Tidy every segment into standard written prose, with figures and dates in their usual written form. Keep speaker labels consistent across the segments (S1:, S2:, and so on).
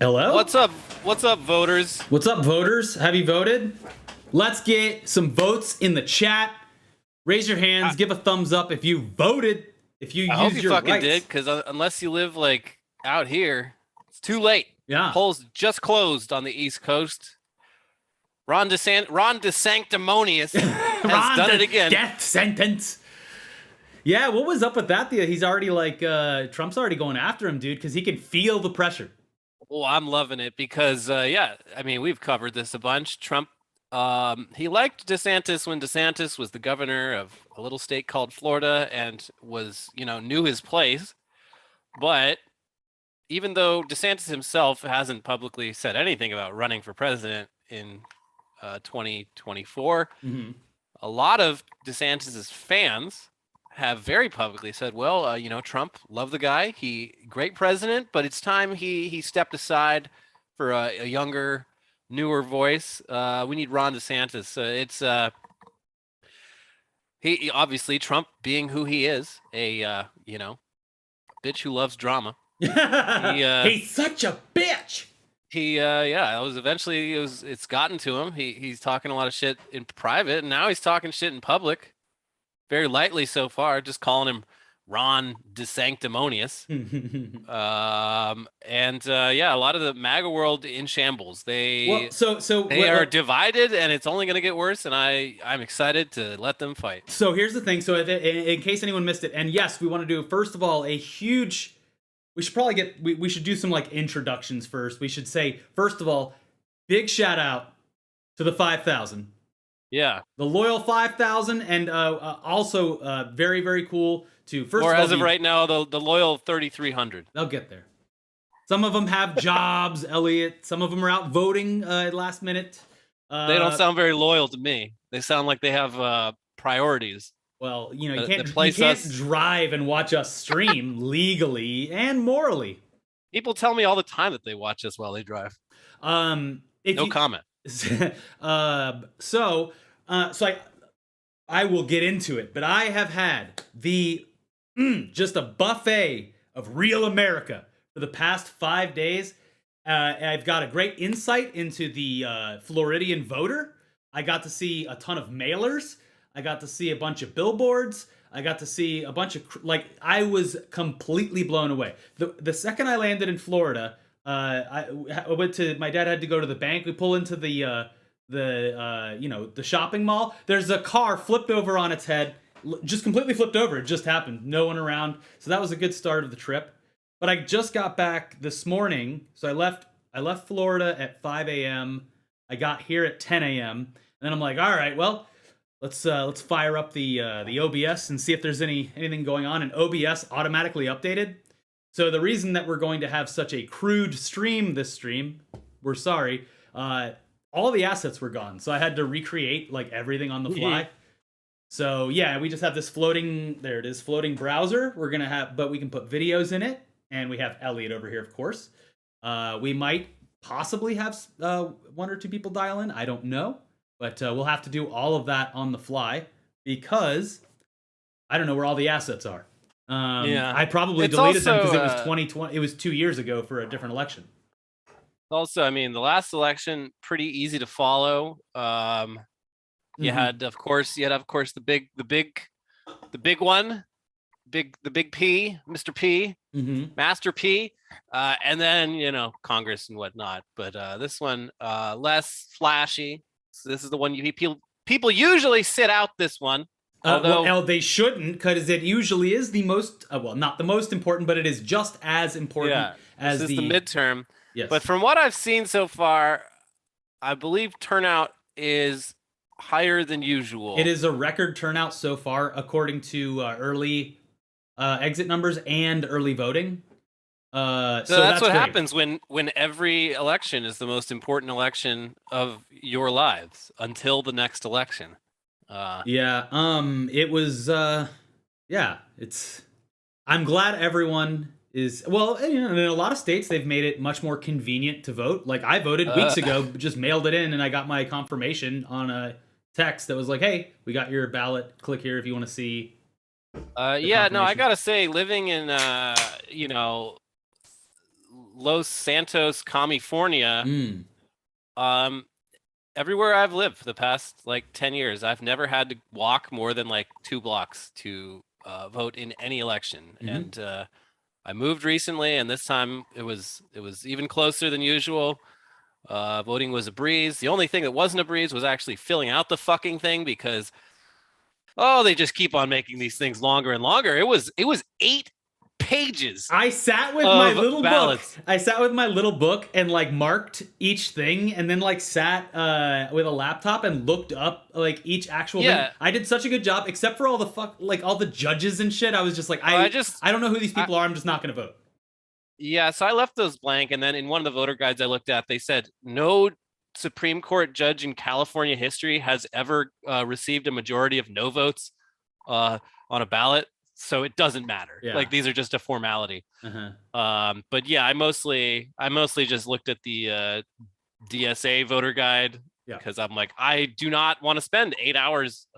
S1: Hello?
S2: What's up? What's up, voters?
S1: What's up, voters? Have you voted? Let's get some votes in the chat. Raise your hands,
S2: I,
S1: give a thumbs up if you voted, if you
S2: I hope
S1: used
S2: you
S1: your
S2: fucking did,
S1: rights.
S2: because unless you live like out here, it's too late.
S1: Yeah.
S2: Polls just closed on the East Coast. Ron DeSanctimonious has
S1: Ron,
S2: done it
S1: the
S2: again.
S1: death sentence. Yeah, what was up with that? He's already like, Trump's already going after him, dude, because he can feel the pressure.
S2: Well, I'm loving it because, yeah, I mean, we've covered this a bunch. Trump, he liked DeSantis when DeSantis was the governor of a little state called Florida and was, knew his place. But even though DeSantis himself hasn't publicly said anything about running for president in 2024, a lot of DeSantis's fans have very publicly said, well, Trump, love the guy. Great president, but it's time he stepped aside for a younger, newer voice. We need Ron DeSantis. He obviously, Trump being who he is, a bitch who loves drama.
S1: He's such a bitch.
S2: It's gotten to him. He's talking a lot of shit in private, and now he's talking shit in public. Very lightly so far, just calling him Ron DeSanctimonious. A lot of the MAGA world in shambles. They are divided, and it's only going to get worse. And I'm excited to let them fight.
S1: So here's the thing. So in case anyone missed it, and yes, we want to do first of all a huge. We should probably we should do some like introductions first. We should say first of all, big shout out to the 5,000.
S2: Yeah,
S1: the loyal 5,000, and also very, very cool to first.
S2: Or
S1: of all,
S2: as of right now, the loyal 3,300.
S1: They'll get there. Some of them have jobs, Elliot. Some of them are out voting at last minute.
S2: They don't sound very loyal to me. They sound like they have priorities.
S1: Well, you can't drive and watch us stream legally and morally.
S2: People tell me all the time that they watch us while they drive. No comment.
S1: So I will get into it, but I have had just a buffet of real America for the past 5 days. I've got a great insight into the Floridian voter. I got to see a ton of mailers. I got to see a bunch of billboards. I got to see a bunch of I was completely blown away. The second I landed in Florida. I went to. My dad had to go to the bank. We pull into the shopping mall. There's a car flipped over on its head, just completely flipped over. It just happened. No one around. So that was a good start of the trip. But I just got back this morning. So I left Florida at 5 a.m. I got here at 10 a.m. And then I'm like, all right, well, let's fire up the OBS and see if there's anything going on. And OBS automatically updated. So the reason that we're going to have such a crude stream, we're sorry, all the assets were gone. So I had to recreate like everything on the fly. So yeah, we just have this floating browser. But we can put videos in it. And we have Elliot over here, of course. We might possibly have one or two people dial in. I don't know. But we'll have to do all of that on the fly because I don't know where all the assets are. I probably deleted them because it was 2020. It was 2 years ago for a different election.
S2: Also, I mean, the last election pretty easy to follow. You had, of course, the big one, the big P, Mr. P, Master P, and then Congress and whatnot. But this one less flashy. So this is the one people usually sit out. This one.
S1: Well, they shouldn't, because it usually is the most, not the most important, but it is just as important as
S2: the midterm.
S1: Yes.
S2: But from what I've seen so far, I believe turnout is higher than usual.
S1: It is a record turnout so far, according to early exit numbers and early voting.
S2: So that's what happens when every election is the most important election of your lives until the next election.
S1: It was I'm glad everyone is, well, in a lot of states they've made it much more convenient to vote. Like I voted weeks ago, just mailed it in and I got my confirmation on a text that was like, hey, we got your ballot, click here if you want to see.
S2: I gotta say, living in Los Santos, California.
S1: Mm.
S2: Um, everywhere I've lived for the past like 10 years, I've never had to walk more than like 2 blocks to vote in any election.
S1: Mm-hmm.
S2: And I moved recently, and this time it was even closer than usual. Voting was a breeze. The only thing that wasn't a breeze was actually filling out the fucking thing because they just keep on making these things longer and longer. It was 8 pages
S1: I sat with my
S2: of
S1: little book.
S2: ballots.
S1: I sat with my little book and like marked each thing, and then like sat with a laptop and looked up like each actual thing.
S2: Yeah.
S1: I did such a good job, except for all the all the judges and shit. I was just like, I don't know who these people are. I'm just not gonna vote.
S2: Yeah, so I left those blank, and then in one of the voter guides I looked at, they said no Supreme Court judge in California history has ever received a majority of no votes uh, on a ballot, so it doesn't matter.
S1: Yeah.
S2: Like these are just a formality.
S1: Uh-huh.
S2: But yeah, I mostly just looked at the DSA voter guide
S1: Yeah.
S2: because I'm like, I do not want to spend 8 hours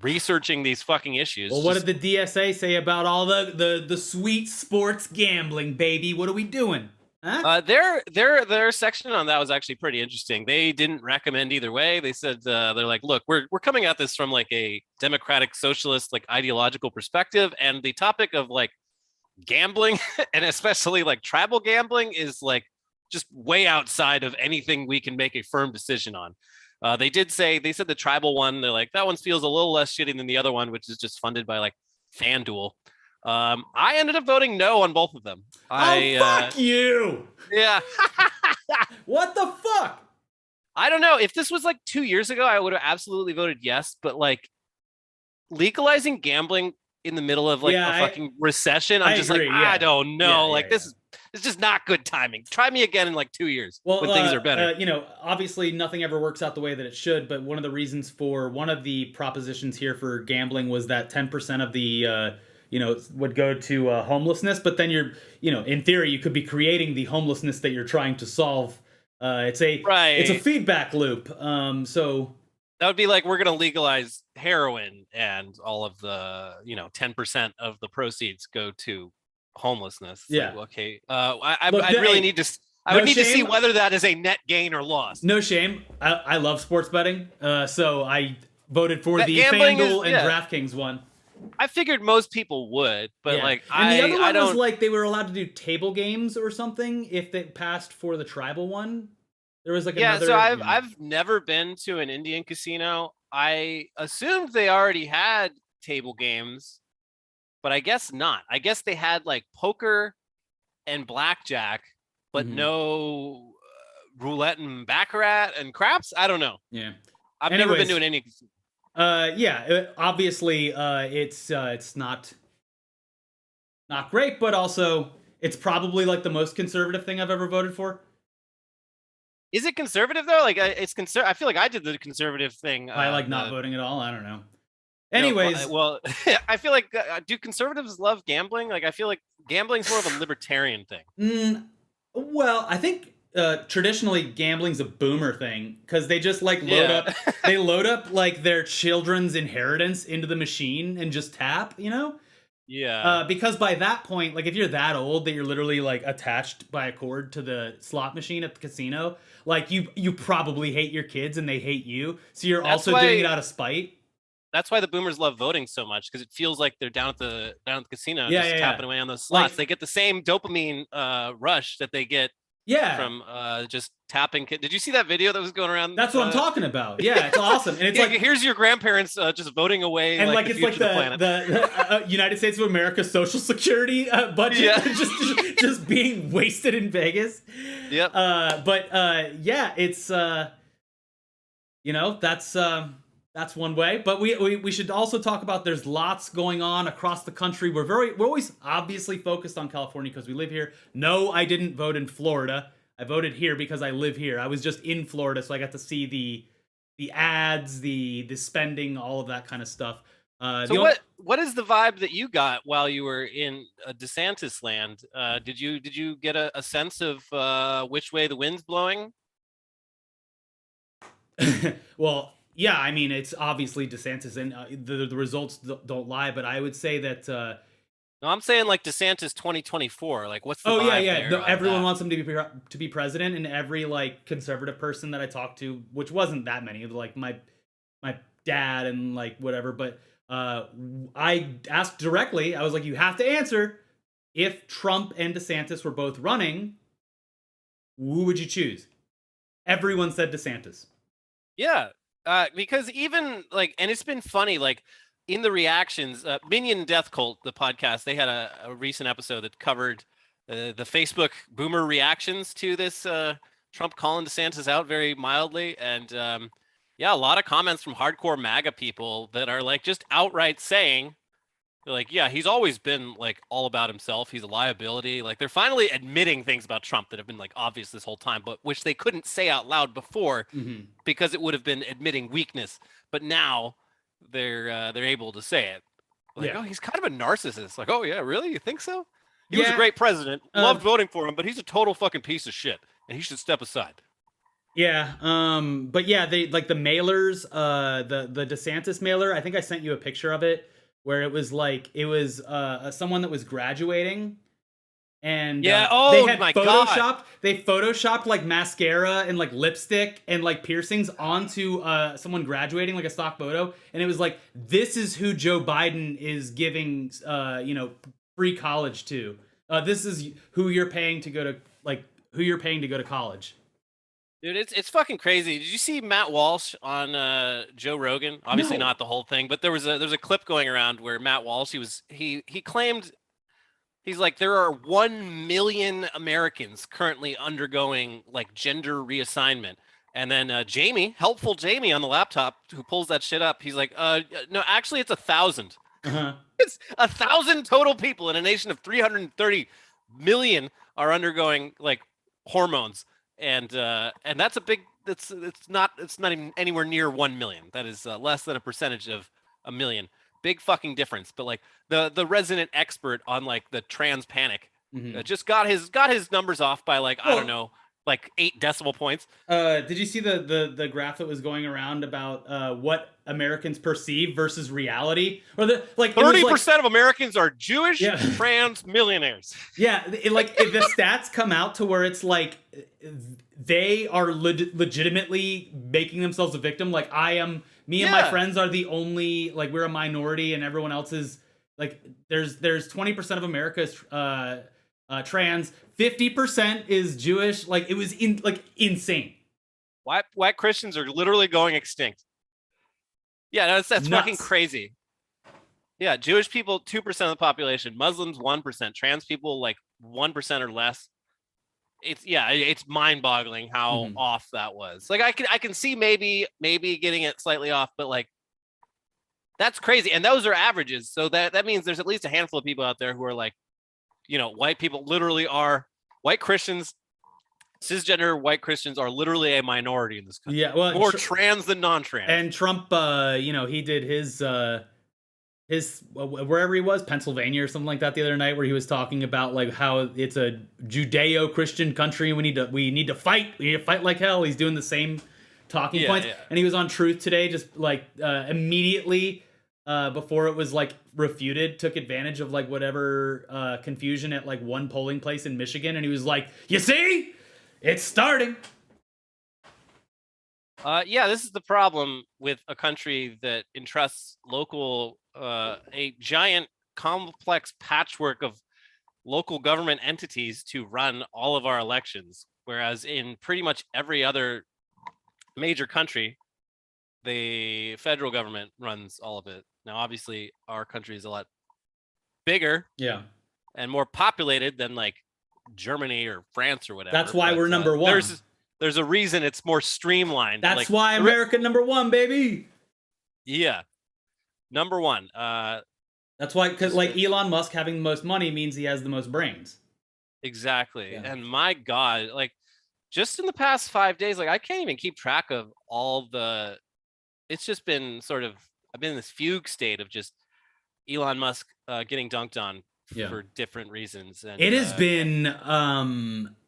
S2: researching these fucking issues.
S1: Well, what did the DSA say about all the sweet sports gambling, baby? What are we doing? Huh?
S2: Their section on that was actually pretty interesting. They didn't recommend either way. They said they're like, look, we're coming at this from like a democratic socialist like ideological perspective, and the topic of like gambling and especially like tribal gambling is like just way outside of anything we can make a firm decision on. They said the tribal one, they're like, that one feels a little less shitty than the other one, which is just funded by like FanDuel. I ended up voting no on both of them.
S1: Fuck you!
S2: Yeah.
S1: What the fuck?
S2: I don't know. If this was like 2 years ago, I would have absolutely voted yes. But like legalizing gambling in the middle of like a fucking recession, I'm just
S1: agree,
S2: like,
S1: yeah.
S2: I don't know.
S1: Yeah,
S2: like this is it's just not good timing. Try me again in like 2 years when things are better.
S1: Obviously nothing ever works out the way that it should, but one of the reasons for one of the propositions here for gambling was that 10% of the would go to homelessness, but then in theory, you could be creating the homelessness that you're trying to solve. It's a feedback loop. So
S2: that would be like, we're going to legalize heroin and all of the 10% of the proceeds go to homelessness.
S1: Yeah.
S2: Like, okay. I really need to. I would need to see whether that is a net gain or loss.
S1: No shame. I love sports betting, so I voted for the FanDuel and DraftKings one.
S2: I figured most people would, but the
S1: other one was like they were allowed to do table games or something if they passed for the tribal one. There was like another.
S2: So I've never been to an Indian casino. I assumed they already had table games, but I guess not. I guess they had like poker and blackjack, but no roulette and baccarat and craps. I don't know.
S1: Yeah,
S2: I've never been to an Indian casino.
S1: Obviously, it's not great, but also it's probably like the most conservative thing I've ever voted for.
S2: Is it conservative though? Like it's I feel like I did the conservative thing.
S1: I like not voting at all. I don't know. Anyways,
S2: well, I feel like do conservatives love gambling? Like I feel like gambling's more of a libertarian thing.
S1: Well, I think traditionally gambling's a boomer thing because they just like load up like their children's inheritance into the machine and just tap,
S2: Yeah.
S1: Because by that point, like if you're that old that you're literally like attached by a cord to the slot machine at the casino, like you probably hate your kids and they hate you, so you're doing it out of spite.
S2: That's why the boomers love voting so much, because it feels like they're down at the casino, tapping away on those slots. They get the same dopamine rush that they get from just tapping. Did you see that video that was going around?
S1: That's what I'm talking about. Yeah, it's awesome. And it's like
S2: here's your grandparents just voting away,
S1: and like it's like the United States of America Social Security budget just being wasted in Vegas.
S2: Yep.
S1: It's that's one way, but we should also talk about there's lots going on across the country. We're always obviously focused on California because we live here. No, I didn't vote in Florida. I voted here because I live here. I was just in Florida, so I got to see the ads, the spending, all of that kind of stuff.
S2: So what is the vibe that you got while you were in DeSantis land? Did you get a sense of which way the wind's blowing?
S1: Well, yeah, I mean, it's obviously DeSantis, and the results don't lie, but I would say that
S2: No, I'm saying like DeSantis 2024. Like, what's the
S1: Oh yeah,
S2: vibe
S1: yeah.
S2: there
S1: No,
S2: on
S1: everyone
S2: that?
S1: wants him to be president, and every like conservative person that I talked to, which wasn't that many, like my dad and like whatever, but I asked directly. I was like, you have to answer. If Trump and DeSantis were both running, who would you choose? Everyone said DeSantis.
S2: Yeah, because even like, and it's been funny, like in the reactions, Minion Death Cult, the podcast, they had a recent episode that covered the Facebook boomer reactions to this Trump calling DeSantis out very mildly, and yeah, a lot of comments from hardcore MAGA people that are like just outright saying, they're like, yeah, he's always been like all about himself. He's a liability. Like they're finally admitting things about Trump that have been like obvious this whole time, but which they couldn't say out loud before
S1: Mm-hmm.
S2: because it would have been admitting weakness. But now they're able to say it. Like,
S1: Yeah,
S2: oh, he's kind of a narcissist. Like, oh yeah, really? You think so? He was a
S1: yeah.
S2: great president.
S1: Uh,
S2: Loved voting for him, but he's a total fucking piece of shit, and he should step aside.
S1: Yeah, but yeah, they like the mailers, the DeSantis mailer. I think I sent you a picture of it where it was like it was someone that was graduating, and
S2: Yeah.
S1: they
S2: Oh
S1: had
S2: my god.
S1: they photoshopped like mascara and like lipstick and like piercings onto someone graduating, like a stock photo, and it was like, this is who Joe Biden is giving free college to. This is who you're paying to go to, like, who you're paying to go to college.
S2: Dude, it's fucking crazy. Did you see Matt Walsh on Joe Rogan? Obviously
S1: No.
S2: not the whole thing, but there's a clip going around where Matt Walsh he claimed, he's like, there are 1 million Americans currently undergoing like gender reassignment. And then Jamie, helpful Jamie on the laptop who pulls that shit up, he's like, no, actually it's 1,000.
S1: Uh-huh.
S2: It's 1,000 total people in a nation of 330 million are undergoing like hormones, and that's a big. It's not even anywhere near 1 million. That is less than a percentage of a million. Big fucking difference. But like the resident expert on like the trans panic
S1: Mhm.
S2: just got his numbers off by like, I don't
S1: Well,
S2: know, like 8 decimal points.
S1: did you see the graph that was going around about what Americans perceive versus reality, or the like? It was
S2: Thirty
S1: like,
S2: percent of Americans are Jewish
S1: yeah,
S2: trans millionaires.
S1: yeah. If the stats come out to where it's like they are legitimately making themselves a victim. Like, I am, me and my
S2: Yeah.
S1: friends are the only, like, we're a minority, and everyone else is like, there's 20% of America is trans, 50% is Jewish. Like, it was insane.
S2: White Christians are literally going extinct. Yeah, that's fucking
S1: Nuts.
S2: crazy. Yeah, Jewish people 2% of the population, Muslims 1%, trans people like 1% or less. It's mind-boggling how
S1: Mhm.
S2: off that was. Like I can see maybe getting it slightly off, but like that's crazy. And those are averages. So that means there's at least a handful of people out there who are like, white people literally are white Christians, cisgender white Christians are literally a minority in this country.
S1: Yeah, well,
S2: More trans than non-trans.
S1: and Trump, he did his wherever he was, Pennsylvania or something like that, the other night, where he was talking about like how it's a Judeo-Christian country and we need to fight like hell. He's doing the same talking
S2: Yeah,
S1: points,
S2: yeah.
S1: and he was on Truth today, just like immediately before it was like refuted, took advantage of like whatever confusion at like one polling place in Michigan, and he was like, "You see, it's starting."
S2: Yeah, this is the problem with a country that entrusts a giant complex patchwork of local government entities to run all of our elections. Whereas in pretty much every other major country, the federal government runs all of it. Now, obviously, our country is a lot bigger
S1: Yeah,
S2: and more populated than like Germany or France or whatever.
S1: that's why
S2: but,
S1: we're number one.
S2: There's a reason it's more streamlined.
S1: That's
S2: like,
S1: why America number one, baby.
S2: Yeah, number one.
S1: That's why, because like Elon Musk having the most money means he has the most brains.
S2: Exactly.
S1: Yeah.
S2: And my God, like just in the past 5 days, like I can't even keep track of all it's just been sort of, I've been in this fugue state of just Elon Musk getting dunked on for different reasons. And
S1: it has been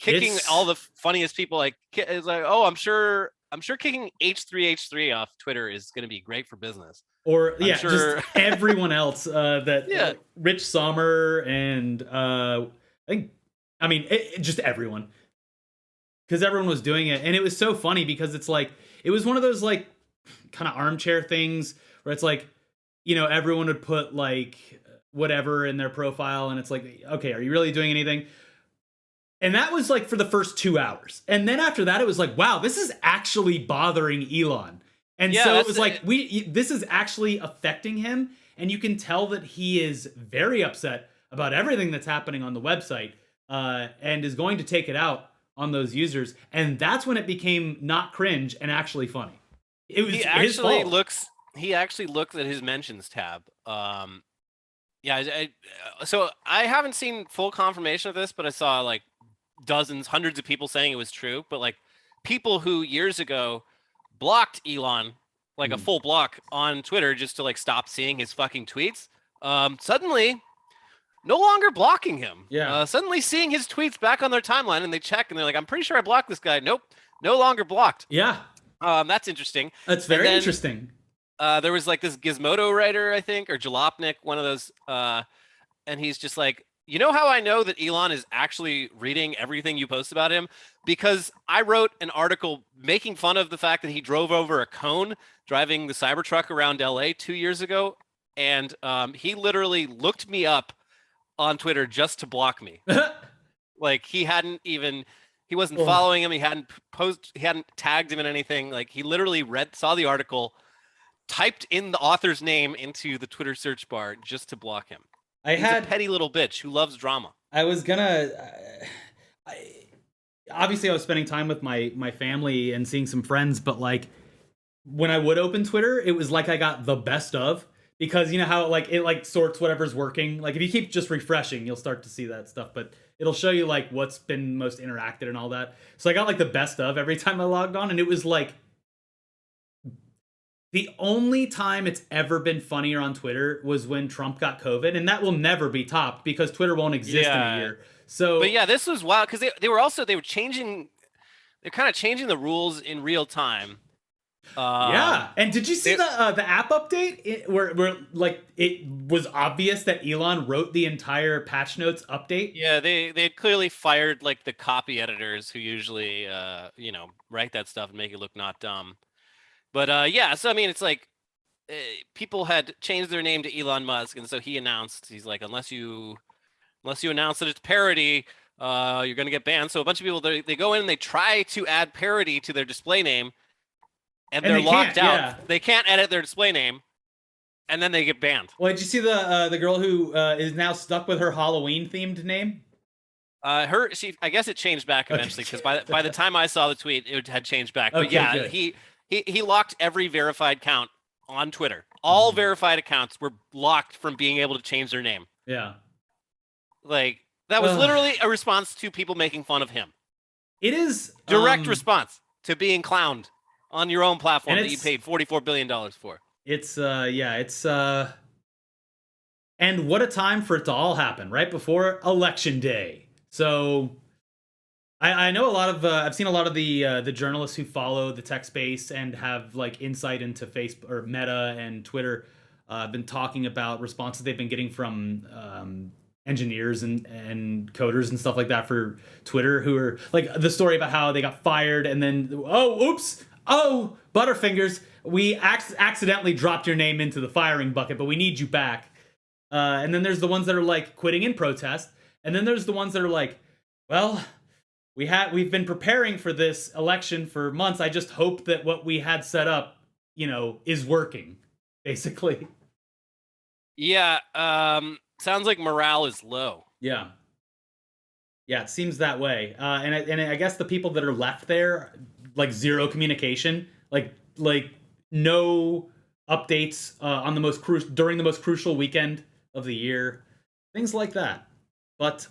S2: kicking all the funniest people. Like, it's like, oh, I'm sure I'm sure kicking H3H3 off Twitter is going to be great for business.
S1: Or
S2: I'm
S1: yeah,
S2: sure.
S1: just everyone else that
S2: Yeah.
S1: Rich Sommer and I mean just everyone, because everyone was doing it, and it was so funny because it's like it was one of those like kind of armchair things where it's like, you know, everyone would put like whatever in their profile, and it's like, okay, are you really doing anything? And that was like for the first 2 hours. And then after that, it was like, wow, this is actually bothering Elon. And
S2: Yeah,
S1: so it was like, this is actually affecting him. And you can tell that he is very upset about everything that's happening on the website, and is going to take it out on those users. And that's when it became not cringe and actually funny. It was his fault.
S2: He actually looked at his mentions tab. Yeah, so I haven't seen full confirmation of this, but I saw like dozens, hundreds of people saying it was true. But like people who years ago blocked Elon, like a full block on Twitter just to like stop seeing his fucking tweets, suddenly no longer blocking him.
S1: Yeah.
S2: Suddenly seeing his tweets back on their timeline, and they check and they're like, I'm pretty sure I blocked this guy. Nope, no longer blocked.
S1: Yeah.
S2: That's interesting.
S1: That's very interesting.
S2: There was like this Gizmodo writer, I think, or Jalopnik, one of those, and he's just like, you know how I know that Elon is actually reading everything you post about him? Because I wrote an article making fun of the fact that he drove over a cone driving the Cybertruck around LA 2 years ago, and he literally looked me up on Twitter just to block me. Like he wasn't following him. He hadn't tagged him in anything. Like he literally saw the article, typed in the author's name into the Twitter search bar just to block him. He's a petty little bitch who loves drama.
S1: I was gonna. Obviously, I was spending time with my family and seeing some friends, but like when I would open Twitter, it was like I got the best of, because you know how it sorts whatever's working. Like if you keep just refreshing, you'll start to see that stuff, but it'll show you like what's been most interacted and all that. So I got like the best of every time I logged on, and it was like the only time it's ever been funnier on Twitter was when Trump got COVID, and that will never be topped because Twitter won't exist in a year. So,
S2: but yeah, this was wild because they were kind of changing the rules in real time.
S1: Yeah, and did you see the app update where like it was obvious that Elon wrote the entire patch notes update?
S2: Yeah, they had clearly fired like the copy editors who usually write that stuff and make it look not dumb. But yeah, so I mean, it's like people had changed their name to Elon Musk, and so he announced, he's like, unless you announce that it's parody, you're gonna get banned. So a bunch of people they go in and they try to add parody to their display name, and they're locked out. Yeah. They can't edit their display name, and then they get banned.
S1: Well, did you see the girl who is now stuck with her Halloween themed name?
S2: I guess it changed back eventually, because by the time I saw the tweet, it had changed back. But
S1: okay,
S2: yeah,
S1: good.
S2: He locked every verified account on Twitter. All verified accounts were locked from being able to change their name.
S1: Yeah.
S2: Like, that was literally a response to people making fun of him.
S1: It is
S2: direct response to being clowned on your own platform that you paid $44 billion for.
S1: It's and what a time for it to all happen right before Election Day. So I know a lot of I've seen a lot of the journalists who follow the tech space and have like insight into Facebook or Meta and Twitter been talking about responses they've been getting from engineers and coders and stuff like that for Twitter, who are like the story about how they got fired and then Butterfingers, we accidentally dropped your name into the firing bucket, but we need you back. And then there's the ones that are like quitting in protest, and then there's the ones that are like, well, we've been preparing for this election for months. I just hope that what we had set up, is working, basically.
S2: Yeah, sounds like morale is low.
S1: Yeah, it seems that way. And I guess the people that are left there, like zero communication, like no updates on during the most crucial weekend of the year, things like that. But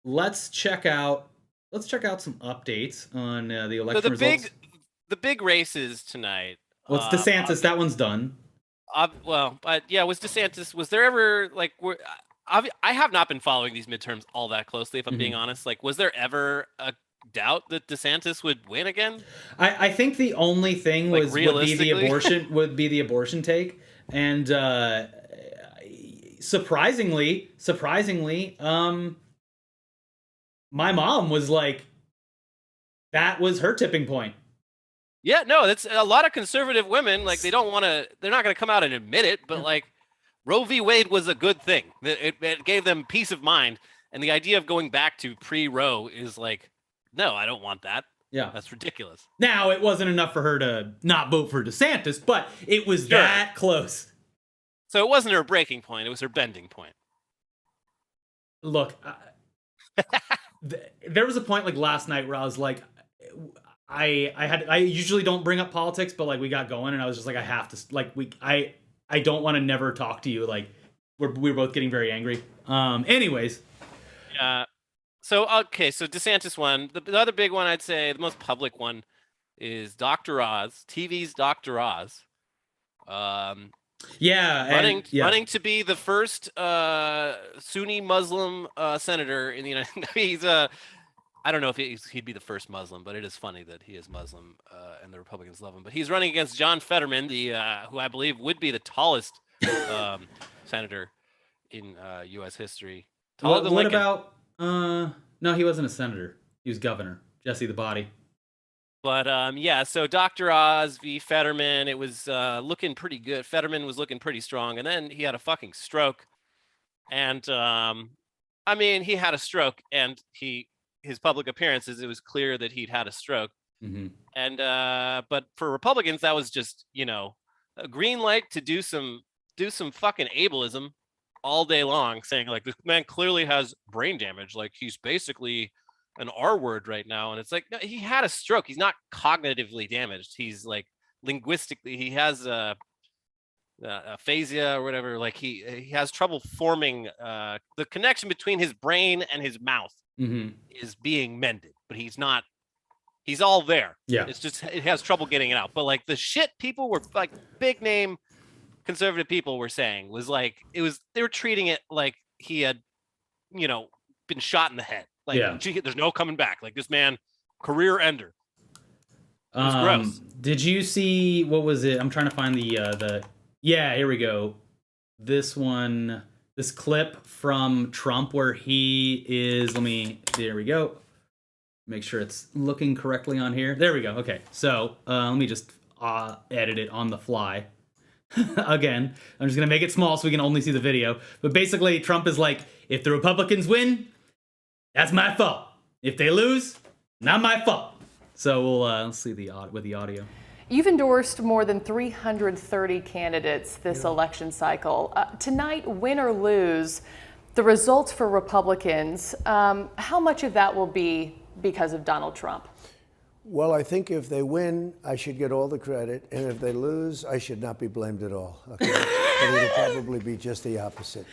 S1: let's check out some updates on the election results.
S2: The big races tonight.
S1: Well, it's DeSantis. That one's done.
S2: But yeah, was DeSantis? Was there ever like? I have not been following these midterms all that closely, if I'm being honest. Like, was there ever doubt that DeSantis would win again?
S1: I think the only thing
S2: Like,
S1: would be the
S2: realistically?
S1: abortion take, and surprisingly, my mom was like, that was her tipping point.
S2: Yeah, no, that's a lot of conservative women. Like, they're not going to come out and admit it, but like, Roe v. Wade was a good thing. It gave them peace of mind. And the idea of going back to pre-Roe is like, no, I don't want that.
S1: Yeah.
S2: That's ridiculous.
S1: Now, it wasn't enough for her to not vote for DeSantis, but it was
S2: Sure.
S1: that close.
S2: So it wasn't her breaking point. It was her bending point.
S1: Look, there was a point like last night where I was like, I usually don't bring up politics, but like we got going and I was just like, I have to, like, I don't want to never talk to you. Like we're both getting very angry. Anyways.
S2: So DeSantis won. The other big one, I'd say, the most public one, is Dr. Oz, TV's Dr. Oz.
S1: Running
S2: to be the first Sunni Muslim senator in the United States. He's I don't know if he'd be the first Muslim, but it is funny that he is Muslim and the Republicans love him. But he's running against John Fetterman, who I believe would be the tallest senator in U.S. history. Taller than Lincoln.
S1: About? No, he wasn't a senator. He was governor. Jesse the Body.
S2: But so Dr. Oz v. Fetterman, it was looking pretty good. Fetterman was looking pretty strong, and then he had a fucking stroke. And he had a stroke, and his public appearances, it was clear that he'd had a stroke.
S1: Mm-hmm.
S2: And but for Republicans, that was just, a green light to do some fucking ableism all day long, saying like, this man clearly has brain damage, like he's basically an R word right now. And it's like, no, he had a stroke. He's not cognitively damaged. He's like linguistically, he has aphasia or whatever. Like he has trouble forming the connection between his brain and his mouth is being mended, but he's all there.
S1: Yeah.
S2: It's just, it has trouble getting it out. But like the shit people were like, big name conservative people were saying was like, they were treating it like he had, been shot in the head. Like, there's no coming back. Like, this man, career ender. It was gross.
S1: Did you see, what was it? I'm trying to find here we go. This clip from Trump where he is, there we go. Make sure it's looking correctly on here. There we go. Okay. So, let me just edit it on the fly. Again, I'm just going to make it small so we can only see the video. But basically, Trump is like, if the Republicans win, that's my fault. If they lose, not my fault. So we'll see the audio.
S3: You've endorsed more than 330 candidates this election cycle. Tonight, win or lose, the results for Republicans, how much of that will be because of Donald Trump?
S4: Well, I think if they win, I should get all the credit, and if they lose, I should not be blamed at all. Okay? But it'll probably be just the opposite.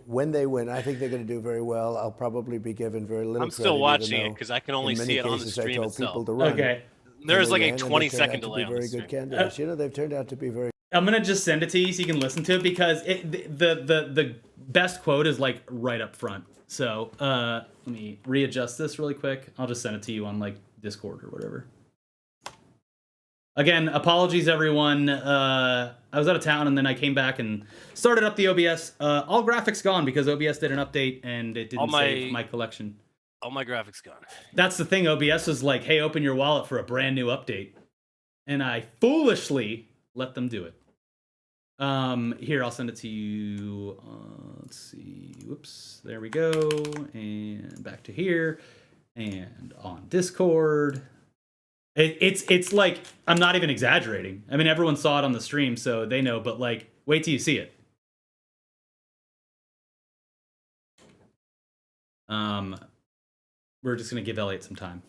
S4: When they win, I think they're going to do very well. I'll probably be given very little credit.
S2: I'm still watching it because I can only see it on the stream
S4: I told
S2: itself.
S4: people to run.
S1: Okay.
S2: There's like a 20-second delay on the
S4: very
S2: stream.
S4: good candidates. They've turned out to be very.
S1: I'm gonna just send it to you so you can listen to it because the best quote is like right up front. So let me readjust this really quick. I'll just send it to you on like Discord or whatever. Again, apologies everyone. I was out of town and then I came back and started up the OBS. All graphics gone because OBS did an update and it didn't save my collection.
S2: All my graphics gone.
S1: That's the thing. OBS was like, hey, open your wallet for a brand new update. And I foolishly let them do it. Here, I'll send it to you. Let's see. Whoops. There we go. And back to here. And on Discord. It's like, I'm not even exaggerating. I mean, everyone saw it on the stream, so they know. But like, wait till you see it. We're just going to give Elliot some time.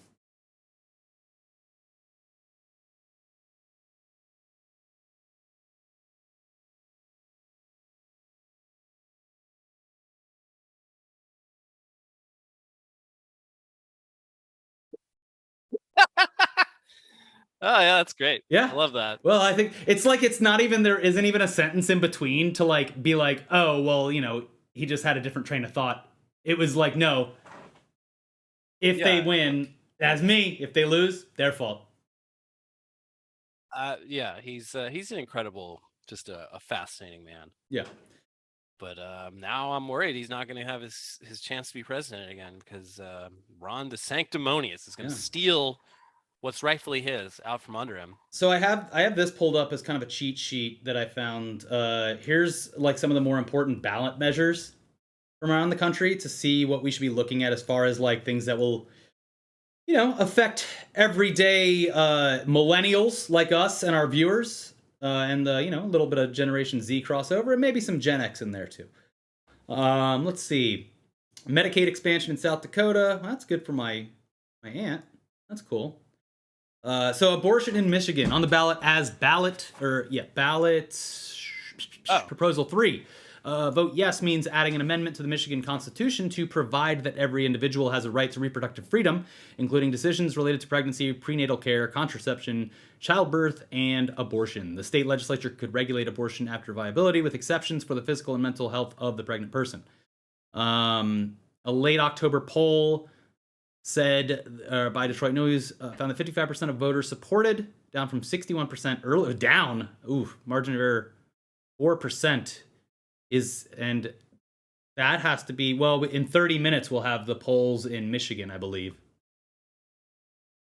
S2: Oh yeah, that's great.
S1: Yeah,
S2: I love that.
S1: Well, I think it's like there isn't even a sentence in between to like be like, oh well, he just had a different train of thought. It was like, no. If they win, That's me. If they lose, their fault.
S2: Yeah, he's an incredible, just a fascinating man.
S1: Yeah.
S2: But now I'm worried he's not going to have his chance to be president again because Ron the Sanctimonious is going to steal what's rightfully his out from under him.
S1: So I have this pulled up as kind of a cheat sheet that I found. Here's like some of the more important ballot measures from around the country to see what we should be looking at as far as like things that will, affect everyday millennials like us and our viewers, and a little bit of Generation Z crossover, and maybe some Gen X in there too. Let's see, Medicaid expansion in South Dakota. Well, that's good for my aunt. That's cool. So abortion in Michigan on the ballot as ballot proposal 3. Vote yes means adding an amendment to the Michigan Constitution to provide that every individual has a right to reproductive freedom, including decisions related to pregnancy, prenatal care, contraception, childbirth, and abortion. The state legislature could regulate abortion after viability with exceptions for the physical and mental health of the pregnant person. A late October poll said by Detroit News found that 55% of voters supported, down from 61% earlier. Down. Margin of error 4%. And that has to be, well, in 30 minutes we'll have the polls in Michigan, I believe.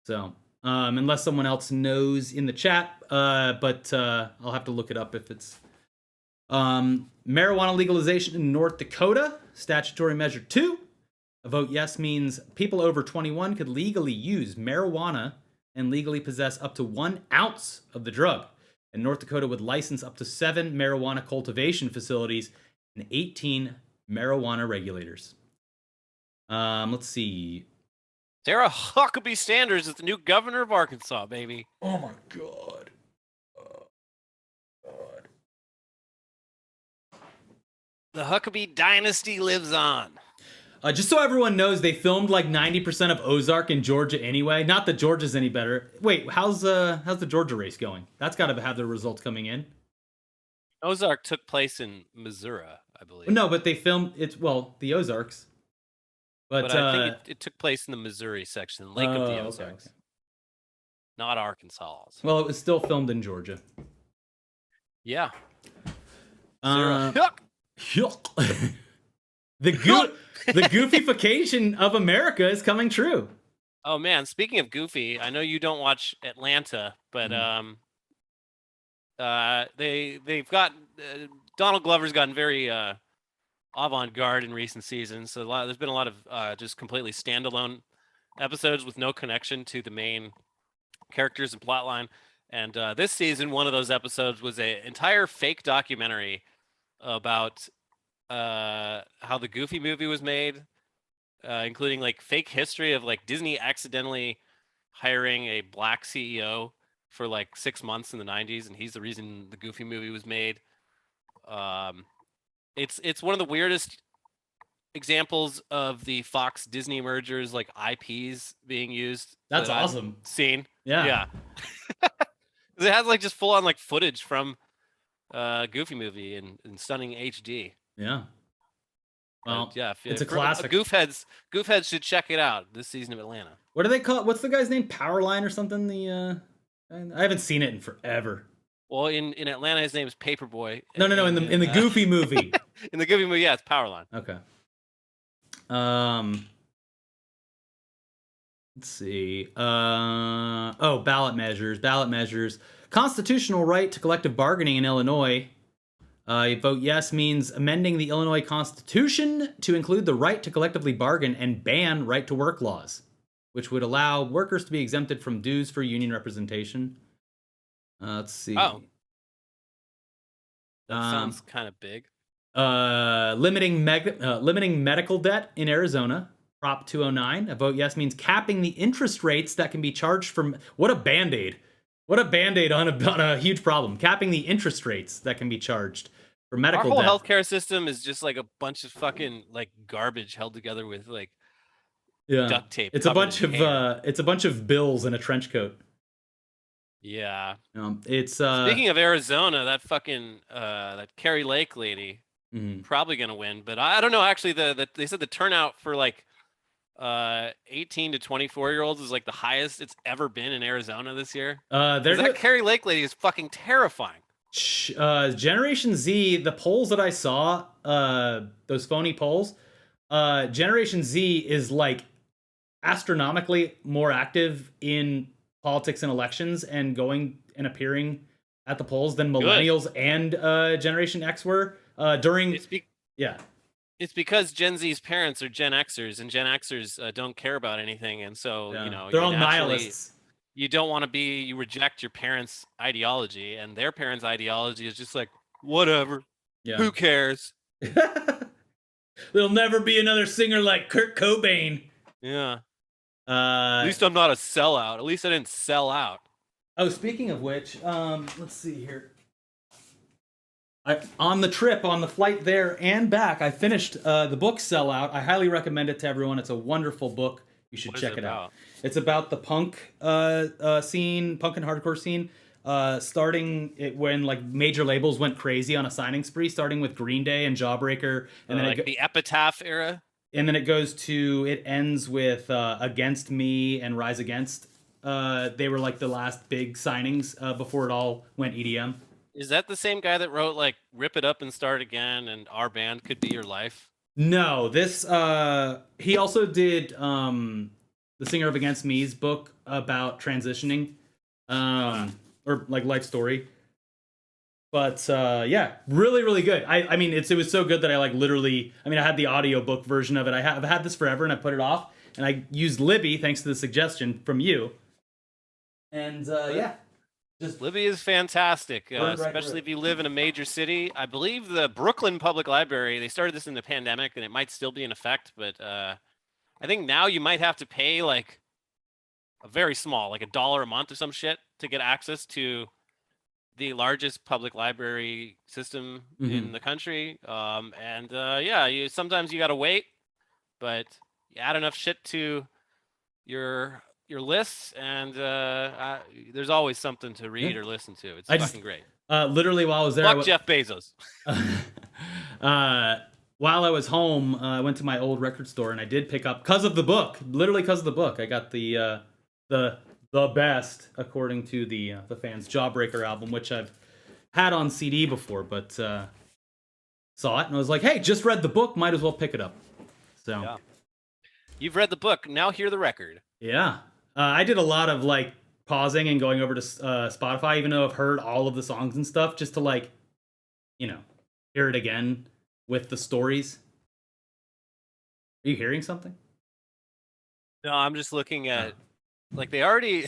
S1: So, unless someone else knows in the chat, but I'll have to look it up if it's marijuana legalization in North Dakota, statutory measure 2. A vote yes means people over 21 could legally use marijuana and legally possess up to 1 ounce of the drug. And North Dakota would license up to 7 marijuana cultivation facilities and 18 marijuana regulators. Let's see.
S2: Sarah Huckabee Sanders is the new governor of Arkansas, baby.
S1: Oh my God. Oh, God.
S2: The Huckabee dynasty lives on.
S1: Just so everyone knows, they filmed like 90% of Ozark in Georgia anyway. Not that Georgia's any better. Wait, how's the Georgia race going? That's got to have the results coming in.
S2: Ozark took place in Missouri, I believe.
S1: No, but they filmed the Ozarks. But
S2: I think it took place in the Missouri section, Lake of the Ozarks,
S1: okay.
S2: Not Arkansas.
S1: Well, it was still filmed in Georgia.
S2: Yeah.
S1: The goofification of America is coming true.
S2: Oh man, speaking of goofy, I know you don't watch Atlanta, but they've got Donald Glover's gotten very avant-garde in recent seasons. So there's been a lot of just completely standalone episodes with no connection to the main characters and plotline. And this season, one of those episodes was an entire fake documentary about how the Goofy movie was made, including like fake history of like Disney accidentally hiring a black CEO for like 6 months in the 90s, and he's the reason the Goofy movie was made. It's one of the weirdest examples of the Fox Disney mergers, like IPs being used.
S1: That's
S2: that
S1: awesome.
S2: I've seen.
S1: Yeah.
S2: It has like just full on like footage from Goofy movie in stunning HD.
S1: Yeah. Well,
S2: yeah,
S1: it's a classic.
S2: Goofheads should check it out this season of Atlanta.
S1: What do they call it? What's the guy's name? Powerline or something? I haven't seen it in forever.
S2: Well, in Atlanta, his name is Paperboy.
S1: No. In the Goofy movie.
S2: In the Goofy movie, yeah, it's Powerline.
S1: Okay. Let's see. Ballot measures. Constitutional right to collective bargaining in Illinois. Vote yes means amending the Illinois Constitution to include the right to collectively bargain and ban right to work laws, which would allow workers to be exempted from dues for union representation. Let's see.
S2: Oh. That sounds kind of big.
S1: Limiting medical debt in Arizona. Prop 209. A vote yes means capping the interest rates that can be charged from... What a Band-Aid. What a Band-Aid on a huge problem. Capping the interest rates that can be charged for medical
S2: debt. Our whole
S1: debt.
S2: healthcare system is just like a bunch of fucking like garbage held together with like duct tape.
S1: It's a bunch of bills in a trench coat.
S2: Yeah.
S1: It's
S2: speaking of Arizona, that fucking that Carrie Lake lady probably gonna win, but I don't know. Actually, they said the turnout for like 18 to 24-year-olds is like the highest it's ever been in Arizona this year.
S1: There's
S2: That Carrie Lake lady is fucking terrifying.
S1: Generation Z, the polls that I saw, those phony polls, Generation Z is like astronomically more active in politics and elections and going and appearing at the polls than millennials and Generation X were during. Yeah.
S2: It's because Gen Z's parents are Gen Xers, and Gen Xers don't care about anything, and so
S1: they're all nihilists.
S2: You don't want to be. You reject your parents' ideology, and their parents' ideology is just like whatever.
S1: Yeah.
S2: Who cares?
S1: There'll never be another singer like Kurt Cobain.
S2: Yeah. At least I'm not a sellout. At least I didn't sell out.
S1: Oh, speaking of which, let's see here. On the trip, on the flight there and back, I finished the book Sellout. I highly recommend it to everyone. It's a wonderful book. You should check it out. It's about the punk scene, punk and hardcore scene, starting when like major labels went crazy on a signing spree, starting with Green Day and Jawbreaker, and then
S2: like the Epitaph era.
S1: And then it ends with Against Me and Rise Against. They were like the last big signings before it all went EDM.
S2: Is that the same guy that wrote like Rip It Up and Start Again and Our Band Could Be Your Life?
S1: No, this he also did the singer of Against Me's book about transitioning or like life story. But yeah, really, really good. I mean, it was so good that I like literally, I had the audiobook version of it. I've had this forever and I put it off and I used Libby thanks to the suggestion from you. And yeah.
S2: Libby is fantastic, especially if you live in a major city. I believe the Brooklyn Public Library, they started this in the pandemic and it might still be in effect, but I think now you might have to pay like a very small, like $1 a month or some shit to get access to the largest public library system in the country. Yeah, sometimes you got to wait, but you add enough shit to your lists, and there's always something to read or listen to. It's fucking great.
S1: Literally, while I was there,
S2: fuck Jeff Bezos.
S1: While I was home, I went to my old record store and I did pick up, because of the book. Literally, because of the book, I got the best, according to the fans, Jawbreaker album, which I've had on CD before, but saw it and I was like, hey, just read the book, might as well pick it up. So,
S2: yeah. You've read the book, now hear the record.
S1: Yeah. I did a lot of like pausing and going over to Spotify, even though I've heard all of the songs and stuff, just to like, hear it again with the stories. Are you hearing something?
S2: No, I'm just looking at, like they already,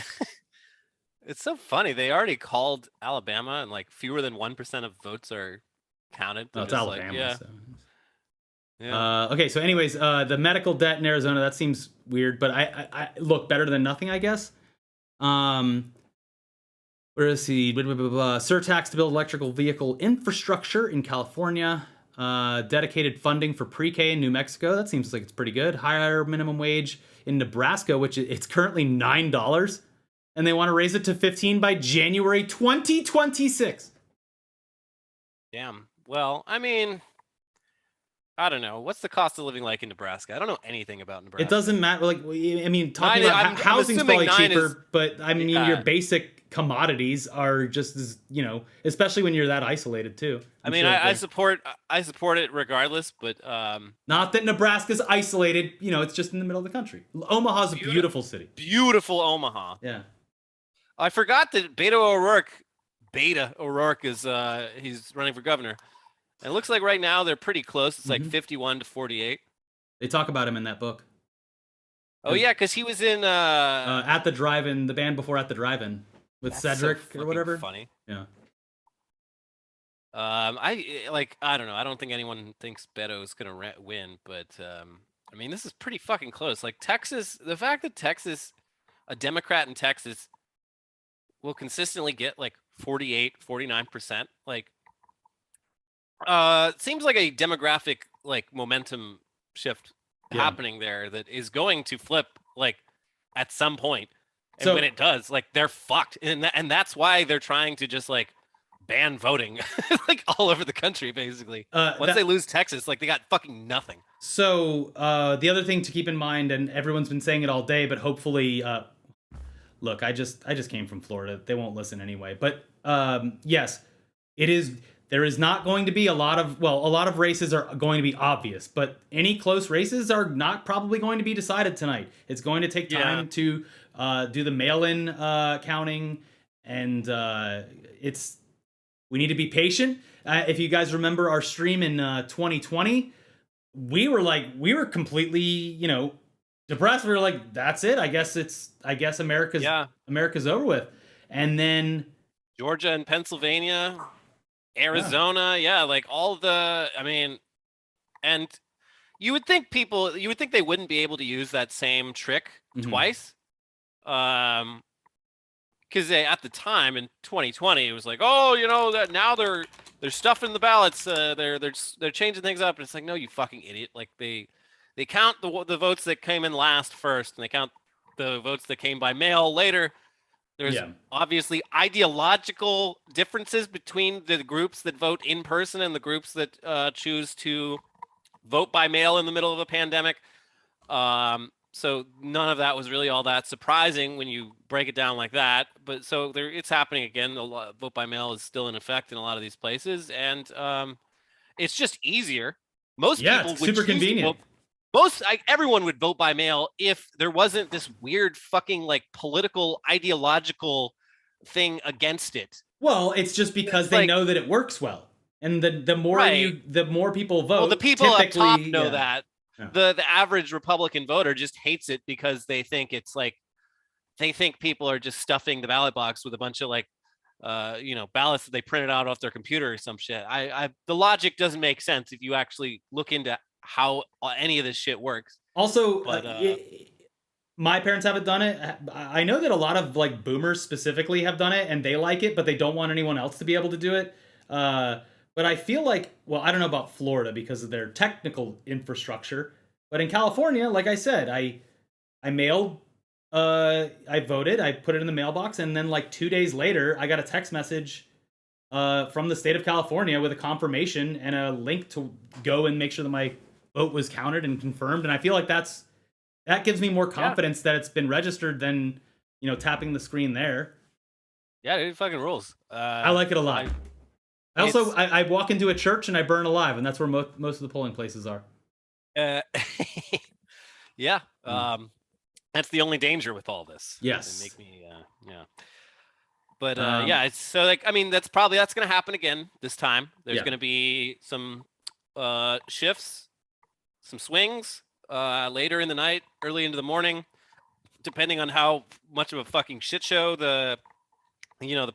S2: it's so funny. They already called Alabama and like fewer than 1% of votes are counted.
S1: Oh, it's Alabama.
S2: Like, yeah.
S1: So.
S2: Yeah.
S1: Okay, so anyways, the medical debt in Arizona, that seems weird, but I look better than nothing, I guess. Where is he? Surtax to build electrical vehicle infrastructure in California. Dedicated funding for pre-K in New Mexico. That seems like it's pretty good. Higher minimum wage in Nebraska, which it's currently $9, and they want to raise it to $15 by January 2026.
S2: Damn. Well, I mean, I don't know. What's the cost of living like in Nebraska? I don't know anything about Nebraska.
S1: It doesn't matter. Like, talking about housing's probably cheaper, but your basic commodities are just as, especially when you're that isolated too.
S2: I support it regardless, but
S1: not that Nebraska's isolated. It's just in the middle of the country. Omaha's a beautiful city.
S2: Beautiful Omaha.
S1: Yeah.
S2: I forgot that Beto O'Rourke is he's running for governor. And it looks like right now they're pretty close. It's like 51 to 48.
S1: They talk about him in that book.
S2: Oh yeah, because he was in
S1: At the Drive-In, the band before At the Drive-In with Cedric or whatever.
S2: Funny.
S1: Yeah.
S2: I don't know. I don't think anyone thinks Beto's gonna win, but this is pretty fucking close. Like Texas, the fact that Texas, a Democrat in Texas, will consistently get like 48, 49%, like. Seems like a demographic like momentum shift happening there that is going to flip like at some point. And when it does, like they're fucked. And that's why they're trying to just like ban voting like all over the country, basically. Once they lose Texas, like they got fucking nothing.
S1: So the other thing to keep in mind, and everyone's been saying it all day, but hopefully, look, I just came from Florida. They won't listen anyway. But yes, it is. There is not going to be a lot of races are going to be obvious, but any close races are not probably going to be decided tonight. It's going to take time to do the mail-in counting, and we need to be patient. If you guys remember our stream in 2020, we were completely, depressed. We were like, that's it. I guess America's over with. And then
S2: Georgia and Pennsylvania, Arizona, like all and you would think they wouldn't be able to use that same trick twice. Because at the time in 2020, it was like, that now they're stuffing the ballots, they're changing things up, and it's like, no, you fucking idiot! Like they count the votes that came in last first, and they count the votes that came by mail later. There's obviously ideological differences between the groups that vote in person and the groups that choose to vote by mail in the middle of a pandemic. So none of that was really all that surprising when you break it down like that. But so it's happening again. Vote by mail is still in effect in a lot of these places, and it's just easier. Most people would
S1: super convenient.
S2: Everyone would vote by mail if there wasn't this weird fucking like political ideological thing against it.
S1: Well, it's just because they know that it works well, and the more people vote.
S2: Well, the people up top know that. Yeah. The average Republican voter just hates it because they think people are just stuffing the ballot box with a bunch of ballots that they printed out off their computer or some shit. The logic doesn't make sense if you actually look into how any of this shit works.
S1: Also, my parents haven't done it. I know that a lot of boomers specifically have done it, and they like it, but they don't want anyone else to be able to do it. But I feel like, I don't know about Florida because of their technical infrastructure, but in California, like I said, I mailed, I voted, I put it in the mailbox, and then 2 days later, I got a text message from the state of California with a confirmation and a link to go and make sure that my vote was counted and confirmed. And I feel like that gives me more confidence that it's been registered than, tapping the screen there.
S2: Yeah, it fucking rules.
S1: I like it a lot. I walk into a church and I burn alive, and that's where most of the polling places are.
S2: That's the only danger with all this.
S1: Yes.
S2: Make me, But it's so that's going to happen again this time. There's going to be some shifts, some swings later in the night, early into the morning, depending on how much of a fucking shit show the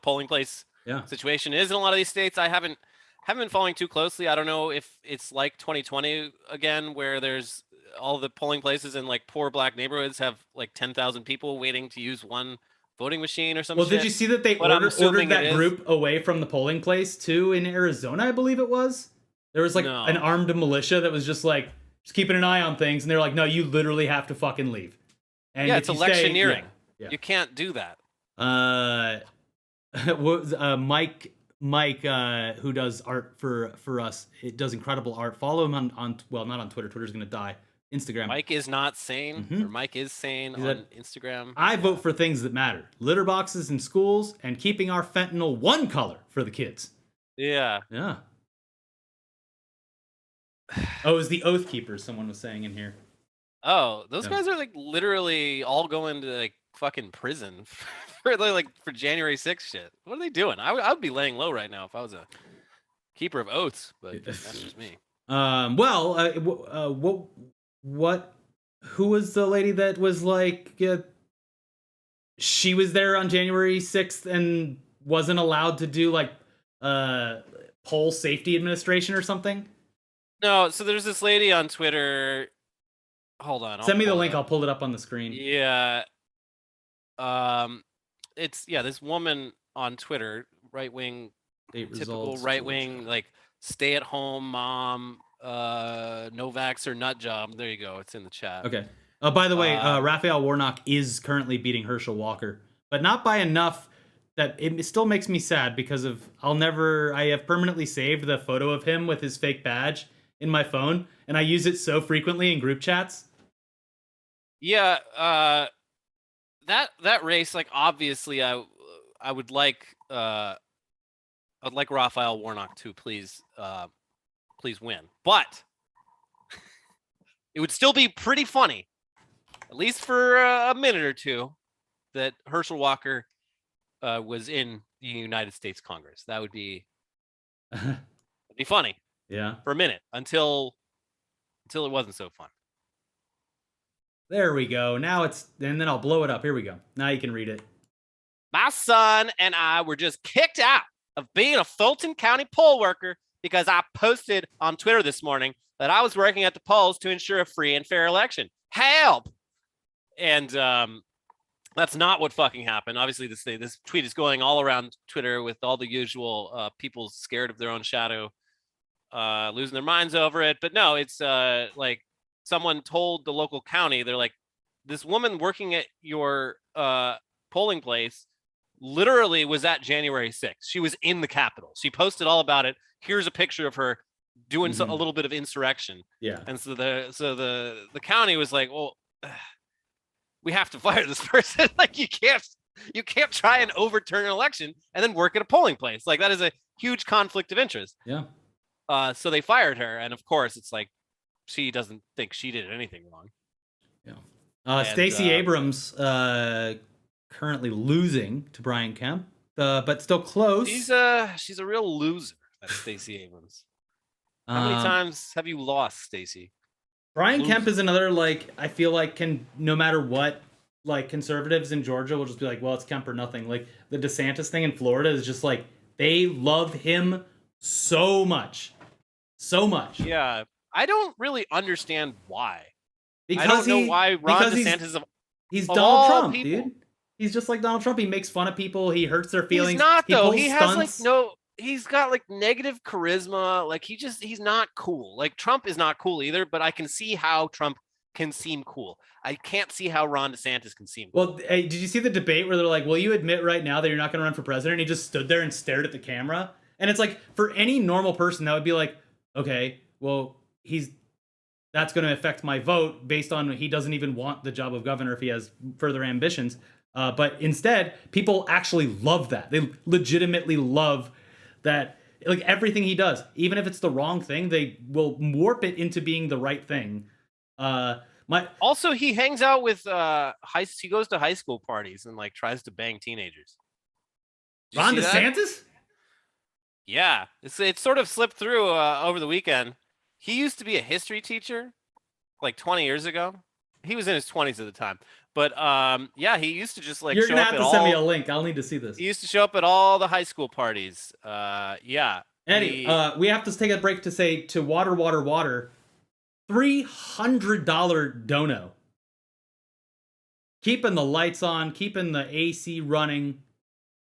S2: polling place situation is in a lot of these states. I haven't been following too closely. I don't know if it's like 2020 again, where there's all the polling places in poor black neighborhoods have 10,000 people waiting to use one voting machine or something.
S1: Well, did you see that they ordered that group away from the polling place too in Arizona? I believe it was. There was an armed militia that was just keeping an eye on things, and they're like, no, you literally have to fucking leave. And
S2: it's electioneering. You can't do that.
S1: Mike, who does art for us, it does incredible art. Follow him on not on Twitter. Twitter's gonna die. Instagram.
S2: Mike is not sane, or Mike is sane on Instagram.
S1: I vote for things that matter: litter boxes in schools and keeping our fentanyl one color for the kids.
S2: Yeah.
S1: Oh, it was the Oath Keepers. Someone was saying in here.
S2: Oh, those guys are literally all going to fucking prison for January 6th shit. What are they doing? I would be laying low right now if I was a keeper of oaths, but that's just me. Who was the lady that was she was there on January 6th and wasn't allowed to do poll safety administration or something? No, so there's this lady on Twitter. Hold on.
S1: Send me the link. I'll pull it up on the screen.
S2: Yeah. It's this woman on Twitter, right-wing, typical right-wing, stay-at-home mom, no vax or nut job. There you go. It's in the chat.
S1: Okay. By the way, Raphael Warnock is currently beating Herschel Walker, but not by enough that it still makes me sad because I have permanently saved the photo of him with his fake badge in my phone, and I use it so frequently in group chats.
S2: Yeah, that race, like, obviously I would like I'd like Raphael Warnock to please win. But it would still be pretty funny, at least for a minute or two, that Herschel Walker was in the United States Congress. That would be funny.
S1: Yeah.
S2: For a minute until it wasn't so fun.
S1: There we go. Now and then I'll blow it up. Here we go. Now you can read it.
S2: My son and I were just kicked out of being a Fulton County poll worker because I posted on Twitter this morning that I was working at the polls to ensure a free and fair election. Help! And that's not what fucking happened. Obviously, this tweet is going all around Twitter with all the usual people scared of their own shadow, losing their minds over it. But no, it's like someone told the local county, they're like, this woman working at your polling place literally was at January 6th. She was in the Capitol. She posted all about it. Here's a picture of her doing a little bit of insurrection.
S1: Yeah.
S2: And so the county was like, well, we have to fire this person. Like, you can't try and overturn an election and then work at a polling place. Like, that is a huge conflict of interest.
S1: Yeah.
S2: So they fired her, and of course it's like she doesn't think she did anything wrong.
S1: Yeah. Stacey Abrams currently losing to Brian Kemp, but still close.
S2: She's a real loser, that Stacey Abrams. How many times have you lost, Stacey?
S1: Brian Kemp is another, like, I feel like can, no matter what, like, conservatives in Georgia will just be like, well, it's Kemp or nothing. Like, the DeSantis thing in Florida is just like, they love him so much. So much.
S2: Yeah. I don't really understand why.
S1: Because
S2: I don't know why Ron DeSantis
S1: he's Donald Trump, dude. He's just like Donald Trump. He makes fun of people. He hurts their feelings.
S2: He's not, though. He has
S1: stunts.
S2: like no. He's got like negative charisma. Like he's not cool. Like Trump is not cool either. But I can see how Trump can seem cool. I can't see how Ron DeSantis can seem cool.
S1: Well, hey, did you see the debate where they're like, "Will you admit right now that you're not going to run for president?" And he just stood there and stared at the camera. And it's like, for any normal person, that would be like, okay, well, that's going to affect my vote based on he doesn't even want the job of governor if he has further ambitions. But instead, people actually love that. They legitimately love that, like, everything he does, even if it's the wrong thing, they will warp it into being the right thing.
S2: Also, he hangs out with he goes to high school parties and like tries to bang teenagers.
S1: Ron DeSantis?
S2: Yeah, it sort of slipped through over the weekend. He used to be a history teacher like 20 years ago. He was in his 20s at the time. But yeah, he used to just like
S1: You're gonna have to send me a link. I'll need to see this.
S2: He used to show up at all the high school parties. Yeah.
S1: Eddie, we have to take a break to say to Water $300 dono. Keeping the lights on, keeping the AC running.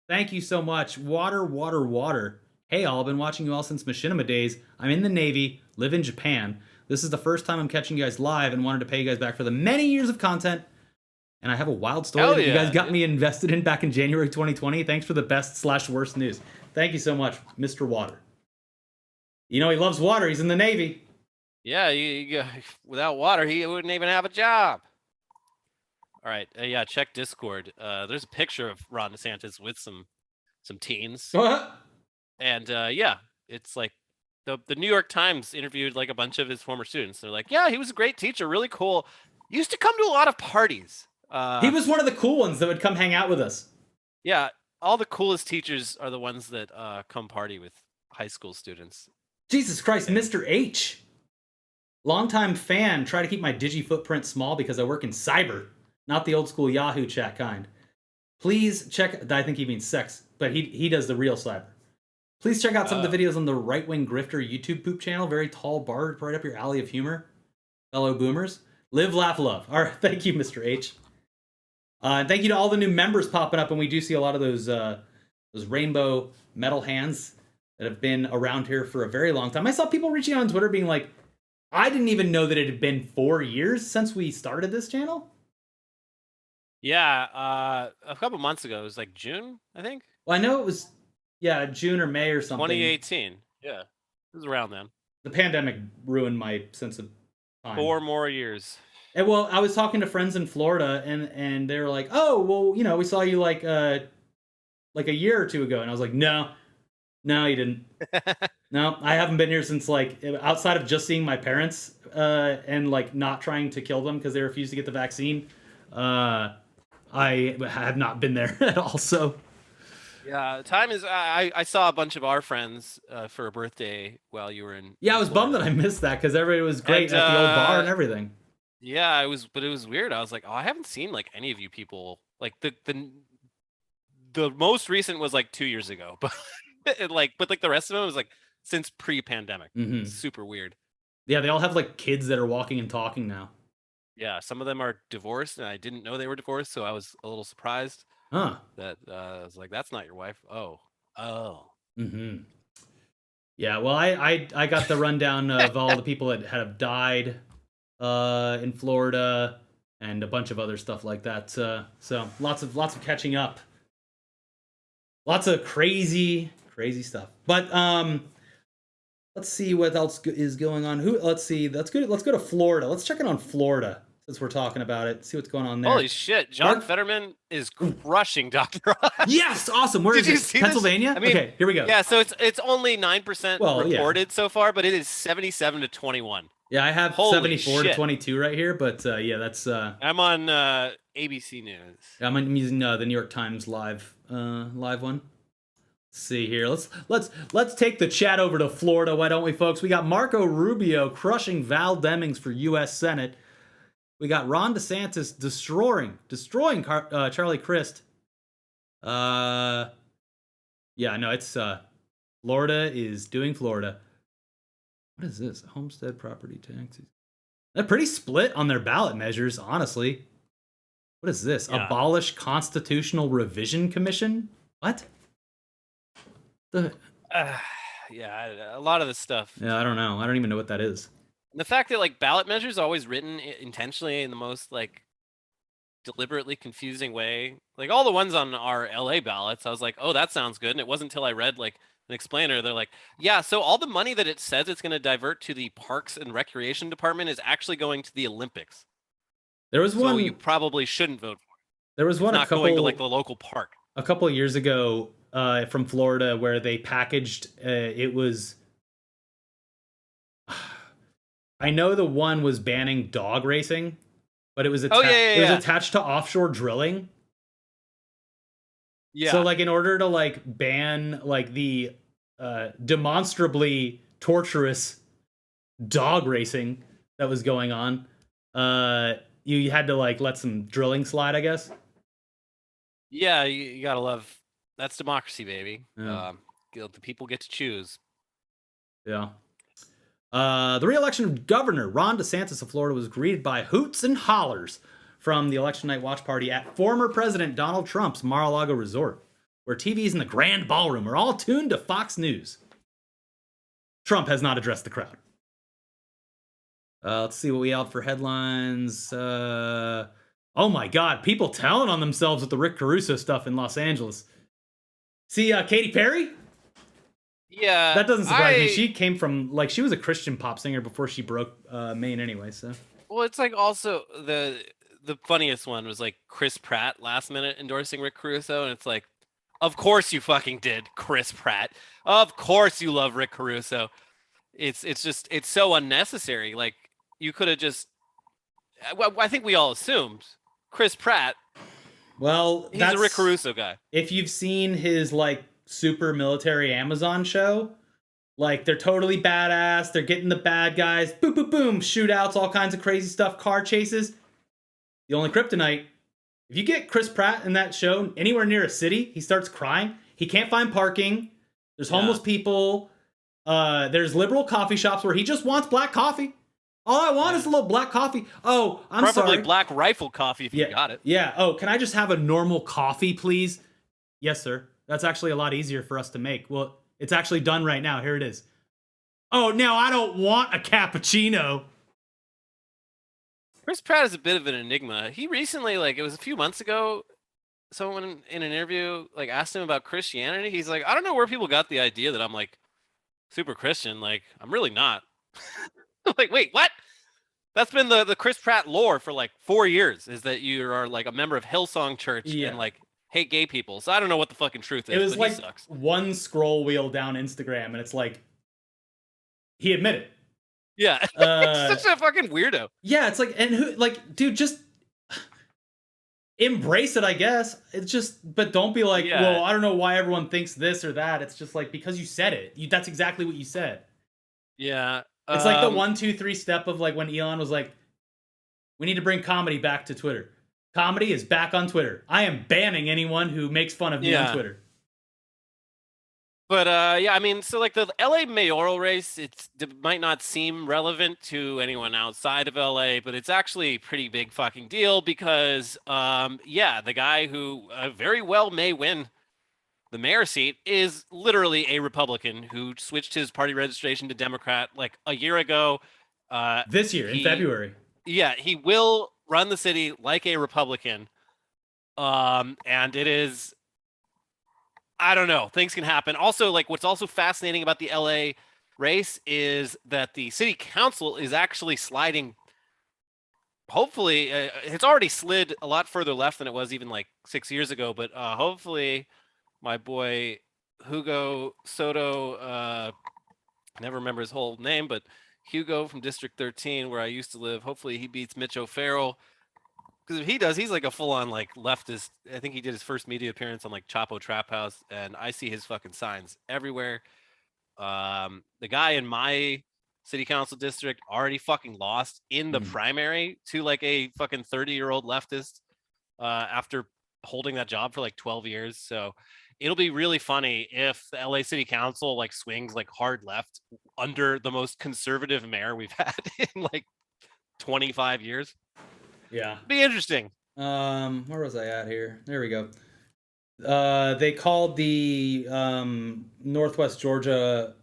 S1: Thank you so much. Water. Hey, all, I've been watching you all since Machinima days. I'm in the Navy, live in Japan. This is the first time I'm catching you guys live and wanted to pay you guys back for the many years of content. And I have a wild story that you guys got me invested in back in January 2020. Thanks for the best/worst news. Thank you so much, Mr. Water. You know, he loves water. He's in the Navy.
S2: Yeah, without water, he wouldn't even have a job. All right, yeah, check Discord. There's a picture of Ron DeSantis with some teens.
S1: What?
S2: And yeah, it's like the New York Times interviewed like a bunch of his former students. They're like, yeah, he was a great teacher, really cool. Used to come to a lot of parties.
S1: He was one of the cool ones that would come hang out with us.
S2: Yeah, all the coolest teachers are the ones that come party with high school students.
S1: Jesus Christ, Mr. H. Longtime fan, try to keep my digi footprint small because I work in cyber, not the old school Yahoo chat kind. Please check, I think he means sex, but he does the real cyber. Please check out some of the videos on the Right Wing Grifter YouTube poop channel. Very tall bar, right up your alley of humor. Fellow boomers. Live, laugh, love. All right, thank you, Mr. H. And thank you to all the new members popping up, and we do see a lot of those rainbow metal hands that have been around here for a very long time. I saw people reaching out on Twitter being like, I didn't even know that it had been 4 years since we started this channel.
S2: Yeah, a couple months ago. It was like June, I think.
S1: Well, I know it was, yeah, June or May or something.
S2: 2018. Yeah, it was around then.
S1: The pandemic ruined my sense of time.
S2: 4 more years.
S1: And well, I was talking to friends in Florida, and they were like, "Oh, well, you know, we saw you like a year or two ago," and I was like, "No, you didn't. No, I haven't been here since like outside of just seeing my parents and like not trying to kill them because they refused to get the vaccine. I have not been there at all. So
S2: Yeah, time is. I saw a bunch of our friends for a birthday while you were in.
S1: yeah, I was bummed that I missed that because everybody was great
S2: And,
S1: at the old bar and everything.
S2: Yeah, it was, but it was weird. I was like, oh, I haven't seen like any of you people. Like the most recent was like 2 years ago, but but the rest of them was like since pre-pandemic.
S1: Mhm.
S2: Super weird.
S1: Yeah, they all have like kids that are walking and talking now.
S2: Yeah, some of them are divorced, and I didn't know they were divorced, so I was a little surprised
S1: Huh.
S2: that I was like, that's not your wife. Oh.
S1: Mm-hmm. Yeah, well, I got the rundown of all the people that have died in Florida and a bunch of other stuff like that. So lots of catching up. Lots of crazy stuff. But let's see what else is going on. Let's see. Let's go to Florida. Let's check in on Florida since we're talking about it. See what's going on there.
S2: Holy shit! John
S1: Mark-
S2: Fetterman is crushing Dr. Oz.
S1: Yes, awesome. Where
S2: Did
S1: is
S2: you
S1: it?
S2: see this?
S1: Pennsylvania?
S2: I mean,
S1: okay, here we go.
S2: Yeah, so it's only 9%
S1: Well, yeah.
S2: reported so far, but it is 77 to 21.
S1: Yeah, I have
S2: Holy
S1: 74 to
S2: shit.
S1: 22 right here, but yeah, that's
S2: I'm on ABC News.
S1: I'm using the New York Times live one. Let's see here. Let's take the chat over to Florida, why don't we, folks? We got Marco Rubio crushing Val Demings for U.S. Senate. We got Ron DeSantis destroying Charlie Crist. Yeah, no, it's Florida is doing Florida. What is this? Homestead property taxes. They're pretty split on their ballot measures, honestly. What is this?
S2: Yeah.
S1: Abolish Constitutional Revision Commission? What?
S2: Yeah, a lot of this stuff.
S1: Yeah, I don't know. I don't even know what that is.
S2: And the fact that like ballot measures are always written intentionally in the most like deliberately confusing way. Like all the ones on our LA ballots, I was like, oh, that sounds good. And it wasn't until I read like an explainer, they're like, yeah, so all the money that it says it's going to divert to the Parks and Recreation Department is actually going to the Olympics.
S1: There was one.
S2: So you probably shouldn't vote for it.
S1: There was one
S2: It's not going to like the local park.
S1: a couple of years ago from Florida where they packaged it was. I know the one was banning dog racing, but it was it was attached to offshore drilling.
S2: Yeah.
S1: So like in order to like ban like the demonstrably torturous dog racing that was going on, you had to like let some drilling slide, I guess.
S2: Yeah, you gotta love that's democracy, baby.
S1: Yeah.
S2: The people get to choose.
S1: Yeah. The re-election of Governor Ron DeSantis of Florida was greeted by hoots and hollers from the election night watch party at former President Donald Trump's Mar-a-Lago resort, where TVs in the grand ballroom are all tuned to Fox News. Trump has not addressed the crowd. Let's see what we have for headlines. Oh my God, people telling on themselves with the Rick Caruso stuff in Los Angeles. See, Katy Perry?
S2: Yeah.
S1: That doesn't surprise me. She came from, like, she was a Christian pop singer before she broke Maine anyway, so.
S2: Well, it's like also the funniest one was like Chris Pratt last minute endorsing Rick Caruso, and it's like, of course you fucking did, Chris Pratt. Of course you love Rick Caruso. It's just it's so unnecessary. Like you could have just. I think we all assumed Chris Pratt.
S1: Well,
S2: he's a Rick Caruso guy.
S1: If you've seen his like super military Amazon show, like they're totally badass. They're getting the bad guys, boom, boom, boom, shootouts, all kinds of crazy stuff, car chases. The only kryptonite, if you get Chris Pratt in that show anywhere near a city, he starts crying. He can't find parking. There's homeless people. There's liberal coffee shops where he just wants black coffee. All I want is a little black coffee. Oh, I'm sorry.
S2: Preferably Black Rifle coffee if you got it.
S1: Yeah. Oh, can I just have a normal coffee, please? Yes, sir. That's actually a lot easier for us to make. Well, it's actually done right now. Here it is. Oh, now I don't want a cappuccino.
S2: Chris Pratt is a bit of an enigma. He recently, like it was a few months ago, someone in an interview like asked him about Christianity. He's like, I don't know where people got the idea that I'm like super Christian. Like, I'm really not. I'm like, wait, what? That's been the Chris Pratt lore for like 4 years, is that you are like a member of Hillsong Church
S1: Yeah.
S2: and like hate gay people. So I don't know what the fucking truth is.
S1: It was
S2: but
S1: like
S2: he sucks.
S1: one scroll wheel down Instagram, and it's like he admitted.
S2: Yeah, such a fucking weirdo.
S1: Yeah, it's like, and who, like, dude, just embrace it, I guess. It's just, but don't be like,
S2: Yeah.
S1: well, I don't know why everyone thinks this or that. It's just like, because you said it. That's exactly what you said.
S2: Yeah,
S1: It's like the 1, 2, 3 step of like when Elon was like, we need to bring comedy back to Twitter. Comedy is back on Twitter. I am banning anyone who makes fun of me on Twitter.
S2: But yeah, I mean, so like the LA mayoral race, it might not seem relevant to anyone outside of LA, but it's actually a pretty big fucking deal because, yeah, the guy who very well may win the mayor seat is literally a Republican who switched his party registration to Democrat like a year ago.
S1: This year, in February.
S2: Yeah, he will run the city like a Republican. And it is, I don't know, things can happen. Also, like what's also fascinating about the LA race is that the city council is actually sliding. Hopefully, it's already slid a lot further left than it was even like 6 years ago. But hopefully, my boy Hugo Soto, I never remember his whole name, but Hugo from District 13, where I used to live. Hopefully, he beats Mitch O'Farrell. Because if he does, he's like a full-on like leftist. I think he did his first media appearance on like Chapo Trap House, and I see his fucking signs everywhere. The guy in my city council district already fucking lost in the primary to like a fucking 30-year-old leftist after holding that job for like 12 years. So it'll be really funny if the LA City Council like swings like hard left under the most conservative mayor we've had in like 25 years.
S1: Yeah.
S2: Be interesting.
S1: Where was I at here? There we go. They called the Northwest Georgia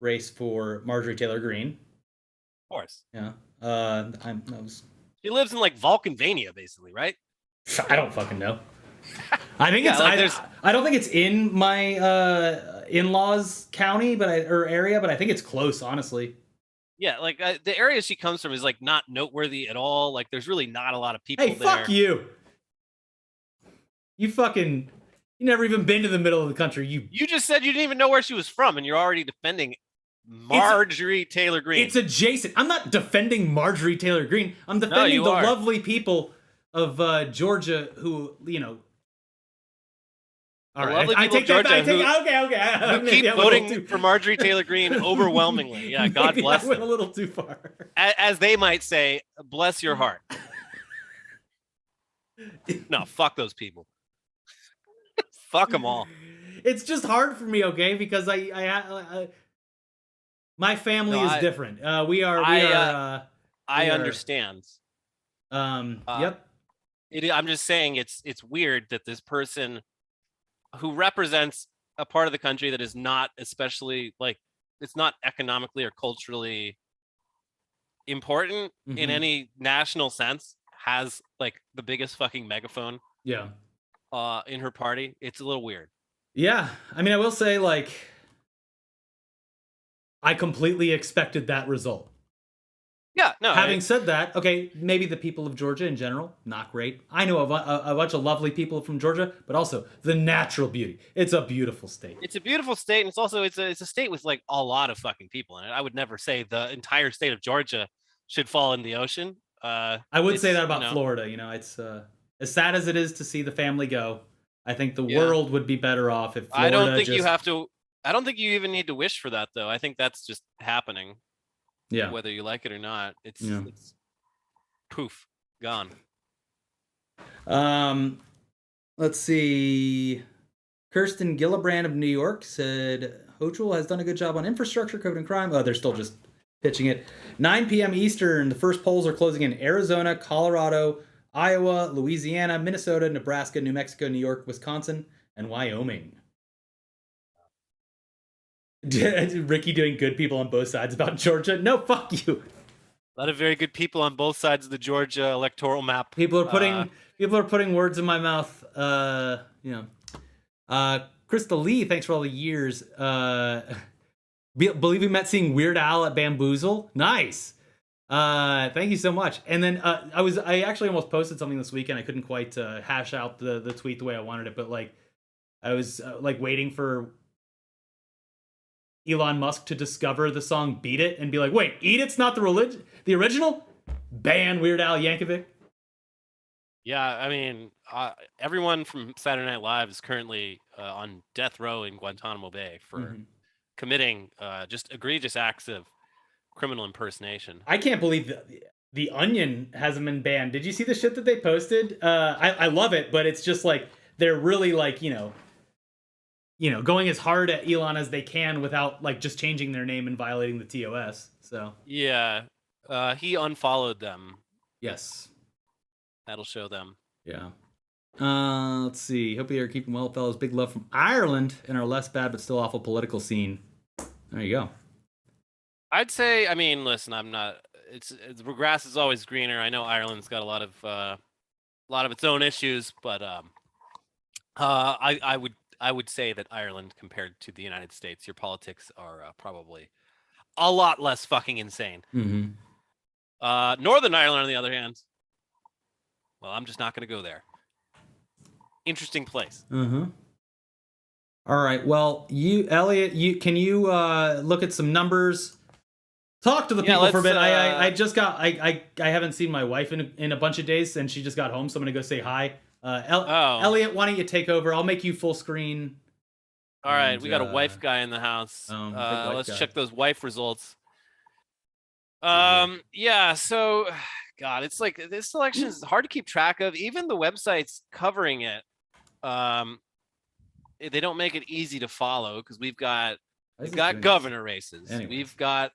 S1: race for Marjorie Taylor Greene.
S2: Of course.
S1: Yeah.
S2: He lives in like Vulcanvania, basically, right?
S1: I don't fucking know. I think
S2: Yeah,
S1: it's
S2: like
S1: I don't think it's in my in-laws county, or area, but I think it's close, honestly.
S2: Yeah, like the area she comes from is like not noteworthy at all. Like there's really not a lot of people
S1: Hey,
S2: there.
S1: fuck you. You never even been to the middle of the country.
S2: You just said you didn't even know where she was from, and you're already defending Marjorie Taylor Greene.
S1: It's adjacent. I'm not defending Marjorie Taylor Greene. I'm defending the lovely people of Georgia who, you know. All right, I take that back. Okay.
S2: Who keep voting for Marjorie Taylor Greene overwhelmingly. Yeah, God bless
S1: them. I went
S2: them.
S1: a little too far.
S2: As they might say, bless your heart. No, fuck those people. Fuck them all.
S1: It's just hard for me, okay? Because my family is different. I
S2: understand.
S1: Yep.
S2: I'm just saying it's weird that this person who represents a part of the country that is not especially like, it's not economically or culturally important in any national sense, has like the biggest fucking megaphone.
S1: Yeah.
S2: In her party. It's a little weird.
S1: Yeah. I mean, I will say, like, I completely expected that result.
S2: Yeah, no.
S1: Having said that, okay, maybe the people of Georgia in general, not great. I know a bunch of lovely people from Georgia, but also the natural beauty. It's a beautiful state.
S2: It's a beautiful state, and it's also it's a state with like a lot of fucking people in it. I would never say the entire state of Georgia should fall in the ocean.
S1: I would say that about Florida. You know, it's as sad as it is to see the family go. I think the world would be better off if Florida
S2: I don't think you have to. I don't think you even need to wish for that, though. I think that's just happening.
S1: Yeah.
S2: Whether you like it or not, it's poof, gone.
S1: Let's see. Kirsten Gillibrand of New York said Hochul has done a good job on infrastructure, code, and crime. Oh, they're still just pitching it. 9 p.m. Eastern. The first polls are closing in Arizona, Colorado, Iowa, Louisiana, Minnesota, Nebraska, New Mexico, New York, Wisconsin, and Wyoming. Ricky doing good people on both sides about Georgia? No, fuck you.
S2: A lot of very good people on both sides of the Georgia electoral map.
S1: People are putting words in my mouth. Crystal Lee, thanks for all the years. Believe we met seeing Weird Al at Bamboozle. Nice. Thank you so much. And then I actually almost posted something this weekend. I couldn't quite hash out the tweet the way I wanted it, but like I was like waiting for Elon Musk to discover the song "Beat It" and be like, "Wait, Eat It's not the original." Ban Weird Al Yankovic.
S2: Yeah, I mean, everyone from Saturday Night Live is currently on death row in Guantanamo Bay for committing just egregious acts of criminal impersonation.
S1: I can't believe the Onion hasn't been banned. Did you see the shit that they posted? I love it, but it's just like they're really like going as hard at Elon as they can without like just changing their name and violating the TOS. So
S2: yeah, he unfollowed them.
S1: Yes,
S2: that'll show them.
S1: Yeah. Let's see. Hope you're keeping well, fellas. Big love from Ireland and our less bad but still awful political scene. There you go.
S2: I'd say, I mean, listen, I'm not. It's grass is always greener. I know Ireland's got a lot of its own issues, but I would say that Ireland, compared to the United States, your politics are probably a lot less fucking insane. Northern Ireland, on the other hand, well, I'm just not going to go there. Interesting place.
S1: All right. Well, Elliot, can you look at some numbers? Talk to the people for a bit. I haven't seen my wife in a bunch of days, and she just got home, so I'm gonna go say hi. Elliot, why don't you take over? I'll make you full screen.
S2: All right, we got a wife guy in the house. Let's check those wife results. Yeah. So, God, it's like this election is hard to keep track of. Even the websites covering it, they don't make it easy to follow because we've got governor races. We've got.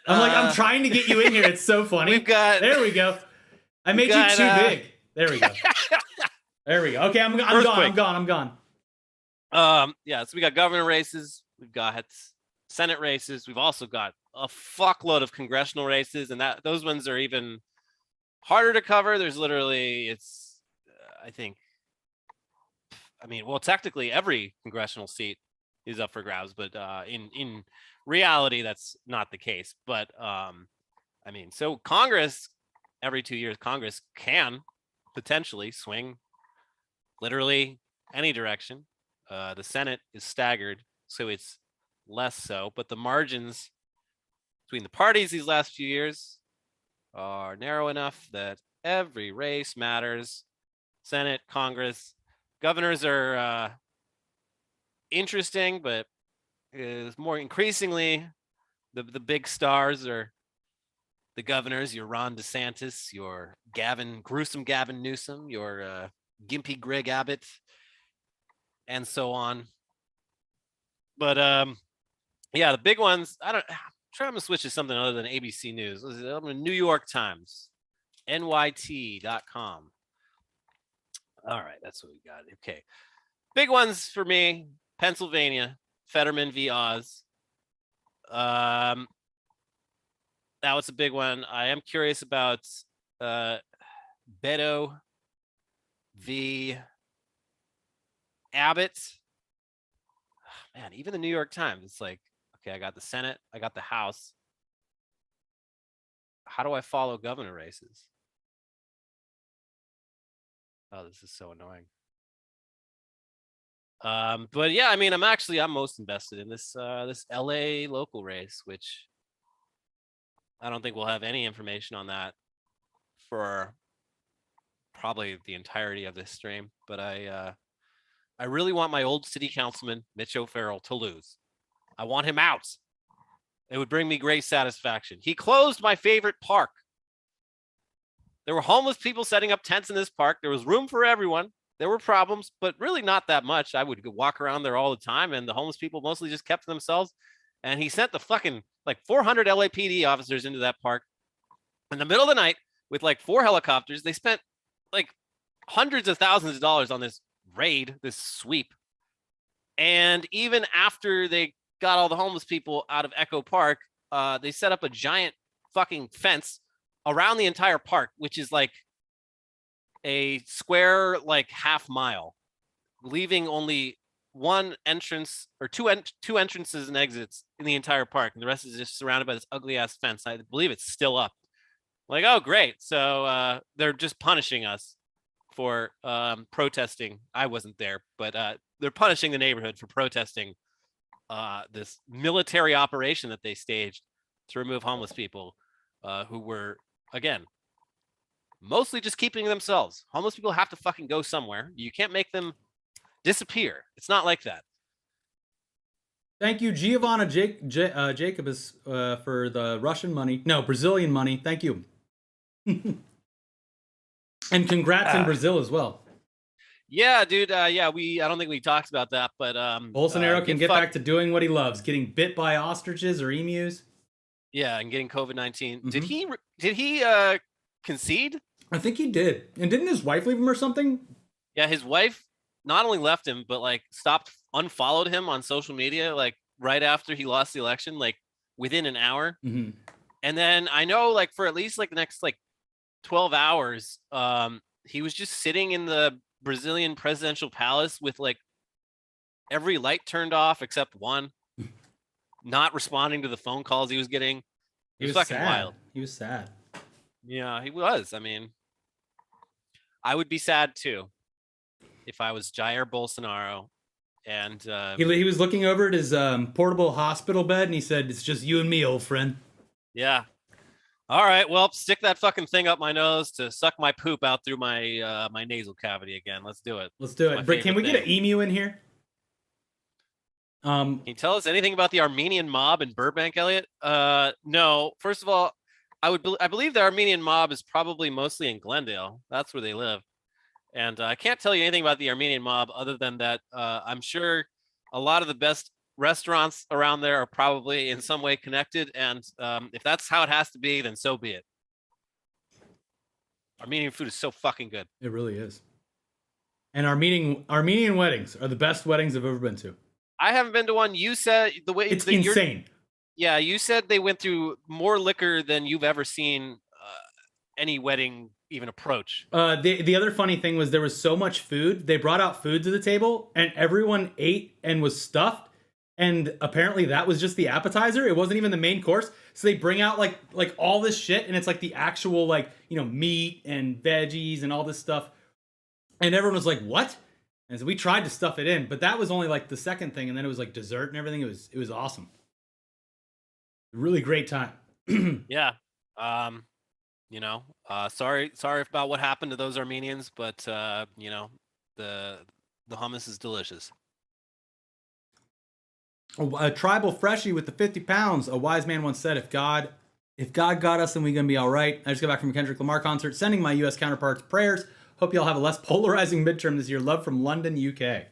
S1: I'm trying to get you in here. It's so funny. There we go. I made you too big. There we go. There we go. Okay, I'm gone. Yeah. So we got governor races. We've got Senate races. We've also got a fuckload of congressional races, and those ones are even harder to cover. There's literally, technically every congressional seat is up for grabs, but in reality, that's not the case. But so Congress, every 2 years, Congress can potentially swing literally any direction. The Senate is staggered, so it's less so, but the margins between the parties these last few years are narrow enough that every race matters. Senate, Congress, governors are interesting, but is more increasingly the big stars are the governors, your Ron DeSantis, your gruesome Gavin Newsom, your gimpy Greg Abbott, and so on. But yeah, the big ones, I'm trying to switch to something other than ABC News. New York Times, NYT.com. All right, that's what we got. Okay. Big ones for me, Pennsylvania, Fetterman v. Oz. That was a big one. I am curious about Beto v. Abbott. Man, even the New York Times, it's like, okay, I got the Senate, I got the House. How do I follow governor races? Oh, this is so annoying. But yeah, I mean, I'm most invested in this LA local race, which I don't think we'll have any information on that for probably the entirety of this stream. But I really want my old city councilman, Mitch O'Farrell, to lose. I want him out. It would bring me great satisfaction. He closed my favorite park. There were homeless people setting up tents in this park. There was room for everyone. There were problems, but really not that much. I would walk around there all the time, and the homeless people mostly just kept to themselves. And he sent the fucking 400 LAPD officers into that park in the middle of the night with 4 helicopters. They spent hundreds of thousands of dollars on this raid, this sweep. And even after they got all the homeless people out of Echo Park,
S2: they set up a giant fucking fence around the entire park, which is like a square, like half mile, leaving only one entrance or two entrances and exits in the entire park, and the rest is just surrounded by this ugly ass fence. I believe it's still up. Like, oh great, so they're just punishing us for protesting. I wasn't there, but they're punishing the neighborhood for protesting this military operation that they staged to remove homeless people who were, again, mostly just keeping themselves. Homeless people have to fucking go somewhere. You can't make them disappear. It's not like that.
S1: Thank you, Giovanna Jacobus, for the Brazilian money. Thank you. And congrats in Brazil as well.
S2: Yeah, dude. I don't think we talked about that, but
S1: Bolsonaro can get back to doing what he loves, getting bit by ostriches or emus.
S2: Yeah, and getting COVID-19.
S1: Mm-hmm.
S2: Did he concede?
S1: I think he did. And didn't his wife leave him or something?
S2: Yeah, his wife not only left him, but like unfollowed him on social media, like right after he lost the election, like within an hour.
S1: Mm-hmm.
S2: And then I know, like, for at least like the next like 12 hours, he was just sitting in the Brazilian presidential palace with like every light turned off except one, not responding to the phone calls he was getting. It was fucking
S1: sad.
S2: wild.
S1: He was sad.
S2: Yeah, he was. I mean, I would be sad too if I was Jair Bolsonaro. And
S1: he was looking over at his portable hospital bed, and he said, "It's just you and me, old friend."
S2: Yeah. All right. Well, stick that fucking thing up my nose to suck my poop out through my my nasal cavity again. Let's do it.
S1: Let's do it. But can we get an emu in here?
S2: Can you tell us anything about the Armenian mob in Burbank, Elliot? No. First of all, I believe the Armenian mob is probably mostly in Glendale. That's where they live. And I can't tell you anything about the Armenian mob other than that I'm sure a lot of the best restaurants around there are probably in some way connected. And if that's how it has to be, then so be it. Armenian food is so fucking good.
S1: It really is. And Armenian weddings are the best weddings I've ever been to.
S2: I haven't been to one. You said the way
S1: it's insane.
S2: Yeah, you said they went through more liquor than you've ever seen any wedding even approach.
S1: The other funny thing was there was so much food. They brought out food to the table, and everyone ate and was stuffed. And apparently that was just the appetizer. It wasn't even the main course. So they bring out like all this shit, and it's like the actual meat and veggies and all this stuff. And everyone was like, "What?" And so we tried to stuff it in, but that was only like the second thing, and then it was like dessert and everything. It was awesome. Really great time.
S2: Yeah. Sorry about what happened to those Armenians, but the hummus is delicious.
S1: A tribal freshie with the 50 pounds. A wise man once said, if God got us, then we're going to be all right. I just got back from a Kendrick Lamar concert, sending my U.S. counterparts prayers. Hope y'all have a less polarizing midterm this year. Love from London, UK.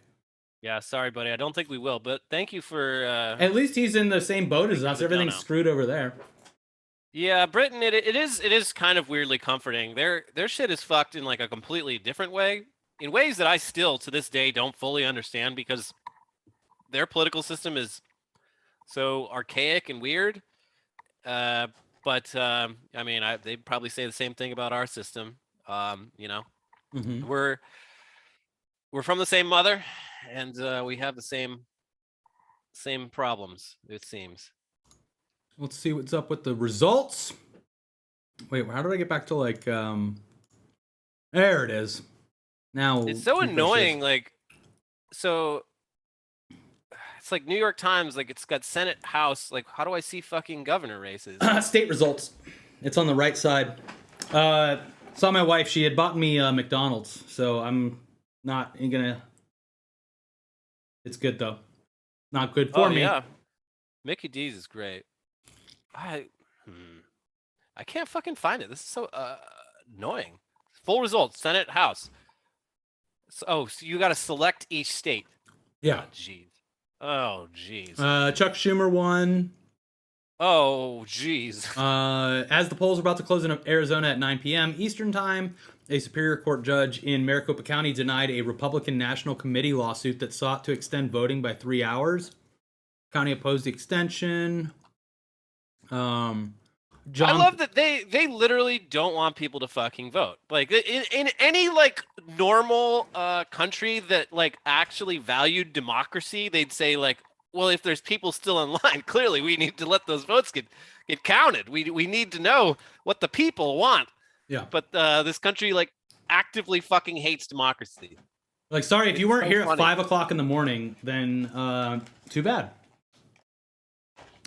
S2: Yeah, sorry, buddy. I don't think we will, but thank you for...
S1: At least he's in the same boat as us. Everything's screwed over there.
S2: Yeah, Britain, it is kind of weirdly comforting. Their shit is fucked in like a completely different way, in ways that I still, to this day, don't fully understand because their political system is so archaic and weird. I mean, they'd probably say the same thing about our system.
S1: Mm-hmm.
S2: We're from the same mother, and we have the same problems, it seems.
S1: Let's see what's up with the results. Wait, how did I get back to there it is. Now
S2: it's so annoying. So it's like New York Times, like it's got Senate, House. Like, how do I see fucking governor races?
S1: State results. It's on the right side. Saw my wife. She had bought me McDonald's, so I'm not gonna. It's good though. Not good for me.
S2: Yeah, Mickey D's is great. I can't fucking find it. This is so annoying. Full results, Senate, House. So you got to select each state.
S1: Yeah.
S2: Oh, jeez.
S1: Chuck Schumer won.
S2: Oh, jeez.
S1: As the polls are about to close in Arizona at 9 p.m. Eastern Time, a Superior Court judge in Maricopa County denied a Republican National Committee lawsuit that sought to extend voting by 3 hours. County opposed the extension. John,
S2: I love that they literally don't want people to fucking vote. Like in any like normal country that like actually valued democracy, they'd say like, well, if there's people still in line, clearly we need to let those votes get counted. We need to know what the people want.
S1: Yeah.
S2: But this country like actively fucking hates democracy.
S1: Like, sorry, if you weren't
S2: so
S1: here
S2: funny.
S1: at 5 o'clock in the morning, then too bad.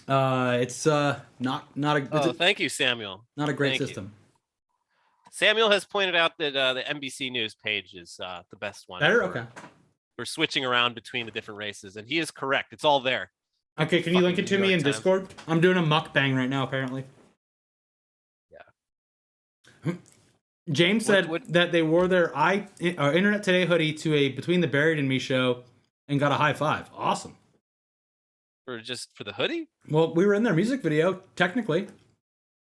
S1: It's not a.
S2: Oh, thank you, Samuel.
S1: Not a great
S2: Thank you.
S1: system.
S2: Samuel has pointed out that the NBC News page is the best one.
S1: Better? Okay.
S2: We're switching around between the different races, and he is correct. It's all there.
S1: Okay, can you link it to
S2: New
S1: me
S2: York
S1: in
S2: Times.
S1: Discord? I'm doing a mukbang right now, apparently.
S2: Yeah.
S1: James said
S2: What-
S1: that they wore their Internet Today hoodie to a Between the Buried and Me show and got a high five. Awesome.
S2: For the hoodie?
S1: Well, we were in their music video, technically,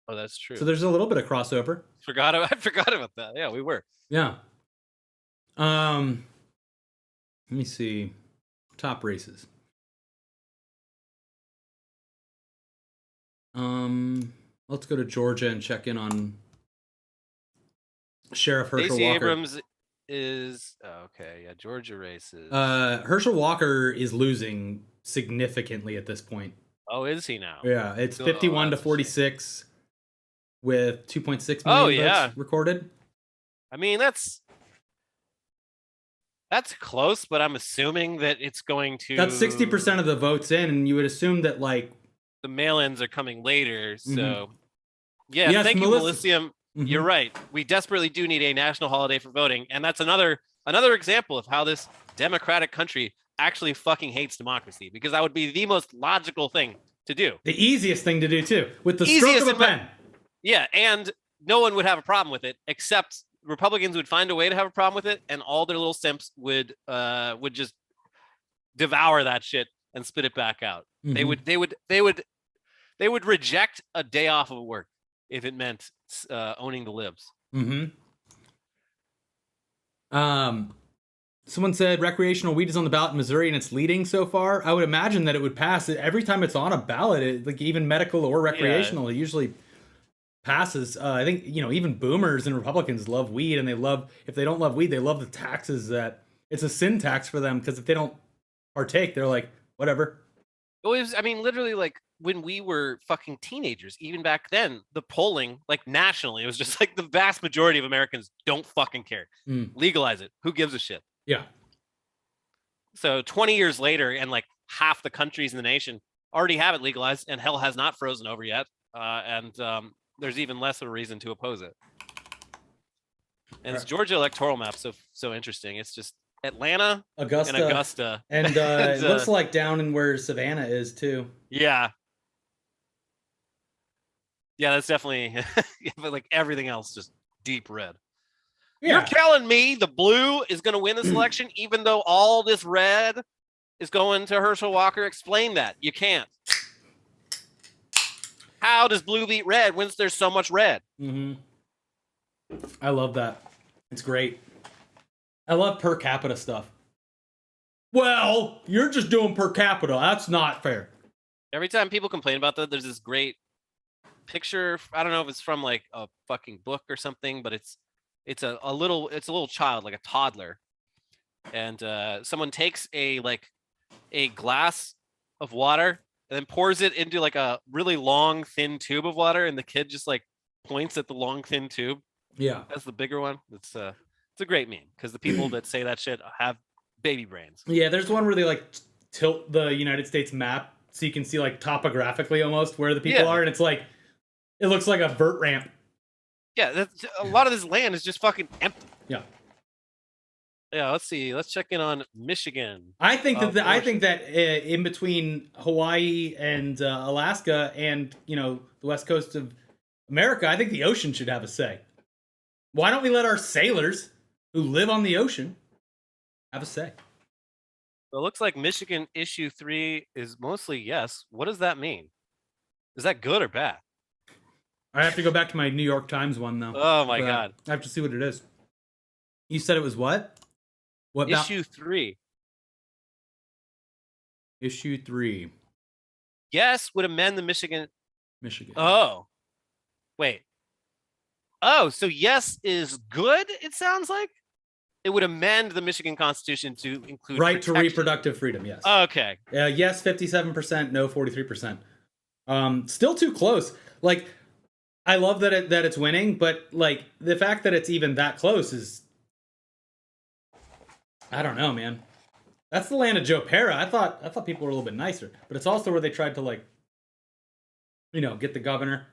S2: Oh, that's true.
S1: so there's a little bit of crossover.
S2: I forgot about that. Yeah, we were.
S1: Yeah. Let me see. Top races. Let's go to Georgia and check in on Sheriff Herschel
S2: Stacey
S1: Walker.
S2: Abrams is okay. Yeah, Georgia races.
S1: Herschel Walker is losing significantly at this point.
S2: Oh, is he now?
S1: Yeah, it's
S2: Oh,
S1: 51 to
S2: that's a shame.
S1: 46 with 2.6 million
S2: Oh, yeah.
S1: votes recorded.
S2: I mean, that's close, but I'm assuming that it's going to.
S1: That's 60% of the votes in, and you would assume that like
S2: the mail-ins are coming later. So,
S1: Mhm.
S2: yeah,
S1: Yes,
S2: thank you,
S1: Melissa-
S2: Melisium.
S1: Mhm.
S2: You're right. We desperately do need a national holiday for voting, and that's another example of how this democratic country actually fucking hates democracy, because that would be the most logical thing to do.
S1: the easiest thing to do too, with the stroke
S2: Easiest
S1: of a
S2: in my-
S1: pen.
S2: Yeah, and no one would have a problem with it, except Republicans would find a way to have a problem with it, and all their little simps would just devour that shit and spit it back out.
S1: Mhm.
S2: They would reject a day off of work if it meant owning the libs.
S1: Mm-hmm. Someone said recreational weed is on the ballot in Missouri and it's leading so far. I would imagine that it would pass. Every time it's on a ballot, like even medical or recreational, it usually passes. I think, even boomers and Republicans love weed, and if they don't love weed, they love the taxes that it's a sin tax for them, because if they don't partake, they're like, whatever.
S2: It was, I mean, literally like when we were fucking teenagers, even back then, the polling, like nationally, it was just like the vast majority of Americans don't fucking care.
S1: Mm.
S2: Legalize it. Who gives a shit?
S1: Yeah.
S2: So 20 years later, and like half the countries in the nation already have it legalized, and hell has not frozen over yet. And there's even less of a reason to oppose it. And it's Georgia electoral map, so interesting. It's just Atlanta
S1: Augusta.
S2: and Augusta.
S1: And it looks like down in where Savannah is too.
S2: Yeah. Yeah, that's definitely but like everything else just deep red. You're telling me the blue is going to win this election, even though all this red is going to Herschel Walker? Explain that. You can't. How does blue beat red when there's so much red?
S1: Mm-hmm. I love that. It's great. I love per capita stuff. Well, you're just doing per capita. That's not fair.
S2: Every time people complain about that, there's this great picture. I don't know if it's from like a fucking book or something, but it's a little child, like a toddler, and someone takes a glass of water and then pours it into like a really long thin tube of water, and the kid just like points at the long thin tube.
S1: Yeah.
S2: That's the bigger one. It's a great meme, because the people that say that shit have baby brains.
S1: Yeah, there's one where they like tilt the United States map so you can see like topographically almost where the people
S2: Yeah.
S1: are, and it's like it looks like a vert ramp.
S2: Yeah, that's, a lot of this land is just fucking empty.
S1: Yeah.
S2: Yeah, let's see. Let's check in on Michigan.
S1: I think that
S2: Of course.
S1: in between Hawaii and Alaska and the west coast of America, I think the ocean should have a say. Why don't we let our sailors who live on the ocean have a say?
S2: It looks like Michigan issue 3 is mostly yes. What does that mean? Is that good or bad?
S1: I have to go back to my New York Times one though.
S2: Oh my
S1: for that.
S2: God.
S1: I have to see what it is. You said it was what? What about
S2: Issue 3.
S1: issue 3?
S2: Yes would amend the Michigan
S1: Michigan.
S2: Oh, wait. Oh, so yes is good. It sounds like it would amend the Michigan Constitution to include
S1: Right to
S2: protection.
S1: reproductive freedom. Yes.
S2: Okay.
S1: Yes, 57%. No, 43%. Still too close. Like, I love that it's winning, but like the fact that it's even that close is, I don't know, man. That's the land of Joe Pera. I thought people were a little bit nicer, but it's also where they tried to, like, get the governor.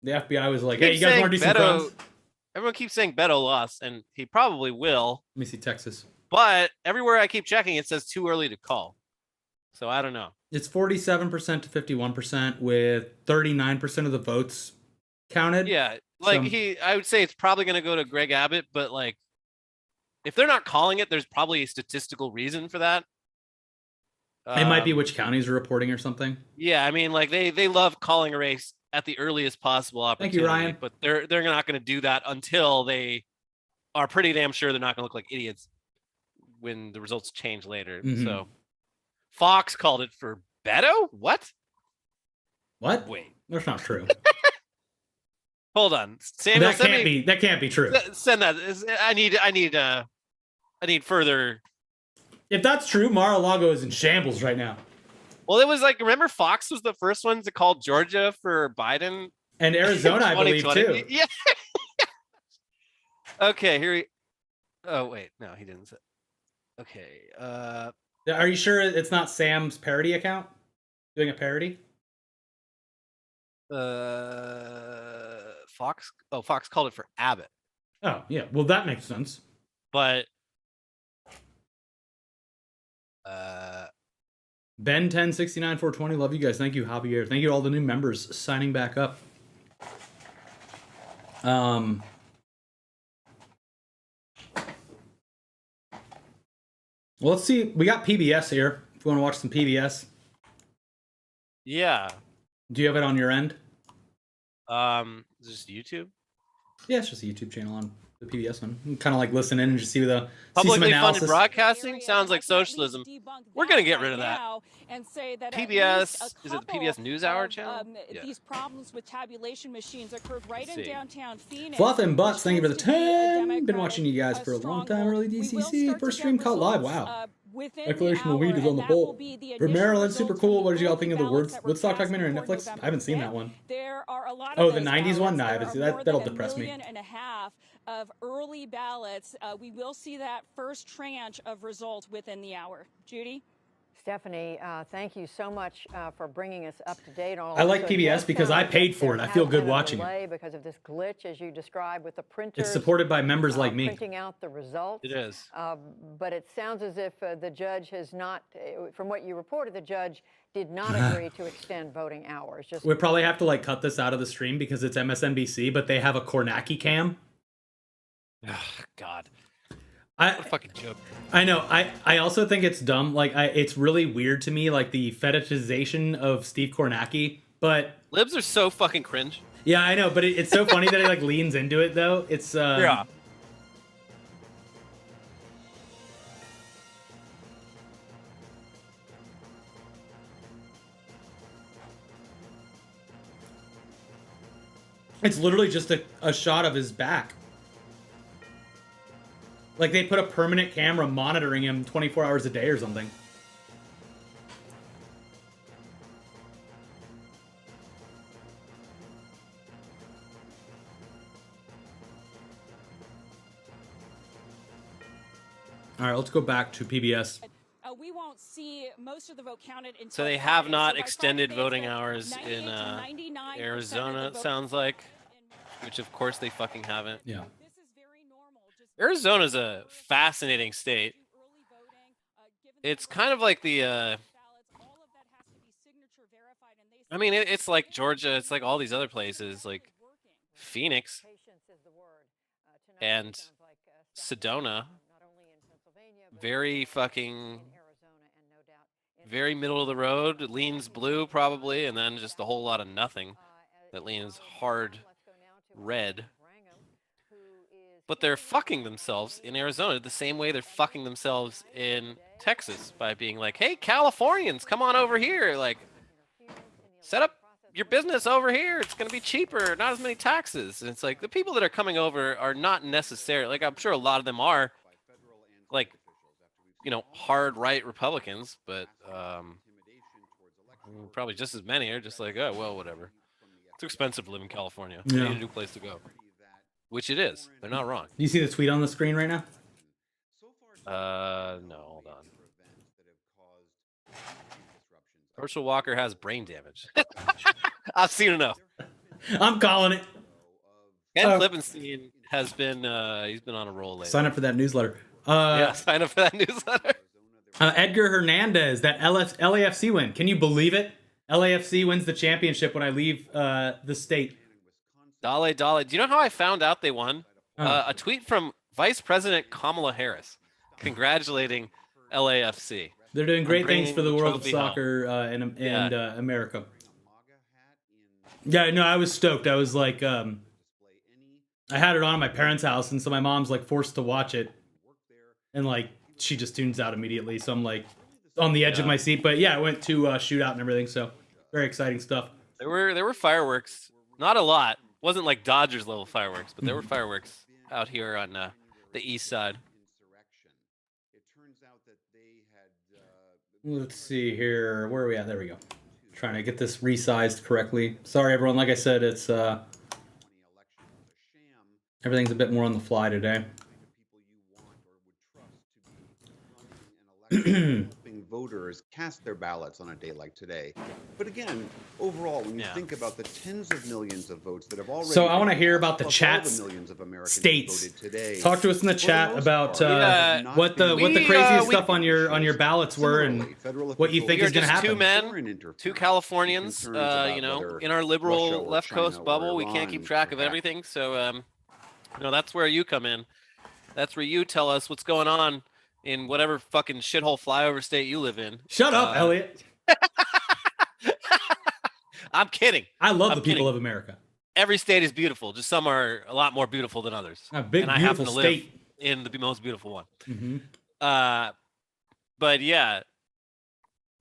S1: The FBI was like, "Hey, you guys want to do some crimes?"
S2: Everyone keeps saying Beto lost, and he probably will.
S1: Let me see Texas.
S2: But everywhere I keep checking, it says too early to call. So I don't know.
S1: It's 47% to 51% with 39% of the votes counted.
S2: Yeah, like
S1: So-
S2: I would say it's probably going to go to Greg Abbott, but like, if they're not calling it, there's probably a statistical reason for that.
S1: It might be which counties are reporting or something.
S2: Yeah, I mean, like they love calling a race at the earliest possible
S1: Thank
S2: opportunity.
S1: you, Ryan.
S2: But they're not going to do that until they are pretty damn sure they're not going to look like idiots when the results change later.
S1: Mhm.
S2: So Fox called it for Beto. What?
S1: What?
S2: Wait,
S1: That's not true.
S2: hold on. Samuel,
S1: That can't be true.
S2: Send that. I need further.
S1: If that's true, Mar-a-Lago is in shambles right now.
S2: Well, it was like, remember Fox was the first one to call Georgia for Biden.
S1: And Arizona, I believe,
S2: 2020.
S1: too.
S2: Yeah. Okay, here he. Oh wait, no, he didn't say. Okay.
S1: Are you sure it's not Sam's parody account? Doing a parody?
S2: Fox. Oh, Fox called it for Abbott,
S1: Oh, yeah. Well, that makes sense.
S2: but
S1: Ben 1069 420. Love you guys. Thank you, Javier. Thank you to all the new members signing back up. Well, let's see. We got PBS here. If you want to watch some PBS,
S2: yeah.
S1: do you have it on your end?
S2: Is this YouTube?
S1: Yeah, it's just a YouTube channel on the PBS one. You can kind of like listen in and just see some
S2: Publicly funded
S1: analysis.
S2: broadcasting sounds like socialism. We're gonna get rid of that.
S5: And say that
S2: PBS, is it the PBS NewsHour channel? Yeah.
S5: These problems with tabulation machines occurred right in downtown Phoenix.
S1: Fluff and Butts,
S5: which
S1: thank you for the
S5: tends to be a
S1: 10. Been
S5: Democratic,
S1: watching you guys for a long time.
S5: stronghold.
S1: Early
S5: We will
S1: DCC.
S5: start
S1: First
S5: to
S1: stream
S5: get
S1: caught live.
S5: results,
S1: Wow.
S5: within
S1: Declaration
S5: the
S1: of weed
S5: hour,
S1: is on
S5: and
S1: the
S5: that will
S1: bowl.
S5: be the
S1: For
S5: initial
S1: Maryland,
S5: results
S1: super
S5: from
S1: cool.
S5: the
S1: What did y'all
S5: early
S1: think of the
S5: ballots that were
S1: Woodstock
S5: cast
S1: documentary on
S5: before
S1: Netflix?
S5: November
S1: I haven't seen
S5: 5th.
S1: that one.
S5: There are a lot of
S1: Oh, the
S5: those
S1: 90s one?
S5: ballots.
S1: No, I
S5: There
S1: haven't
S5: are
S1: seen that.
S5: more
S1: That'll
S5: than
S1: depress me.
S5: 1.5 million of early ballots. We will see that first tranche of results within the hour. Judy?
S6: Stephanie, thank you so much for bringing us up to date on all
S1: I like
S6: this. So
S1: PBS
S6: just
S1: because I
S6: that
S1: paid for
S6: there
S1: it. I feel
S6: has
S1: good
S6: been a
S1: watching it.
S6: delay because of this glitch, as you described, with the printers.
S1: It's supported by members like me.
S6: Printing out the results.
S2: It is.
S6: But it sounds as if the judge has not, from what you reported, the judge did not agree to extend voting hours. Just
S1: We probably have to like cut this out of the stream because it's MSNBC, but they have a Kornacki cam.
S2: Ugh, God,
S1: I
S2: what a fucking joke.
S1: I know. I also think it's dumb. Like it's really weird to me, like the fetishization of Steve Kornacki. But
S2: Libs are so fucking cringe.
S1: yeah, I know. But it's so funny that he like leans into it though. It's
S2: Yeah.
S1: It's literally just a shot of his back. Like they put a permanent camera monitoring him 24 hours a day or something. All right, let's go back to PBS.
S5: We won't see most of the vote counted until
S2: So they have
S5: Friday.
S2: not
S5: So by
S2: extended
S5: Friday,
S2: voting
S5: they expect
S2: hours
S5: 98
S2: in
S5: to 99% of the
S2: Arizona, it
S5: vote
S2: sounds like, which of course they fucking haven't.
S1: Yeah.
S5: This is very normal. Just
S2: Arizona's a fascinating state.
S5: early voting, given the
S2: It's kind of like the,
S5: ballots, all of that has to be signature verified, and they
S2: I mean, it's like Georgia, it's like all these other places, like Phoenix,
S6: patience is the word. Tonight,
S2: and
S6: it sounds like, Stephanie,
S2: Sedona,
S6: not only in Pennsylvania, but
S2: very
S6: also
S2: fucking,
S6: in Arizona and no doubt in
S2: very middle of the road, leans blue probably, and then just a whole lot of nothing that leans hard red. But they're fucking themselves in Arizona the same way they're fucking themselves in Texas by being like, hey, Californians, come on over here. Like, set up your business over here. It's going to be cheaper, not as many taxes. And it's like the people that are coming over are not necessarily, like, I'm sure a lot of them are like, hard right Republicans, but probably just as many are just like, oh, well, whatever. It's expensive to live in California. I need a new place to go. Which it is. They're not wrong.
S1: Do you see the tweet on the screen right now?
S2: No, hold on. Herschel Walker has brain damage. I've seen enough.
S1: I'm calling it.
S2: Ken Klippenstein has been he's been on a roll lately.
S1: Sign up for that newsletter.
S2: Yeah, sign up for that newsletter.
S1: Edgar Hernandez, that LAFC win. Can you believe it? LAFC wins the championship when I leave the state.
S2: Dale. Do you know how I found out they won? A tweet from Vice President Kamala Harris congratulating LAFC.
S1: They're doing great things
S2: bringing
S1: for the world of
S2: trophy home.
S1: soccer and America. Yeah, no, I was stoked. I was like, I had it on at my parents' house, and so my mom's like forced to watch it, and like she just tunes out immediately. So I'm like on the edge of my seat. But yeah, I went to shootout and everything. So very exciting stuff.
S2: There were fireworks, not a lot. Wasn't like Dodgers level fireworks, but there were fireworks out here on the east side.
S1: Let's see here. Where are we at? There we go. Trying to get this resized correctly. Sorry, everyone. Like I said, it's everything's a bit more on the fly today.
S7: Voters cast their ballots on a day like today. But again, overall, when you think about the tens of millions of votes that have already
S1: So I want to hear about the
S7: plus
S1: chat's
S7: all the millions of Americans
S1: states.
S7: voted today.
S1: Talk to us in the chat about what the craziest stuff on your ballots were and what you think is going to happen.
S2: Two men, two Californians, in our liberal left coast bubble, we can't keep track of everything. So, that's where you come in. That's where you tell us what's going on in whatever fucking shithole flyover state you live in.
S1: Shut up, Elliot.
S2: I'm kidding.
S1: I love the people of America.
S2: Every state is beautiful. Just some are a lot more beautiful than others.
S1: A big,
S2: and I
S1: beautiful
S2: happen to
S1: state.
S2: live in the most beautiful one.
S1: Mm-hmm.
S2: But yeah,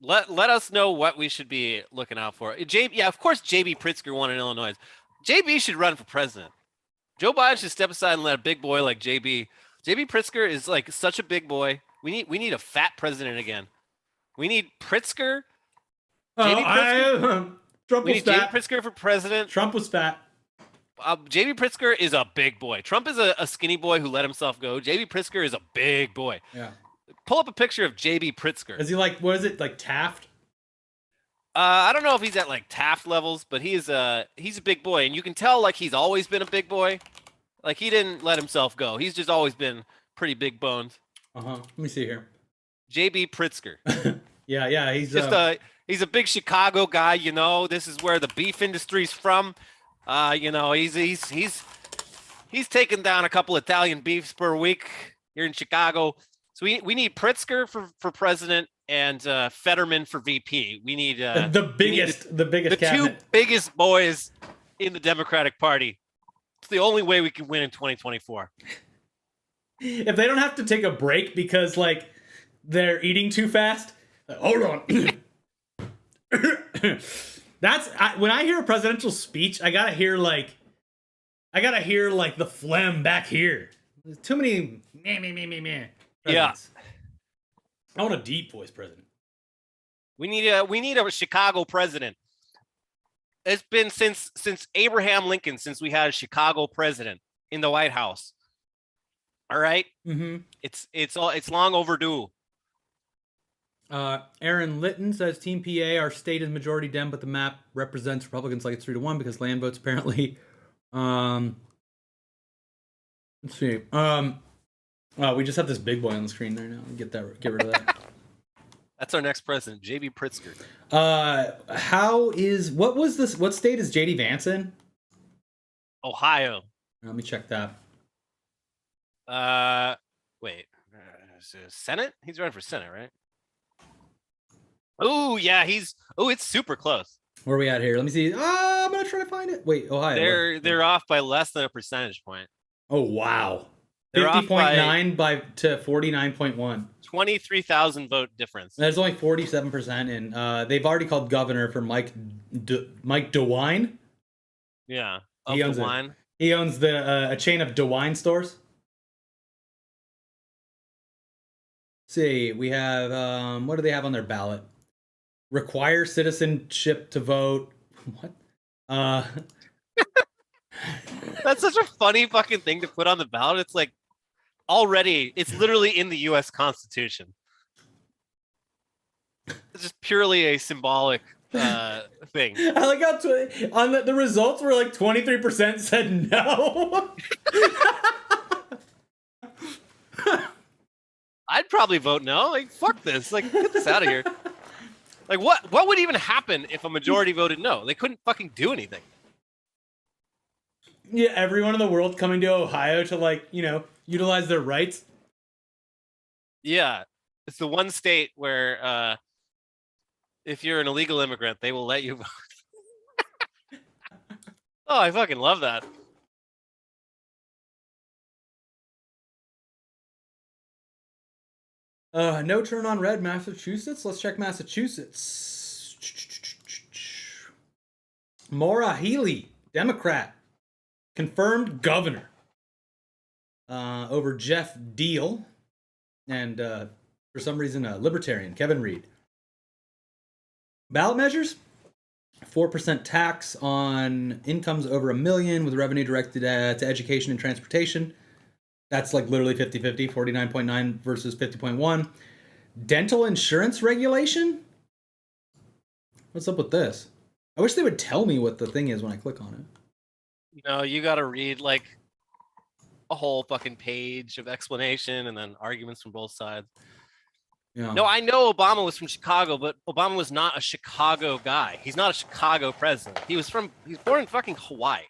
S2: let us know what we should be looking out for. Of course, JB Pritzker won in Illinois. JB should run for president. Joe Biden should step aside and let a big boy like JB Pritzker is like such a big boy. We need a fat president again. We need Pritzker.
S1: Trump
S2: we
S1: was
S2: need
S1: fat.
S2: JB Pritzker for president.
S1: Trump was fat.
S2: JB Pritzker is a big boy. Trump is a skinny boy who let himself go. JB Pritzker is a big boy.
S1: Yeah.
S2: Pull up a picture of JB Pritzker.
S1: Is he like, what is it, like Taft?
S2: I don't know if he's at like Taft levels, but he's a big boy, and you can tell like he's always been a big boy. Like he didn't let himself go. He's just always been pretty big boned.
S1: Let me see here.
S2: JB Pritzker.
S1: yeah, he's
S2: just he's a big Chicago guy. This is where the beef industry's from. He's taking down a couple Italian beefs per week here in Chicago. So we need Pritzker for president and Fetterman for VP. We need
S1: the biggest cabinet.
S2: Two biggest boys in the Democratic Party. It's the only way we can win in 2024.
S1: If they don't have to take a break because like they're eating too fast, hold on. When I hear a presidential speech, I gotta hear like the phlegm back here. There's too many meh.
S2: Yeah.
S1: I want a deep voice president.
S2: We need a Chicago president. It's been since Abraham Lincoln since we had a Chicago president in the White House. All right.
S1: Mm-hmm.
S2: It's long overdue.
S1: Aaron Litton says Team PA, our state is majority Dem, but the map represents Republicans like it's 3-1 because land votes apparently. Let's see. We just have this big boy on the screen there now. Get rid of that.
S2: That's our next president, JB Pritzker.
S1: What state is JD Vance in?
S2: Ohio.
S1: Let me check that.
S2: Wait. Senate? He's running for Senate, right? Oh, yeah, it's super close.
S1: Where are we at here? Let me see. I'm gonna try to find it. Wait, Ohio.
S2: They're off by less than a percentage point.
S1: Oh wow.
S2: They're off by
S1: 50.9 to 49.1.
S2: 23,000 vote difference.
S1: There's only 47% in. They've already called governor for Mike DeWine.
S2: Yeah,
S1: He owns
S2: DeWine.
S1: He owns a chain of DeWine stores. Let's see, we have what do they have on their ballot? Require citizenship to vote. What?
S2: That's such a funny fucking thing to put on the ballot. It's like already, it's literally in the U.S. Constitution. It's just purely a symbolic thing.
S1: I like how on the results were like 23% said no.
S2: I'd probably vote no. Like, fuck this. Like, get this out of here. Like, what would even happen if a majority voted no? They couldn't fucking do anything.
S1: Yeah, everyone in the world coming to Ohio to, like, utilize their rights.
S2: Yeah. It's the one state where if you're an illegal immigrant, they will let you vote. Oh, I fucking love that.
S1: No turn on red, Massachusetts. Let's check Massachusetts. Maura Healey, Democrat, confirmed governor over Jeff Deal, and for some reason, a libertarian, Kevin Reed. Ballot measures: 4% tax on incomes over $1 million with revenue directed to education and transportation. That's like literally 50-50, 49.9 versus 50.1. Dental insurance regulation? What's up with this? I wish they would tell me what the thing is when I click on it.
S2: No, you got to read like a whole fucking page of explanation and then arguments from both sides.
S1: Yeah.
S2: No, I know Obama was from Chicago, but Obama was not a Chicago guy. He's not a Chicago president. He's born in fucking Hawaii.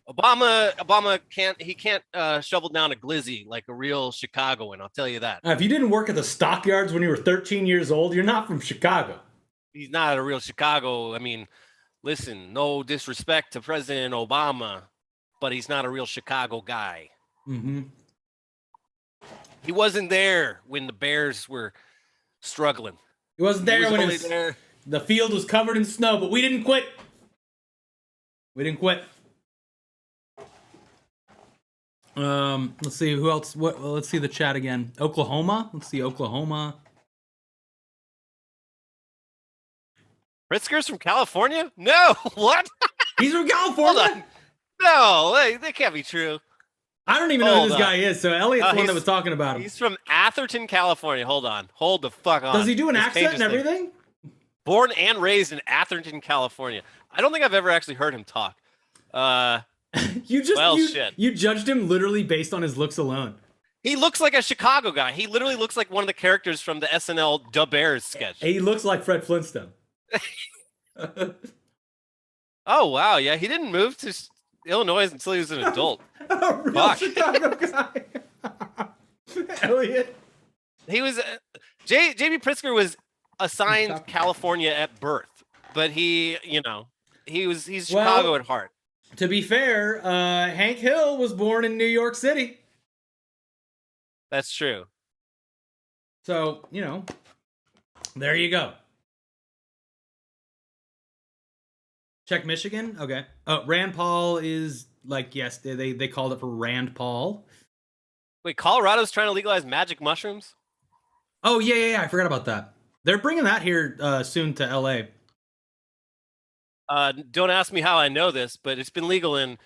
S2: Obama can't shovel down a glizzy like a real Chicagoan. I'll tell you that.
S1: If you didn't work at the stockyards when you were 13 years old, you're not from Chicago.
S2: He's not a real Chicago. I mean, listen, no disrespect to President Obama, but he's not a real Chicago guy.
S1: Mm-hmm.
S2: He wasn't there when the Bears were struggling.
S1: He wasn't there when the field was covered in snow, but we didn't quit. We didn't quit. Let's see who else. Let's see the chat again. Oklahoma. Let's see Oklahoma.
S2: Pritzker's from California? No, what?
S1: He's from California?
S2: No, they can't be true.
S1: I don't even know who this guy is. So Elliot's the one that was talking about him.
S2: He's from Atherton, California. Hold on. Hold the fuck on.
S1: Does he do an accent and everything?
S2: Born and raised in Atherton, California. I don't think I've ever actually heard him talk.
S1: You judged him literally based on his looks alone.
S2: He looks like a Chicago guy. He literally looks like one of the characters from the SNL Da Bears sketch.
S1: He looks like Fred Flintstone.
S2: Oh, wow. Yeah, he didn't move to Illinois until he was an adult.
S1: A real Chicago guy. Elliot.
S2: He was J.B. Pritzker was assigned California at birth, but he's Chicago at heart.
S1: To be fair, Hank Hill was born in New York City.
S2: That's true.
S1: So, there you go. Check Michigan. Okay. Rand Paul is yes, they called it for Rand Paul.
S2: Wait, Colorado's trying to legalize magic mushrooms?
S1: Oh, yeah. I forgot about that. They're bringing that here soon to LA.
S2: Don't ask me how I know this, but it's been legal in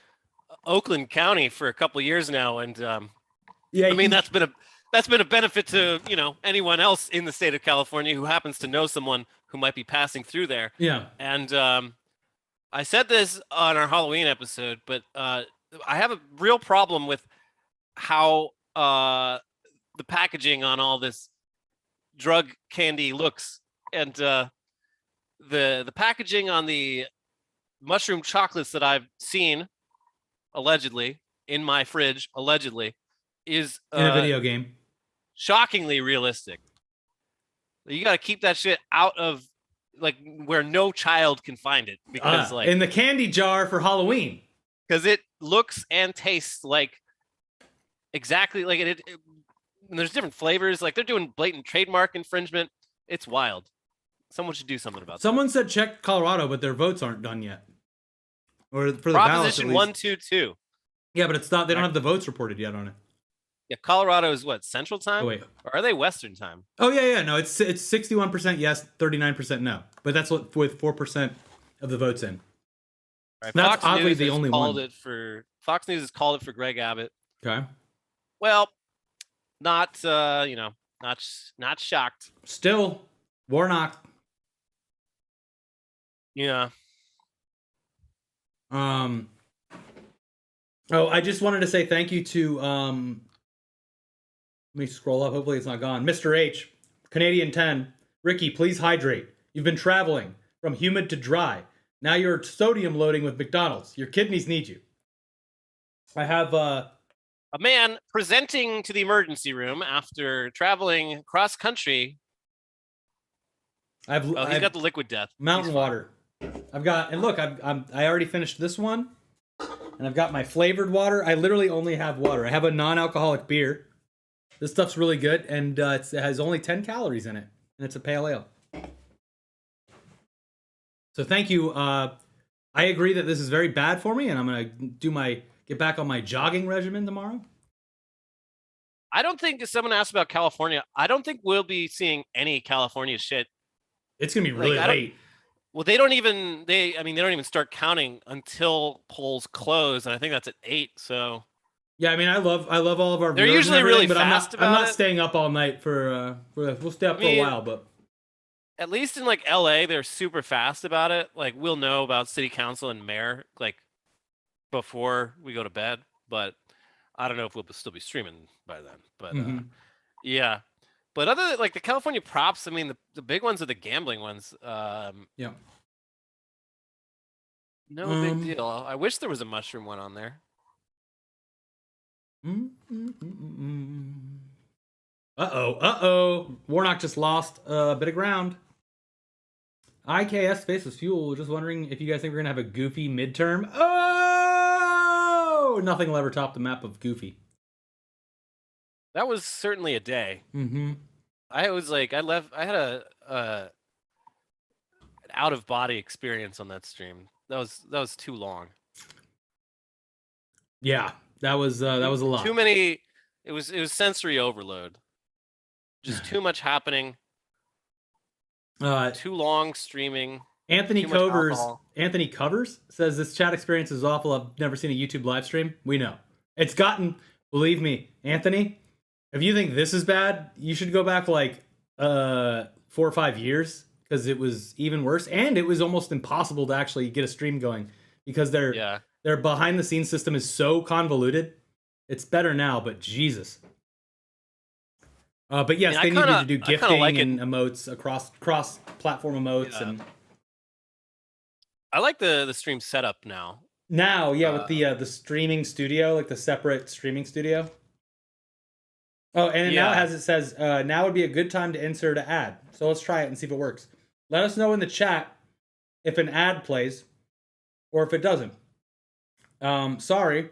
S2: Oakland County for a couple of years now, and that's been a benefit to anyone else in the state of California who happens to know someone who might be passing through there.
S1: Yeah,
S2: and I said this on our Halloween episode, but I have a real problem with how the packaging on all this drug candy looks, and the packaging on the mushroom chocolates that I've seen allegedly in my fridge is
S1: in a video game
S2: shockingly realistic. You got to keep that shit out of where no child can find it, because
S1: in the candy jar for Halloween,
S2: because it looks and tastes like exactly like and there's different flavors. Like they're doing blatant trademark infringement. It's wild. Someone should do something about
S1: Someone said check Colorado, but their votes aren't done yet. Or for the
S2: that.
S1: ballots, at
S2: Proposition
S1: least.
S2: 122.
S1: Yeah, but it's not. They don't have the votes reported yet on it.
S2: Yeah, Colorado is what, Central Time?
S1: Oh, wait.
S2: Or are they Western Time?
S1: Oh yeah. No, it's 61% yes, 39% no. But that's what with 4% of the votes in.
S2: Right,
S1: That's
S2: Fox
S1: oddly
S2: News
S1: the
S2: has
S1: only
S2: called
S1: one.
S2: it for Fox News has called it for Greg Abbott.
S1: Okay.
S2: Well, not not shocked.
S1: Still, Warnock.
S2: Yeah.
S1: Oh, I just wanted to say thank you to let me scroll up. Hopefully it's not gone. Mr. H, Canadian 10. Ricky, please hydrate. You've been traveling from humid to dry. Now you're sodium loading with McDonald's. Your kidneys need you. I have
S2: A man presenting to the emergency room after traveling cross country.
S1: I've
S2: He's got the liquid death.
S1: mountain water. I've got, and look, I already finished this one, and I've got my flavored water. I literally only have water. I have a non-alcoholic beer. This stuff's really good, and it has only 10 calories in it, and it's a pale ale. So thank you. I agree that this is very bad for me, and I'm gonna get back on my jogging regimen tomorrow.
S2: I don't think, if someone asked about California, I don't think we'll be seeing any California shit.
S1: It's gonna be really late.
S2: Well, they don't even start counting until polls close, and I think that's at 8. So
S1: Yeah, I mean, I love all of our.
S2: They're
S1: viewers and
S2: usually really
S1: everything, but
S2: fast
S1: I'm not
S2: about it.
S1: staying up all night for we'll stay up for a while, but
S2: at least in like LA, they're super fast about it. Like we'll know about city council and mayor like before we go to bed, but I don't know if we'll still be streaming by then. But yeah. But other than like the California props, I mean the big ones are the gambling ones.
S1: Yeah.
S2: No big deal. I wish there was a mushroom one on there.
S1: Uh-oh. Warnock just lost a bit of ground. IKS Spaceless Fuel, just wondering if you guys think we're going to have a Goofy midterm. Oh! Nothing will ever top the map of Goofy.
S2: That was certainly a day.
S1: Mm-hmm.
S2: I was like, I had an out of body experience on that stream. That was too long.
S1: Yeah, that was a lot.
S2: Too many. It was sensory overload. Just too much happening. Too long streaming.
S1: Anthony Covers says this chat experience is awful. I've never seen a YouTube live stream. We know it's gotten. Believe me, Anthony. If you think this is bad, you should go back like 4 or 5 years, because it was even worse, and it was almost impossible to actually get a stream going because their behind the scenes system is so convoluted. It's better now, but Jesus. But yes, they needed to do gifting and emotes across cross-platform emotes, and
S2: I like the stream setup now.
S1: Now, yeah, with the streaming studio, like the separate streaming studio. Oh, and now it says now would be a good time to insert an ad. So let's try it and see if it works. Let us know in the chat if an ad plays or if it doesn't. Sorry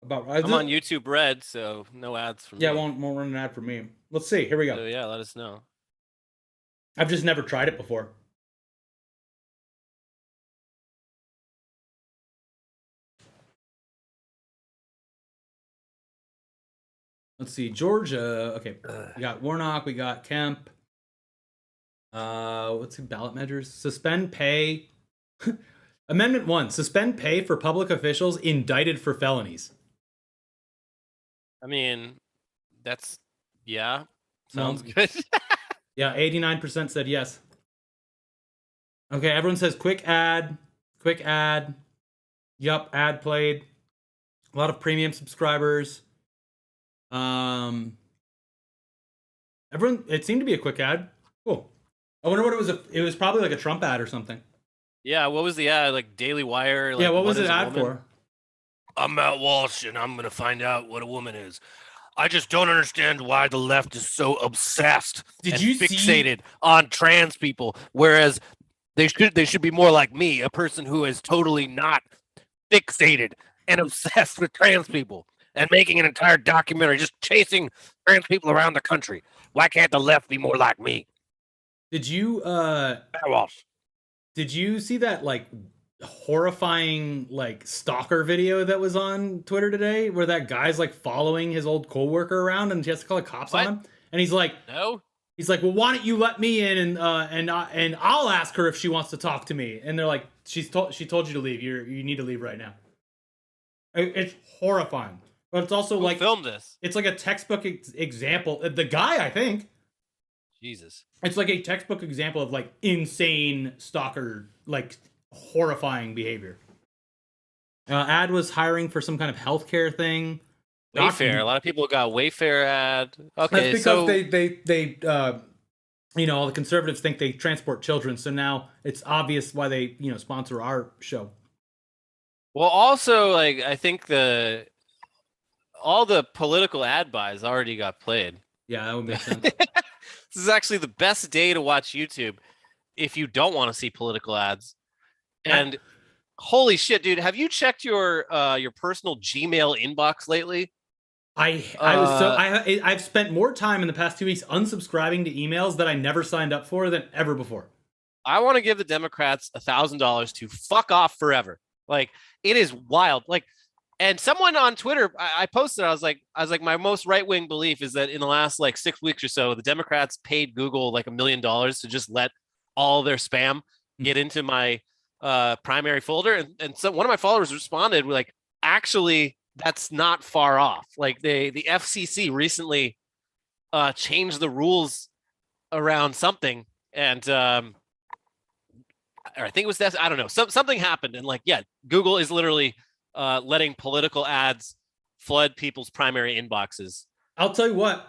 S1: about.
S2: I'm on YouTube Red, so no ads from me.
S1: Yeah, won't run an ad for me. Let's see. Here we go.
S2: So yeah, let us know.
S1: I've just never tried it before. Let's see, Georgia. Okay, we got Warnock. We got Kemp. What's the ballot measures? Suspend pay. Amendment 1: suspend pay for public officials indicted for felonies.
S2: I mean, sounds good.
S1: Yeah, 89% said yes. Okay, everyone says quick ad. Yup, ad played. A lot of premium subscribers. Everyone, it seemed to be a quick ad. Cool. I wonder what it was. It was probably like a Trump ad or something.
S2: Yeah, what was the ad? Like Daily Wire? Like,
S1: yeah, what was it ad for?
S2: I'm Matt Walsh, and I'm gonna find out what a woman is. I just don't understand why the left is so obsessed and fixated on trans people, whereas they should be more like me, a person who is totally not fixated and obsessed with trans people.
S8: and making an entire documentary just chasing trans people around the country. Why can't the left be more like me?
S1: Did you
S8: Werewolves.
S1: did you see that like horrifying like stalker video that was on Twitter today where that guy's like following his old coworker around and he has to call the cops
S2: What?
S1: on him? And he's like,
S2: No.
S1: he's like, well, why don't you let me in and I'll ask her if she wants to talk to me. And they're like, she told you to leave. You need to leave right now. It's horrifying, but it's also
S2: Who
S1: like
S2: filmed this?
S1: it's like a textbook example. The guy, I think,
S2: Jesus.
S1: it's like a textbook example of like insane stalker, like horrifying behavior. Ad was hiring for some kind of healthcare thing.
S2: Wayfair. A lot of people got Wayfair ad. Okay,
S1: That's because
S2: so
S1: they all the conservatives think they transport children, so now it's obvious why they sponsor our show.
S2: well, also like I think all the political ad buys already got played.
S1: Yeah, that would make sense.
S2: This is actually the best day to watch YouTube if you don't want to see political ads. And holy shit, dude, have you checked your personal Gmail inbox lately?
S1: I've spent more time in the past 2 weeks unsubscribing to emails that I never signed up for than ever before.
S2: I want to give the Democrats $1,000 to fuck off forever. Like it is wild. Like, and someone on Twitter, I posted, I was like, my most right-wing belief is that in the last like 6 weeks or so, the Democrats paid Google like $1 million to just let all their spam get into my primary folder. And so one of my followers responded with like, actually, that's not far off. Like the FCC recently changed the rules around something, and or I think it was that, I don't know. Something happened, and like, yeah, Google is literally letting political ads flood people's primary inboxes.
S1: I'll tell you what.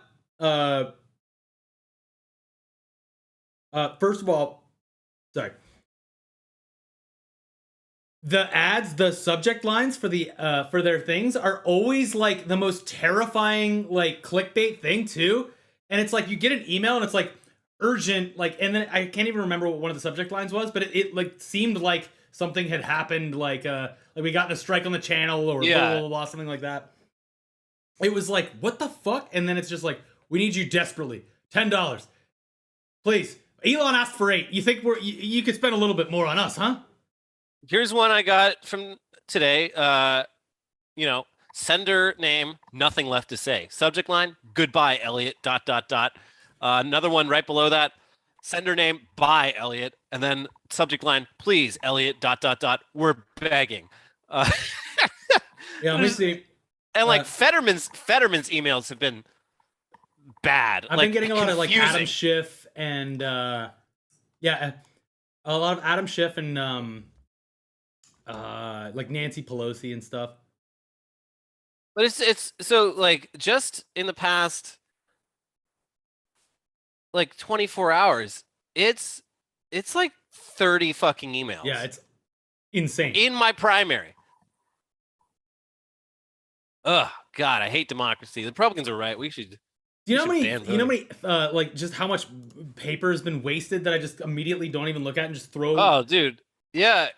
S1: First of all, sorry. The ads, the subject lines for their things are always like the most terrifying like clickbait thing too. And it's like you get an email and it's like urgent, like, and then I can't even remember what one of the subject lines was, but it like seemed like something had happened, like we got in a strike on the channel or blah, blah, blah, something like that. It was like, what the fuck? And then it's just like, we need you desperately. $10. Please. Elon asked for $8. You think you could spend a little bit more on us, huh?
S2: Here's one I got from today. Sender name, nothing left to say. Subject line, goodbye, Elliot, ... Another one right below that, sender name, bye, Elliot. And then subject line, please, Elliot, ... We're begging.
S1: Yeah, let me see.
S2: And like Fetterman's emails have been bad.
S1: I've been getting a lot of like Adam Schiff and a lot of Adam Schiff and like Nancy Pelosi and stuff.
S2: But it's so like just in the past like 24 hours, it's like 30 fucking emails.
S1: Yeah, it's insane.
S2: In my primary. Ugh, God, I hate democracy. The Republicans are right. We should.
S1: Do you know how many like just how much paper has been wasted that I just immediately don't even look at and just throw?
S2: Oh, dude. Yeah.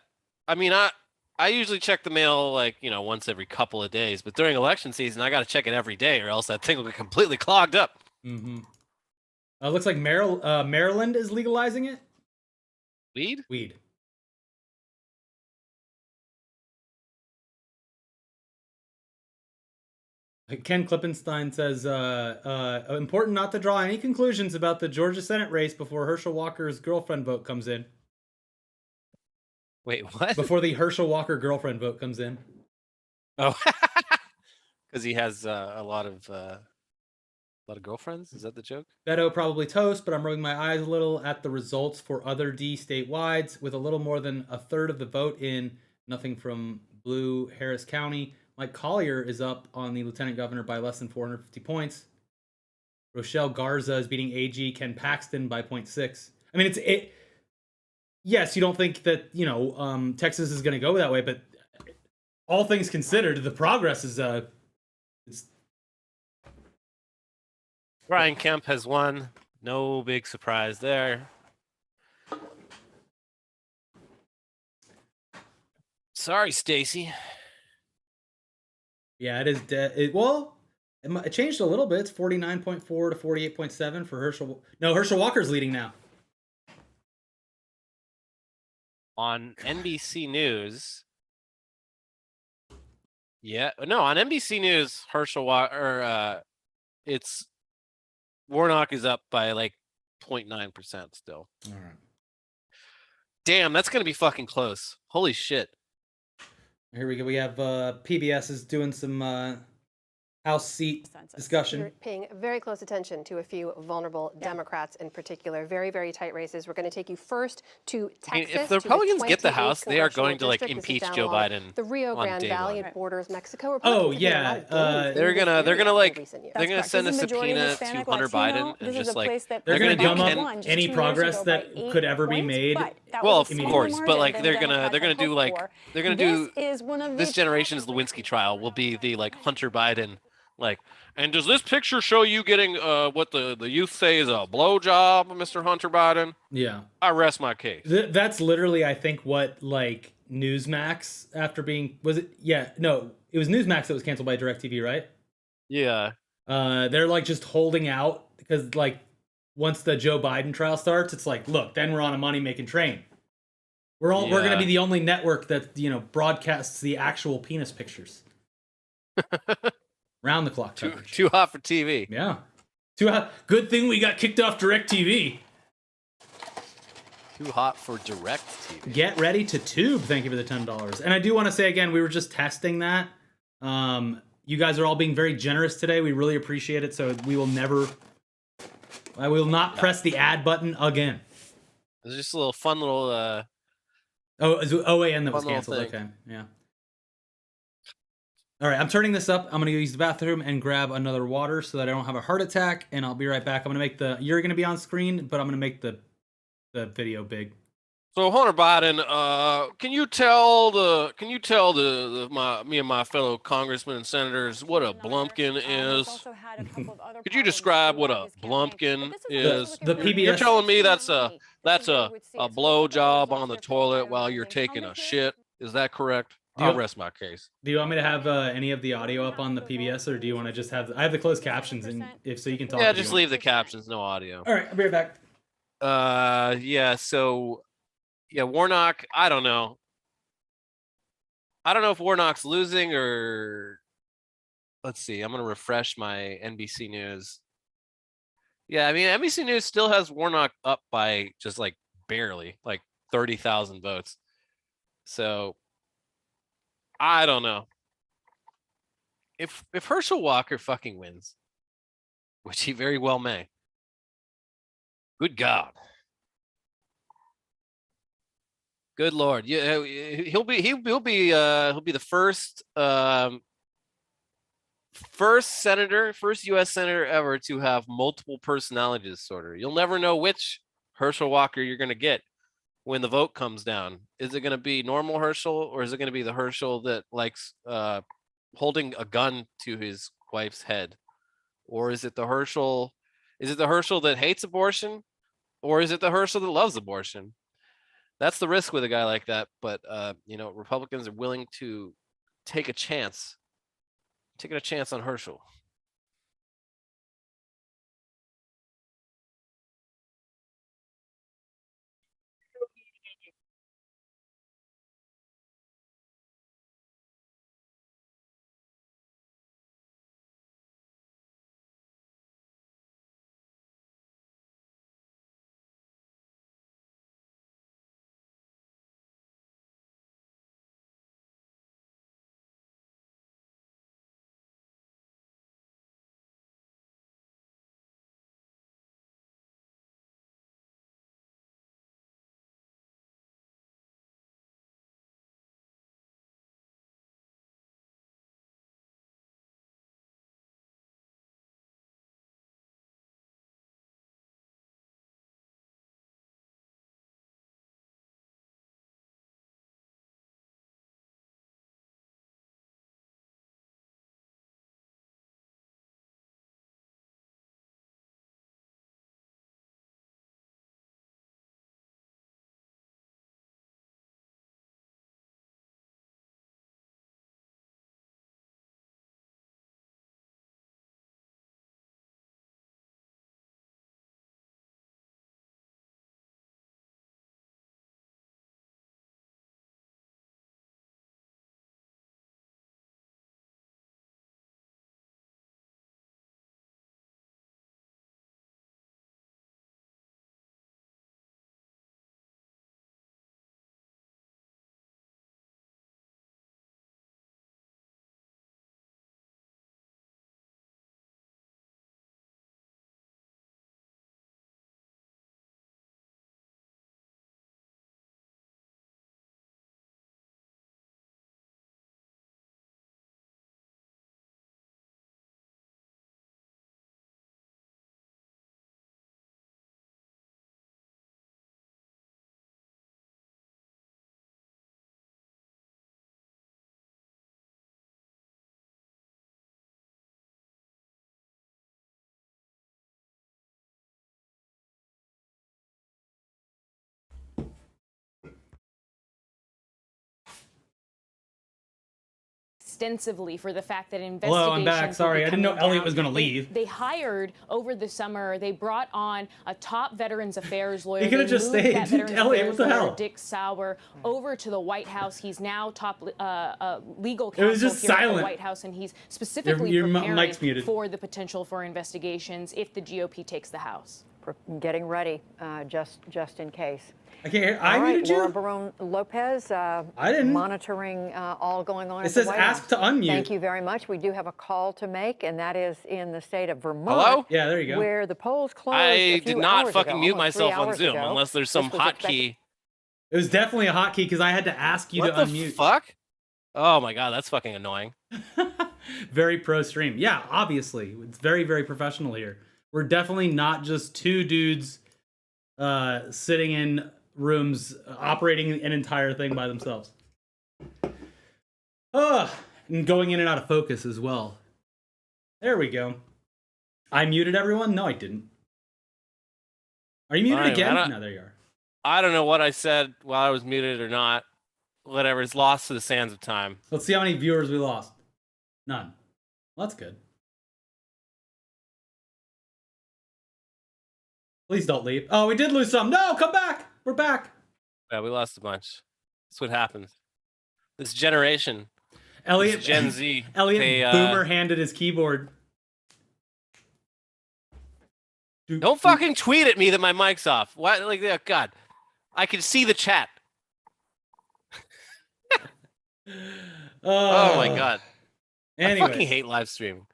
S2: I mean, I usually check the mail like, once every couple of days, but during election season, I got to check it every day or else that thing will get completely clogged up.
S1: Mm-hmm. Looks like Maryland is legalizing it. Weed. Ken Klippenstein says, important not to draw any conclusions about the Georgia Senate race before Herschel Walker's girlfriend vote comes in.
S2: Wait, what?
S1: Before the Herschel Walker girlfriend vote comes in.
S2: Oh, because he has a lot of girlfriends? Is that the joke?
S1: Beto probably toast, but I'm rolling my eyes a little at the results for other D statewides with a little more than a third of the vote in. Nothing from blue Harris County. Mike Collier is up on the lieutenant governor by less than 450 points. Rochelle Garza is beating AG Ken Paxton by 0.6. I mean, yes, you don't think that, Texas is going to go that way, but all things considered, the progress is
S2: Brian Kemp has won. No big surprise there. Sorry, Stacy.
S1: Yeah, it is dead. Well, it changed a little bit. It's 49.4 to 48.7 for Herschel. No, Herschel Walker's leading now.
S2: On NBC News. Yeah, no, on NBC News, Herschel Walker, it's Warnock is up by like 0.9% still.
S1: All right.
S2: Damn, that's gonna be fucking close. Holy shit.
S1: Here we go. We have PBS is doing some House seat discussion.
S9: You're paying very close attention to a few vulnerable Democrats in particular. Very, very tight races. We're going to take you first to Texas.
S2: If the Republicans get the
S9: 28th
S2: House, they are going to like
S9: Congressional
S2: impeach
S9: District. This is
S2: Joe
S9: down
S2: Biden.
S9: along the Rio
S2: on
S9: Grande
S2: day
S9: Valley
S2: one.
S9: borders Mexico.
S1: Oh,
S9: Republicans have made a
S1: yeah,
S9: lot of gains
S2: They're
S9: in this
S2: gonna
S9: area
S2: like
S9: in recent years.
S2: they're gonna send a subpoena to Hunter Biden and just like
S1: They're going to
S2: do
S1: gum
S2: Ken-
S1: up any progress that could ever be made.
S2: Well, of course, but like they're gonna do like they're gonna do this generation's Lewinsky trial will be the like Hunter Biden like. And does this picture show you getting what the youth say is a blowjob, Mr. Hunter Biden?
S1: Yeah.
S2: I rest my case.
S1: That's literally, I think, what like Newsmax after being was it? Yeah, no, it was Newsmax that was canceled by DirecTV, right?
S2: Yeah.
S1: They're like just holding out because like once the Joe Biden trial starts, it's like, look, then we're on a money making train. We're gonna be the only network that broadcasts the actual penis pictures. Round the clock coverage.
S2: Too hot for TV.
S1: Yeah. Too hot. Good thing we got kicked off DirecTV.
S2: Too hot for direct TV.
S1: Get ready to tube. Thank you for the $10. And I do want to say again, we were just testing that. You guys are all being very generous today. We really appreciate it. So we will never. I will not press the add button again.
S2: It's just a little fun little.
S1: Oh, it was OAN that was
S2: Fun little
S1: canceled.
S2: thing.
S1: Okay, yeah. All right, I'm turning this up. I'm gonna go use the bathroom and grab another water so that I don't have a heart attack, and I'll be right back. I'm gonna make you're gonna be on screen, but I'm gonna make the video big.
S2: So Hunter Biden, can you tell me and my fellow congressmen and senators what a blumpkin is? Could you describe what a blumpkin is?
S1: The PBS.
S2: You're telling me that's a blow job on the toilet while you're taking a shit. Is that correct? I'll rest my case.
S1: Do you want me to have any of the audio up on the PBS, or do you want to just have? I have the closed captions, and if so, you can talk.
S2: Yeah, just leave the captions, no audio.
S1: All right, I'll be right back.
S2: Yeah. So, yeah, Warnock. I don't know. I don't know if Warnock's losing or. Let's see. I'm gonna refresh my NBC News. Yeah, I mean NBC News still has Warnock up by just like barely, like 30,000 votes. So. I don't know. If Herschel Walker fucking wins, which he very well may. Good God. Good Lord. Yeah, he'll be the first first U.S. senator ever to have multiple personality disorder. You'll never know which Herschel Walker you're gonna get when the vote comes down. Is it going to be normal Herschel, or is it going to be the Herschel that likes holding a gun to his wife's head? Or is it the Herschel that hates abortion, or is it the Herschel that loves abortion? That's the risk with a guy like that, but Republicans are willing to take a chance. Taking a chance on Herschel.
S10: extensively for the fact that investigations.
S1: Hello, I'm back.
S10: were
S1: Sorry, I didn't know
S10: becoming
S1: Elliot
S10: down.
S1: was going to leave.
S10: They hired over the summer. They brought on a top Veterans Affairs lawyer.
S1: He could have
S10: They
S1: just
S10: moved
S1: stayed.
S10: that Veterans
S1: Elliot, what
S10: Affairs
S1: the
S10: lawyer,
S1: hell?
S10: Dick Sauer, over to the White House. He's now top legal
S1: It was
S10: counsel
S1: just
S10: here at
S1: silent.
S10: the White House, and he's specifically
S1: Your
S10: preparing
S1: mic's muted.
S10: for the potential for investigations if the GOP takes the House.
S6: Getting ready, just in case.
S1: I can't hear. I
S6: All right,
S1: muted you?
S6: Laura Barone Lopez,
S1: I didn't.
S6: monitoring all going on
S1: It
S6: at the
S1: says
S6: White
S1: ask
S6: House.
S1: to unmute.
S6: Thank you very much. We do have a call to make, and that is in the state of Vermont.
S2: Hello?
S1: Yeah, there you go.
S6: Where the polls closed
S2: I
S6: a
S2: did
S6: few
S2: not
S6: hours
S2: fucking
S6: ago,
S2: mute
S6: almost 3
S2: myself on
S6: hours
S2: Zoom
S6: ago.
S2: unless there's some
S6: This was
S2: hotkey.
S1: It was definitely a hotkey because I had to ask you
S2: What
S1: to
S2: the
S1: unmute.
S2: fuck? Oh my god, that's fucking annoying.
S1: Very pro stream. Yeah, obviously. It's very, very professional here. We're definitely not just two dudes sitting in rooms operating an entire thing by themselves. And going in and out of focus as well. There we go. I muted everyone? No, I didn't. Are you muted
S2: Fine,
S1: again? No, there you are.
S2: I don't know what I said while I was muted or not. Whatever, it's lost to the sands of time.
S1: Let's see how many viewers we lost. None. Well, that's good. Please don't leave. Oh, we did lose some. No, come back. We're back.
S2: Yeah, we lost a bunch. That's what happens. This generation,
S1: Elliot,
S2: this Gen Z.
S1: Elliot Boomer handed his keyboard.
S2: Don't fucking tweet at me that my mic's off. What? Like, oh, God, I can see the chat. Oh my God. I fucking
S1: Anyways.
S2: hate live streaming.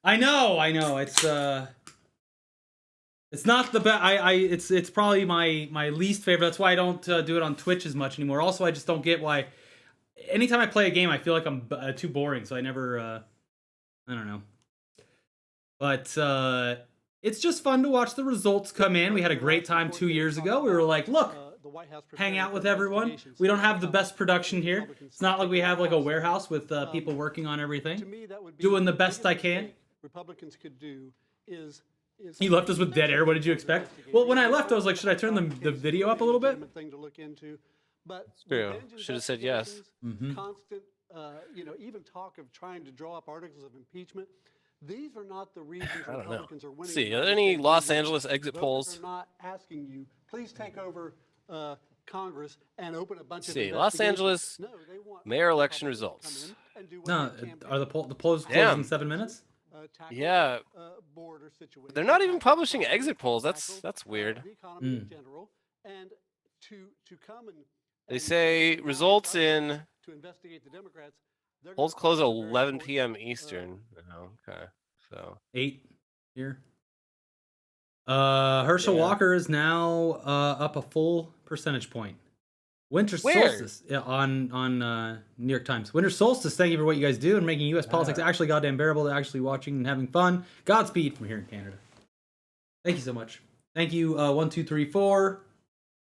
S1: I know. It's not the best. It's probably my least favorite. That's why I don't do it on Twitch as much anymore. Also, I just don't get why. Anytime I play a game, I feel like I'm too boring, so I never. I don't know. But it's just fun to watch the results come in. We had a great time 2 years ago. We were like, look, hang out with everyone. We don't have the best production here. It's not like we have like a warehouse with people working on everything, doing the best I can.
S11: Republicans could do is
S1: he left us with dead air. What did you expect? Well, when I left, I was like, should I turn the video up a little bit?
S11: thing to look into. But
S2: True. Should have said yes.
S11: Constant, even talk of trying to draw up articles of impeachment. These are not the reasons
S2: I don't know.
S11: Republicans are winning.
S2: See, are there any Los Angeles exit polls?
S11: Voters are not asking you, please take over Congress and open a bunch of
S2: See, Los
S11: investigations.
S2: Angeles
S11: No, they want
S2: mayor election
S11: Republicans to come
S2: results.
S11: in and do what
S1: No,
S11: they can
S1: are the polls closed
S2: Damn.
S1: in 7 minutes?
S11: tackle,
S2: Yeah.
S11: border situation,
S2: They're not even
S11: tackle
S2: publishing
S11: crime,
S2: exit polls. That's
S11: tackle,
S2: weird.
S11: the economy in general, and to come and
S2: They say results in
S11: to investigate the Democrats. They're
S2: polls
S11: gonna
S2: close at
S11: find a very
S2: 11
S11: important,
S2: p.m. Eastern. Oh, okay, so
S1: 8 here. Herschel Walker is now up a full percentage point. Winter
S2: Where?
S1: solstice on New York Times. Winter solstice. Thank you for what you guys do and making U.S. politics actually goddamn bearable to actually watching and having fun. Godspeed from here in Canada. Thank you so much. Thank you. 1, 2, 3, 4.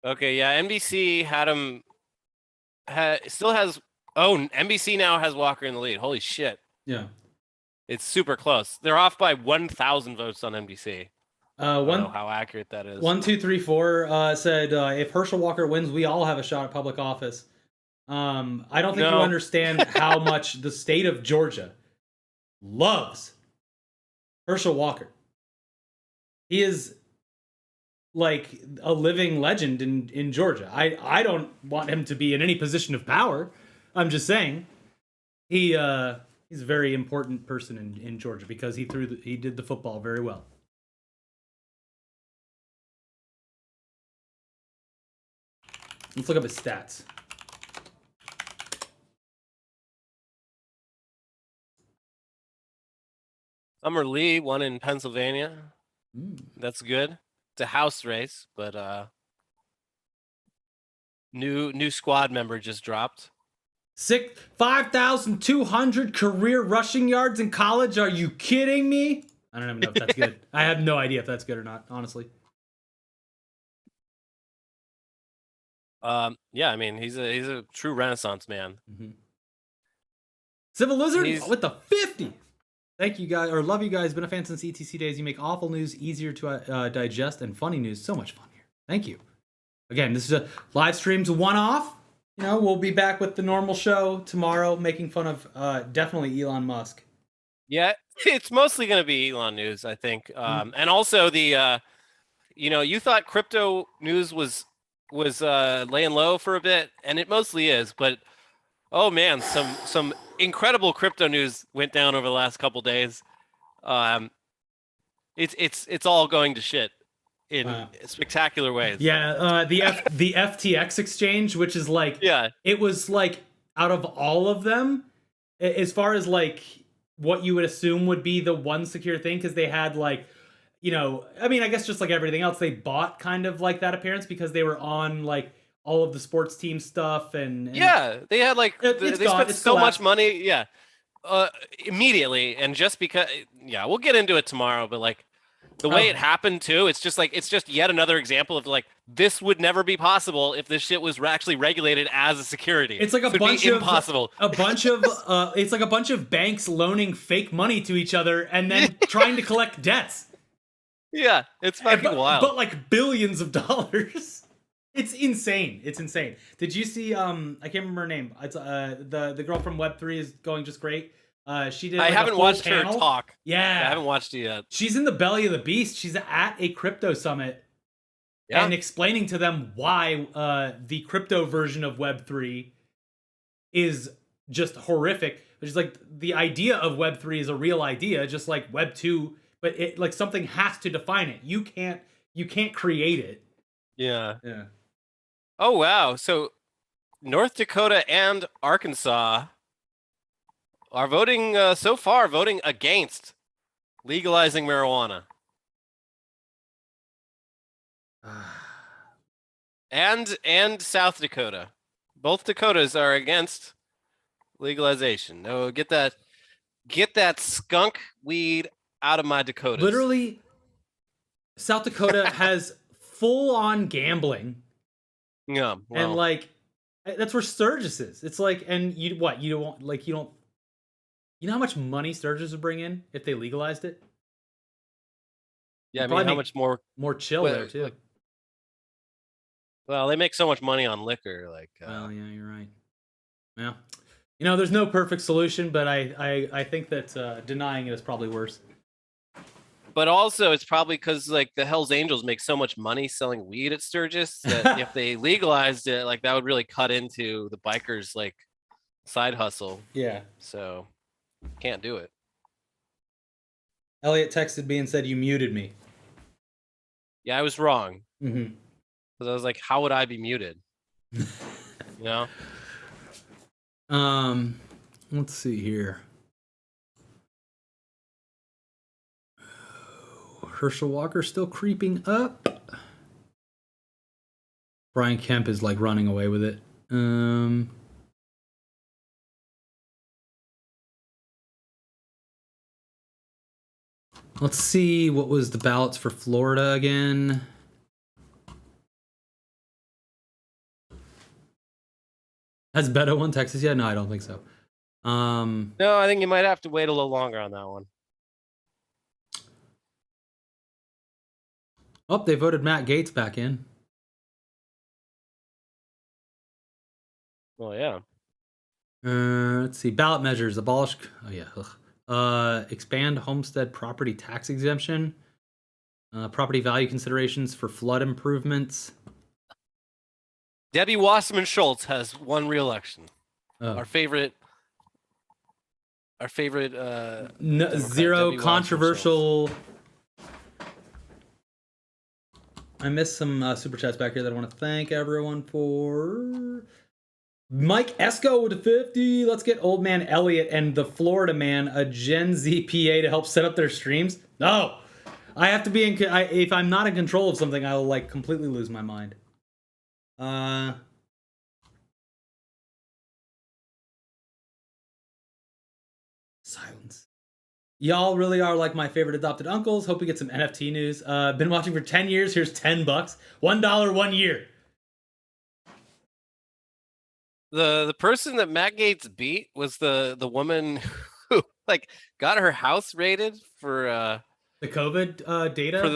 S2: okay, yeah. NBC had him. Still has. Oh, NBC now has Walker in the lead. Holy shit!
S1: Yeah.
S2: It's super close. They're off by 1,000 votes on NBC. I don't know how accurate that is.
S1: 1, 2, 3, 4 said if Herschel Walker wins, we all have a shot at public office. I don't think you
S2: No.
S1: understand how much the state of Georgia loves Herschel Walker. He is like a living legend in Georgia. I don't want him to be in any position of power. I'm just saying he's a very important person in Georgia because he did the football very well. Let's look up his stats.
S2: Summer Lee won in Pennsylvania. That's good. It's a house race, but new squad member just dropped.
S1: 5,200 career rushing yards in college. Are you kidding me? I don't even know if that's good. I have no idea if that's good or not, honestly.
S2: Yeah, I mean he's a true Renaissance man.
S1: Civil Lizard with the 50. Thank you guys, or love you guys. Been a fan since ETC days. You make awful news easier to digest and funny news so much funnier. Thank you. Again, this is a live stream's one-off. we'll be back with the normal show tomorrow, making fun of definitely Elon Musk.
S2: Yeah, it's mostly going to be Elon news, I think. And also the, you thought crypto news was laying low for a bit, and it mostly is. But oh man, some incredible crypto news went down over the last couple days. It's all going to shit in spectacular ways.
S1: Yeah, the FTX exchange, which is like, it was like out of all of them, as far as like what you would assume would be the one secure thing, because they had like, I mean, I guess just like everything else, they bought kind of like that appearance because they were on like all of the sports team stuff and
S2: yeah, they had like they spent so much money, immediately, and just because, we'll get into it tomorrow, but like the way it happened too, it's just yet another example of like, this would never be possible if this shit was actually regulated as a security.
S1: It's like a bunch of impossible. It's like a bunch of banks loaning fake money to each other and then trying to collect debts.
S2: Yeah, it's fucking wild.
S1: But like billions of dollars. It's insane. It's insane. Did you see? I can't remember her name. It's the girl from Web3 is going just great. She did. Like,
S2: I haven't watched her talk.
S1: Yeah,
S2: I haven't watched it yet.
S1: She's in the belly of the beast. She's at a crypto summit, and explaining to them why the crypto version of Web3 is just horrific. Which is like, the idea of Web3 is a real idea, just like Web2, but it like something has to define it. You can't create it.
S2: Yeah.
S1: Yeah.
S2: Oh wow! So North Dakota and Arkansas are voting voting against legalizing marijuana. And South Dakota. Both Dakotas are against legalization. No, get that skunk weed out of my Dakotas.
S1: Literally, South Dakota has full-on gambling.
S2: Yeah, well,
S1: and like that's where Sturgis is. It's like, and you don't know how much money Sturgis would bring in if they legalized it?
S2: Yeah, I mean, how much more
S1: chill there too.
S2: Well, they make so much money on liquor, like.
S1: Well, yeah, you're right. Yeah, there's no perfect solution, but I think that denying it is probably worse.
S2: But also, it's probably because like the Hells Angels make so much money selling weed at Sturgis that if they legalized it, like that would really cut into the bikers' like side hustle.
S1: Yeah.
S2: So can't do it.
S1: Elliot texted me and said you muted me.
S2: Yeah, I was wrong.
S1: Mm-hmm.
S2: Because I was like, how would I be muted?
S1: Let's see here. Herschel Walker still creeping up. Brian Kemp is like running away with it. Let's see, what was the ballots for Florida again? Has Beto won Texas yet? No, I don't think so.
S2: No, I think you might have to wait a little longer on that one.
S1: Oh, they voted Matt Gaetz back in.
S2: Well, yeah.
S1: Let's see. Ballot measures. Abolish. Oh, yeah. Expand homestead property tax exemption. Property value considerations for flood improvements.
S2: Debbie Wasserman Schultz has won re-election.
S1: Oh.
S2: Our favorite.
S1: Zero controversial. I missed some super chats back here that I want to thank everyone for. Mike Esco with 50. Let's get Old Man Elliot and the Florida Man a Gen Z PA to help set up their streams. No, I have to be in. If I'm not in control of something, I'll like completely lose my mind. Silence. Y'all really are like my favorite adopted uncles. Hope we get some NFT news. Been watching for 10 years. Here's $10. $1 1 year.
S2: The person that Matt Gaetz beat was the woman who like got her house raided for
S1: the COVID data.
S2: For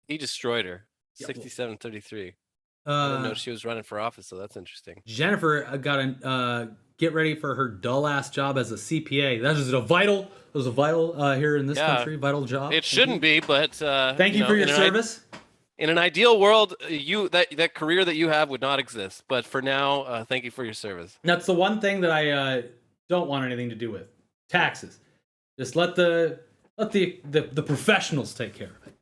S2: he destroyed her. 6733. I didn't know she was running for office, so that's interesting.
S1: Jennifer got to get ready for her dull ass job as a CPA. That was a vital here in this country, vital job.
S2: It shouldn't be, but
S1: thank you for your service.
S2: In an ideal world, that career that you have would not exist. But for now, thank you for your service.
S1: That's the one thing that I don't want anything to do with. Taxes. Just let the professionals take care of it.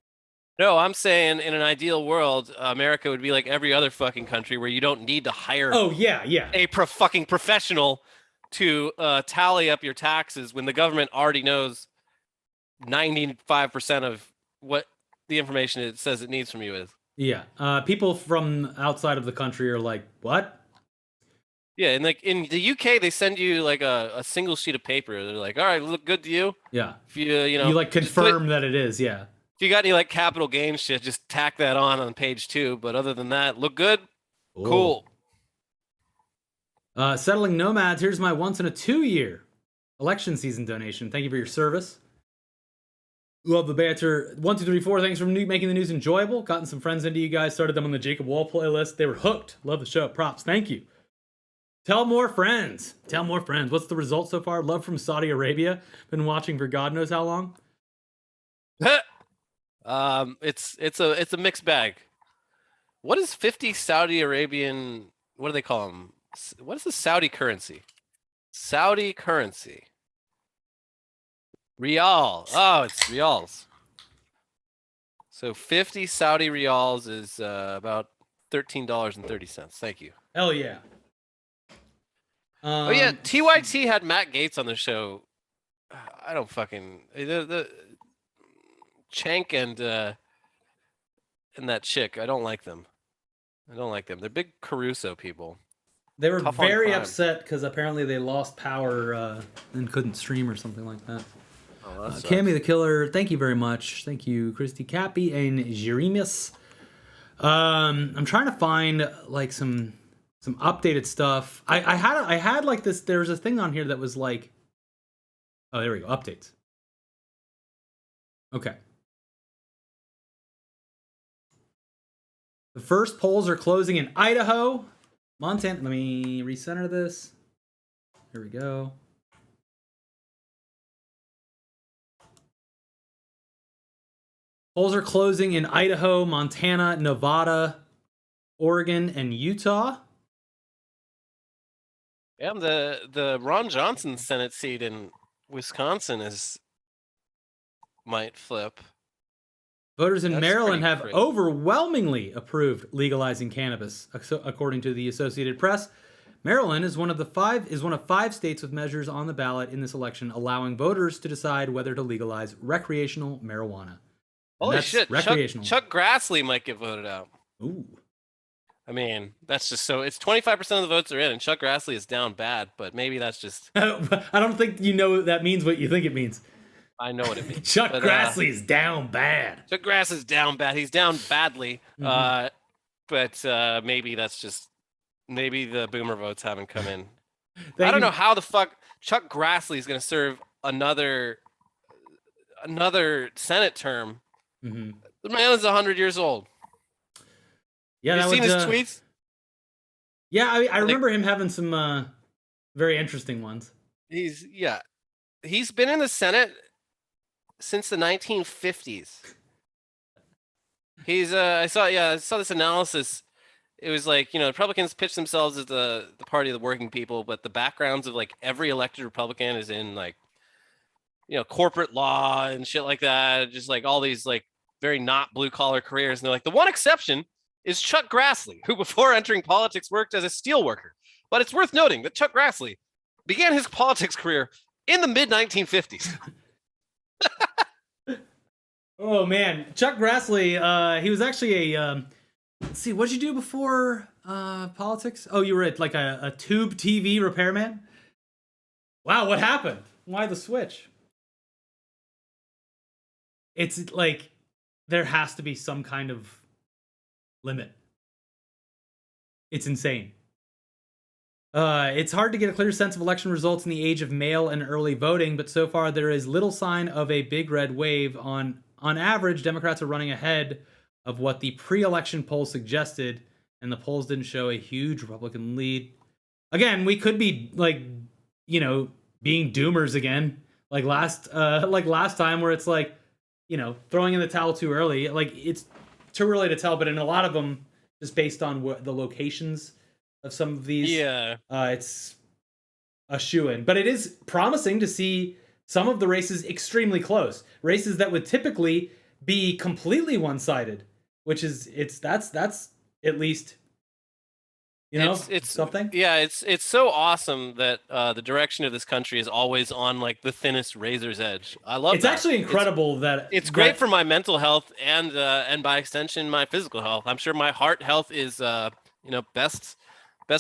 S2: No, I'm saying in an ideal world, America would be like every other fucking country where you don't need to hire a fucking professional to tally up your taxes when the government already knows 95% of what the information it says it needs from you is.
S1: Yeah. People from outside of the country are like, what?
S2: Yeah, and like in the UK, they send you like a single sheet of paper. They're like, all right, look good to you.
S1: Yeah.
S2: If you
S1: you like confirm that it is, yeah.
S2: If you got any like capital gains shit, just tack that on page 2. But other than that, look good.
S1: Ooh.
S2: Cool.
S1: Settling Nomads, here's my once in a 2-year election season donation. Thank you for your service. Love the banter. 1, 2, 3, 4. Thanks for making the news enjoyable. Gotten some friends into you guys. Started them on the Jacob Wall playlist. They were hooked. Love the show. Props. Thank you. Tell more friends. Tell more friends. What's the result so far? Love from Saudi Arabia. Been watching for God knows how long.
S2: It's a mixed bag. What is 50 Saudi Arabian? What do they call them? What is the Saudi currency? Saudi currency. Rial. Oh, it's rials. So 50 Saudi rials is about $13.30. Thank you.
S1: Hell yeah.
S2: Oh yeah, TYT had Matt Gaetz on the show. I don't fucking the Chank and that chick. I don't like them. They're big Caruso people.
S1: They were
S2: Tough on
S1: very
S2: crime.
S1: upset because apparently they lost power and couldn't stream or something like that.
S2: Oh, that sucks.
S1: Cammy the Killer, thank you very much. Thank you, Christy Cappy and Jeremus. I'm trying to find like some updated stuff. I had like this. There's a thing on here that was like, oh, there we go. Updates. Okay. The first polls are closing in Idaho, Montana. Let me recenter this. There we go. Polls are closing in Idaho, Montana, Nevada, Oregon, and Utah.
S2: Yeah, the Ron Johnson Senate seat in Wisconsin might flip.
S1: Voters in
S2: That's
S1: Maryland
S2: pretty
S1: have
S2: crazy.
S1: overwhelmingly approved legalizing cannabis, according to the Associated Press. Maryland is one of 5 states with measures on the ballot in this election, allowing voters to decide whether to legalize recreational marijuana.
S2: Holy
S1: That's
S2: shit!
S1: recreational.
S2: Chuck Grassley might get voted out.
S1: Ooh.
S2: I mean, that's just so. It's 25% of the votes are in, and Chuck Grassley is down bad. But maybe that's just.
S1: I don't think you know that means what you think it means.
S2: I know what it means.
S1: Chuck
S2: but,
S1: Grassley is down bad.
S2: Chuck Grassley's down bad. He's down badly.
S1: Mhm.
S2: But maybe that's just. Maybe the boomer votes haven't come in.
S1: Thank
S2: I don't
S1: you.
S2: know how the fuck Chuck Grassley is going to serve another Senate term.
S1: Mhm.
S2: The man is 100 years old.
S1: Yeah,
S2: Have
S1: that
S2: you seen
S1: was,
S2: his tweets?
S1: Yeah, I remember him having some very interesting ones.
S2: He's been in the Senate since the 1950s. He's I saw this analysis. It was like, Republicans pitch themselves as the party of the working people, but the backgrounds of like every elected Republican is in like corporate law and shit like that, just like all these like very not blue collar careers. And they're like, the one exception is Chuck Grassley, who before entering politics worked as a steel worker. But it's worth noting that Chuck Grassley began his politics career in the mid 1950s.
S1: Oh man, Chuck Grassley, he was actually a let's see, what'd you do before politics? Oh, you were at like a tube TV repairman? Wow, what happened? Why the switch? It's like there has to be some kind of limit. It's insane. It's hard to get a clear sense of election results in the age of mail and early voting, but so far there is little sign of a big red wave. On average, Democrats are running ahead of what the pre-election poll suggested, and the polls didn't show a huge Republican lead. Again, we could be like, being doomers again, like last time, where it's like, throwing in the towel too early. Like, it's too early to tell, but in a lot of them, just based on what the locations of some of these, it's a shoo-in. But it is promising to see some of the races extremely close, races that would typically be completely one-sided, which is that's at least it's something.
S2: Yeah, it's so awesome that the direction of this country is always on like the thinnest razor's edge. I love
S1: it's
S2: that.
S1: Actually incredible that
S2: it's great for my mental health and by extension my physical health. I'm sure my heart health is best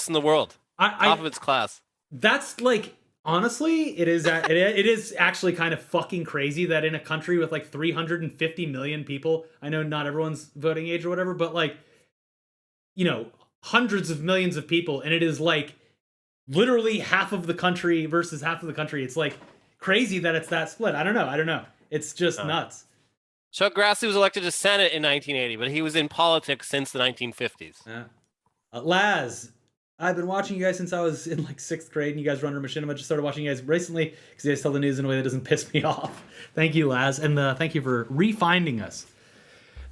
S2: in the world, top of its class.
S1: That's like, honestly, it is actually kind of fucking crazy that in a country with like 350 million people, I know not everyone's voting age or whatever, but like, hundreds of millions of people, and it is like literally half of the country versus half of the country. It's like crazy that it's that split. I don't know. It's just nuts.
S2: Chuck Grassley was elected to Senate in 1980, but he was in politics since the 1950s.
S1: Yeah. Laz, I've been watching you guys since I was in like 6th grade, and you guys run under Machinima. Just started watching you guys recently because you guys tell the news in a way that doesn't piss me off. Thank you, Laz, and thank you for refinding us.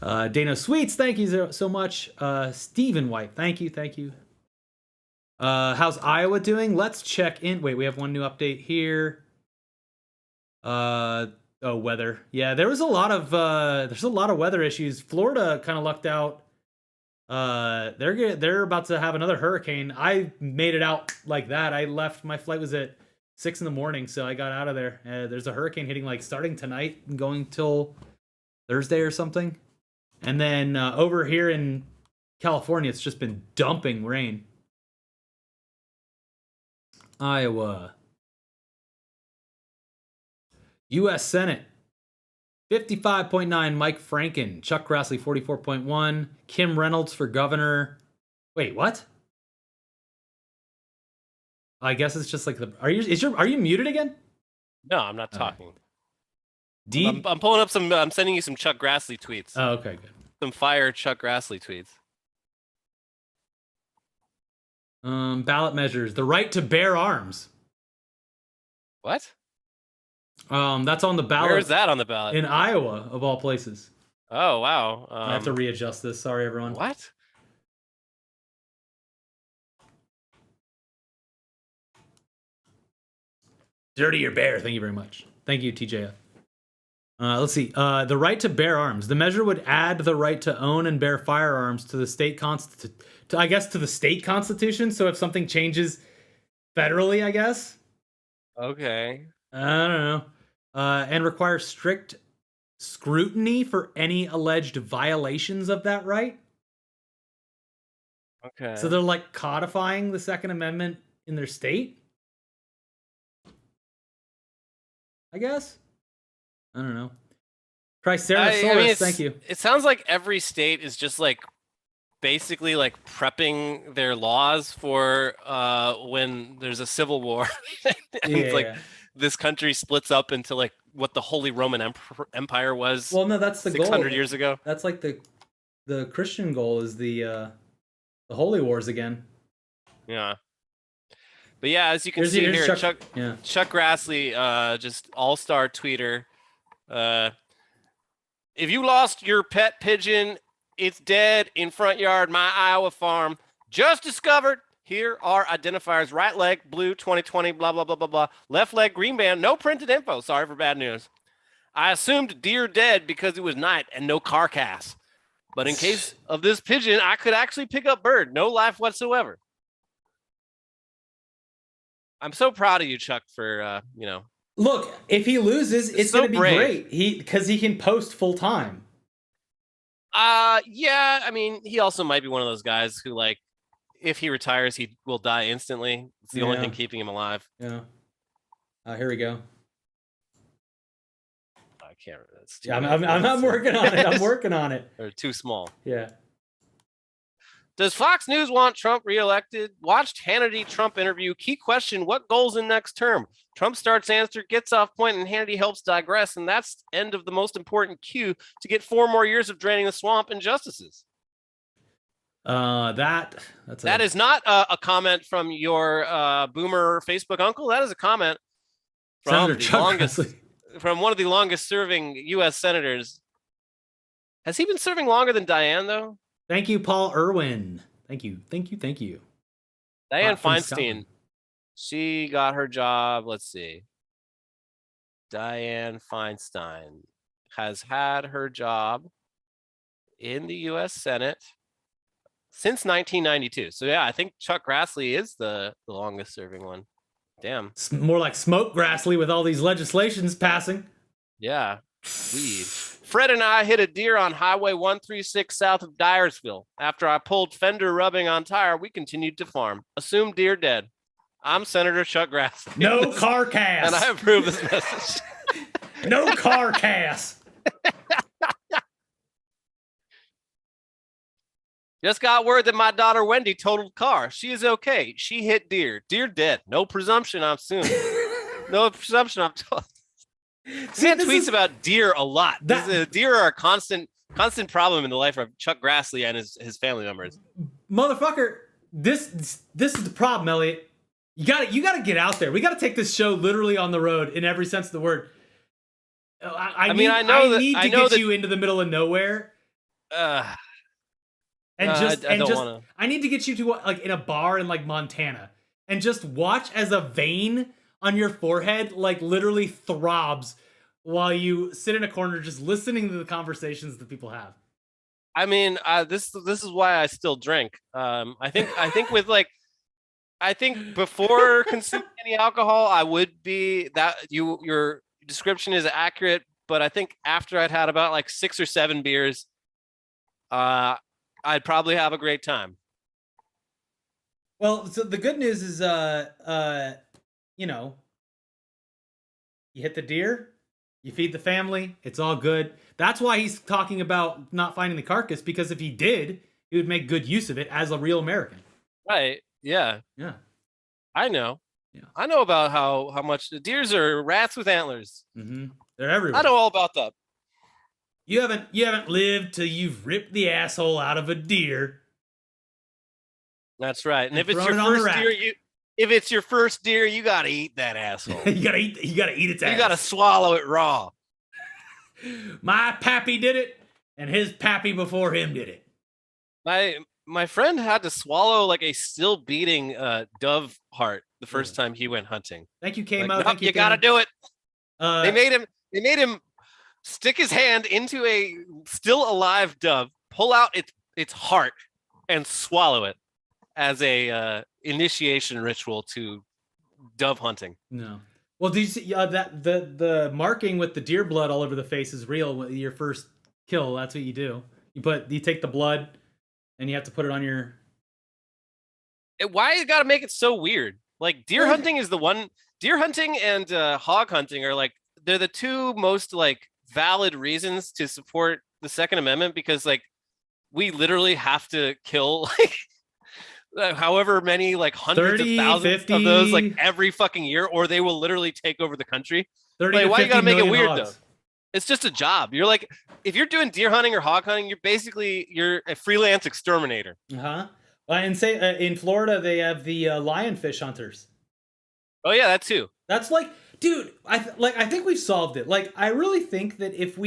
S1: Dano Sweets, thank you so much. Stephen White, thank you. How's Iowa doing? Let's check in. Wait, we have one new update here. Weather. Yeah, there's a lot of weather issues. Florida kind of lucked out. They're about to have another hurricane. I made it out like that. I left. My flight was at 6 a.m, so I got out of there. There's a hurricane hitting like starting tonight and going till Thursday or something. And then over here in California, it's just been dumping rain. Iowa. U.S. Senate. 55.9, Mike Franken. Chuck Grassley, 44.1. Kim Reynolds for governor. Wait, what? I guess it's just like the... Are you muted again?
S2: No, I'm not talking.
S1: I'm
S2: pulling up some. I'm sending you some Chuck Grassley tweets.
S1: Oh, okay, good.
S2: Some fire Chuck Grassley tweets.
S1: Ballot measures. The right to bear arms.
S2: What?
S1: That's on the ballot.
S2: Where is that on the ballot?
S1: In Iowa, of all places.
S2: Oh, wow.
S1: I have to readjust this. Sorry, everyone.
S2: What?
S1: Dirty or bear. Thank you very much. Thank you, TJF. Let's see. The right to bear arms. The measure would add the right to own and bear firearms to the state to the state constitution. So if something changes federally, I guess.
S2: Okay.
S1: I don't know. And require strict scrutiny for any alleged violations of that right.
S2: Okay.
S1: So they're like codifying the Second Amendment in their state, I guess. I don't know. Triceratops, thank you.
S2: It sounds like every state is just like basically like prepping their laws for when there's a civil war. And it's like this country splits up into like what the Holy Roman Empire was.
S1: Well, no, that's the
S2: 600
S1: goal.
S2: years ago.
S1: That's like the Christian goal is the Holy Wars again.
S2: Yeah. But yeah, as you can see here, Chuck Grassley, just all-star tweeter. If you lost your pet pigeon, it's dead in front yard, my Iowa farm. Just discovered. Here are identifiers. Right leg, blue, 2020, blah, blah, blah, blah, blah. Left leg, green band, no printed info. Sorry for bad news. I assumed deer dead because it was night and no carcass. But in case of this pigeon, I could actually pick up bird. No life whatsoever. I'm so proud of you, Chuck, for,
S1: Look, if he loses, it's
S2: so
S1: going to be great. Because he can post full time.
S2: Yeah, I mean, he also might be one of those guys who, like, if he retires, he will die instantly. It's the only thing keeping him alive.
S1: Yeah. Here we go.
S2: I can't.
S1: I'm working on it. I'm working on it.
S2: They're too small.
S1: Yeah.
S2: Does Fox News want Trump reelected? Watched Hannity Trump interview. Key question: what goals in next term? Trump starts answer, gets off point, and Hannity helps digress, and that's end of the most important cue to get 4 more years of draining the swamp and justices. That is not a comment from your boomer Facebook uncle. That is a comment from from one of the longest serving U.S. senators. Has he been serving longer than Diane, though?
S1: Thank you, Paul Irwin. Thank you.
S2: Diane Feinstein. She got her job. Let's see. Diane Feinstein has had her job in the U.S. Senate since 1992. So yeah, I think Chuck Grassley is the longest serving one. Damn.
S1: It's more like Smoke Grassley with all these legislations passing.
S2: Yeah. Weed. Fred and I hit a deer on Highway 136 south of Dyersville. After I pulled fender rubbing on tire, we continued to farm. Assumed deer dead. I'm Senator Chuck Grassley.
S1: No car cast.
S2: And I approve this message.
S1: No car cast.
S2: Just got word that my daughter Wendy totaled car. She is okay. She hit deer. Deer dead. No presumption, I'm assuming. No presumption, I'm told. Man tweets about deer a lot. Deer are a constant problem in the life of Chuck Grassley and his family members.
S1: Motherfucker, this is the problem, Elliot. You gotta get out there. We gotta take this show literally on the road in every sense of the word. I need to get you into the middle of nowhere.
S2: I
S1: need to get you to like in a bar in like Montana and just watch as a vein on your forehead like literally throbs while you sit in a corner just listening to the conversations that people have.
S2: I mean, this is why I still drink. I think with like, I think before consuming any alcohol, I would be that your description is accurate. But I think after I'd had about like 6 or 7 beers, I'd probably have a great time.
S1: Well, so the good news is, you know, you hit the deer, you feed the family, it's all good. That's why he's talking about not finding the carcass, because if he did, he would make good use of it as a real American.
S2: Right. Yeah.
S1: Yeah.
S2: I know.
S1: Yeah.
S2: I know about how much the deers are rats with antlers.
S1: Mm-hmm. They're everywhere.
S2: I know all about that.
S1: You haven't lived till you've ripped the asshole out of a deer.
S2: That's right. And if it's your first deer, if it's your first deer, you gotta eat that asshole.
S1: you gotta eat its ass.
S2: You gotta swallow it raw.
S1: My pappy did it, and his pappy before him did it.
S2: My friend had to swallow like a still beating dove heart the first time he went hunting.
S1: Thank you, Kamo.
S2: Like,
S1: Thank you,
S2: gotta do it. They made him stick his hand into a still alive dove, pull out its heart, and swallow it as a initiation ritual to dove hunting.
S1: No. Well, did you see that the marking with the deer blood all over the face is real? With your first kill, that's what you do. You take the blood, and you have to put it on your.
S2: Why you gotta make it so weird? Like deer hunting is the one. Deer hunting and hog hunting are like they're the two most like valid reasons to support the Second Amendment, because like we literally have to kill like however many like hundreds
S1: 30,
S2: of thousands
S1: 50,
S2: of those like every fucking year, or they will literally take over the country.
S1: 30
S2: like,
S1: to
S2: why
S1: 50
S2: you gotta make it weird
S1: hogs.
S2: though? It's just a job. You're like, if you're doing deer hunting or hog hunting, you're a freelance exterminator.
S1: Uh-huh. And say in Florida they have the lionfish hunters.
S2: Oh yeah, that too.
S1: That's like, dude, I think we've solved it. Like, I really think that if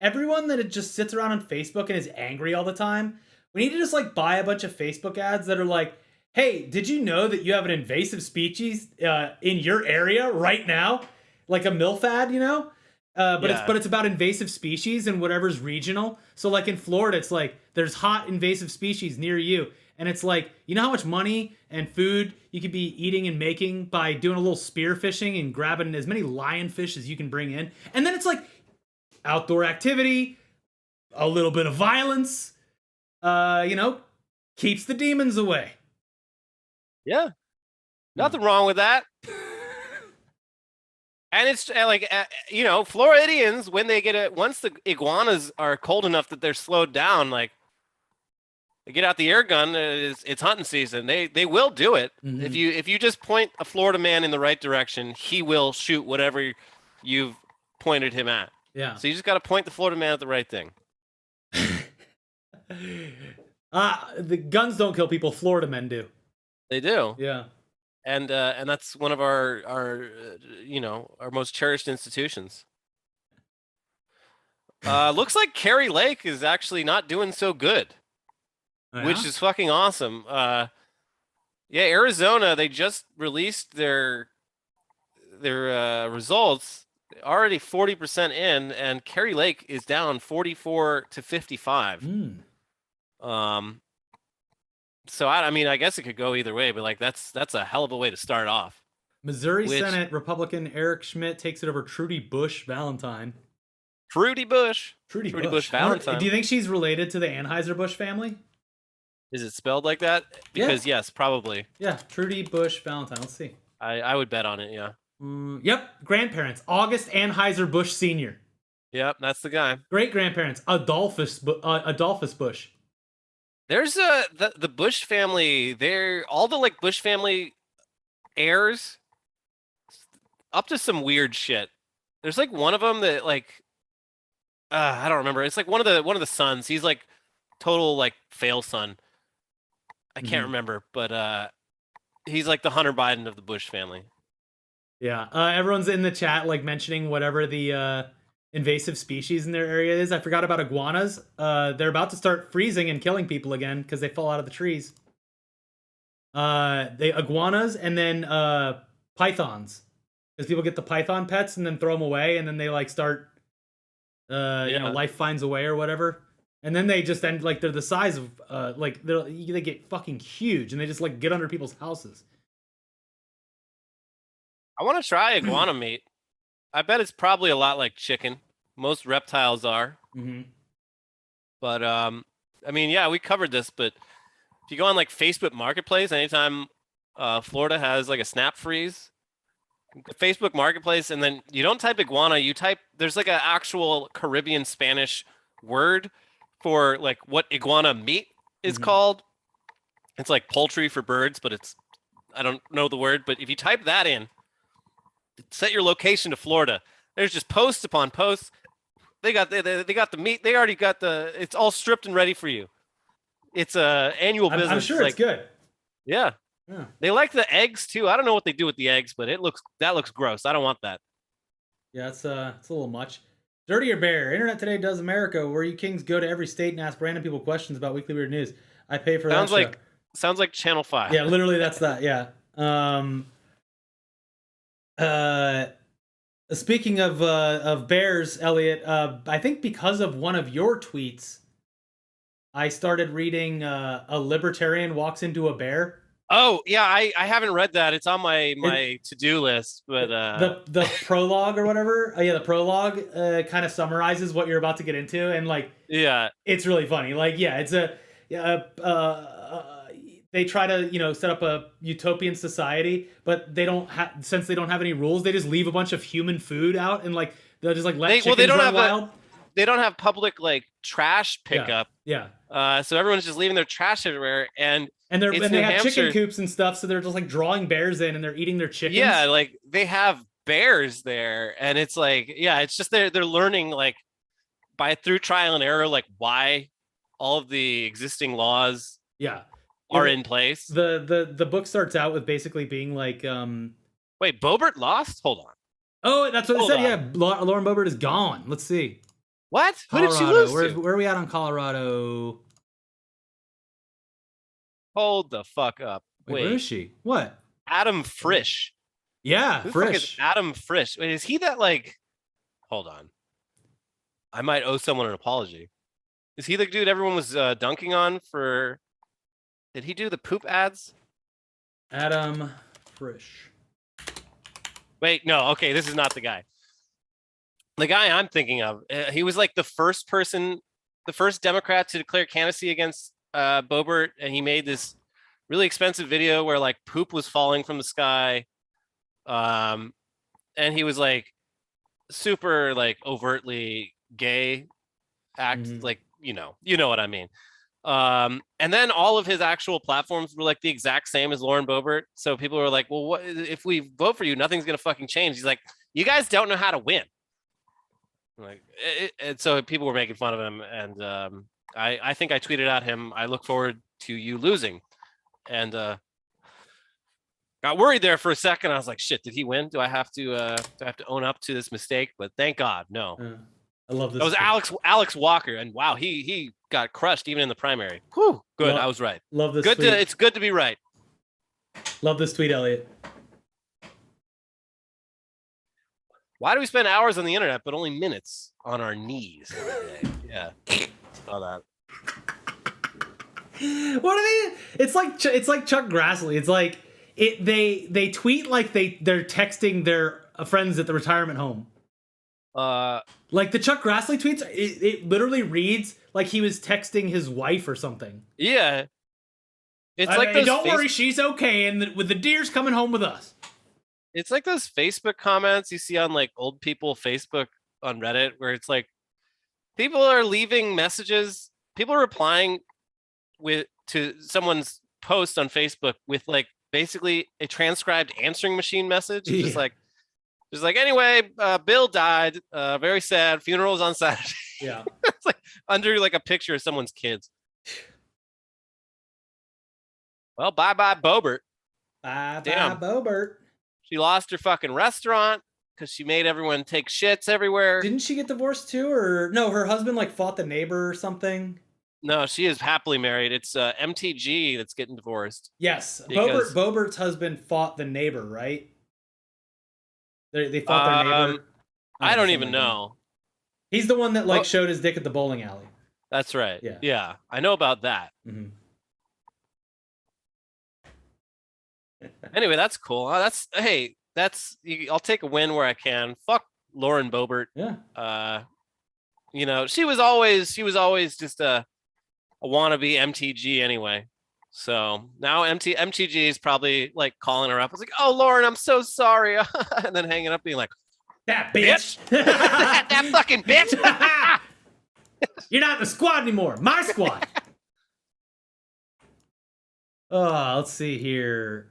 S1: everyone that just sits around on Facebook and is angry all the time, we need to just like buy a bunch of Facebook ads that are like, hey, did you know that you have an invasive species in your area right now? Like a MILF ad, you know? But it's about invasive species and whatever's regional. So like in Florida, it's like there's hot invasive species near you. And it's like, you know how much money and food you could be eating and making by doing a little spear fishing and grabbing as many lionfish as you can bring in. And then it's like outdoor activity, a little bit of violence, keeps the demons away.
S2: Yeah. Nothing wrong with that. And it's like, Floridians, when they once the iguanas are cold enough that they're slowed down, like, they get out the air gun, it's hunting season. They will do it.
S1: Mm-hmm.
S2: If you just point a Florida man in the right direction, he will shoot whatever you've pointed him at.
S1: Yeah.
S2: So you just got to point the Florida man at the right thing.
S1: The guns don't kill people. Florida men do.
S2: They do.
S1: Yeah.
S2: And that's one of our our most cherished institutions. Looks like Kari Lake is actually not doing so good, which is fucking awesome. Yeah, Arizona, they just released their results, already 40% in, and Kari Lake is down 44 to 55. So I mean, I guess it could go either way, but like that's a hell of a way to start off.
S1: Missouri Senate Republican Eric Schmidt takes it over Trudy Bush Valentine.
S2: Trudy Bush
S1: Valentine. Do you think she's related to the Anheuser-Busch family?
S2: Is it spelled like that? Because yes, probably.
S1: Yeah, Trudy Bush Valentine. Let's see.
S2: I would bet on it. Yeah.
S1: Yep, grandparents. August Anheuser-Busch Sr.
S2: Yep, that's the guy.
S1: Great grandparents. Adolphus Bush.
S2: There's the Bush family. They're all the like Bush family heirs up to some weird shit. There's like one of them that like I don't remember. It's like one of the sons. He's like total like fail son. I can't remember, but he's like the Hunter Biden of the Bush family.
S1: Yeah, everyone's in the chat like mentioning whatever the invasive species in their area is. I forgot about iguanas. They're about to start freezing and killing people again because they fall out of the trees. They iguanas and then pythons, because people get the python pets and then throw them away, and then they like start life finds a way or whatever, and then they just end like they're the size of like they get fucking huge and they just like get under people's houses.
S2: I want to try iguana meat. I bet it's probably a lot like chicken. Most reptiles are. But I mean, yeah, we covered this, but if you go on like Facebook Marketplace, anytime Florida has like a snap freeze, Facebook Marketplace, and then you don't type iguana, you type, there's like an actual Caribbean Spanish word for like what iguana meat is called. It's like poultry for birds, but it's, I don't know the word, but if you type that in, set your location to Florida, there's just posts upon posts. They got the meat. They already got it's all stripped and ready for you. It's a annual business.
S1: I'm sure it's good.
S2: Yeah. They like the eggs too. I don't know what they do with the eggs, but that looks gross. I don't want that.
S1: Yeah, it's a little much. Dirtier Bear. Internet Today Does America, where you kings go to every state and ask random people questions about weekly weird news. I pay for that show.
S2: Sounds like Channel 5.
S1: Yeah, literally that's that. Yeah. Speaking of bears, Elliot, I think because of one of your tweets, I started reading A Libertarian Walks Into a Bear.
S2: Oh, yeah, I haven't read that. It's on my to-do list, but
S1: the prologue or whatever. The prologue kind of summarizes what you're about to get into, and like it's really funny. Like it's they try to set up a utopian society, but they don't have, since they don't have any rules, they just leave a bunch of human food out, and like they'll just like let chickens run wild.
S2: They don't have public like trash pickup. So everyone's just leaving their trash everywhere, and
S1: they have chicken coops and stuff, so they're just like drawing bears in and they're eating their chickens.
S2: Yeah, like they have bears there, and it's like it's just they're learning like through trial and error like why all of the existing laws are in place.
S1: The book starts out with basically being like
S2: wait, Boebert lost? Hold on.
S1: Oh, that's what it said. Yeah, Lauren Boebert is gone. Let's see.
S2: What?
S1: Colorado.
S2: Who did she lose
S1: to? Where are we at on Colorado?
S2: Hold the fuck up.
S1: Wait, where is she? What?
S2: Adam Frisch.
S1: Yeah,
S2: Who
S1: Frisch.
S2: The fuck is Adam Frisch? Wait, is he that like? Hold on. I might owe someone an apology. Is he the dude everyone was dunking on for? Did he do the poop ads?
S1: Adam Frisch.
S2: Wait, no. Okay, this is not the guy. The guy I'm thinking of, he was like the first Democrat to declare candidacy against Boebert, and he made this really expensive video where like poop was falling from the sky, and he was like super like overtly gay, like you know what I mean. And then all of his actual platforms were like the exact same as Lauren Boebert, so people were like, well, what if we vote for you? Nothing's gonna fucking change. He's like, you guys don't know how to win. Like, and so people were making fun of him, and I think I tweeted at him, I look forward to you losing. And got worried there for a second. I was like, shit, did he win? Do I have to own up to this mistake? But thank God, no.
S1: I love this.
S2: That was Alex Walker, and wow, he got crushed even in the primary. Whew, good, I was right.
S1: Love this
S2: Good
S1: tweet.
S2: it's good to be right.
S1: Love this tweet, Elliot.
S2: Why do we spend hours on the internet but only minutes on our knees every day? Yeah, saw that.
S1: What are they? It's like Chuck Grassley. It's like they tweet like they're texting their friends at the retirement home. Like the Chuck Grassley tweets, it literally reads like he was texting his wife or something.
S2: Yeah, it's like those
S1: don't worry, she's okay, and with the deer's coming home with us.
S2: It's like those Facebook comments you see on like old people Facebook on Reddit, where it's like people are leaving messages, people are replying to someone's post on Facebook with like basically a transcribed answering machine message. Just like anyway, Bill died. Very sad. Funeral's on Saturday.
S1: Yeah.
S2: It's like under like a picture of someone's kids. Well, bye Bobert.
S1: Bye
S2: Damn.
S1: Bobert.
S2: She lost her fucking restaurant because she made everyone take shits everywhere.
S1: Didn't she get divorced too? Or no, her husband like fought the neighbor or something.
S2: No, she is happily married. It's MTG that's getting divorced.
S1: Yes. Bobert's husband fought the neighbor, right? They fought their neighbor.
S2: I don't even know.
S1: He's the one that like showed his dick at the bowling alley.
S2: That's right.
S1: Yeah.
S2: Yeah. I know about that.
S1: Mm-hmm.
S2: Anyway, that's cool. I'll take a win where I can. Fuck Lauren Boebert.
S1: Yeah.
S2: You know, she was always just a wannabe MTG anyway. So now MTG is probably like calling her up. It's like, oh, Lauren, I'm so sorry. And then hanging up being like,
S1: that bitch.
S2: that fucking bitch.
S1: You're not in the squad anymore. My squad. Oh, let's see here.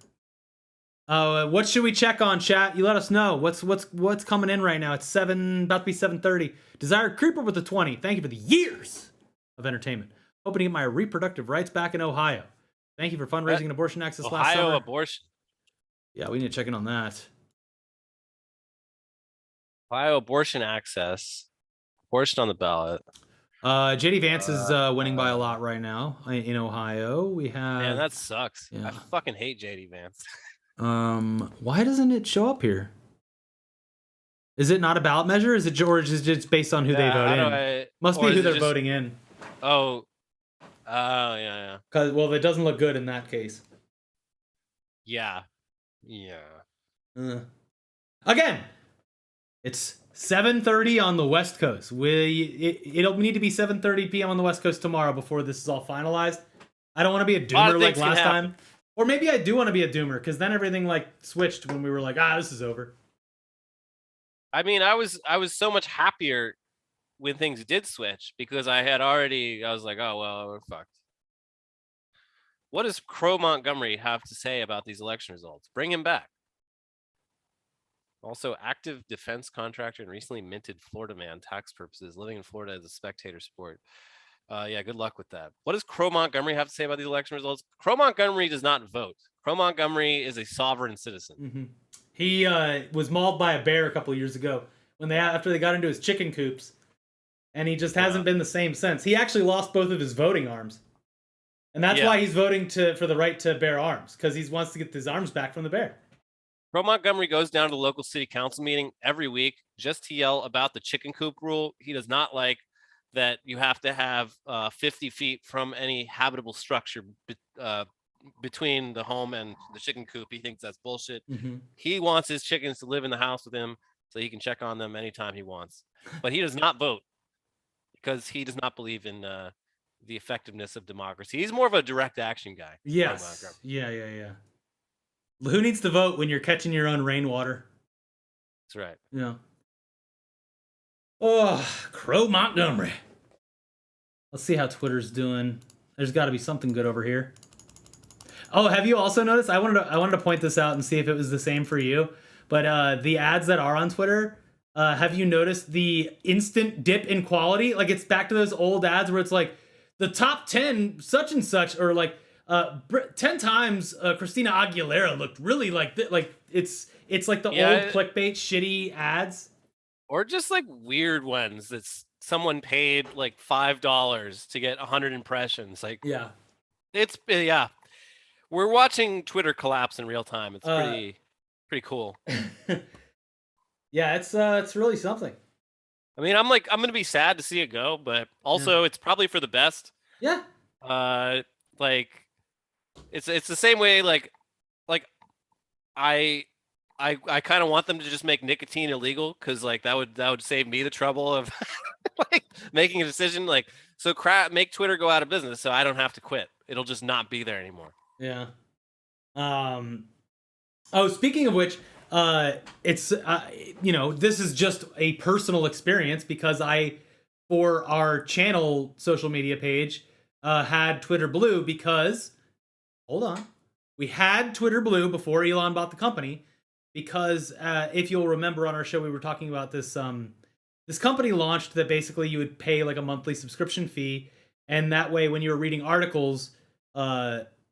S1: What should we check on, chat? You let us know. What's coming in right now? It's about to be 7:30. Desired Creeper with the 20. Thank you for the years of entertainment. Hoping to get my reproductive rights back in Ohio. Thank you for fundraising and abortion access last summer.
S2: Ohio abortion.
S1: Yeah, we need to check in on that.
S2: Ohio abortion access. Abortion on the ballot.
S1: JD Vance is winning by a lot right now in Ohio. We have.
S2: Man, that sucks.
S1: Yeah.
S2: I fucking hate JD Vance.
S1: Why doesn't it show up here? Is it not a ballot measure? Is it George? Is it just based on who they vote in? Must be who they're voting in.
S2: Oh, yeah.
S1: Because it doesn't look good in that case.
S2: Yeah.
S1: Again, it's 7:30 on the West Coast. It'll need to be 7:30 p.m. on the West Coast tomorrow before this is all finalized. I don't want to be a doomer like last time. Or maybe I do want to be a doomer, because then everything like switched when we were like, this is over.
S2: I mean, I was so much happier when things did switch, because I was like, oh, well, we're fucked. What does Crow Montgomery have to say about these election results? Bring him back. Also, active defense contractor and recently minted Florida man, tax purposes, living in Florida as a spectator sport. Yeah, good luck with that. What does Crow Montgomery have to say about these election results? Crow Montgomery does not vote. Crow Montgomery is a sovereign citizen.
S1: Mm-hmm. He was mauled by a bear a couple of years ago after they got into his chicken coops, and he just hasn't been the same since. He actually lost both of his voting arms, and that's why he's voting for the right to bear arms, because he wants to get his arms back from the bear.
S2: Crow Montgomery goes down to the local city council meeting every week just to yell about the chicken coop rule. He does not like that you have to have 50 feet from any habitable structure between the home and the chicken coop. He thinks that's bullshit.
S1: Mm-hmm.
S2: He wants his chickens to live in the house with him so he can check on them anytime he wants. But he does not vote because he does not believe in the effectiveness of democracy. He's more of a direct action guy.
S1: Yes. Yeah. Who needs to vote when you're catching your own rainwater?
S2: That's right.
S1: Yeah. Oh, Crow Montgomery. Let's see how Twitter's doing. There's got to be something good over here. Oh, have you also noticed? I wanted to point this out and see if it was the same for you. But the ads that are on Twitter, have you noticed the instant dip in quality? Like, it's back to those old ads where it's like the top 10 such and such, or like 10 times Christina Aguilera looked really like it's like the old clickbait shitty ads,
S2: or just like weird ones that's someone paid like $5 to get 100 impressions. Like,
S1: yeah,
S2: we're watching Twitter collapse in real time. It's pretty cool.
S1: Yeah, it's really something.
S2: I mean, I'm gonna be sad to see it go, but also it's probably for the best.
S1: Yeah.
S2: Like it's the same way. Like I kind of want them to just make nicotine illegal, because like that would save me the trouble of like making a decision. Like, so make Twitter go out of business so I don't have to quit. It'll just not be there anymore.
S1: Yeah. Oh, speaking of which, it's this is just a personal experience, because for our channel social media page, had Twitter Blue, because we had Twitter Blue before Elon bought the company, because if you'll remember on our show, we were talking about this this company launched that basically you would pay like a monthly subscription fee, and that way when you were reading articles,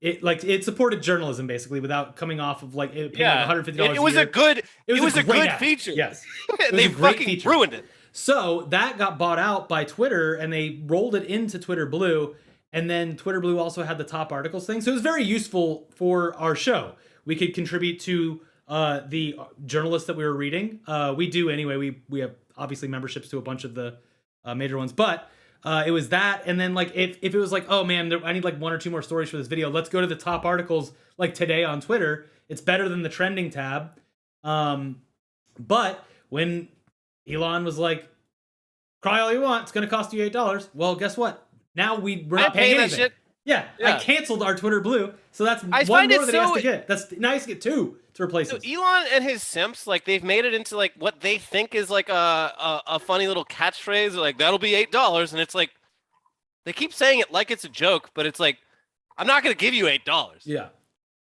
S1: it supported journalism basically without coming off of like paying like $150
S2: it was a good
S1: app.
S2: feature.
S1: Yes.
S2: They fucking ruined it.
S1: So that got bought out by Twitter, and they rolled it into Twitter Blue, and then Twitter Blue also had the top articles thing. So it was very useful for our show. We could contribute to the journalists that we were reading. We do anyway. We have obviously memberships to a bunch of the major ones, but it was that. And then like if it was like, oh man, I need like 1 or 2 more stories for this video, let's go to the top articles like today on Twitter. It's better than the trending tab. But when Elon was like, cry all you want, it's going to cost you $8. Well, guess what? Now we're not paying anything. Shit. Yeah, I canceled our Twitter Blue, so that's one more that he has to get. That's nice to get 2 to replace it.
S2: Elon and his simps, like they've made it into like what they think is like a funny little catchphrase, like that'll be $8, and it's like they keep saying it like it's a joke, but it's like, I'm not going to give you $8.
S1: Yeah.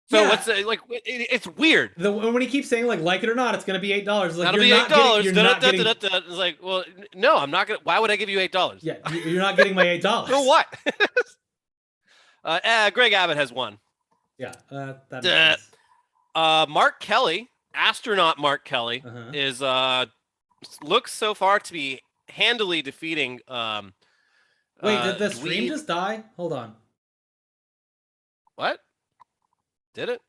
S2: So what's like? It's weird.
S1: When he keeps saying like it or not, it's going to be $8. Like,
S2: that'll be $8. It's like, well, no, I'm not gonna. Why would I give you $8?
S1: Yeah, you're not getting my $8.
S2: For what? Greg Abbott has won.
S1: Yeah, that makes sense.
S2: Mark Kelly, astronaut Mark Kelly, is looks so far to be handily defeating.
S1: Wait, did the stream just die? Hold on.
S2: What? Did it?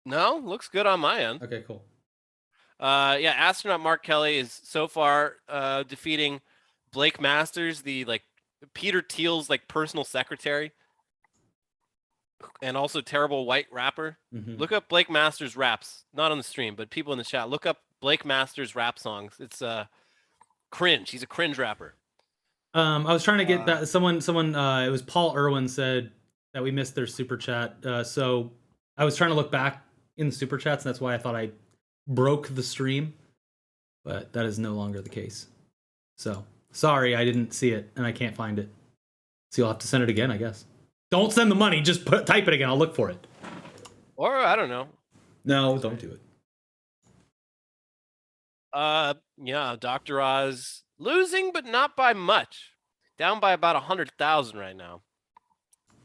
S2: No, looks good on my end.
S1: Okay, cool.
S2: Yeah, astronaut Mark Kelly is so far defeating Blake Masters, the like Peter Thiel's like personal secretary, and also terrible white rapper. Look up Blake Masters raps, not on the stream, but people in the chat. Look up Blake Masters rap songs. It's cringe. He's a cringe rapper.
S1: I was trying to get that. Someone. It was Paul Irwin said that we missed their super chat. So I was trying to look back in the super chats, and that's why I thought I broke the stream, but that is no longer the case. So sorry, I didn't see it, and I can't find it. So you'll have to send it again, I guess. Don't send the money. Just type it again. I'll look for it.
S2: Or I don't know.
S1: No, don't do it.
S2: Yeah, Dr. Oz losing, but not by much. Down by about 100,000 right now.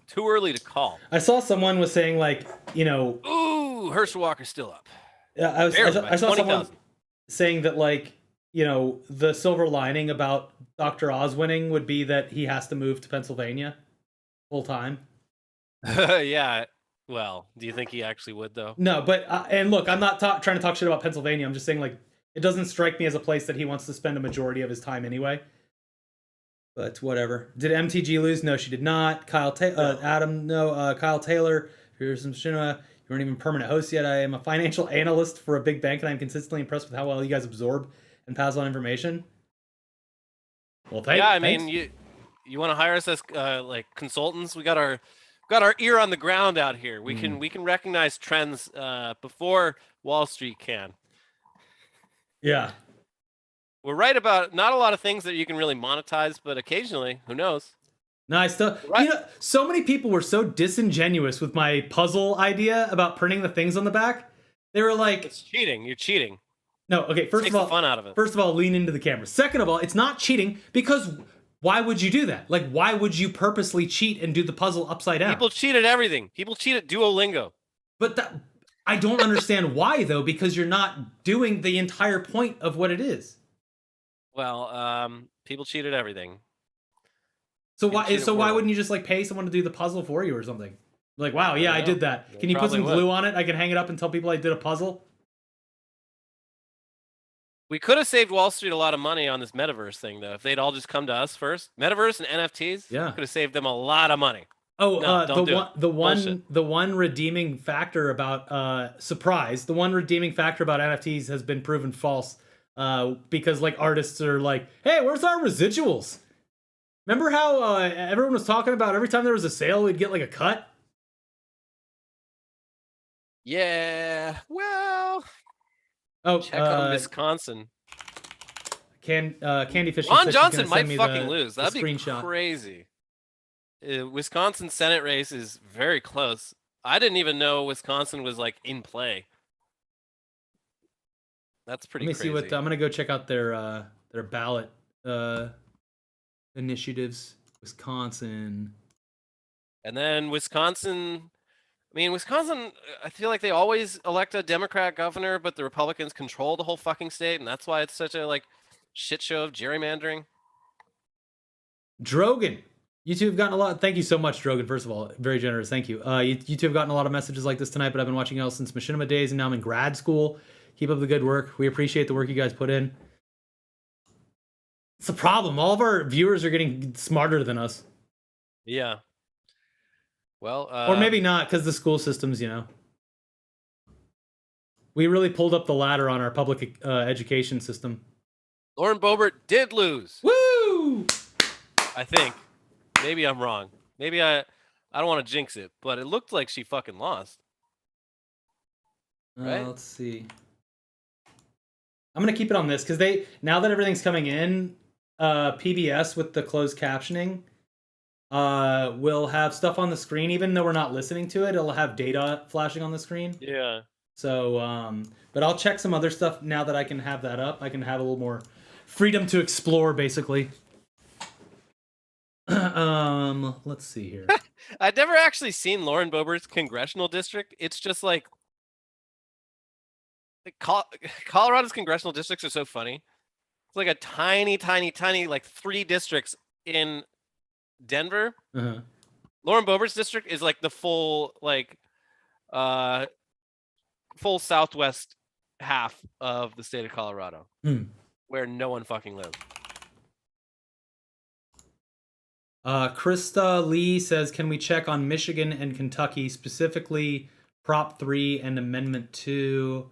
S2: Too early to call.
S1: I saw someone was saying like,
S2: ooh, Herschel Walker's still up.
S1: Yeah, I saw someone saying that like, the silver lining about Dr. Oz winning would be that he has to move to Pennsylvania full time.
S2: Yeah. Well, do you think he actually would though?
S1: No, but and look, I'm not trying to talk shit about Pennsylvania. I'm just saying like it doesn't strike me as a place that he wants to spend a majority of his time anyway. But whatever. Did MTG lose? No, she did not. Adam, no. Kyle Taylor. Here's some Shinua. You weren't even permanent host yet. I am a financial analyst for a big bank, and I'm consistently impressed with how well you guys absorb and pass on information. Well, thanks.
S2: Yeah, I mean, you want to hire us as like consultants? We got our ear on the ground out here. We can recognize trends before Wall Street can.
S1: Yeah.
S2: We're right about not a lot of things that you can really monetize, but occasionally, who knows?
S1: No, I still, so many people were so disingenuous with my puzzle idea about printing the things on the back. They were like,
S2: it's cheating. You're cheating.
S1: No, okay, first of all,
S2: fun out of it.
S1: First of all, lean into the camera. Second of all, it's not cheating because Why would you do that? Like, why would you purposely cheat and do the puzzle upside down?
S2: People cheat at everything. People cheat at Duolingo.
S1: But that, I don't understand why, though, because you're not doing the entire point of what it is.
S2: Well, people cheat at everything.
S1: So
S2: People
S1: why?
S2: cheat at
S1: So why
S2: Wordle.
S1: wouldn't you just like pay someone to do the puzzle for you or something? Like, wow, yeah, I
S2: know.
S1: did that.
S2: They
S1: Can you put some
S2: probably
S1: glue
S2: would.
S1: on it? I can hang it up and tell people I did a puzzle.
S2: We could have saved Wall Street a lot of money on this metaverse thing, though. If they'd all just come to us first, metaverse and NFTs,
S1: Yeah.
S2: could have saved them a lot of money.
S1: Oh,
S2: No, don't do it.
S1: the one redeeming factor about surprise, the one redeeming factor about NFTs has been proven false because like artists are like, hey, where's our residuals? Remember how everyone was talking about every time there was a sale, we'd get like a cut?
S2: Yeah. Well,
S1: Oh,
S2: check on Wisconsin.
S1: Candy Fish.
S2: Ron Johnson might fucking lose. That'd be
S1: screenshot.
S2: crazy. Wisconsin Senate race is very close. I didn't even know Wisconsin was like in play. That's pretty
S1: Let me
S2: crazy.
S1: see what I'm gonna go check out their ballot initiatives. Wisconsin.
S2: And then Wisconsin, I feel like they always elect a Democrat governor, but the Republicans control the whole fucking state, and that's why it's such a like shit show of gerrymandering.
S1: Drogan. You two have gotten a lot. Thank you so much, Drogan. First of all, very generous. Thank you. You two have gotten a lot of messages like this tonight, but I've been watching y'all since Machinima days, and now I'm in grad school. Keep up the good work. We appreciate the work you guys put in. It's the problem. All of our viewers are getting smarter than us.
S2: Yeah. Well,
S1: Or maybe not, because the school systems, you know. We really pulled up the ladder on our public education system.
S2: Lauren Boebert did lose.
S1: Woo!
S2: I think. Maybe I'm wrong. Maybe I don't want to jinx it, but it looked like she fucking lost. Right?
S1: Let's see. I'm gonna keep it on this because now that everything's coming in, PBS with the closed captioning will have stuff on the screen, even though we're not listening to it. It'll have data flashing on the screen.
S2: Yeah.
S1: So, but I'll check some other stuff now that I can have that up. I can have a little more freedom to explore, basically. Let's see here.
S2: I'd never actually seen Lauren Boebert's congressional district. It's just like Colorado's congressional districts are so funny. It's like a tiny, like 3 districts in Denver.
S1: Uh-huh.
S2: Lauren Boebert's district is like the full southwest half of the state of Colorado, where no one fucking lives.
S1: Krista Lee says, can we check on Michigan and Kentucky, specifically Prop 3 and Amendment 2?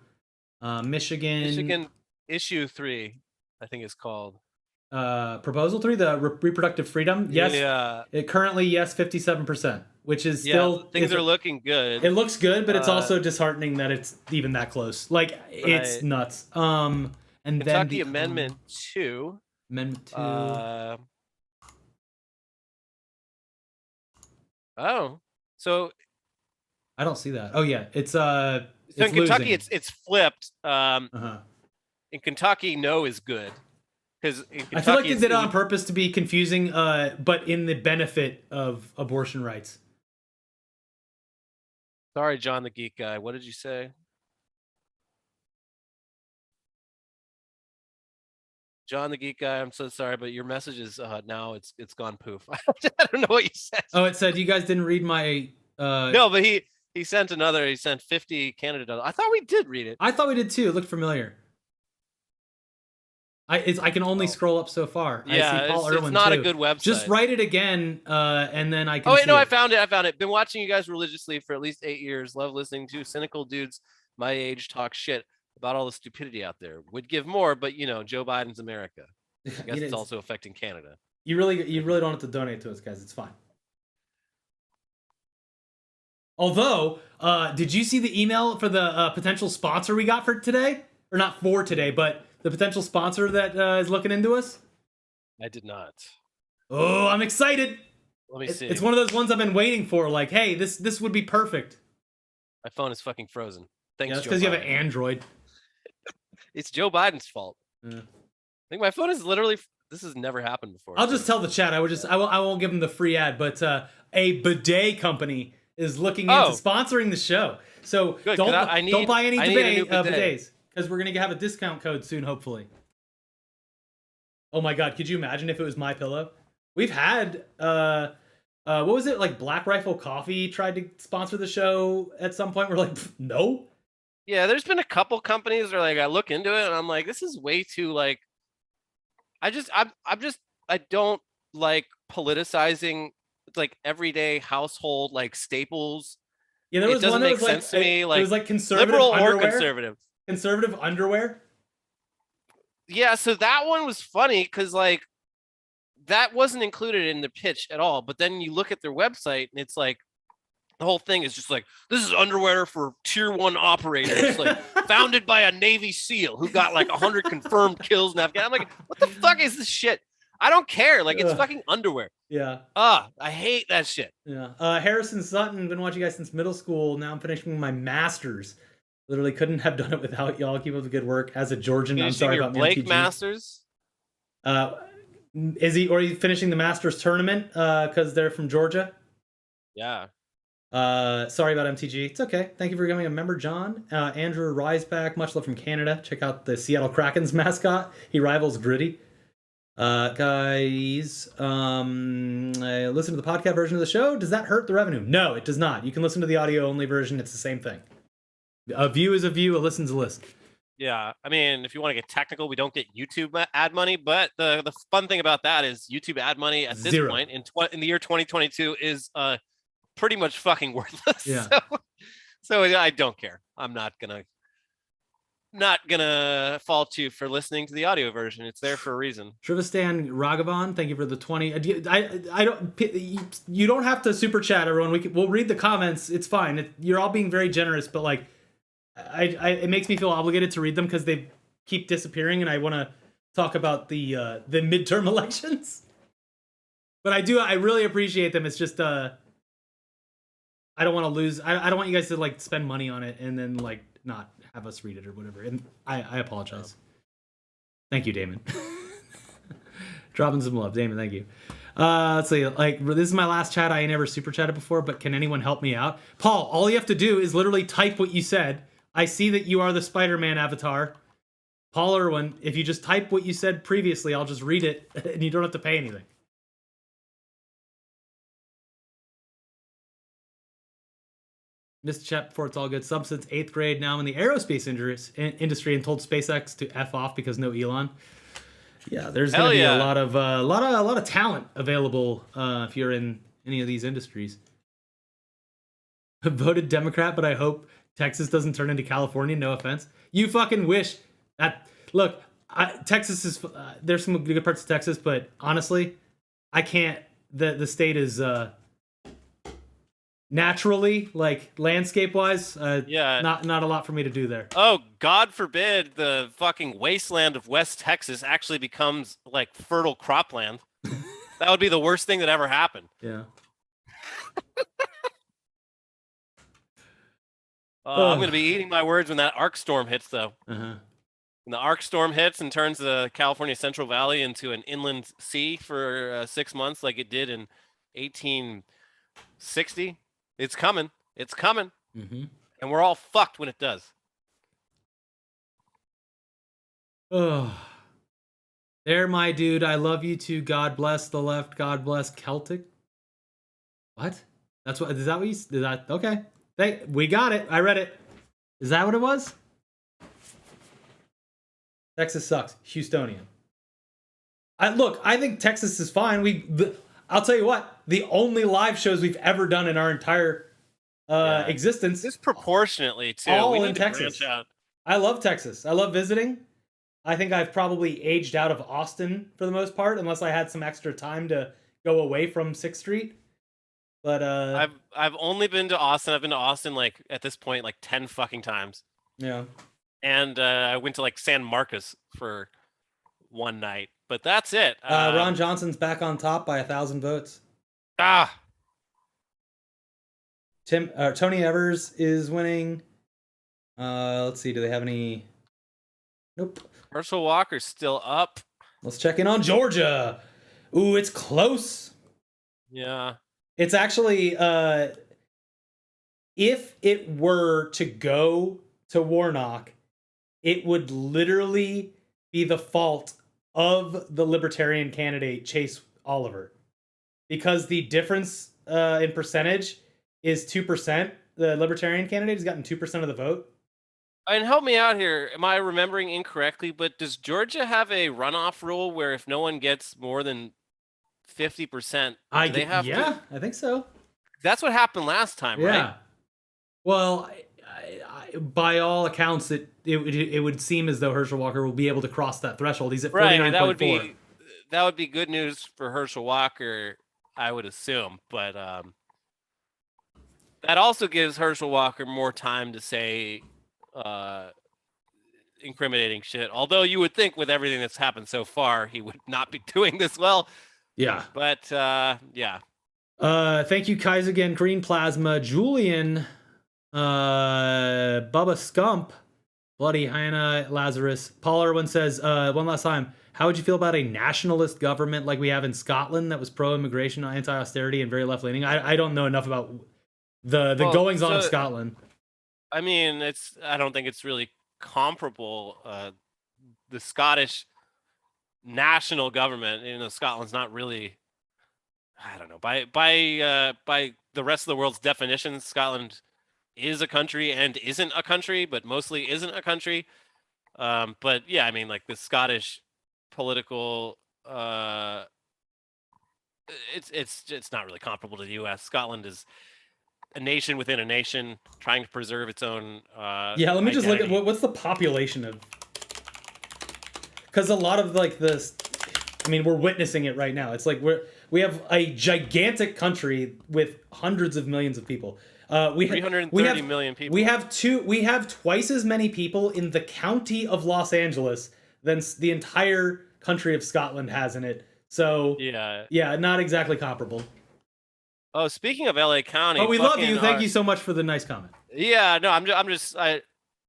S1: Michigan
S2: Issue 3, I think it's called.
S1: Proposal 3, the reproductive freedom. Yes.
S2: Yeah.
S1: It currently, yes, 57%, which is still...
S2: Things are looking good.
S1: It looks good, but it's also disheartening that it's even that close. Like, it's
S2: Right.
S1: nuts. And
S2: Kentucky
S1: then
S2: Amendment 2.
S1: Amendment 2.
S2: Oh, so
S1: I don't see that. Oh yeah, it's
S2: so in Kentucky
S1: losing.
S2: it's flipped.
S1: Uh-huh.
S2: In Kentucky, no is good because
S1: I feel like they did it on purpose to be confusing, but in the benefit of abortion rights.
S2: Sorry, John the Geek Guy. What did you say? John the Geek Guy, I'm so sorry, but your message is now it's gone poof. I don't know what you said.
S1: Oh, it said you guys didn't read my.
S2: No, but he sent another. He sent 50 candidate. I thought we did read it.
S1: I thought we did too. It looked familiar. I can only scroll up so far.
S2: Yeah,
S1: I see Paul
S2: it's
S1: Irwin
S2: not
S1: too.
S2: a good website.
S1: Just write it again, and then I can.
S2: Oh wait,
S1: see
S2: no,
S1: it.
S2: I found it. Been watching you guys religiously for at least 8 years. Love listening to cynical dudes my age talk shit about all the stupidity out there. Would give more, but you know, Joe Biden's America. I guess it's also affecting Canada.
S1: You really don't have to donate to us, guys. It's fine. Although, did you see the email for the potential sponsor we got for today? Or not for today, but the potential sponsor that is looking into us?
S2: I did not.
S1: Oh, I'm excited.
S2: Let me see.
S1: It's one of those ones I've been waiting for. Like, hey, this would be perfect.
S2: My phone is fucking frozen. Thanks,
S1: Yeah, that's
S2: Joe
S1: because you have
S2: Biden.
S1: an Android.
S2: It's Joe Biden's fault.
S1: Yeah.
S2: I think my phone is literally this has never happened before.
S1: I'll just tell the chat. I won't give them the free ad, but a bidet company is looking into sponsoring the show. So
S2: Good,
S1: don't buy any
S2: bidet.
S1: bidets because we're gonna have a discount code soon, hopefully. Oh my God, could you imagine if it was My Pillow? We've had what was it, like Black Rifle Coffee tried to sponsor the show at some point. We're like, no.
S2: Yeah, there's been a couple companies where like I look into it and I'm like, this is way too like. I don't like politicizing like everyday household like staples.
S1: Yeah, there was
S2: it doesn't
S1: one that
S2: make
S1: was
S2: sense
S1: like,
S2: to me.
S1: it
S2: Like
S1: was like conservative
S2: liberal
S1: underwear.
S2: or conservative.
S1: Conservative underwear.
S2: Yeah, so that one was funny because like that wasn't included in the pitch at all. But then you look at their website and it's like the whole thing is just like, this is underwear for tier 1 operators, like founded by a Navy SEAL who got like 100 confirmed kills in Afghanistan. I'm like, what the fuck is this shit? I don't care. Like it's fucking underwear.
S1: Yeah.
S2: I hate that shit.
S1: Yeah. Harrison Sutton, been watching you guys since middle school. Now I'm finishing my master's. Literally couldn't have done it without y'all. Keep up the good work. As a Georgian, I'm sorry about
S2: Blake
S1: MTG.
S2: Masters.
S1: Is he finishing the Masters tournament? Because they're from Georgia.
S2: Yeah.
S1: Sorry about MTG. It's okay. Thank you for becoming a member, John. Andrew Riseback, much love from Canada. Check out the Seattle Kraken's mascot. He rivals Gritty. Guys, listen to the podcast version of the show. Does that hurt the revenue? No, it does not. You can listen to the audio only version. It's the same thing. A view is a view. A listen's a listen.
S2: Yeah, I mean, if you want to get technical, we don't get YouTube ad money, but the fun thing about that is YouTube ad money at this point in the year 2022 is pretty much fucking worthless.
S1: Yeah.
S2: So I don't care. I'm not gonna fault you for listening to the audio version. It's there for a reason.
S1: Shrivistan Raghavan, thank you for the 20. I don't. You don't have to super chat, everyone. We'll read the comments. It's fine. You're all being very generous, but like, it makes me feel obligated to read them because they keep disappearing, and I want to talk about the midterm elections. But I really appreciate them. It's just I don't want to lose. I don't want you guys to like spend money on it and then like not have us read it or whatever. And I apologize. Thank you, Damon. Dropping some love, Damon. Thank you. Let's see. Like, this is my last chat. I ain't never super chatted before, but can anyone help me out? Paul, all you have to do is literally type what you said. I see that you are the Spider-Man avatar. Paul Irwin, if you just type what you said previously, I'll just read it and you don't have to pay anything. Missed chat before it's all good. Sub since 8th grade. Now I'm in the aerospace industry and told SpaceX to F off because no Elon. Yeah, there's going to be a lot of talent available if you're in any of these industries. Voted Democrat, but I hope Texas doesn't turn into California. No offense. You fucking wish that. Look, Texas is. There's some good parts of Texas, but honestly, I can't. The state is naturally, like landscape wise, not a lot for me to do there.
S2: Oh, God forbid the fucking wasteland of West Texas actually becomes like fertile cropland. That would be the worst thing that ever happened.
S1: Yeah.
S2: I'm going to be eating my words when that arc storm hits, though.
S1: Uh-huh.
S2: When the arc storm hits and turns the California Central Valley into an inland sea for 6 months, like it did in 1860, it's coming. It's coming.
S1: Mm-hmm.
S2: And we're all fucked when it does.
S1: Oh. There, my dude. I love you too. God bless the left. God bless Celtic. What? That's what. Is that what you? Is that okay? We got it. I read it. Is that what it was? Texas sucks. Houstonian. I think Texas is fine. I'll tell you what. The only live shows we've ever done in our entire existence,
S2: disproportionately too.
S1: All
S2: we need
S1: in
S2: to
S1: Texas.
S2: branch out.
S1: I love Texas. I love visiting. I think I've probably aged out of Austin for the most part, unless I had some extra time to go away from 6th Street. But
S2: I've only been to Austin. I've been to Austin like at this point like 10 fucking times.
S1: Yeah.
S2: And I went to like San Marcos for one night, but that's it.
S1: Ron Johnson's back on top by 1,000 votes. Tony Evers is winning. Let's see. Do they have any? Nope.
S2: Herschel Walker's still up.
S1: Let's check in on Georgia. Ooh, it's close.
S2: Yeah.
S1: It's actually, if it were to go to Warnock, it would literally be the fault of the Libertarian candidate, Chase Oliver. Because the difference in percentage is 2%. The Libertarian candidate has gotten 2% of the vote.
S2: And help me out here. Am I remembering incorrectly? But does Georgia have a runoff rule where if no one gets more than 50%, they have to?
S1: I think so.
S2: That's what happened last time,
S1: Yeah.
S2: right?
S1: Well, by all accounts, it would seem as though Herschel Walker will be able to cross that threshold. He's at 49.4.
S2: Right. That would be good news for Herschel Walker, I would assume. But that also gives Herschel Walker more time to say incriminating shit. Although you would think with everything that's happened so far, he would not be doing this well.
S1: Yeah.
S2: But yeah.
S1: Thank you, Kai's again. Green Plasma, Julian, Bubba Scump, Bloody Hannah, Lazarus. Paul Irwin says, one last time, how would you feel about a nationalist government like we have in Scotland that was pro-immigration, anti-austerity, and very left-leaning? I don't know enough about the goings-on of Scotland.
S2: I mean, I don't think it's really comparable. The Scottish national government, Scotland's not really, I don't know, by the rest of the world's definitions, Scotland is a country and isn't a country, but mostly isn't a country. But yeah, I mean, like the Scottish political, it's not really comparable to the U.S. Scotland is a nation within a nation trying to preserve its own
S1: yeah, let me just look at what's the population of, because a lot of like this, I mean, we're witnessing it right now. It's like we have a gigantic country with hundreds of millions of people.
S2: 330 million people.
S1: We have twice as many people in the county of Los Angeles than the entire country of Scotland has in it. So yeah, not exactly comparable.
S2: Oh, speaking of LA County.
S1: Oh, we love you. Thank you so much for the nice comment.
S2: Yeah, no,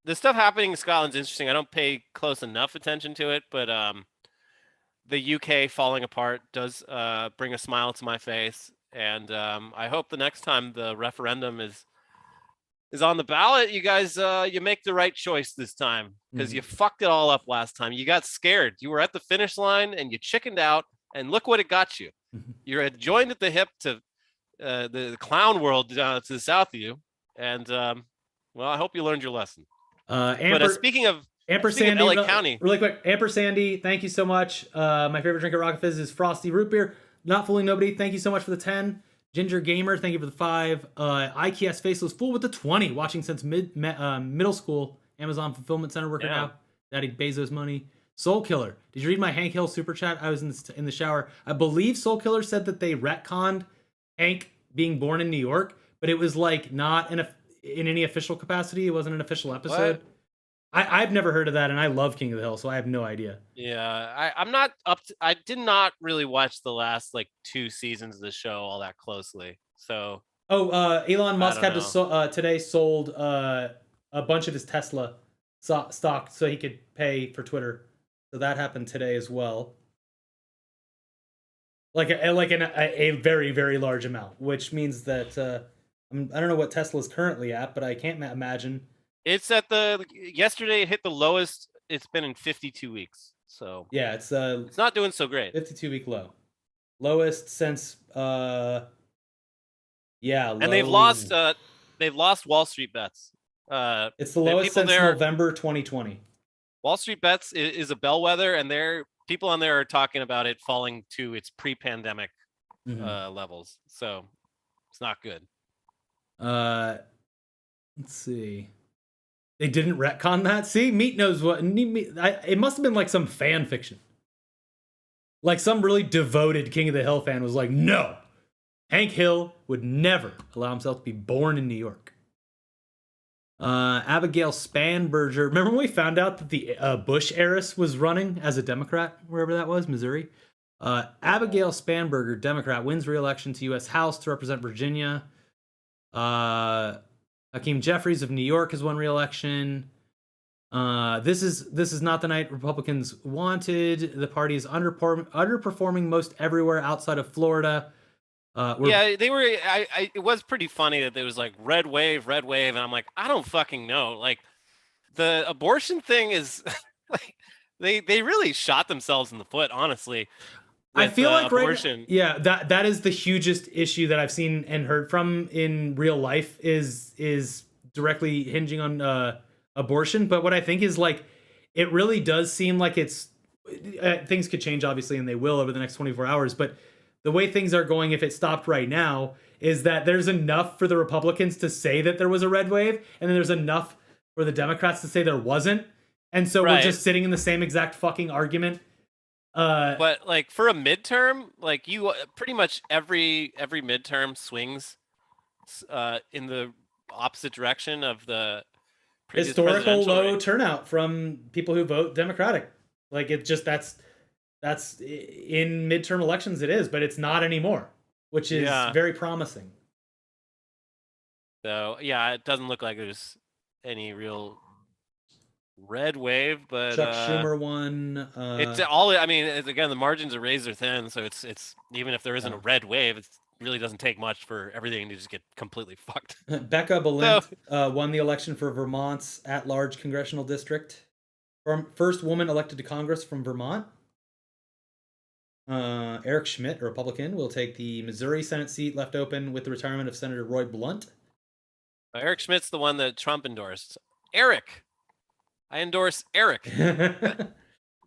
S2: the stuff happening in Scotland's interesting. I don't pay close enough attention to it, but the UK falling apart does bring a smile to my face, and I hope the next time the referendum is on the ballot, you guys you make the right choice this time, because you fucked it all up last time. You got scared. You were at the finish line and you chickened out, and look what it got you. You're joined at the hip to the clown world to the south of you, and well, I hope you learned your lesson. But speaking of LA County,
S1: really quick, Ampersandy, thank you so much. My favorite drink at Rocket Fizz is Frosty Root Beer. Not Fooling Nobody, thank you so much for the 10. Ginger Gamer, thank you for the 5. IKS Faceless Fool with the 20. Watching since middle school. Amazon Fulfillment Center working out. Daddy Bezos money. Soul Killer, did you read my Hank Hill super chat? I was in the shower. I believe Soul Killer said that they retconned Hank being born in New York, but it was like not in any official capacity. It wasn't an official episode.
S2: What?
S1: I've never heard of that, and I love King of the Hill, so I have no idea.
S2: Yeah, I'm not up to, I did not really watch the last like 2 seasons of the show all that closely. So
S1: Elon Musk had to today sold a bunch of his Tesla stock so he could pay for Twitter. So that happened today as well. Like a very, very large amount, which means that I don't know what Tesla's currently at, but I can't imagine.
S2: It's at yesterday it hit the lowest it's been in 52 weeks. So
S1: yeah, it's
S2: not doing so great.
S1: 52-week low. Lowest since
S2: and they've lost Wall Street Bets.
S1: It's the lowest since November 2020.
S2: Wall Street Bets is a bellwether, and people on there are talking about it falling to its pre-pandemic levels. So it's not good.
S1: Let's see. They didn't retcon that? See, Meat knows what. It must have been like some fan fiction. Like some really devoted King of the Hill fan was like, no, Hank Hill would never allow himself to be born in New York. Abigail Spanberger. Remember when we found out that the Bush heiress was running as a Democrat, wherever that was, Missouri? Abigail Spanberger, Democrat, wins re-election to U.S. House to represent Virginia. Hakeem Jeffries of New York has won re-election. This is not the night Republicans wanted. The party is underperforming most everywhere outside of Florida.
S2: Yeah, they were. It was pretty funny that there was like red wave, and I'm like, I don't fucking know. Like, the abortion thing is like they really shot themselves in the foot, honestly.
S1: I feel like
S2: abortion.
S1: that is the hugest issue that I've seen and heard from in real life is directly hinging on abortion. But what I think is like, it really does seem like it's things could change obviously, and they will over the next 24 hours. But the way things are going, if it stopped right now, is that there's enough for the Republicans to say that there was a red wave, and then there's enough for the Democrats to say there wasn't. And so we're just sitting in the same exact fucking argument.
S2: But like for a midterm, like you pretty much every midterm swings in the opposite direction of the
S1: historical low turnout from people who vote Democratic. Like it just that's in midterm elections it is, but it's not anymore, which is very promising.
S2: So yeah, it doesn't look like there's any real red wave, but
S1: Chuck Schumer won.
S2: It's all. I mean, again, the margins are razor thin, so it's even if there isn't a red wave, it really doesn't take much for everything to just get completely fucked.
S1: Becca Balint won the election for Vermont's at-large congressional district. First woman elected to Congress from Vermont. Eric Schmidt, a Republican, will take the Missouri Senate seat left open with the retirement of Senator Roy Blunt.
S2: Eric Schmidt's the one that Trump endorsed. Eric. I endorse Eric.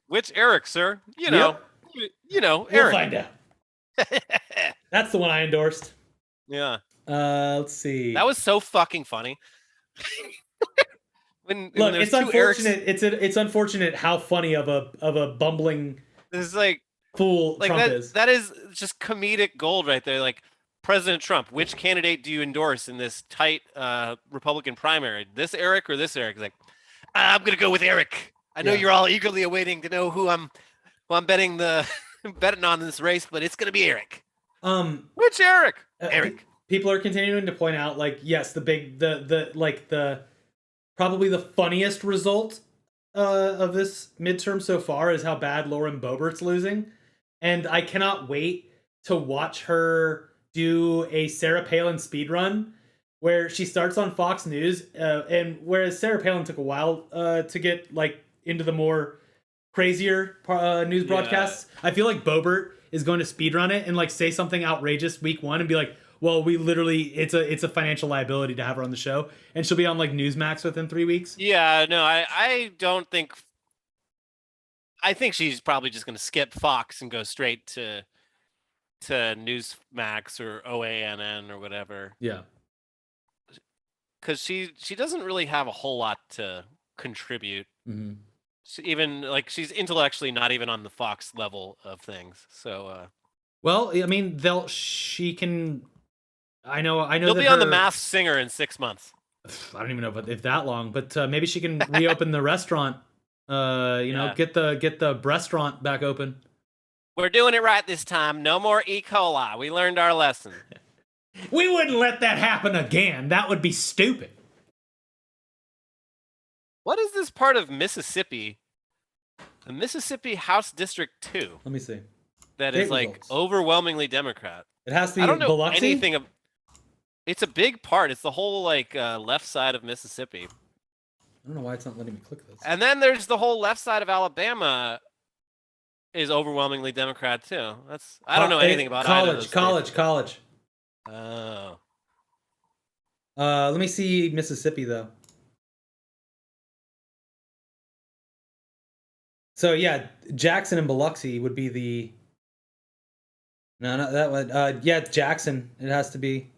S2: Which Eric, sir? You know, Eric.
S1: We'll find out. That's the one I endorsed.
S2: Yeah.
S1: Let's see.
S2: That was so fucking funny.
S1: Look, it's unfortunate. It's unfortunate how funny of a bumbling.
S2: This is like
S1: fool
S2: like
S1: Trump is.
S2: That is just comedic gold right there. Like, President Trump, which candidate do you endorse in this tight Republican primary? This Eric or this Eric? He's like, I'm gonna go with Eric. I know you're all eagerly awaiting to know who I'm betting on this race, but it's gonna be Eric. Which Eric? Eric.
S1: People are continuing to point out, like, yes, the probably the funniest result of this midterm so far is how bad Lauren Boebert's losing, and I cannot wait to watch her do a Sarah Palin speedrun where she starts on Fox News, and whereas Sarah Palin took a while to get like into the more crazier news broadcasts, I feel like Boebert is going to speedrun it and like say something outrageous week one and be like, well, we literally it's a financial liability to have her on the show, and she'll be on like Newsmax within 3 weeks.
S2: Yeah, no, I don't think. I think she's probably just going to skip Fox and go straight to Newsmax or OANN or whatever.
S1: Yeah.
S2: Because she doesn't really have a whole lot to contribute.
S1: Mm-hmm.
S2: Even like she's intellectually not even on the Fox level of things. So.
S1: Well, I mean, she can. I know.
S2: She'll be on The Masked Singer in 6 months.
S1: I don't even know if that long, but maybe she can reopen the restaurant. Get the restaurant back open.
S2: We're doing it right this time. No more E. coli. We learned our lesson.
S1: We wouldn't let that happen again. That would be stupid.
S2: What is this part of Mississippi? The Mississippi House District 2.
S1: Let me see.
S2: That is like overwhelmingly Democrat.
S1: It has to be.
S2: I don't know
S1: Biloxi?
S2: anything of. It's a big part. It's the whole like left side of Mississippi.
S1: I don't know why it's not letting me click this.
S2: And then there's the whole left side of Alabama. Is overwhelmingly Democrat too. I don't know anything about
S1: college.
S2: Oh.
S1: Let me see Mississippi though. So yeah, Jackson and Biloxi would be the. No, not that one. Yeah, Jackson. It has to be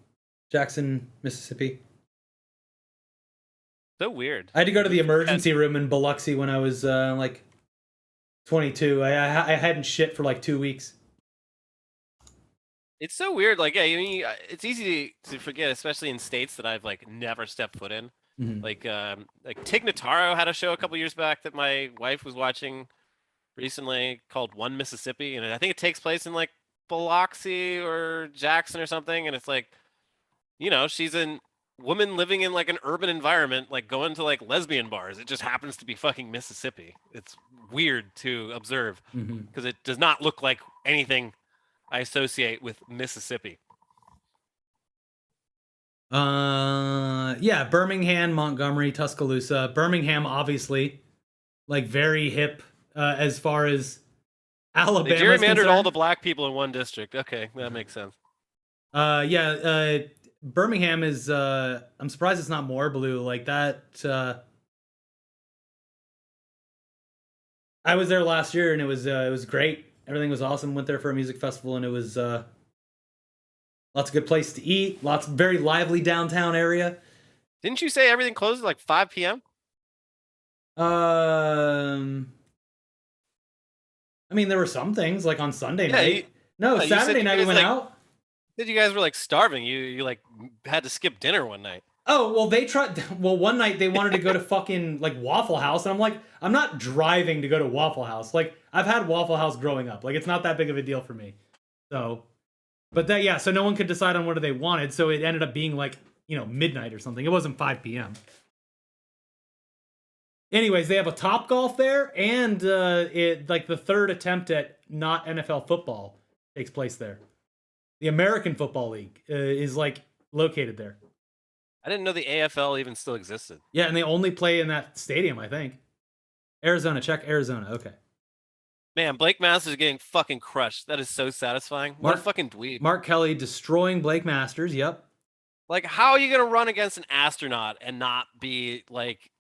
S1: Jackson, Mississippi.
S2: So weird.
S1: I had to go to the emergency room in Biloxi when I was like 22. I hadn't shit for like 2 weeks.
S2: It's so weird. Like, yeah, I mean, it's easy to forget, especially in states that I've like never stepped foot in.
S1: Mm-hmm.
S2: Like Tig Notaro had a show a couple years back that my wife was watching recently called One Mississippi, and I think it takes place in like Biloxi or Jackson or something. And it's like, she's in woman living in like an urban environment, like going to like lesbian bars. It just happens to be fucking Mississippi. It's weird to observe because it does not look like anything I associate with Mississippi.
S1: Yeah, Birmingham, Montgomery, Tuscaloosa. Birmingham, obviously, like very hip as far as Alabama.
S2: They gerrymandered all the black people in one district. Okay, that makes sense.
S1: Birmingham is. I'm surprised it's not more blue like that. I was there last year and it was great. Everything was awesome. Went there for a music festival and it was lots of good place to eat. Very lively downtown area.
S2: Didn't you say everything closes at like 5 p.m.?
S1: I mean, there were some things like on Sunday night. Saturday night we went out.
S2: Said you guys were like starving. You like had to skip dinner one night.
S1: Oh, well, they tried. Well, one night they wanted to go to fucking like Waffle House, and I'm like, I'm not driving to go to Waffle House. Like, I've had Waffle House growing up. Like, it's not that big of a deal for me. So, so no one could decide on what they wanted. So it ended up being like, midnight or something. It wasn't 5 p.m. Anyways, they have a Topgolf there, and the third attempt at not NFL football takes place there. The American Football League is like located there.
S2: I didn't know the AFL even still existed.
S1: Yeah, and they only play in that stadium, I think. Arizona, check Arizona. Okay.
S2: Man, Blake Masters is getting fucking crushed. That is so satisfying. What a fucking dweeb.
S1: Mark Kelly destroying Blake Masters. Yep.
S2: Like, how are you gonna run against an astronaut and not be like?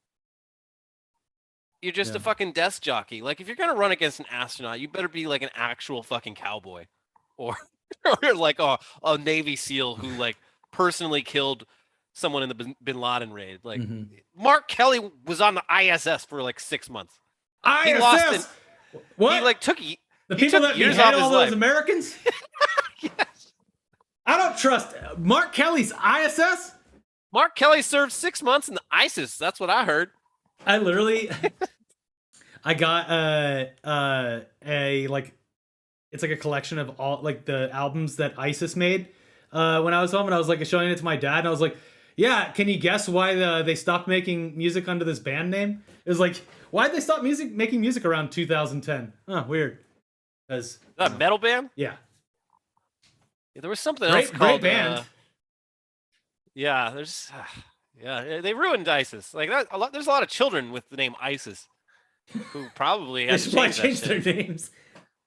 S2: You're just a fucking desk jockey. Like, if you're gonna run against an astronaut, you better be like an actual fucking cowboy, or like a Navy SEAL who like personally killed someone in the Bin Laden raid. Like, Mark Kelly was on the ISS for like 6 months.
S1: ISS.
S2: He lost it.
S1: What?
S2: He like took
S1: the people that
S2: years
S1: behead
S2: off
S1: all
S2: his
S1: those
S2: life.
S1: Americans.
S2: Yes.
S1: I don't trust Mark Kelly's ISS.
S2: Mark Kelly served 6 months in the ISIS. That's what I heard.
S1: I literally, I got it's like a collection of all like the albums that ISIS made when I was home, and I was like showing it to my dad, and I was like, yeah, can you guess why they stopped making music under this band name? It was like, why'd they stop making music around 2010? Huh, weird. Because
S2: a metal band?
S1: Yeah.
S2: There was something else called
S1: great band.
S2: Yeah, they ruined ISIS. Like that, there's a lot of children with the name ISIS who probably
S1: They
S2: had
S1: should
S2: to
S1: probably
S2: change
S1: change
S2: that
S1: their
S2: shit.
S1: names.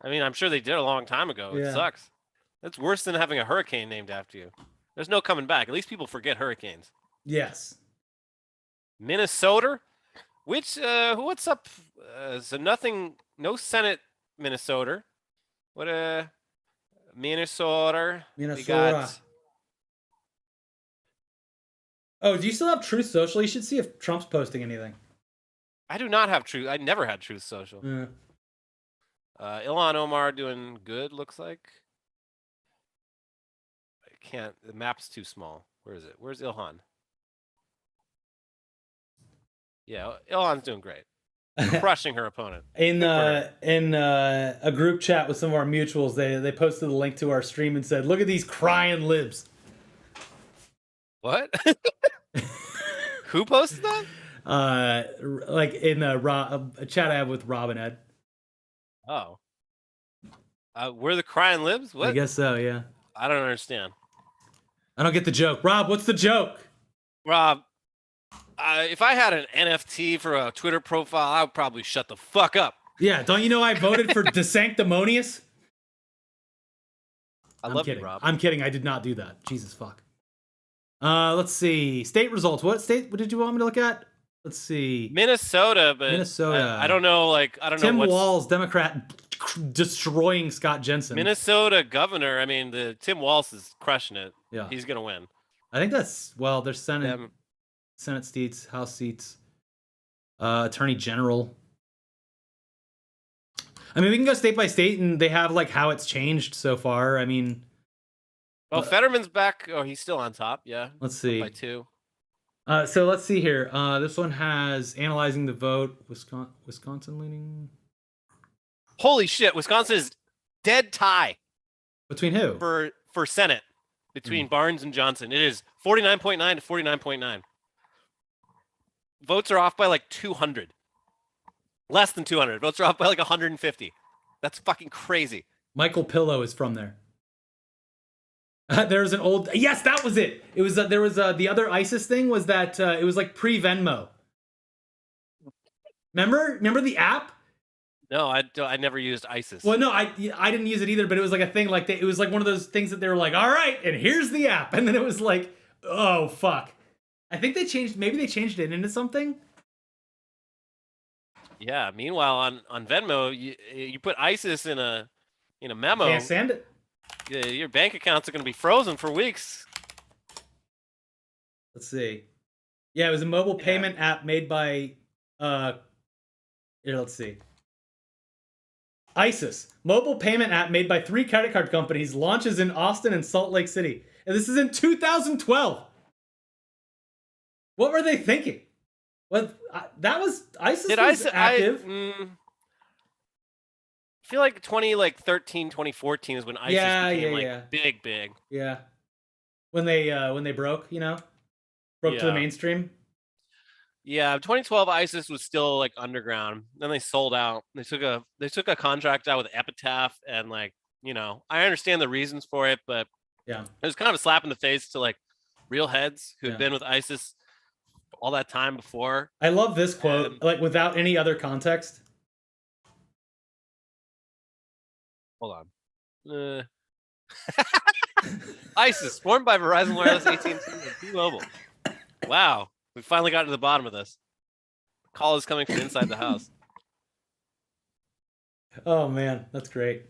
S2: I mean, I'm sure they did a long time ago.
S1: Yeah.
S2: It sucks. That's worse than having a hurricane named after you. There's no coming back. At least people forget hurricanes.
S1: Yes.
S2: Minnesota, what's up? So nothing, no Senate, Minnesota. What Minnesota.
S1: Minnesota.
S2: We got.
S1: Oh, do you still have Truth Social? You should see if Trump's posting anything.
S2: I do not have Truth. I never had Truth Social.
S1: Yeah.
S2: Ilhan Omar doing good, looks like. I can't. The map's too small. Where is it? Where's Ilhan? Yeah, Ilhan's doing great. Crushing her opponent.
S1: In a group chat with some of our mutuals, they posted a link to our stream and said, "Look at these crying libs."
S2: What? Who posted that?
S1: Like in a chat I have with Rob and Ed.
S2: Oh. We're the crying libs? What?
S1: I guess so, yeah.
S2: I don't understand.
S1: I don't get the joke. Rob, what's the joke?
S2: Rob, if I had an NFT for a Twitter profile, I would probably shut the fuck up.
S1: Yeah, don't you know I voted for DeSanctimonious?
S2: I'm love
S1: kidding.
S2: you, Rob.
S1: I'm kidding. I did not do that. Jesus fuck. Let's see. State results. What did you want me to look at? Let's see.
S2: Minnesota, but
S1: Minnesota.
S2: I don't know. Like, I don't
S1: Tim
S2: know.
S1: Walz, Democrat, destroying Scott Jensen.
S2: Minnesota governor. I mean, the Tim Walz is crushing it.
S1: Yeah,
S2: he's gonna win.
S1: I think that's there's Senate seats, House seats, Attorney General. I mean, we can go state by state, and they have like how it's changed so far. I mean,
S2: well, Fetterman's back. Oh, he's still on top. Yeah.
S1: Let's see.
S2: By 2.
S1: So let's see here. This one has analyzing the vote. Wisconsin leaning.
S2: Holy shit! Wisconsin is dead tie.
S1: Between who?
S2: For Senate. between Barnes and Johnson. It is 49.9 to 49.9. Votes are off by like 200. Less than 200. Votes are off by like 150. That's fucking crazy.
S1: Michael Pillow is from there. There's an old. Yes, that was it. It was there was the other ISIS thing was that it was like pre-Venmo. Remember the app?
S2: No, I never used ISIS.
S1: Well, no, I didn't use it either. But it was like a thing like it was like one of those things that they were like, all right, and here's the app, and then it was like, oh fuck. I think they changed. Maybe they changed it into something.
S2: Yeah. Meanwhile, on Venmo, you put ISIS in a memo.
S1: Can't send it.
S2: Your bank accounts are going to be frozen for weeks.
S1: Let's see. Yeah, it was a mobile payment app made by. Here, let's see. ISIS, mobile payment app made by 3 credit card companies, launches in Austin and Salt Lake City. And this is in 2012. What were they thinking? What that was ISIS was active.
S2: I feel like 2013, 2014 is when ISIS became big.
S1: Yeah. When they broke, broke to the mainstream.
S2: Yeah, 2012 ISIS was still like underground. Then they sold out. They took a contract out with Epitaph, and I understand the reasons for it, but
S1: yeah,
S2: it was kind of a slap in the face to like real heads who had been with ISIS all that time before.
S1: I love this quote, without any other context.
S2: Hold on. ISIS formed by Verizon Wireless, AT&T, and T-Mobile. Wow. We finally got to the bottom of this. The call is coming from inside the house.
S1: Oh man, that's great.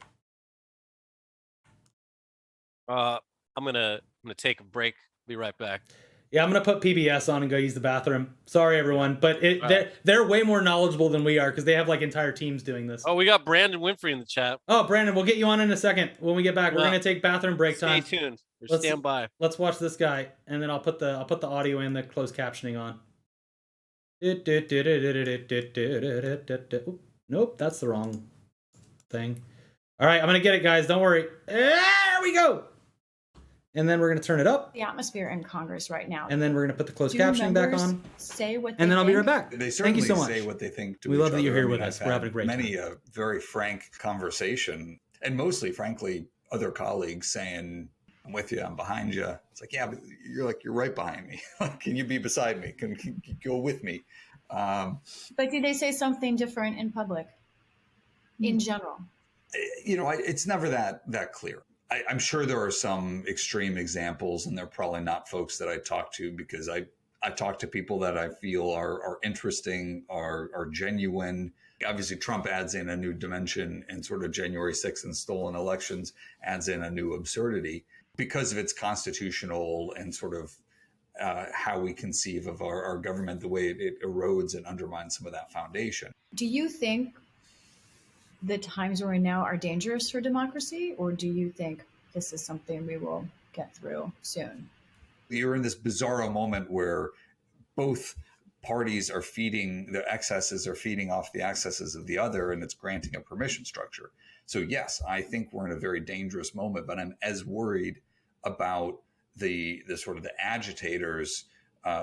S2: I'm gonna take a break. Be right back.
S1: Yeah, I'm gonna put PBS on and go use the bathroom. Sorry everyone, but they're way more knowledgeable than we are because they have like entire teams doing this.
S2: Oh, we got Brandon Winfrey in the chat.
S1: Oh, Brandon, we'll get you on in a second. When we get back, we're gonna take bathroom break time.
S2: Stay tuned. Stand by.
S1: Let's watch this guy, and then I'll put the audio and the closed captioning on. Nope, that's the wrong thing. All right, I'm gonna get it, guys. Don't worry. There we go. And then we're gonna turn it up.
S12: The atmosphere in Congress right now.
S1: And then we're gonna put the closed captioning back on.
S12: Say what.
S1: And then I'll be right back.
S13: They certainly
S1: Thank you so much.
S13: say what they think.
S1: We love that you're here with us. We're having a great time.
S13: Many a very frank conversation, and mostly, frankly, other colleagues saying, "I'm with you. I'm behind you." It's like, yeah, but you're right behind me. Can you be beside me? Can you go with me?
S12: But did they say something different in public? In general,
S13: it's never that clear. I'm sure there are some extreme examples, and they're probably not folks that I talk to because I talk to people that I feel are interesting, are genuine. Obviously, Trump adds in a new dimension, and sort of January 6th and stolen elections adds in a new absurdity because of its constitutional and sort of how we conceive of our government, the way it erodes and undermines some of that foundation.
S12: do you think the times we're in now are dangerous for democracy, or do you think this is something we will get through soon?
S13: You're in this bizarro moment where both parties are feeding off the excesses of the other, and it's granting a permission structure. So yes, I think we're in a very dangerous moment, but I'm as worried about the sort of the agitators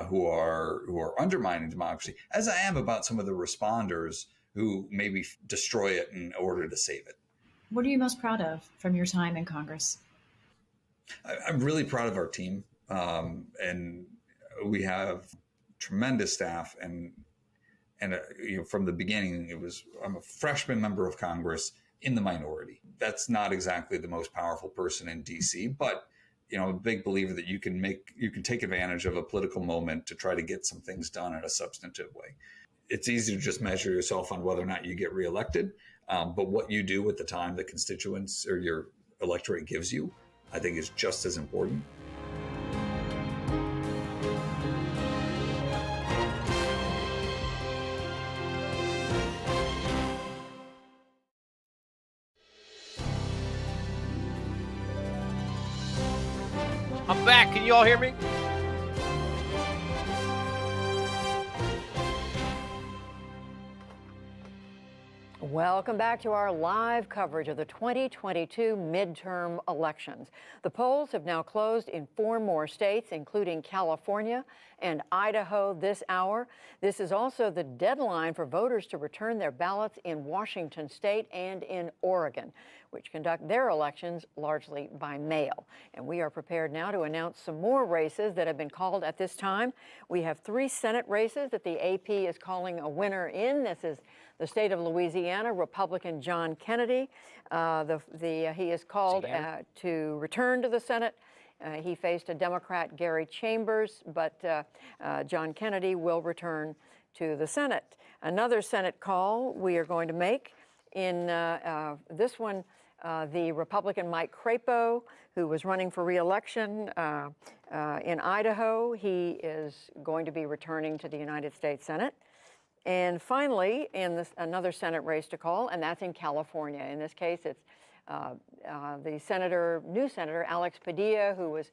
S13: who are undermining democracy as I am about some of the responders who maybe destroy it in order to save it.
S12: What are you most proud of from your time in Congress?
S13: I'm really proud of our team. And we have tremendous staff. And from the beginning, I'm a freshman member of Congress in the minority. That's not exactly the most powerful person in DC, but I'm a big believer that you can take advantage of a political moment to try to get some things done in a substantive way. It's easy to just measure yourself on whether or not you get reelected. But what you do with the time the constituents or your electorate gives you, I think is just as important.
S2: I'm back. Can you all hear me?
S6: Welcome back to our live coverage of the 2022 midterm elections. The polls have now closed in 4 more states, including California and Idaho this hour. This is also the deadline for voters to return their ballots in Washington state and in Oregon, which conduct their elections largely by mail. And we are prepared now to announce some more races that have been called at this time. We have 3 Senate races that the AP is calling a winner in. This is the state of Louisiana, Republican John Kennedy. He is called to return to the Senate. He faced a Democrat, Gary Chambers, but John Kennedy will return to the Senate. Another Senate call we are going to make in this one, the Republican Mike Crapo, who was running for re-election in Idaho. He is going to be returning to the United States Senate. And finally, another Senate race to call, and that's in California. In this case, it's the new Senator Alex Padilla, who was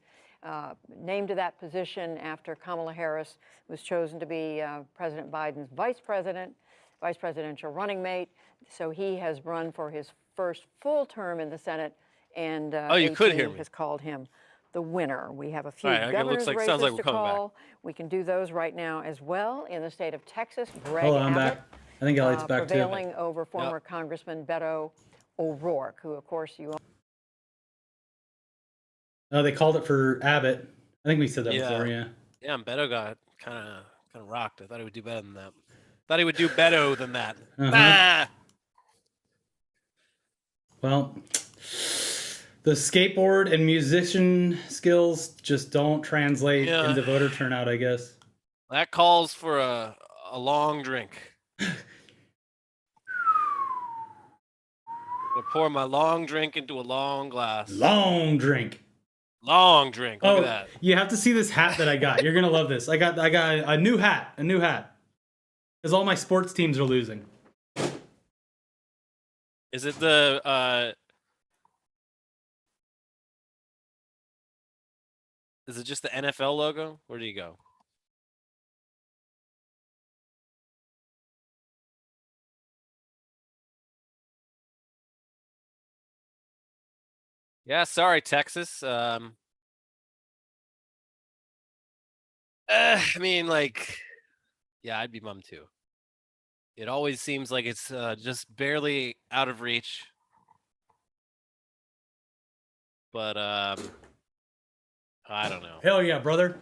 S6: named to that position after Kamala Harris was chosen to be President Biden's vice presidential running mate. So he has run for his first full term in the Senate, and
S2: you could hear me.
S6: has called him the winner. We have a few
S2: All right,
S6: governor's races
S2: sounds like we're
S6: to
S2: coming
S6: call. We can do those right now as well. In the state of Texas, Greg
S1: Hold on, I'm
S6: Abbott,
S1: back. I think Elliot's back too.
S6: prevailing over former Congressman Beto O'Rourke, who, of course, you.
S1: Oh, they called it for Abbott. I think we said that before. Yeah.
S2: Yeah, and Beto got kind of rocked. I thought he would do better than that. Thought he would do better than that. Ah!
S1: Well, the skateboard and musician skills just don't translate into voter turnout, I guess.
S2: That calls for a long drink. I'm gonna pour my long drink into a long glass.
S1: Long drink.
S2: Long drink. Look at that.
S1: You have to see this hat that I got. You're gonna love this. I got a new hat. Because all my sports teams are losing.
S2: Is it the is it just the NFL logo? Where do you go? Yeah, sorry, Texas. I mean, like, yeah, I'd be bummed too. It always seems like it's just barely out of reach. But I don't know.
S1: Hell yeah, brother.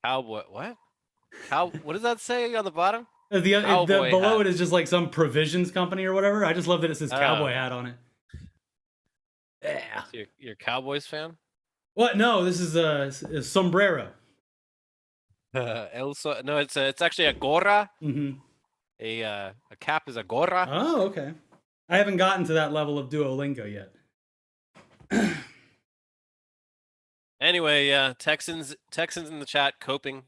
S2: Cowboy, what? What does that say on the bottom?
S1: The below it is just like some provisions company or whatever. I just love that it says cowboy hat on it. Yeah.
S2: So you're a Cowboys fan?
S1: What? No, this is a sombrero.
S2: No, it's actually a gorra.
S1: Mm-hmm.
S2: A cap is a gorra.
S1: Oh, okay. I haven't gotten to that level of Duolingo yet.
S2: Anyway, yeah, Texans in the chat coping,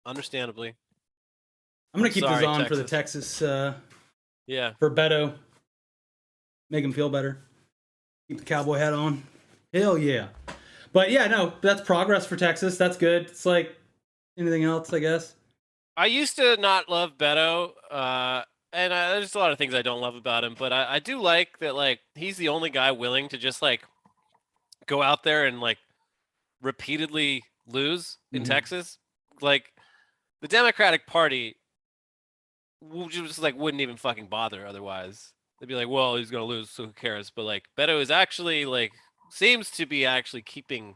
S2: understandably.
S1: I'm gonna keep this on
S2: Texas.
S1: for the Texas.
S2: Yeah.
S1: For Beto. Make him feel better. Keep the cowboy hat on. Hell yeah. But yeah, no, that's progress for Texas. That's good. It's like anything else, I guess.
S2: I used to not love Beto, and there's a lot of things I don't love about him, but I do like that, like, he's the only guy willing to just, like, go out there and, like, repeatedly lose in Texas. Like, the Democratic Party just, like, wouldn't even fucking bother otherwise. They'd be like, well, he's going to lose, so who cares? But, like, Beto is actually, like, seems to be actually keeping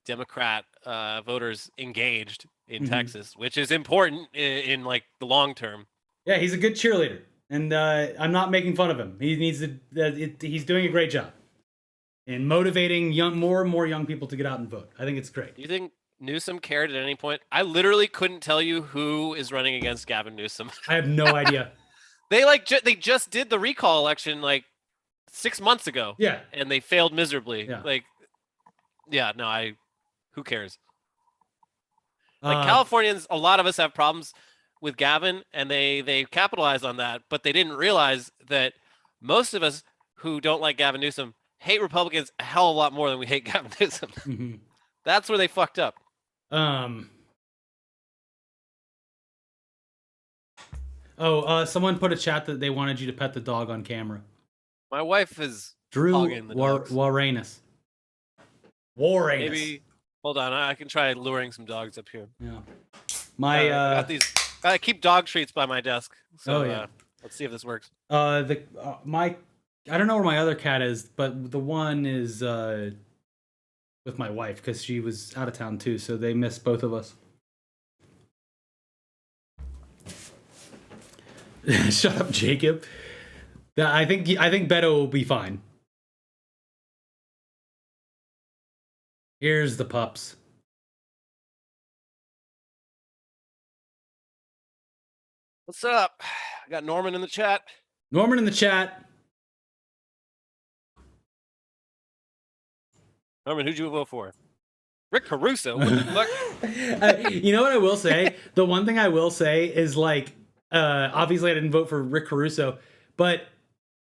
S2: Democrat voters engaged in Texas, which is important in like the long term.
S1: Yeah, he's a good cheerleader, and I'm not making fun of him. He needs to. He's doing a great job in motivating more and more young people to get out and vote. I think it's great.
S2: Do you think Newsom cared at any point? I literally couldn't tell you who is running against Gavin Newsom.
S1: I have no idea.
S2: They just did the recall election like 6 months ago.
S1: Yeah,
S2: and they failed miserably.
S1: Yeah.
S2: Like, yeah, no, who cares? Like Californians, a lot of us have problems with Gavin, and they capitalize on that, but they didn't realize that most of us who don't like Gavin Newsom hate Republicans a hell of a lot more than we hate Gavin Newsom.
S1: Mm-hmm.
S2: That's where they fucked up.
S1: Oh, someone put a chat that they wanted you to pet the dog on camera.
S2: My wife is
S1: Drew
S2: hogging the dogs.
S1: Warrenus.
S2: Maybe. Hold on, I can try luring some dogs up here.
S1: Yeah.
S2: I got these. I keep dog treats by my desk. So, let's see if this works.
S1: I don't know where my other cat is, but the one is with my wife because she was out of town too, so they missed both of us. Shut up, Jacob. I think Beto will be fine. Here's the pups.
S2: What's up? I got Norman in the chat.
S1: Norman in the chat.
S2: Norman, who'd you vote for? Rick Caruso. What the fuck?
S1: You know what I will say? The one thing I will say is like, obviously I didn't vote for Rick Caruso, but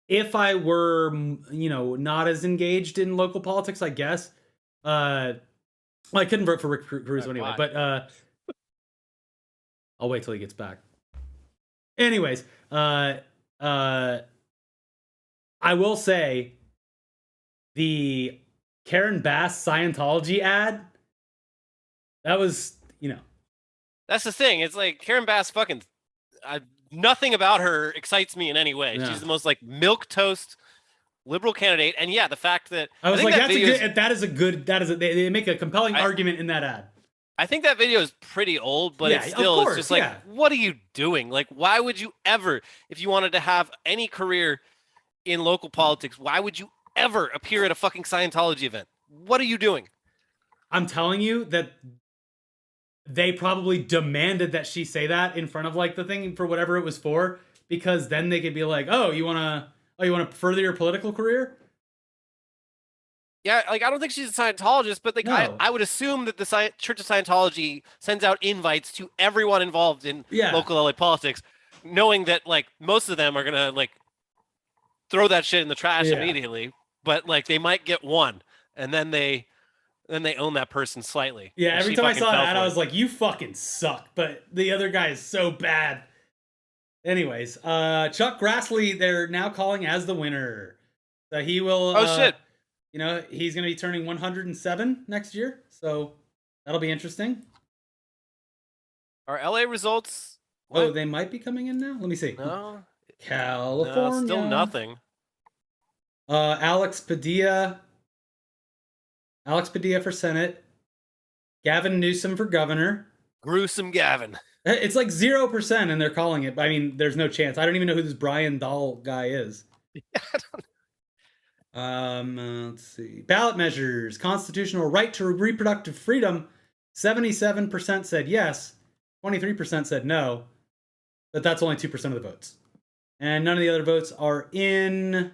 S1: if I were, not as engaged in local politics, I guess, I couldn't vote for Rick Caruso anyway, but I'll wait till he gets back. Anyways, I will say the Karen Bass Scientology ad, that was,
S2: That's the thing. It's like Karen Bass fucking... nothing about her excites me in any way.
S1: Yeah.
S2: She's the most like milquetoast liberal candidate, and the fact that
S1: I was like, they make a compelling argument in that ad.
S2: I think that video is pretty old, but it's still it's just like, what are you doing? Like, why would you ever, if you wanted to have any career in local politics, why would you ever appear at a fucking Scientology event? What are you doing?
S1: I'm telling you that they probably demanded that she say that in front of like the thing for whatever it was for, because then they could be like, oh, you want to further your political career?
S2: Yeah, like I don't think she's a Scientologist, but like
S1: No.
S2: I would assume that the Church of Scientology sends out invites to everyone involved in local LA politics, knowing that like most of them are gonna like throw that shit in the trash immediately, but like they might get one, and then they own that person slightly.
S1: Yeah,
S2: And
S1: every
S2: she
S1: time I
S2: fucking
S1: saw
S2: fell
S1: that,
S2: for
S1: I
S2: it.
S1: was like, you fucking suck, but the other guy is so bad. Anyways, Chuck Grassley, they're now calling as the winner. So he will...
S2: Oh, shit.
S1: He's going to be turning 107 next year, so that'll be interesting.
S2: Are LA results?
S1: Oh, they might be coming in now? Let me see.
S2: No.
S1: California.
S2: No, still nothing.
S1: Alex Padilla for Senate. Gavin Newsom for governor.
S2: Gruesome Gavin.
S1: It's like 0%, and they're calling it. I mean, there's no chance. I don't even know who this Brian Dahl guy is. Let's see. Ballot measures. Constitutional right to reproductive freedom. 77% said yes. 23% said no. But that's only 2% of the votes. And none of the other votes are in.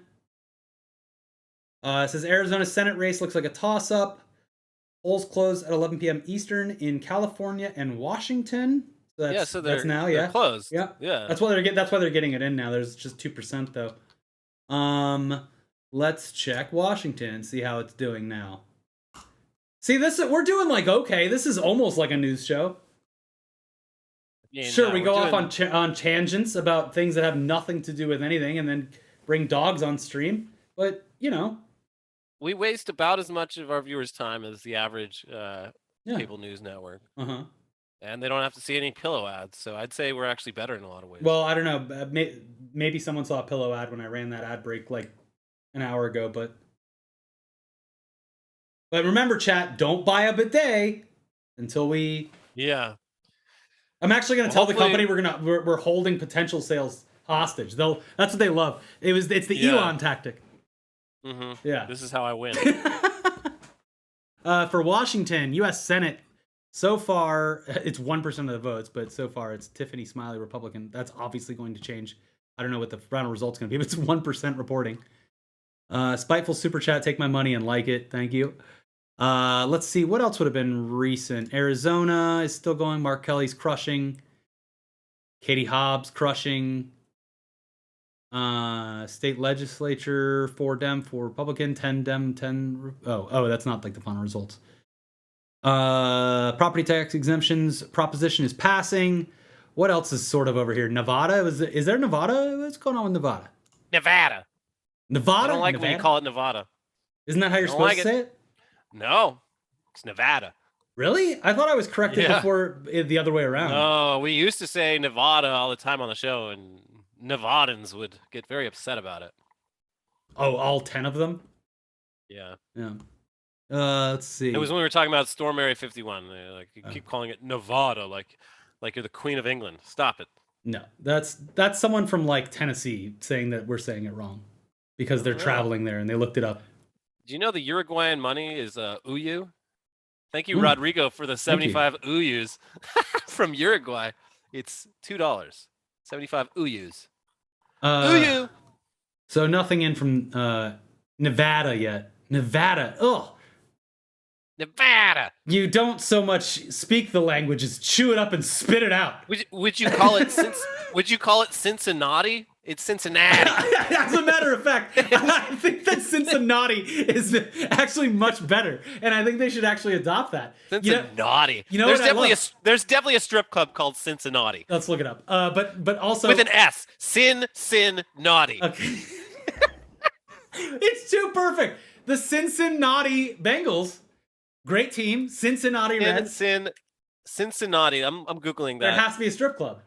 S1: It says Arizona Senate race looks like a toss-up. Polls close at 11 p.m. Eastern in California and Washington. So that's, that's now,
S2: they're closed.
S1: Yeah,
S2: yeah.
S1: That's why they're getting it in now. There's just 2% though. Let's check Washington and see how it's doing now. See, we're doing like okay. This is almost like a news show.
S2: Yeah,
S1: sure,
S2: no,
S1: we
S2: we're
S1: go off
S2: doing-
S1: on tangents about things that have nothing to do with anything, and then bring dogs on stream. But
S2: we waste about as much of our viewers' time as the average cable news network.
S1: Uh-huh.
S2: And they don't have to see any pillow ads, so I'd say we're actually better in a lot of ways.
S1: Well, I don't know. Maybe someone saw a pillow ad when I ran that ad break like an hour ago, but remember, chat, don't buy a bidet until we.
S2: Yeah.
S1: I'm actually going to tell the company we're holding potential sales hostage. That's what they love. It's the Elon tactic.
S2: Mm-hmm.
S1: Yeah.
S2: This is how I win.
S1: For Washington, U.S. Senate, so far it's 1% of the votes, but so far it's Tiffany Smiley, Republican. That's obviously going to change. I don't know what the final result's going to be, but it's 1% reporting. Spiteful super chat, take my money and like it. Thank you. Let's see, what else would have been recent? Arizona is still going. Mark Kelly's crushing. Katie Hobbs crushing. State legislature, 4 Dem, 4 Republican, 10 Dem, 10... Oh, that's not like the final results. Property tax exemptions proposition is passing. What else is sort of over here? Nevada? Is there Nevada? What's going on with Nevada?
S2: Nevada.
S1: Nevada?
S2: I don't like
S1: Nevada?
S2: when you call it Nevada.
S1: Isn't that how you're
S2: I don't
S1: supposed
S2: like
S1: to say it?
S2: No, it's Nevada.
S1: Really? I thought I was corrected
S2: Yeah.
S1: before the other way around.
S2: No, we used to say Nevada all the time on the show, and Nevadans would get very upset about it.
S1: Oh, all 10 of them?
S2: Yeah.
S1: Yeah. Let's see.
S2: It was when we were talking about Storm Area 51. Like you keep calling it Nevada, like you're the Queen of England. Stop it.
S1: No, that's someone from like Tennessee saying that we're saying it wrong because they're traveling there and they looked it up.
S2: Do you know the Uruguayan money is Uyu? Thank you, Rodrigo, for the
S1: Thank you.
S2: 75 Uyus from Uruguay. It's $2. 75 Uyus. Uyu.
S1: So nothing in from Nevada yet. Nevada. Ugh.
S2: Nevada.
S1: You don't so much speak the language as chew it up and spit it out.
S2: Would you call it would you call it Cincinnati? It's Cincinnati.
S1: As a matter of fact, I think that Cincinnati is actually much better, and I think they should actually adopt that.
S2: Cincinnati.
S1: You know
S2: there's
S1: what
S2: definitely
S1: I love?
S2: there's definitely a strip club called Cincinnati
S1: Let's look it up. But also
S2: with an S. Cincinnati.
S1: Okay. It's too perfect. The Cincinnati Bengals, great team. Cincinnati Reds.
S2: Cincinnati. I'm googling that.
S1: There has to be a strip club.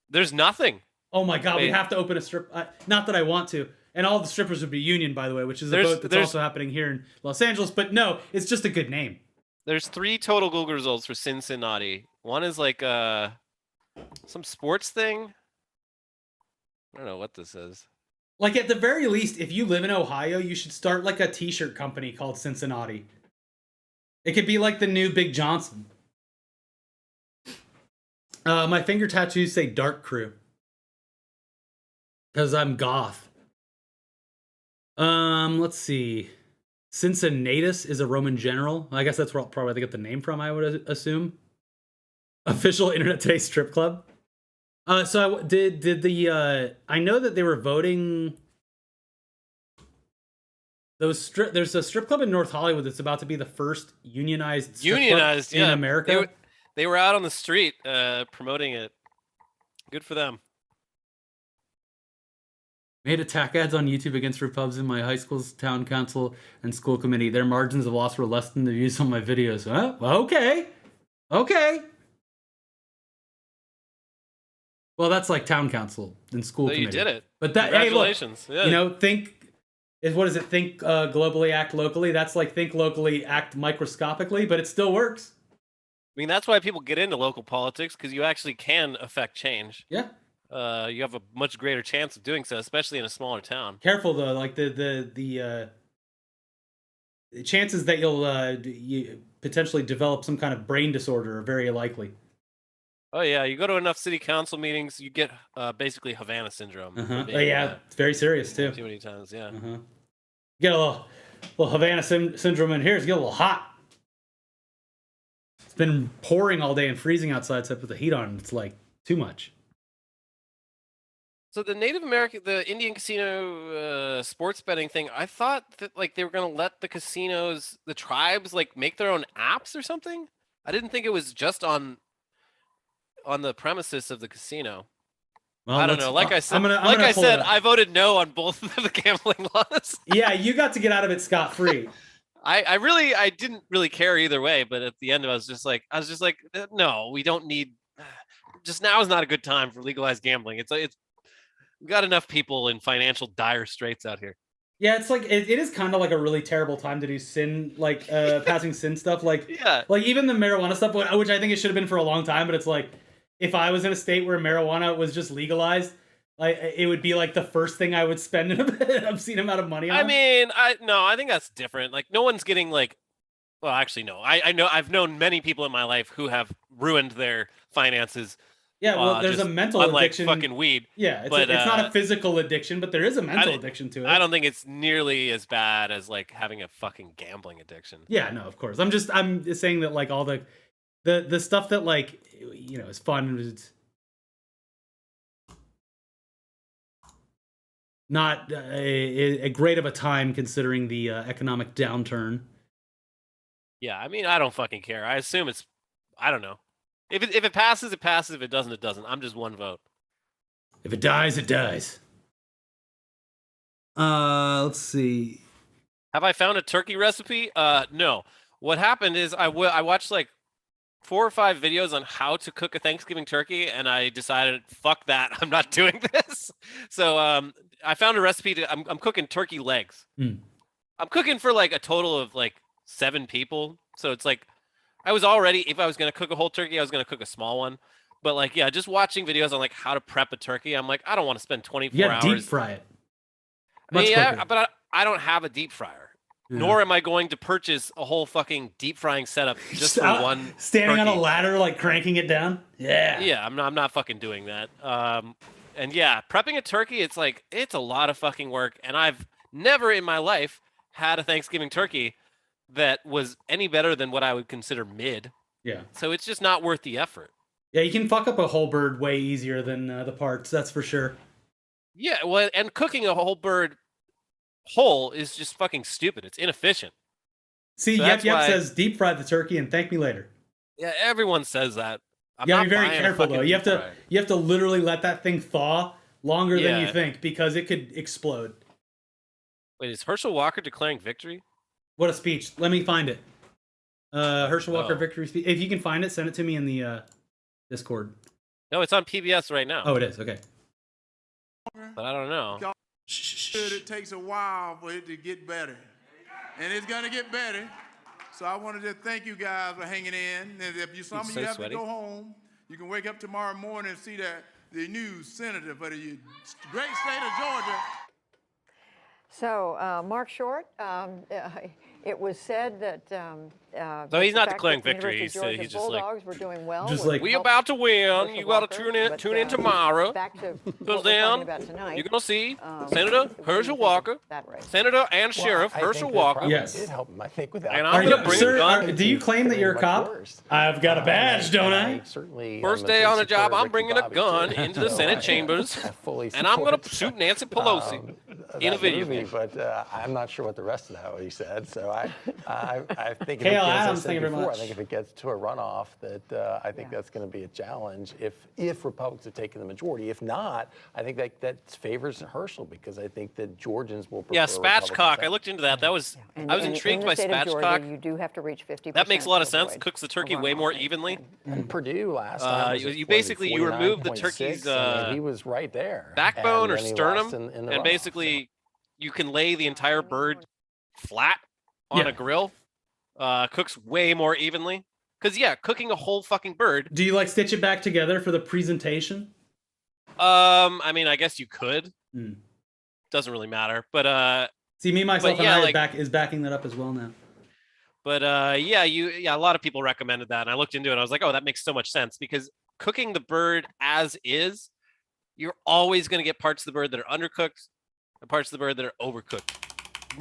S2: There's nothing.
S1: Oh my God, we
S2: Wait.
S1: have to open a strip. Not that I want to. And all the strippers would be union, by the way, which is a vote that's also happening here in Los Angeles. But no, it's just a good name.
S2: There's 3 total Google results for Cincinnati. One is like some sports thing. I don't know what this is.
S1: Like at the very least, if you live in Ohio, you should start like a t-shirt company called Cincinnati. It could be like the new Big Johnson. My finger tattoos say Dark Crew. Because I'm goth. Let's see. Cincinnatus is a Roman general. I guess that's probably where they get the name from, I would assume. Official Internet Today strip club. So did the I know that they were voting there's a strip club in North Hollywood that's about to be the first unionized strip club in America.
S2: They were out on the street promoting it. Good for them.
S1: Made attack ads on YouTube against Repubs in my high school's town council and school committee. Their margins of loss were less than the views on my videos. Well, okay. Well, that's like town council and school committee.
S2: You did it.
S1: But that,
S2: congratulations.
S1: Hey, look, think think globally, act locally. That's like think locally, act microscopically, but it still works.
S2: I mean, that's why people get into local politics, because you actually can affect change.
S1: Yeah.
S2: You have a much greater chance of doing so, especially in a smaller town.
S1: Careful though, like the chances that you potentially develop some kind of brain disorder are very likely.
S2: Oh yeah, you go to enough city council meetings, you get basically Havana syndrome.
S1: Oh yeah, it's very serious too.
S2: Too many times, yeah.
S1: Get a little Havana syndrome in here. It's get a little hot. It's been pouring all day and freezing outside, so I put the heat on. It's like too much.
S2: So the Native American, the Indian casino sports betting thing, I thought that like they were gonna let the casinos, the tribes, like make their own apps or something. I didn't think it was just on the premises of the casino.
S1: Well,
S2: I don't know. Like I said,
S1: I
S2: voted no on both of the gambling laws.
S1: Yeah, you got to get out of it scot-free.
S2: I didn't really care either way, but at the end I was just like, no, we don't need. Just now is not a good time for legalized gambling. It's we got enough people in financial dire straits out here.
S1: Yeah, it's like it is kind of like a really terrible time to do sin, like passing sin stuff. Like,
S2: yeah,
S1: like even the marijuana stuff, which I think it should have been for a long time. But it's like if I was in a state where marijuana was just legalized, like it would be like the first thing I would spend an obscene amount of money on.
S2: I mean, I think that's different. Like, no one's getting like. Well, actually, no. I know I've known many people in my life who have ruined their finances.
S1: Yeah, well, there's a mental addiction.
S2: Fucking weed.
S1: Yeah, it's not a physical addiction, but there is a mental addiction to it.
S2: I don't think it's nearly as bad as like having a fucking gambling addiction.
S1: Yeah, no, of course. I'm just saying that like all the stuff that like is fun. It's not a great of a time considering the economic downturn.
S2: Yeah, I mean, I don't fucking care. I assume it's, I don't know. If it passes, it passes. If it doesn't, it doesn't. I'm just one vote.
S1: If it dies, it dies. Let's see.
S2: Have I found a turkey recipe? No. What happened is I watched like 4 or 5 videos on how to cook a Thanksgiving turkey, and I decided, fuck that, I'm not doing this. So I found a recipe I'm cooking turkey legs.
S1: Mm.
S2: I'm cooking for like a total of like 7 people. So it's like I was already, if I was gonna cook a whole turkey, I was gonna cook a small one. But like, yeah, just watching videos on like how to prep a turkey, I'm like, I don't want to spend 24
S1: You gotta
S2: hours.
S1: deep fry it.
S2: Yeah, but I don't have a deep fryer. Yeah. Nor am I going to purchase a whole fucking deep frying setup just for one
S1: standing
S2: turkey.
S1: on a ladder, like cranking it down. Yeah.
S2: Yeah, I'm not fucking doing that. And yeah, prepping a turkey, it's like it's a lot of fucking work, and I've never in my life had a Thanksgiving turkey that was any better than what I would consider mid.
S1: Yeah.
S2: So it's just not worth the effort.
S1: Yeah, you can fuck up a whole bird way easier than the parts. That's for sure.
S2: Yeah, well, and cooking a whole bird whole is just fucking stupid. It's inefficient.
S1: See,
S2: So
S1: Yep says deep fry the turkey and thank me later.
S2: Yeah, everyone says that.
S1: You gotta be very careful though. You have to literally let that thing thaw longer than you think because it could explode.
S2: Wait, is Herschel Walker declaring victory?
S1: What a speech. Let me find it. Herschel Walker victory speech. If you can find it, send it to me in the Discord.
S2: No, it's on PBS right now.
S1: Oh, it is. Okay.
S2: But I don't know.
S14: It takes a while for it to get better. And it's going to get better. So I wanted to thank you guys for hanging in. And if some of you have to go home, you can wake up tomorrow morning and see that the new senator for the great state of Georgia.
S6: So, Mark Short, it was said that.
S2: So he's not declaring victory. He's just
S6: Bulldogs were doing well.
S1: Just like
S2: we about to win. You got to tune in tomorrow. Because then you're gonna see Senator Herschel Walker, Senator and Sheriff Herschel Walker.
S1: Yes.
S15: Did help him, I think, without.
S2: And I'm gonna bring a gun.
S1: Do you claim that you're a cop? I've got a badge, don't I?
S15: Certainly.
S2: First day on the job, I'm bringing a gun into the Senate chambers, and I'm gonna shoot Nancy Pelosi in a video game.
S15: But I'm not sure what the rest of that what he said. So I think.
S1: Kale Adams, thank you very much.
S15: I think if it gets to a runoff, that I think that's going to be a challenge if Republicans are taking the majority. If not, I think that favors Herschel because I think that Georgians will prefer.
S2: Yeah, spatchcock. I looked into that. I was intrigued by spatchcock.
S6: You do have to reach 50%.
S2: That makes a lot of sense. Cooks the turkey way more evenly.
S15: And Purdue last time.
S2: You basically you remove the turkey's
S15: he was right there.
S2: Backbone or sternum, and basically you can lay the entire bird flat on a grill. Cooks way more evenly. Because, cooking a whole fucking bird.
S1: Do you, stitch it back together for the presentation?
S2: I mean, I guess you could. Doesn't really matter. But,
S1: see, me, myself, and I is backing that up as well now.
S2: But, a lot of people recommended that. And I looked into it. And I was like, oh, that makes so much sense. Because cooking the bird as is, you're always going to get parts of the bird that are undercooked and parts of the bird that are overcooked.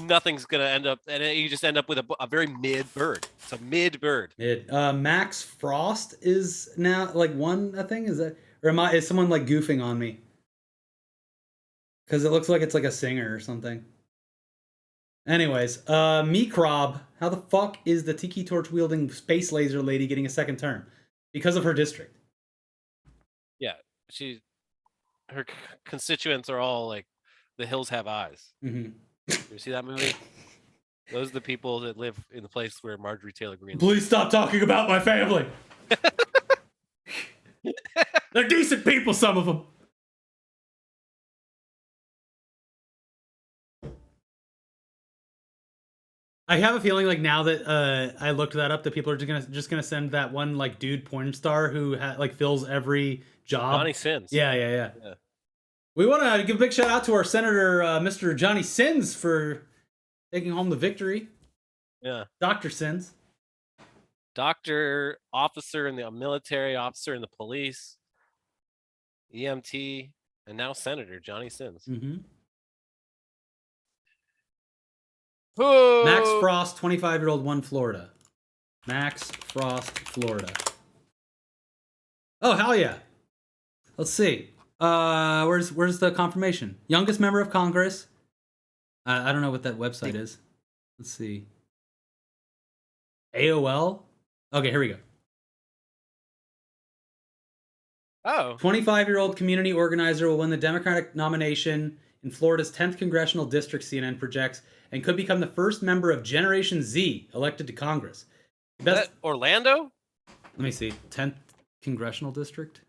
S2: Nothing's gonna end up, and you just end up with a very mid bird. It's a mid bird.
S1: Max Frost is now won a thing. Is that, or is someone goofing on me? Because it looks like it's a singer or something. Anyways, Microb, how the fuck is the tiki torch wielding space laser lady getting a second term? Because of her district.
S2: Yeah, her constituents are all the hills have eyes.
S1: Mm-hmm.
S2: You see that movie? Those are the people that live in the place where Marjorie Taylor Greene.
S1: Please stop talking about my family. They're decent people, some of them. I have a feeling now that I looked that up, that people are just gonna send that one dude porn star who fills every job.
S2: Johnny Sins.
S1: Yeah. We want to give a big shout out to our Senator, Mr. Johnny Sins, for taking home the victory.
S2: Yeah.
S1: Dr. Sins.
S2: Doctor, officer in the military, officer in the police, EMT, and now Senator Johnny Sins.
S1: Mm-hmm.
S2: Oh.
S1: Max Frost, 25-year-old, won Florida. Max Frost, Florida. Oh, hell yeah. Let's see. Where's the confirmation? Youngest member of Congress. I don't know what that website is. Let's see. AOL. Okay, here we go.
S2: Oh.
S1: 25-year-old community organizer will win the Democratic nomination in Florida's 10th congressional district, CNN projects, and could become the first member of Generation Z elected to Congress.
S2: Is that Orlando?
S1: Let me see. 10th congressional district.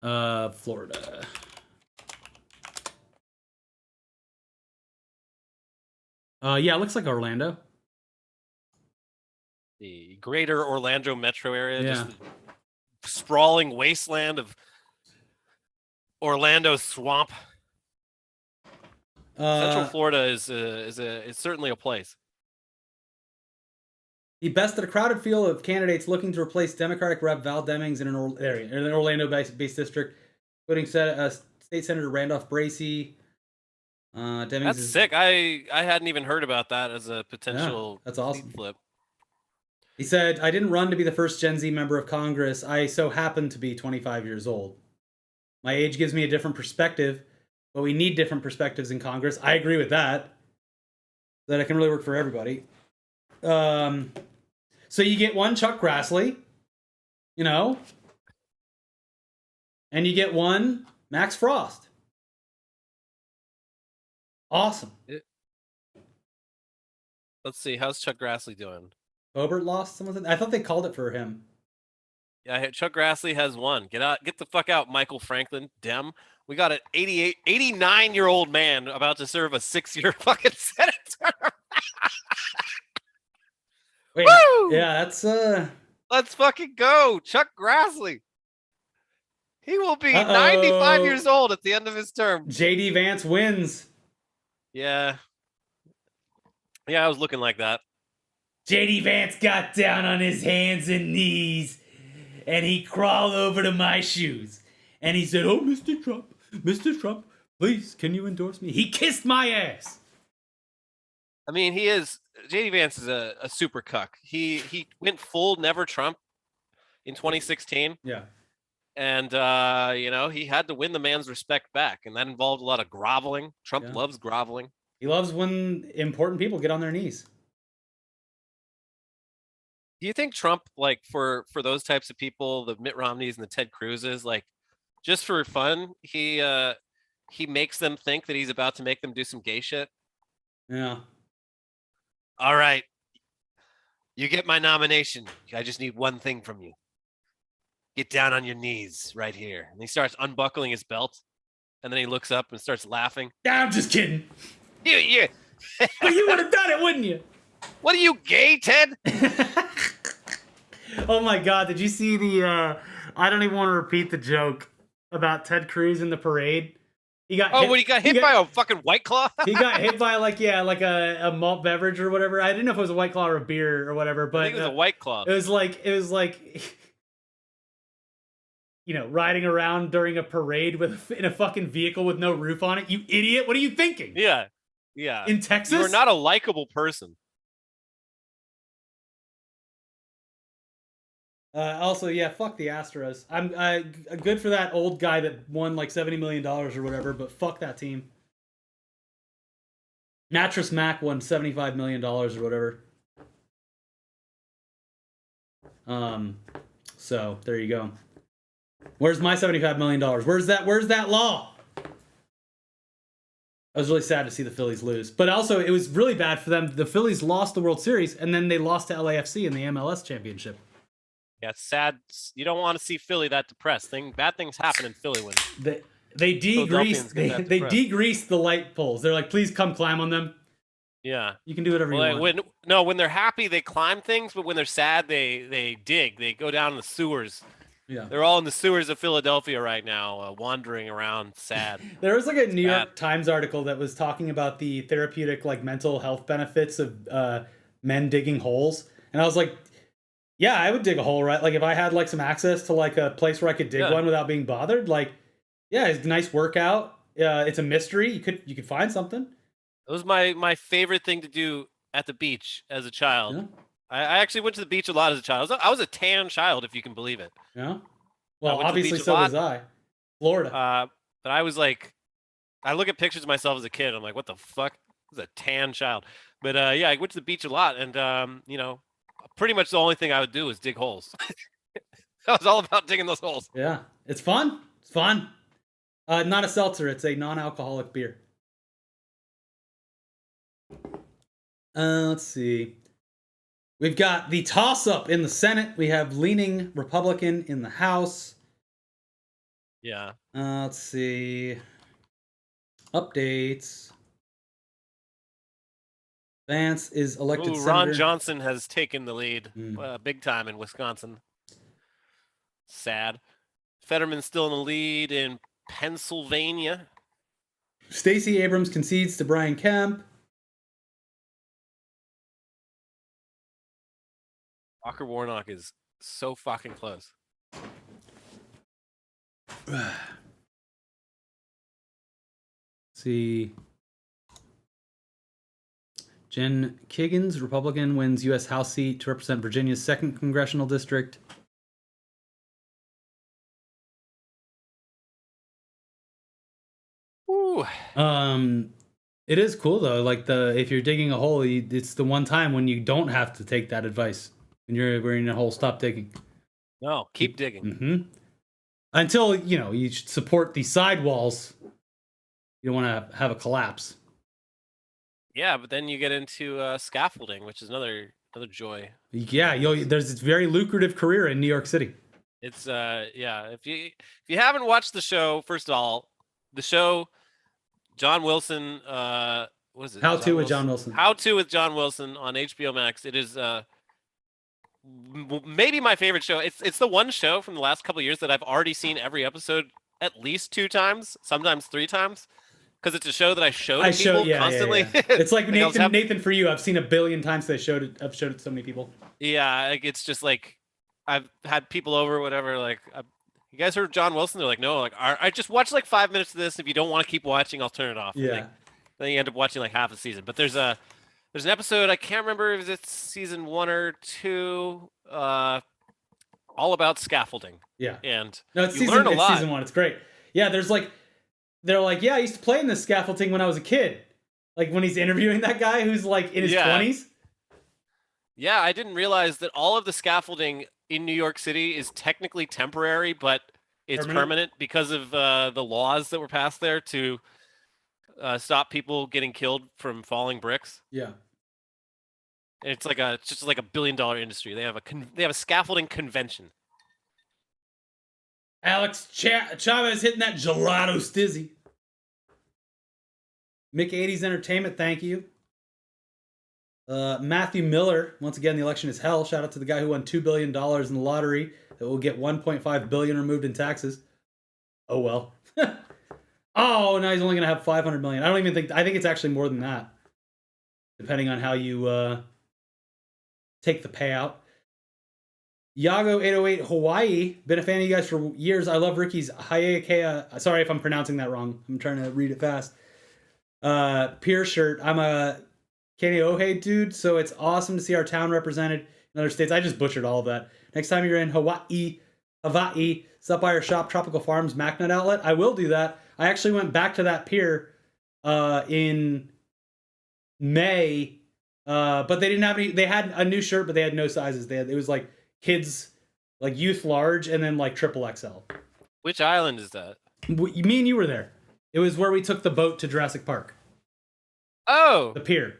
S1: Florida. Yeah, it looks like Orlando.
S2: The greater Orlando metro area,
S1: Yeah.
S2: just the sprawling wasteland of Orlando swamp. Central Florida is certainly a place.
S1: He bested a crowded field of candidates looking to replace Democratic Rep. Val Demings in an Orlando-based district, including State Senator Randolph Bracey. Demings
S2: That's sick. I hadn't even heard about that as a potential
S1: that's awesome.
S2: flip.
S1: He said, "I didn't run to be the first Gen Z member of Congress. I so happen to be 25 years old. My age gives me a different perspective, but we need different perspectives in Congress." I agree with that. That it can really work for everybody. So you get one Chuck Grassley, and you get one Max Frost. Awesome.
S2: Let's see. How's Chuck Grassley doing?
S1: Hobart lost something. I thought they called it for him.
S2: Yeah, Chuck Grassley has won. Get the fuck out, Michael Franklin, Dem. We got an 89-year-old man about to serve a 6-year fucking Senate term.
S1: Wait,
S2: Woo!
S1: Yeah, that's
S2: Let's fucking go, Chuck Grassley. He will be 95 years old at the end of his term.
S1: JD Vance wins.
S2: Yeah. Yeah, I was looking like that.
S1: JD Vance got down on his hands and knees, and he crawled over to my shoes, and he said, "Oh, Mr. Trump, please, can you endorse me?" He kissed my ass.
S2: I mean, JD Vance is a super cuck. He went full never Trump in 2016.
S1: Yeah.
S2: And, he had to win the man's respect back, and that involved a lot of groveling. Trump loves groveling.
S1: He loves when important people get on their knees.
S2: Do you think Trump, like, for those types of people, the Mitt Romneys and the Ted Cruzes, like, just for fun, he makes them think that he's about to make them do some gay shit?
S1: Yeah.
S2: All right. You get my nomination. I just need one thing from you. Get down on your knees right here. And he starts unbuckling his belt. And then he looks up and starts laughing.
S1: I'm just kidding.
S2: You
S1: But you would have done it, wouldn't you?
S2: What are you, gay, Ted?
S1: Oh my God, did you see the, I don't even want to repeat the joke about Ted Cruz in the parade. He got
S2: when he got hit by a fucking White Claw?
S1: He got hit by like a malt beverage or whatever. I didn't know if it was a White Claw or a beer or whatever, but
S2: I think it was a White Claw.
S1: It was like riding around during a parade in a fucking vehicle with no roof on it. You idiot! What are you thinking?
S2: Yeah.
S1: In Texas,
S2: you're not a likable person.
S1: Also, yeah, fuck the Astros. I'm good for that old guy that won like $70 million or whatever, but fuck that team. Mattress Mac won $75 million or whatever. So there you go. Where's my $75 million? Where's that law? I was really sad to see the Phillies lose, but also it was really bad for them. The Phillies lost the World Series, and then they lost to LAFC in the MLS championship.
S2: Yeah, it's sad. You don't want to see Philly that depressed. Bad things happen in Philly when
S1: they degreased they degreased the light poles. They're like, please come climb on them.
S2: Yeah,
S1: you can do whatever you want.
S2: When they're happy, they climb things, but when they're sad, they dig. They go down in the sewers.
S1: Yeah,
S2: they're all in the sewers of Philadelphia right now, wandering around, sad.
S1: There was like a New York Times article that was talking about the therapeutic, like, mental health benefits of men digging holes, and I was like, yeah, I would dig a hole, right? Like, if I had like some access to like a place where I could dig one without being bothered, like, yeah, it's a nice workout. It's a mystery. You could find something.
S2: It was my favorite thing to do at the beach as a child.
S1: Yeah.
S2: I actually went to the beach a lot as a child. I was a tan child, if you can believe it.
S1: Yeah. Well, obviously so was I. Florida.
S2: But I was like, I look at pictures of myself as a kid. I'm like, what the fuck? I was a tan child. But yeah, I went to the beach a lot, and pretty much the only thing I would do is dig holes. That was all about digging those holes.
S1: Yeah, it's fun. It's fun. Not a seltzer. It's a non-alcoholic beer. Let's see. We've got the toss-up in the Senate. We have leaning Republican in the House.
S2: Yeah.
S1: Let's see. Updates. Vance is elected senator.
S2: Ron Johnson has taken the lead big time in Wisconsin. Sad. Fetterman's still in the lead in Pennsylvania.
S1: Stacey Abrams concedes to Brian Kemp.
S2: Walker Warnock is so fucking close.
S1: See. Jen Kiggins, Republican, wins U.S. House seat to represent Virginia's 2nd congressional district.
S2: Ooh.
S1: It is cool though. Like if you're digging a hole, it's the one time when you don't have to take that advice. When you're in a hole, stop digging.
S2: No, keep digging.
S1: Mm-hmm. Until you should support the sidewalls. You don't want to have a collapse.
S2: Yeah, but then you get into scaffolding, which is another joy.
S1: Yeah, there's this very lucrative career in New York City.
S2: It's yeah. If you haven't watched the show, first of all, the show, John Wilson, what is it?
S1: How to with John Wilson.
S2: How to with John Wilson on HBO Max. It is maybe my favorite show. It's the one show from the last couple of years that I've already seen every episode at least 2 times, sometimes 3 times. Because it's a show that I show to people constantly.
S1: Yeah. It's like Nathan for you. I've seen a billion times. I've showed it to so many people.
S2: Yeah, like it's just like I've had people over, or whatever. Like, you guys heard John Wilson? They're like, no. Like, I just watched like 5 minutes of this. If you don't want to keep watching, I'll turn it off.
S1: Yeah.
S2: Like, then you end up watching like half a season. But there's an episode, I can't remember if it's season 1 or 2, all about scaffolding.
S1: Yeah.
S2: And
S1: no, it's
S2: you learn a lot.
S1: Season 1. It's great. Yeah, they're like, yeah, I used to play in this scaffolding when I was a kid. Like when he's interviewing that guy who's like in his 20s.
S2: Yeah, I didn't realize that all of the scaffolding in New York City is technically temporary, but it's permanent because of the laws that were passed there to stop people getting killed from falling bricks.
S1: Yeah.
S2: And it's just like $1 billion industry. They have a scaffolding convention.
S1: Alex Chavez hitting that gelato stizzy. Mick 80s Entertainment, thank you. Matthew Miller, once again, the election is hell. Shout out to the guy who won $2 billion in the lottery that will get $1.5 billion removed in taxes. Oh, well. Oh, now he's only going to have $500 million. I think it's actually more than that, depending on how you take the payout. Yago808 Hawaii, been a fan of you guys for years. I love Ricky's Hayakea. Sorry if I'm pronouncing that wrong. I'm trying to read it fast. Peer shirt. I'm a Kaneohe dude, so it's awesome to see our town represented in other states. I just butchered all of that. Next time you're in Hawaii, stop by our shop, Tropical Farms Macnut Outlet. I will do that. I actually went back to that pier in May, but they didn't have any. They had a new shirt, but they had no sizes. It was like kids, like youth large, and then like triple XL.
S2: Which island is that?
S1: Me and you were there. It was where we took the boat to Jurassic Park.
S2: Oh,
S1: the pier.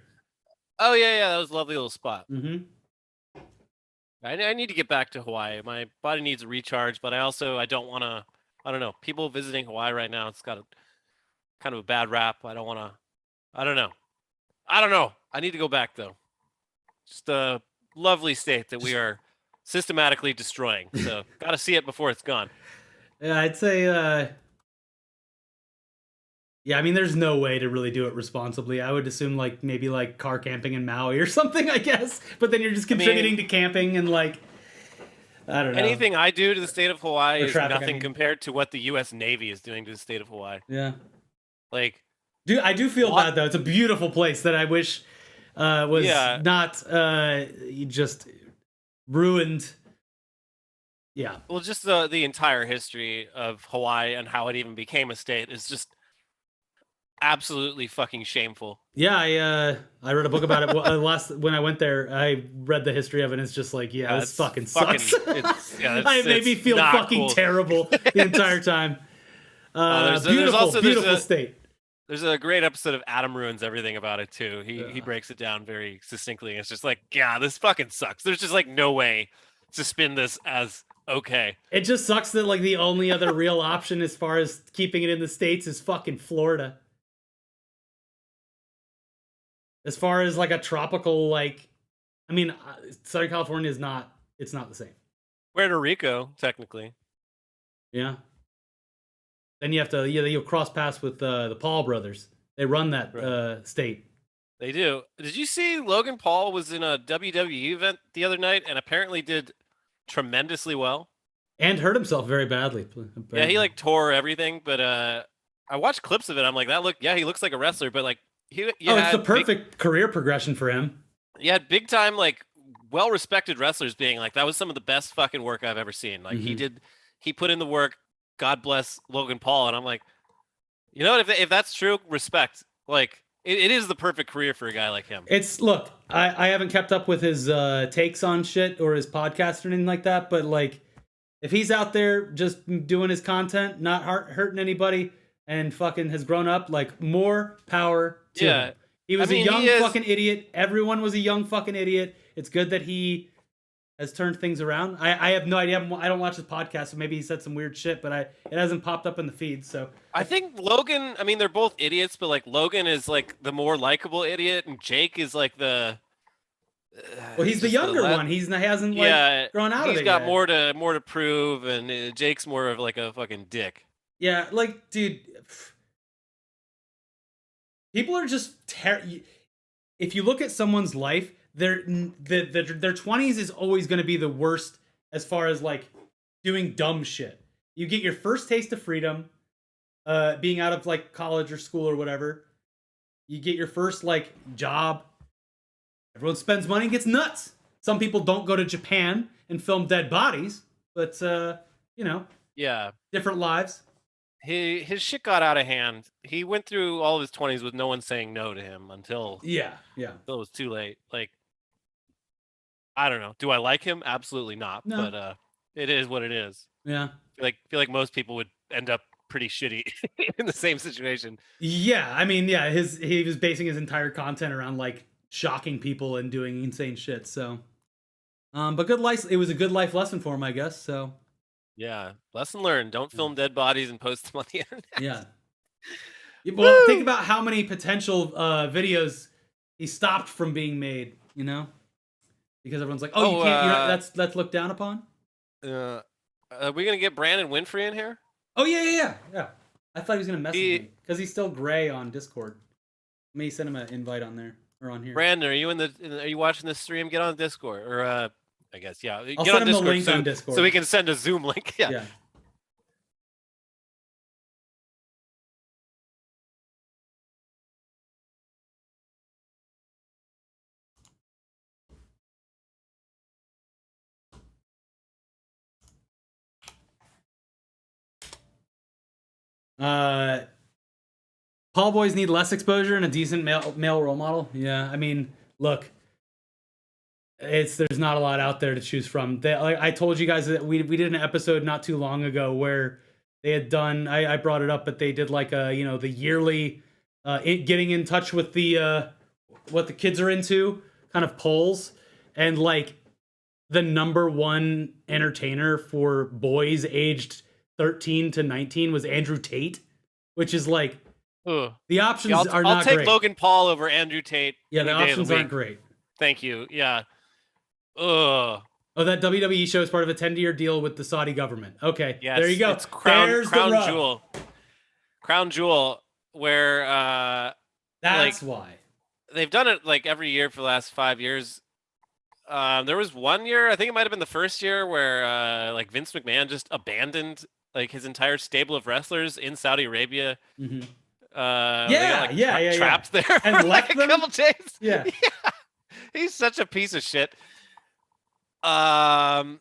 S2: Oh yeah, that was a lovely little spot.
S1: Mm-hmm.
S2: I need to get back to Hawaii. My body needs a recharge, but I don't want to. I don't know. People visiting Hawaii right now, it's got kind of a bad rap. I don't want to. I don't know. I need to go back though. Just a lovely state that we are systematically destroying. So got to see it before it's gone.
S1: Yeah, I'd say. Yeah, I mean, there's no way to really do it responsibly. I would assume maybe car camping in Maui or something, I guess. But then you're just contributing to camping and I don't know.
S2: Anything I do to the state of Hawaii is nothing compared to what the U.S. Navy is doing to the state of Hawaii.
S1: Yeah.
S2: Dude,
S1: I do feel bad though. It's a beautiful place that I wish was not just ruined. Yeah.
S2: Well, just the entire history of Hawaii and how it even became a state is just absolutely fucking shameful.
S1: Yeah, I read a book about it when I went there. I read the history of it, and it's just like, yeah, this fucking sucks. It made me feel fucking terrible the entire time. Beautiful state.
S2: There's a great episode of Adam Ruins Everything about it too. He breaks it down very succinctly. It's just like, yeah, this fucking sucks. There's just like no way to spin this as okay.
S1: It just sucks that like the only other real option as far as keeping it in the States is fucking Florida. As far as like a tropical, like, I mean, Southern California is not, it's not the same.
S2: Puerto Rico, technically.
S1: Yeah. Then you have to, you'll cross paths with the Paul brothers. They run that state.
S2: They do. Did you see Logan Paul was in a WWE event the other night and apparently did tremendously well?
S1: And hurt himself very badly.
S2: Yeah, he like tore everything, but I watched clips of it. I'm like, he looks like a wrestler, but like,
S1: it's the perfect career progression for him.
S2: You had big time, like, well-respected wrestlers being like, that was some of the best fucking work I've ever seen. Like, he put in the work. God bless Logan Paul. And I'm like, you know what? If that's true, respect. Like, it is the perfect career for a guy like him.
S1: Look, I haven't kept up with his takes on shit or his podcast or anything like that, but like, if he's out there just doing his content, not hurting anybody, and fucking has grown up, like, more power to him. He was a young fucking idiot. Everyone was a young fucking idiot. It's good that he has turned things around. I have no idea. I don't watch his podcast, so maybe he said some weird shit, but it hasn't popped up in the feed. So
S2: I think Logan, I mean, they're both idiots, but like Logan is like the more likable idiot, and Jake is like the.
S1: Well, he's the younger one. He hasn't like grown out of it.
S2: He's got more to prove, and Jake's more of like a fucking dick.
S1: Yeah, like, dude, people are just if you look at someone's life, their 20s is always going to be the worst as far as like doing dumb shit. You get your first taste of freedom, being out of like college or school or whatever. You get your first like job. Everyone spends money and gets nuts. Some people don't go to Japan and film dead bodies, but different lives.
S2: His shit got out of hand. He went through all of his 20s with no one saying no to him until until it was too late. Like, I don't know. Do I like him? Absolutely not.
S1: No.
S2: But it is what it is.
S1: Yeah.
S2: I feel like most people would end up pretty shitty in the same situation.
S1: Yeah, I mean, yeah, he was basing his entire content around like shocking people and doing insane shit. So, but good life. It was a good life lesson for him, I guess. So.
S2: Yeah, lesson learned. Don't film dead bodies and post them on the internet.
S1: Yeah. Well, think about how many potential videos he stopped from being made, because everyone's like, you can't, that's looked down upon.
S2: Are we going to get Brandon Winfrey in here?
S1: Oh, yeah. I thought he was going to message me because he's still gray on Discord. Maybe send him an invite on there or on here.
S2: Brandon, are you watching this stream? Get on Discord or, I guess, yeah.
S1: I'll send him the link on Discord.
S2: So we can send a Zoom link. Yeah.
S1: Paul boys need less exposure and a decent male role model. Yeah, I mean, look. There's not a lot out there to choose from. I told you guys that we did an episode not too long ago where they had done. I brought it up, but they did like the yearly getting in touch with the what the kids are into kind of polls, and like the number one entertainer for boys aged 13 to 19 was Andrew Tate, which is like the options are not great.
S2: I'll take Logan Paul over Andrew Tate.
S1: Yeah, the options aren't great.
S2: Thank you. Yeah.
S1: Oh, that WWE show is part of a 10-year deal with the Saudi government. Okay,
S2: yes,
S1: there you go.
S2: It's Crown
S1: the
S2: Jewel. Crown Jewel, where
S1: that's why
S2: they've done it like every year for the last 5 years. There was one year, I think it might have been the first year, where like Vince McMahon just abandoned like his entire stable of wrestlers in Saudi Arabia.
S1: Mm-hmm.
S2: Trapped there
S1: and left
S2: like a couple days.
S1: Yeah.
S2: He's such a piece of shit. Doug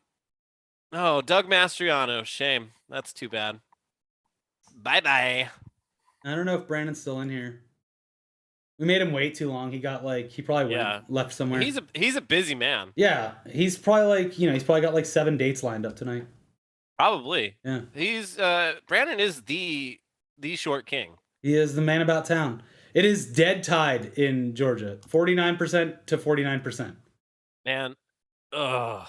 S2: Mastriano, shame. That's too bad. Bye.
S1: I don't know if Brandon's still in here. We made him wait too long. He got he probably left somewhere.
S2: He's a busy man.
S1: Yeah, he's probably he's probably got 7 dates lined up tonight.
S2: Probably.
S1: Yeah.
S2: He's Brandon is the short king.
S1: He is the man about town. It is dead tied in Georgia, 49% to 49%.
S2: Man, ugh.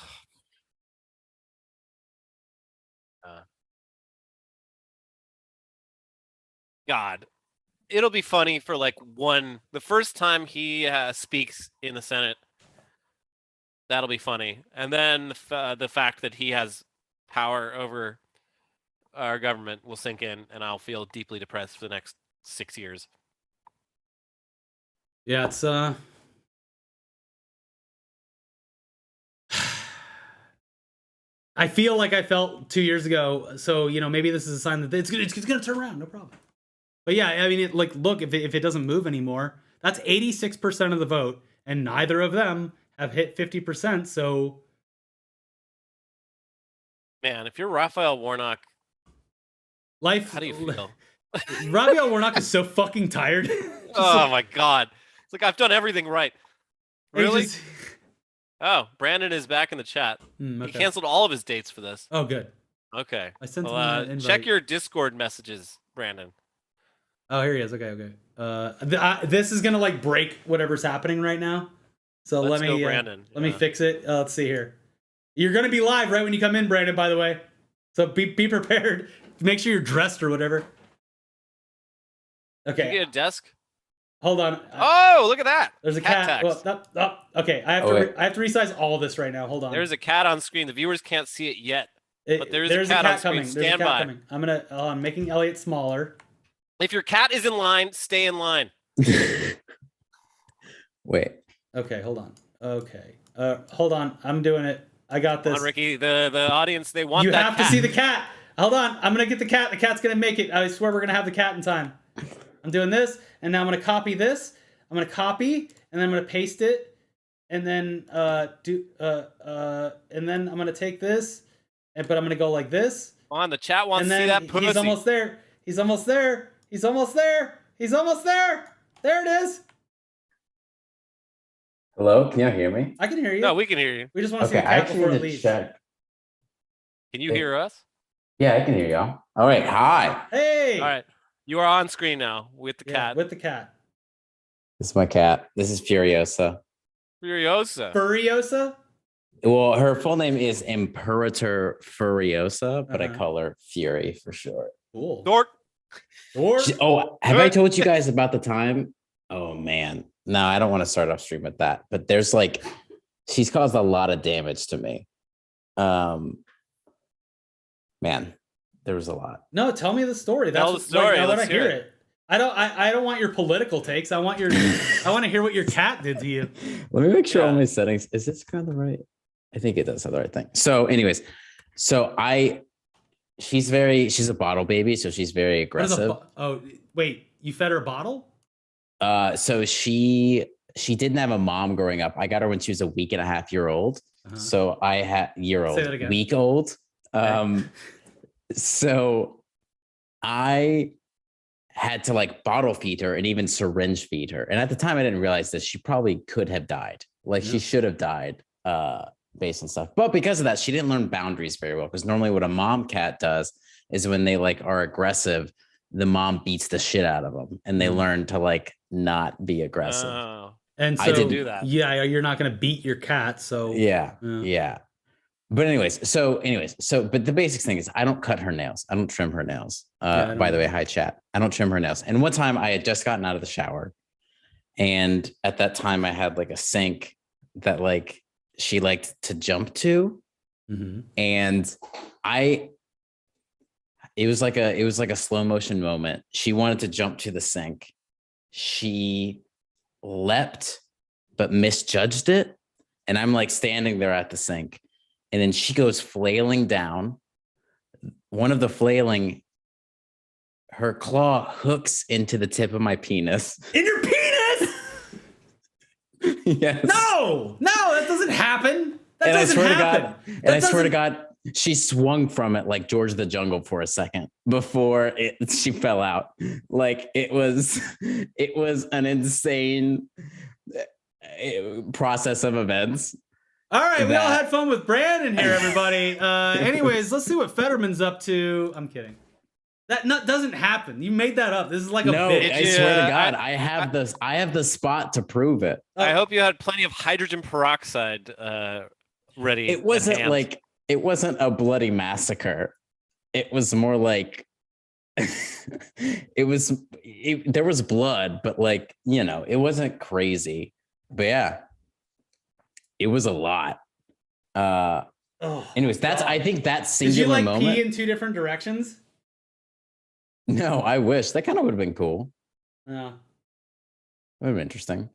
S2: God, it'll be funny for the first time he speaks in the Senate. That'll be funny, and then the fact that he has power over our government will sink in, and I'll feel deeply depressed for the next 6 years.
S1: Yeah, it's I feel like I felt 2 years ago. So maybe this is a sign that it's gonna turn around. No problem. But yeah, I mean, look, if it doesn't move anymore, that's 86% of the vote, and neither of them have hit 50%. So,
S2: man, if you're Raphael Warnock,
S1: how
S2: do you feel?
S1: Raphael Warnock is so fucking tired.
S2: Oh my God, it's like I've done everything right. Really? Oh, Brandon is back in the chat.
S1: Okay.
S2: He canceled all of his dates for this.
S1: Oh, good.
S2: Okay.
S1: I sent him an invite.
S2: Check your Discord messages, Brandon.
S1: Oh, here he is. Okay. This is gonna break whatever's happening right now. So
S2: Let's
S1: let
S2: go,
S1: me
S2: Brandon.
S1: let me fix it. Let's see here. You're gonna be live right when you come in, Brandon. By the way, so be prepared. Make sure you're dressed or whatever. Okay.
S2: Did you get a desk?
S1: Hold on.
S2: Oh, look at that.
S1: There's a cat. Okay, I have to resize all of this right now. Hold on.
S2: There's a cat on screen. The viewers can't see it yet, but there's a cat on screen.
S1: Coming.
S2: Stand by.
S1: Coming. I'm making Elliot smaller.
S2: If your cat is in line, stay in line.
S16: Wait.
S1: Okay, hold on. Okay. Hold on. I'm doing it. I got this.
S2: Come on, Ricky. The audience, they want
S1: you
S2: that
S1: have to see the cat. Hold on. I'm going to get the cat. The cat's going to make it. I swear we're going to have the cat in time. I'm doing this, and now I'm going to copy this. I'm going to copy, and then I'm going to paste it, and then and then I'm going to take this, but I'm going to go like this.
S2: Come on, the chat wants to see that pussy.
S1: He's almost there. He's almost there. He's almost there. He's almost there. There it is.
S16: Hello, can you hear me?
S1: I can hear you.
S2: No, we can hear you.
S1: We just want to see the cat before it leaves.
S2: Can you hear us?
S16: Yeah, I can hear y'all. All right, hi.
S1: Hey.
S2: All right. You are on screen now with the cat.
S1: With the cat.
S16: This is my cat. This is Furiosa.
S1: Furiosa?
S16: Well, her full name is Imperator Furiosa, but I call her Fury for short.
S1: Cool.
S2: Dork.
S16: Have I told you guys about the time? Oh, man. No, I don't want to start off stream with that. But there's she's caused a lot of damage to me. Man, there was a lot.
S1: No, tell me the story.
S2: Tell the story.
S1: I want
S2: Let's
S1: to hear it. I don't want your political takes. I want to hear what your cat did to you.
S16: Let me make sure all my settings. Is this kind of the right? I think it does have the right thing. So, anyways, she's a bottle baby, so she's very aggressive.
S1: Oh, wait, you fed her a bottle?
S16: So she didn't have a mom growing up. I got her when she was a week and a half year old. So I had week old. So I had to bottle feed her and even syringe feed her. And at the time I didn't realize this. She probably could have died. She should have died based on stuff. But because of that, she didn't learn boundaries very well. Because normally what a mom cat does is when they are aggressive, the mom beats the shit out of them and they learn to not be aggressive.
S2: Oh.
S1: And so
S2: I didn't do that.
S1: Yeah, you're not going to beat your cat. So
S16: yeah. But but the basic thing is I don't cut her nails. I don't trim her nails. By the way, hi chat. I don't trim her nails. And one time I had just gotten out of the shower. And at that time I had a sink that she liked to jump to.
S1: Mm-hmm.
S16: And it was like a slow motion moment. She wanted to jump to the sink. She leapt, but misjudged it. And I'm standing there at the sink. And then she goes flailing down. One of the flailing, her claw hooks into the tip of my penis.
S1: In your penis?
S16: Yes.
S1: No, that doesn't happen. That
S16: And
S1: doesn't happen.
S16: I swear to God, she swung from it like George of the Jungle for a second before she fell out. Like it was an insane process of events.
S1: All right, we all had fun with Brandon here, everybody. Anyways, let's see what Fetterman's up to. I'm kidding. That doesn't happen. You made that up. This is like a bit.
S16: I swear to God, I have the spot to prove it.
S2: I hope you had plenty of hydrogen peroxide ready.
S16: It wasn't it wasn't a bloody massacre. It was more like there was blood, but like, you know, it wasn't crazy. But yeah, it was a lot. Anyways, I think that singular moment.
S1: Did you pee in 2 different directions?
S16: No, I wish. That kind of would have been cool.
S1: Yeah.
S16: Would have been interesting.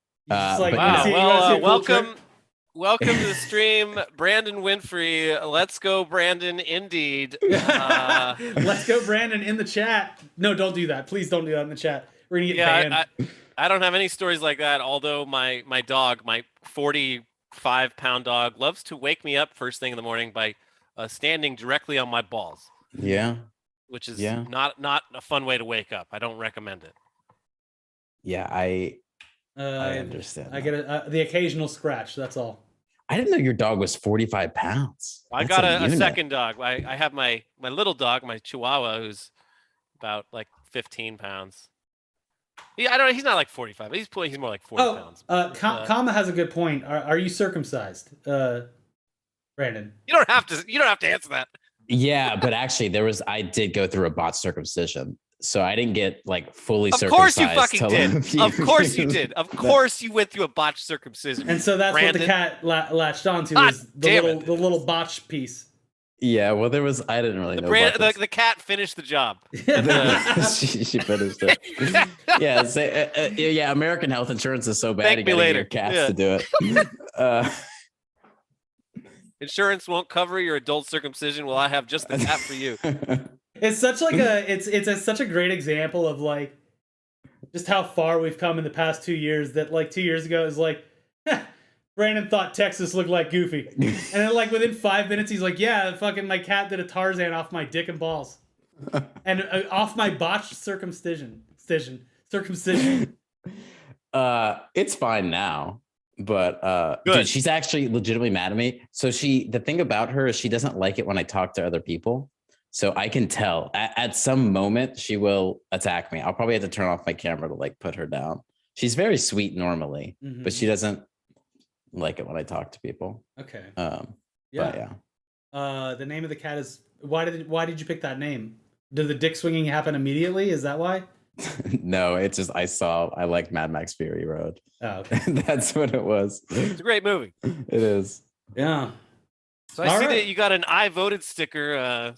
S2: Welcome to the stream, Brandon Winfrey. Let's go, Brandon, indeed.
S1: Let's go, Brandon, in the chat. No, don't do that. Please don't do that in the chat. We're going to get banned.
S2: I don't have any stories like that, although my dog, my 45-pound dog, loves to wake me up first thing in the morning by standing directly on my balls.
S16: Yeah.
S2: Which is not a fun way to wake up. I don't recommend it.
S16: Yeah, I understand.
S1: I get the occasional scratch. That's all.
S16: I didn't know your dog was 45 pounds.
S2: I got a second dog. I have my little dog, my Chihuahua, who's about like 15 pounds. Yeah, he's not like 45. He's more like 40 pounds.
S1: Kama has a good point. Are you circumcised, Brandon?
S2: You don't have to answer that.
S16: Yeah, but actually I did go through a botched circumcision. So I didn't get like fully circumcised.
S2: Of course you fucking did. Of course you did. Of course you went through a botched circumcision.
S1: And so that's
S2: Brandon.
S1: What the cat latched onto was the little botch piece.
S16: Yeah, well, I didn't really know.
S2: The cat finished the job.
S16: she finished it. Yeah, American health insurance is so bad.
S2: Thank
S16: you
S2: me
S16: gotta
S2: later.
S16: get your cats to do it.
S2: Insurance won't cover your adult circumcision. Well, I have just the cat for you.
S1: It's such like such a great example of like just how far we've come in the past 2 years. That like 2 years ago is like Brandon thought Texas looked like Goofy, and then like within 5 minutes he's like, yeah, fucking my cat did a Tarzan off my dick and balls, and off my botched circumcision.
S16: It's fine now. But dude, she's actually legitimately mad at me. So the thing about her is she doesn't like it when I talk to other people. So I can tell at some moment she will attack me. I'll probably have to turn off my camera to like put her down. She's very sweet normally, but she doesn't like it when I talk to people.
S1: Okay.
S16: Yeah.
S1: The name of the cat is why did you pick that name? Did the dick swinging happen immediately? Is that why?
S16: No, it's just I liked Mad Max Fury Road.
S1: Oh, okay.
S16: That's what it was.
S2: It's a great movie.
S16: It is.
S1: Yeah.
S2: So I see that you got an I voted sticker.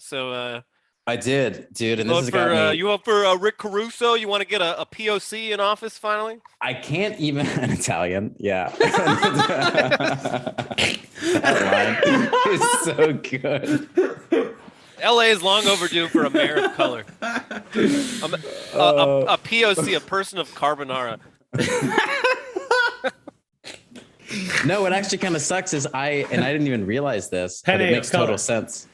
S16: I did, dude, and
S2: you
S16: this has got me.
S2: You up for Rick Caruso? You want to get a POC in office finally?
S16: I can't even an Italian. Yeah. That line is so good.
S2: LA is long overdue for a mayor of color. A POC, a person of carbonara.
S16: No, what actually kind of sucks is I didn't even realize this, but it makes total sense.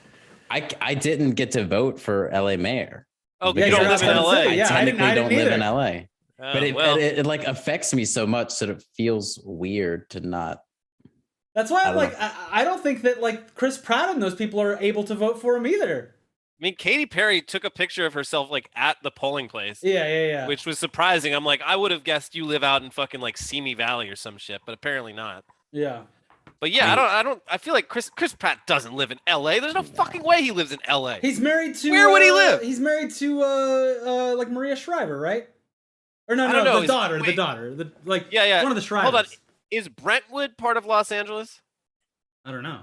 S16: I didn't get to vote for LA mayor.
S2: Oh, you don't live in LA.
S16: I technically don't live in LA.
S2: Oh,
S16: but it like affects me so much that it feels weird to not.
S1: That's why I don't think that like Chris Pratt and those people are able to vote for him either.
S2: I mean, Katy Perry took a picture of herself like at the polling place.
S1: Yeah.
S2: Which was surprising. I'm like, I would have guessed you live out in fucking like Simi Valley or some shit, but apparently not.
S1: Yeah.
S2: But yeah, I feel like Chris Pratt doesn't live in LA. There's no fucking way he lives in LA.
S1: He's married to
S2: Where would he live?
S1: He's married to like Maria Shriver, right? Or no, the daughter. One of the Shrivers.
S2: Hold on. Is Brentwood part of Los Angeles?
S1: I don't know.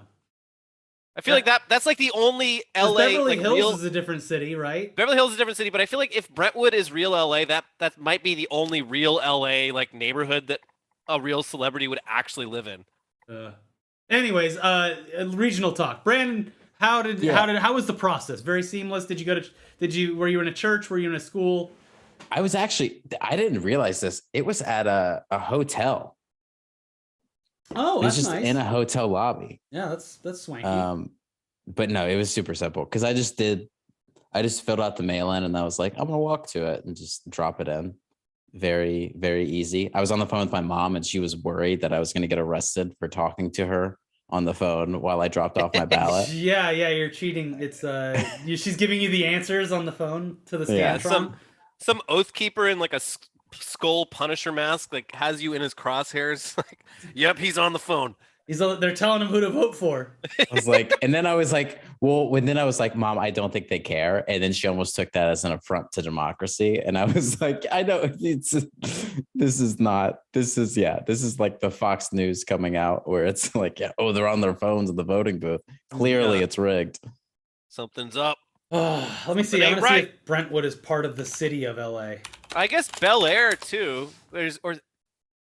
S2: I feel like that's like the only LA.
S1: Beverly Hills is a different city, right?
S2: Beverly Hills is a different city, but I feel like if Brentwood is real LA, that might be the only real LA like neighborhood that a real celebrity would actually live in.
S1: Anyways, regional talk. Brandon, how was the process? Very seamless. Were you in a church? Were you in a school?
S16: I didn't realize this. It was at a hotel.
S1: Oh, that's
S16: it was just
S1: nice.
S16: in a hotel lobby.
S1: Yeah, that's swanky.
S16: but no, it was super simple because I just filled out the mail-in and I was like, I'm gonna walk to it and just drop it in. Very, very easy. I was on the phone with my mom and she was worried that I was gonna get arrested for talking to her on the phone while I dropped off my ballot.
S1: Yeah, you're cheating. It's she's giving you the answers on the phone to the Scantron.
S2: Some oath keeper in like a skull Punisher mask like has you in his crosshairs. Like, yep, he's on the phone.
S1: They're telling him who to vote for.
S16: I was like, and then I was like, Mom, I don't think they care. And then she almost took that as an affront to democracy. And I was like, I know this is like the Fox News coming out where it's like, they're on their phones in the voting booth. Clearly it's rigged.
S2: Something's up.
S1: Let me see. I want to see if Brentwood is part of the city of LA.
S2: I guess Bel Air too.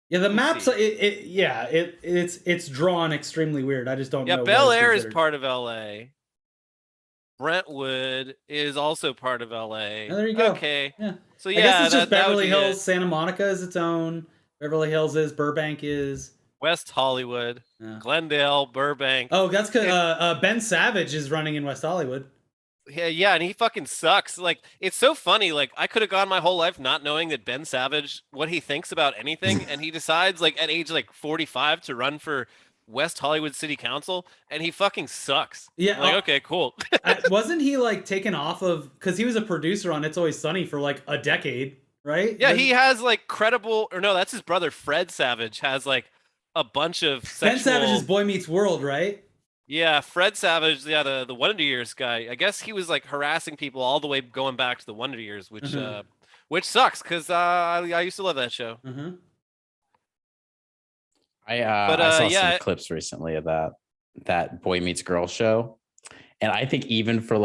S1: Yeah, the maps. It's drawn extremely weird. I just don't know.
S2: Yeah, Bel Air is part of LA. Brentwood is also part of LA.
S1: Oh, there you go.
S2: Okay.
S1: Yeah.
S2: So yeah,
S1: I guess it's just Beverly Hills. Santa Monica is its own. Beverly Hills is. Burbank is.
S2: West Hollywood. Yeah. Glendale, Burbank.
S1: Oh, that's because Ben Savage is running in West Hollywood.
S2: Yeah, and he fucking sucks. Like, it's so funny. Like, I could have gone my whole life not knowing that Ben Savage, what he thinks about anything, and he decides, like, at age, 45 to run for West Hollywood City Council, and he fucking sucks.
S1: Yeah.
S2: I'm like, okay, cool.
S1: Wasn't he, taken off of... Because he was a producer on It's Always Sunny for, a decade, right?
S2: Yeah, he has, credible... Or no, that's his brother, Fred Savage, has, a bunch of sexual...
S1: Ben Savage's Boy Meets World, right?
S2: Yeah, Fred Savage, the Wonder Years guy. I guess he was harassing people all the way going back to the Wonder Years, which sucks because I used to love that show.
S1: Mm-hmm.
S16: I saw some clips recently of that Boy Meets Girl show, and I think even for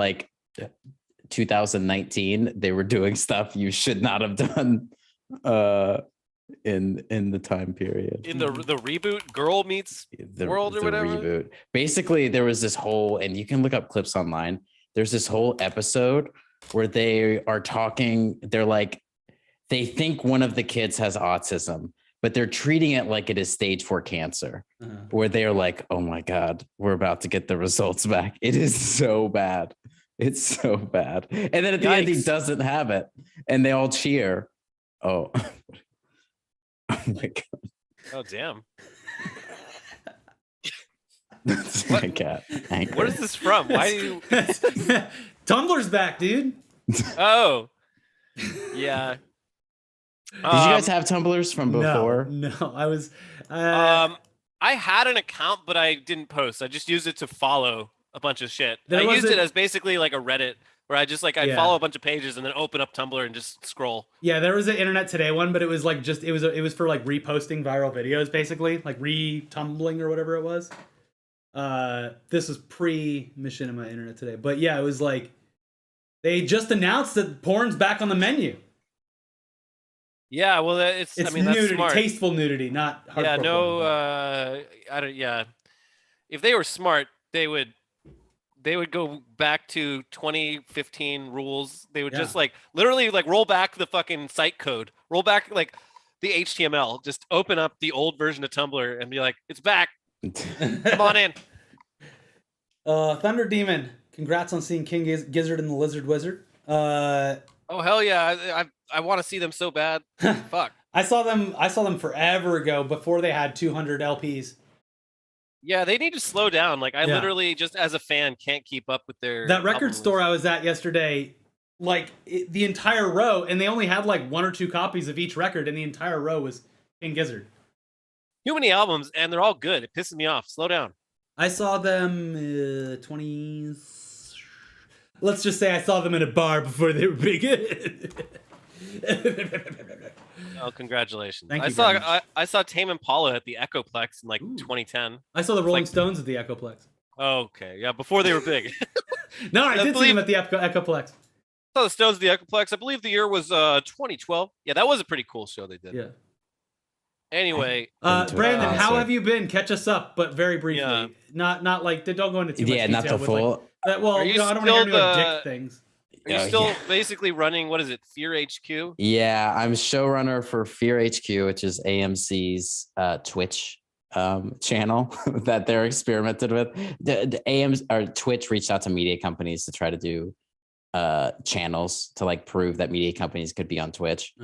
S16: 2019, they were doing stuff you should not have done. In the time period,
S2: in the reboot Girl Meets World or whatever
S16: reboot. Basically, there was this whole, and you can look up clips online. There's this whole episode where they are talking. They're they think one of the kids has autism, but they're treating it like it is stage 4 cancer. Where they're like, "Oh my God, we're about to get the results back." It is so bad. It's so bad. And then at the end, he doesn't have it, and they all cheer. Oh. Oh my God.
S2: Oh damn.
S16: That's my cat. Anchor.
S2: What is this from? Why do you
S1: Tumblr's back, dude.
S2: Oh. Yeah.
S16: Did you guys have Tumblrs from before?
S1: No, I was
S2: I had an account, but I didn't post. I just used it to follow a bunch of shit. I used it as basically a Reddit where I just I'd follow a bunch of pages and then open up Tumblr and just scroll.
S1: Yeah, there was an Internet Today one, but it was it was for reposting viral videos, basically, re-tumbling or whatever it was. This was pre-Machinima Internet Today, but yeah, it was they just announced that porn's back on the menu.
S2: Yeah, well, it's I mean
S1: nudity,
S2: that's smart.
S1: Tasteful nudity, not hardcore.
S2: Yeah, no,
S1: porn,
S2: I don't. Yeah, if they were smart, they would go back to 2015 rules. They would just literally roll back the fucking site code, roll back the HTML, just open up the old version of Tumblr and be like, it's back. Come on in.
S1: Thunder Demon, congrats on seeing King Gizzard and the Lizard Wizard.
S2: Oh hell yeah, I want to see them so bad. Fuck.
S1: I saw them forever ago before they had 200 LPs.
S2: Yeah, they need to slow down. I literally just as a fan can't keep up with their
S1: that record store I was at yesterday. The entire row, and they only had 1 or 2 copies of each record, and the entire row was King Gizzard.
S2: Too many albums, and they're all good. It pisses me off. Slow down.
S1: I saw them 20. Let's just say I saw them in a bar before they were big.
S2: Oh, congratulations!
S1: Thank you.
S2: I saw Tame Impala at the Echoplex in 2010.
S1: I saw the Rolling Stones at the Echoplex.
S2: Okay, yeah, before they were big.
S1: No, I did see them at the Echoplex.
S2: I saw the Stones at the Echoplex. I believe the year was 2012. Yeah, that was a pretty cool show they did.
S1: Yeah.
S2: Anyway,
S1: Brandon, how have you been? Catch us up, but very briefly. Yeah. Not don't go into too much detail.
S16: Not the full.
S1: I don't want to hear any dick things.
S2: Are you still basically running, what is it, Fear HQ?
S16: Yeah, I'm showrunner for Fear HQ, which is AMC's Twitch channel that they're experimented with. The AMs or Twitch reached out to media companies to try to do channels to like prove that media companies could be on Twitch.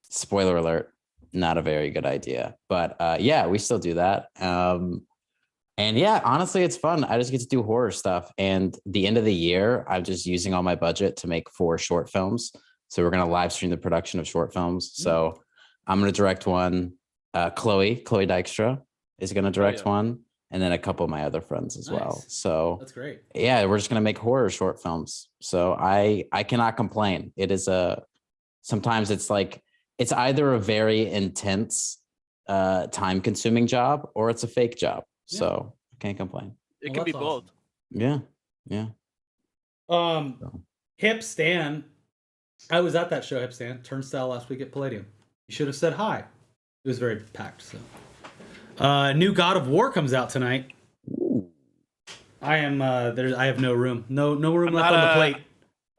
S16: Spoiler alert, not a very good idea, but yeah, we still do that. And yeah, honestly, it's fun. I just get to do horror stuff. And the end of the year, I'm just using all my budget to make 4 short films. So we're going to live stream the production of short films. So I'm going to direct one. Chloe Dykstra is going to direct one. And then a couple of my other friends as well. So
S1: that's great.
S16: Yeah, we're just going to make horror short films. So I cannot complain. It is sometimes it's like, it's either a very intense, time consuming job or it's a fake job. So I can't complain.
S2: It can be both.
S16: Yeah.
S1: Hip Stan. I was at that show, Hip Stan, Turnstile, last week at Palladium. You should have said hi. It was very packed. So, new God of War comes out tonight. I am. I have no room. No room left on the plate.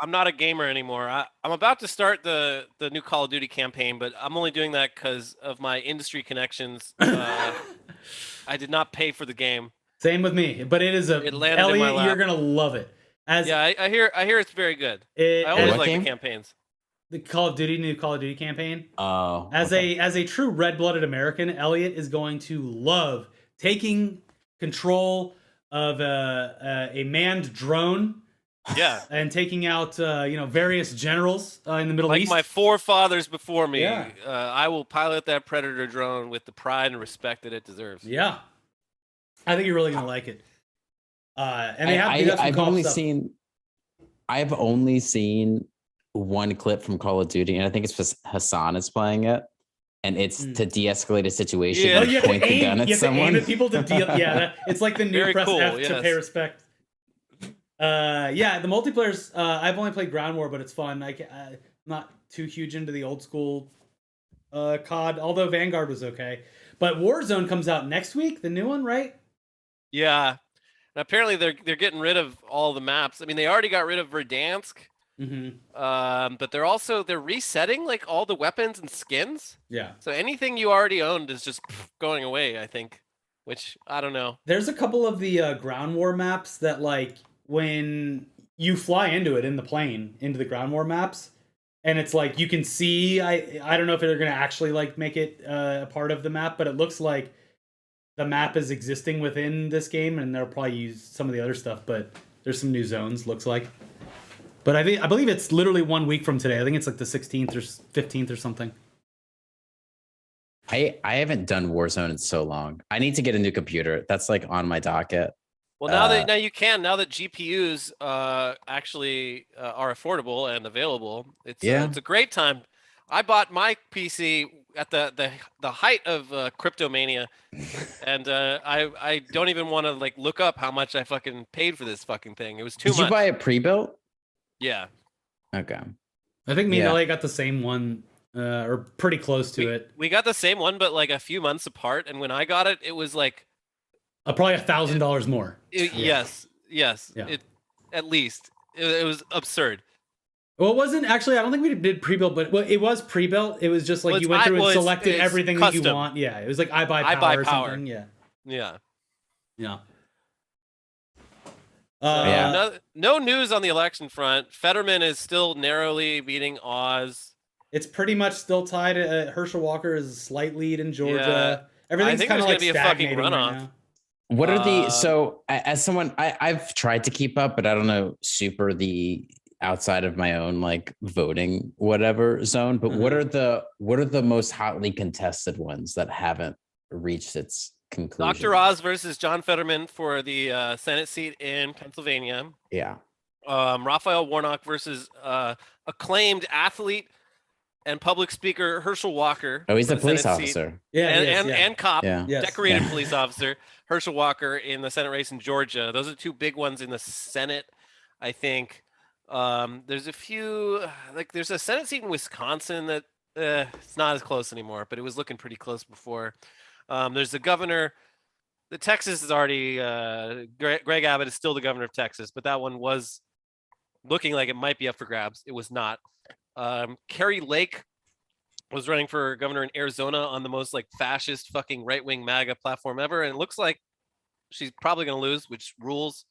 S2: I'm not a gamer anymore. I'm about to start the new Call of Duty campaign, but I'm only doing that because of my industry connections. I did not pay for the game.
S1: Same with me, but it is
S2: It landed
S1: Elliot,
S2: in my lap.
S1: you're gonna love it.
S2: I hear it's very good. I always like the campaigns.
S1: The new Call of Duty campaign.
S16: Oh.
S1: As a true red-blooded American, Elliot is going to love taking control of a manned drone.
S2: Yeah.
S1: And taking out various generals in the Middle East.
S2: Like my forefathers before me,
S1: Yeah.
S2: I will pilot that Predator drone with the pride and respect that it deserves.
S1: Yeah. I think you're really gonna like it. And they have
S16: I've only seen one clip from Call of Duty, and I think it's just Hassan is playing it, and it's to de-escalate a situation and
S1: you
S16: point the gun at someone.
S1: Aim at people to deal. Yeah, it's like the new
S2: Very
S1: press
S2: cool,
S1: F to
S2: yes.
S1: pay respect. The multiplayer's. I've only played Ground War, but it's fun. I'm not too huge into the old school COD, although Vanguard was okay. But Warzone comes out next week, the new one, right?
S2: Yeah, and apparently they're getting rid of all the maps. I mean, they already got rid of Verdansk. But they're resetting like all the weapons and skins.
S1: Yeah.
S2: So anything you already owned is just going away, I think. Which I don't know.
S1: There's a couple of the Ground War maps that like when you fly into it in the plane into the Ground War maps, and it's like you can see. I don't know if they're gonna actually like make it a part of the map, but it looks like the map is existing within this game, and they'll probably use some of the other stuff. But there's some new zones. Looks like. But I believe it's literally 1 week from today. I think it's like the 16th or 15th or something.
S16: I haven't done Warzone in so long. I need to get a new computer. That's like on my docket.
S2: Well, now you can. Now that GPUs actually are affordable and available, it's a great time. I bought my PC at the height of cryptomania, and I don't even want to like look up how much I fucking paid for this fucking thing. It was too much.
S16: Did you buy it pre-built?
S2: Yeah.
S16: Okay.
S1: I think me and Elliot got the same one, or pretty close to it.
S2: We got the same one, but like a few months apart. And when I got it, it was like
S1: probably $1,000 more.
S2: Yes. Yeah. At least it was absurd.
S1: Well, it wasn't actually. I don't think we did pre-built, but it was pre-built. It was just like you went through and selected everything that you want. Yeah, it was like I buy power or something. Yeah.
S2: No news on the election front. Fetterman is still narrowly beating Oz.
S1: It's pretty much still tied. Herschel Walker is a slight lead in Georgia.
S2: Yeah.
S1: Everything's kind of like
S2: be a fucking runoff.
S1: Right now.
S16: What are the as someone I've tried to keep up, but I don't know super the outside of my own like voting whatever zone. But what are the most hotly contested ones that haven't reached its conclusion?
S2: Dr. Oz versus John Fetterman for the Senate seat in Pennsylvania.
S16: Yeah.
S2: Raphael Warnock versus acclaimed athlete and public speaker Herschel Walker.
S16: Oh, he's a police officer.
S2: And cop,
S16: Yes.
S2: decorated police officer Herschel Walker in the Senate race in Georgia. Those are two big ones in the Senate, I think. There's a few, like there's a Senate seat in Wisconsin that it's not as close anymore, but it was looking pretty close before. There's the governor. The Texas is already Greg Abbott is still the governor of Texas, but that one was looking like it might be up for grabs. It was not. Carrie Lake was running for governor in Arizona on the most like fascist fucking right-wing MAGA platform ever, and it looks like she's probably going to lose, which rules.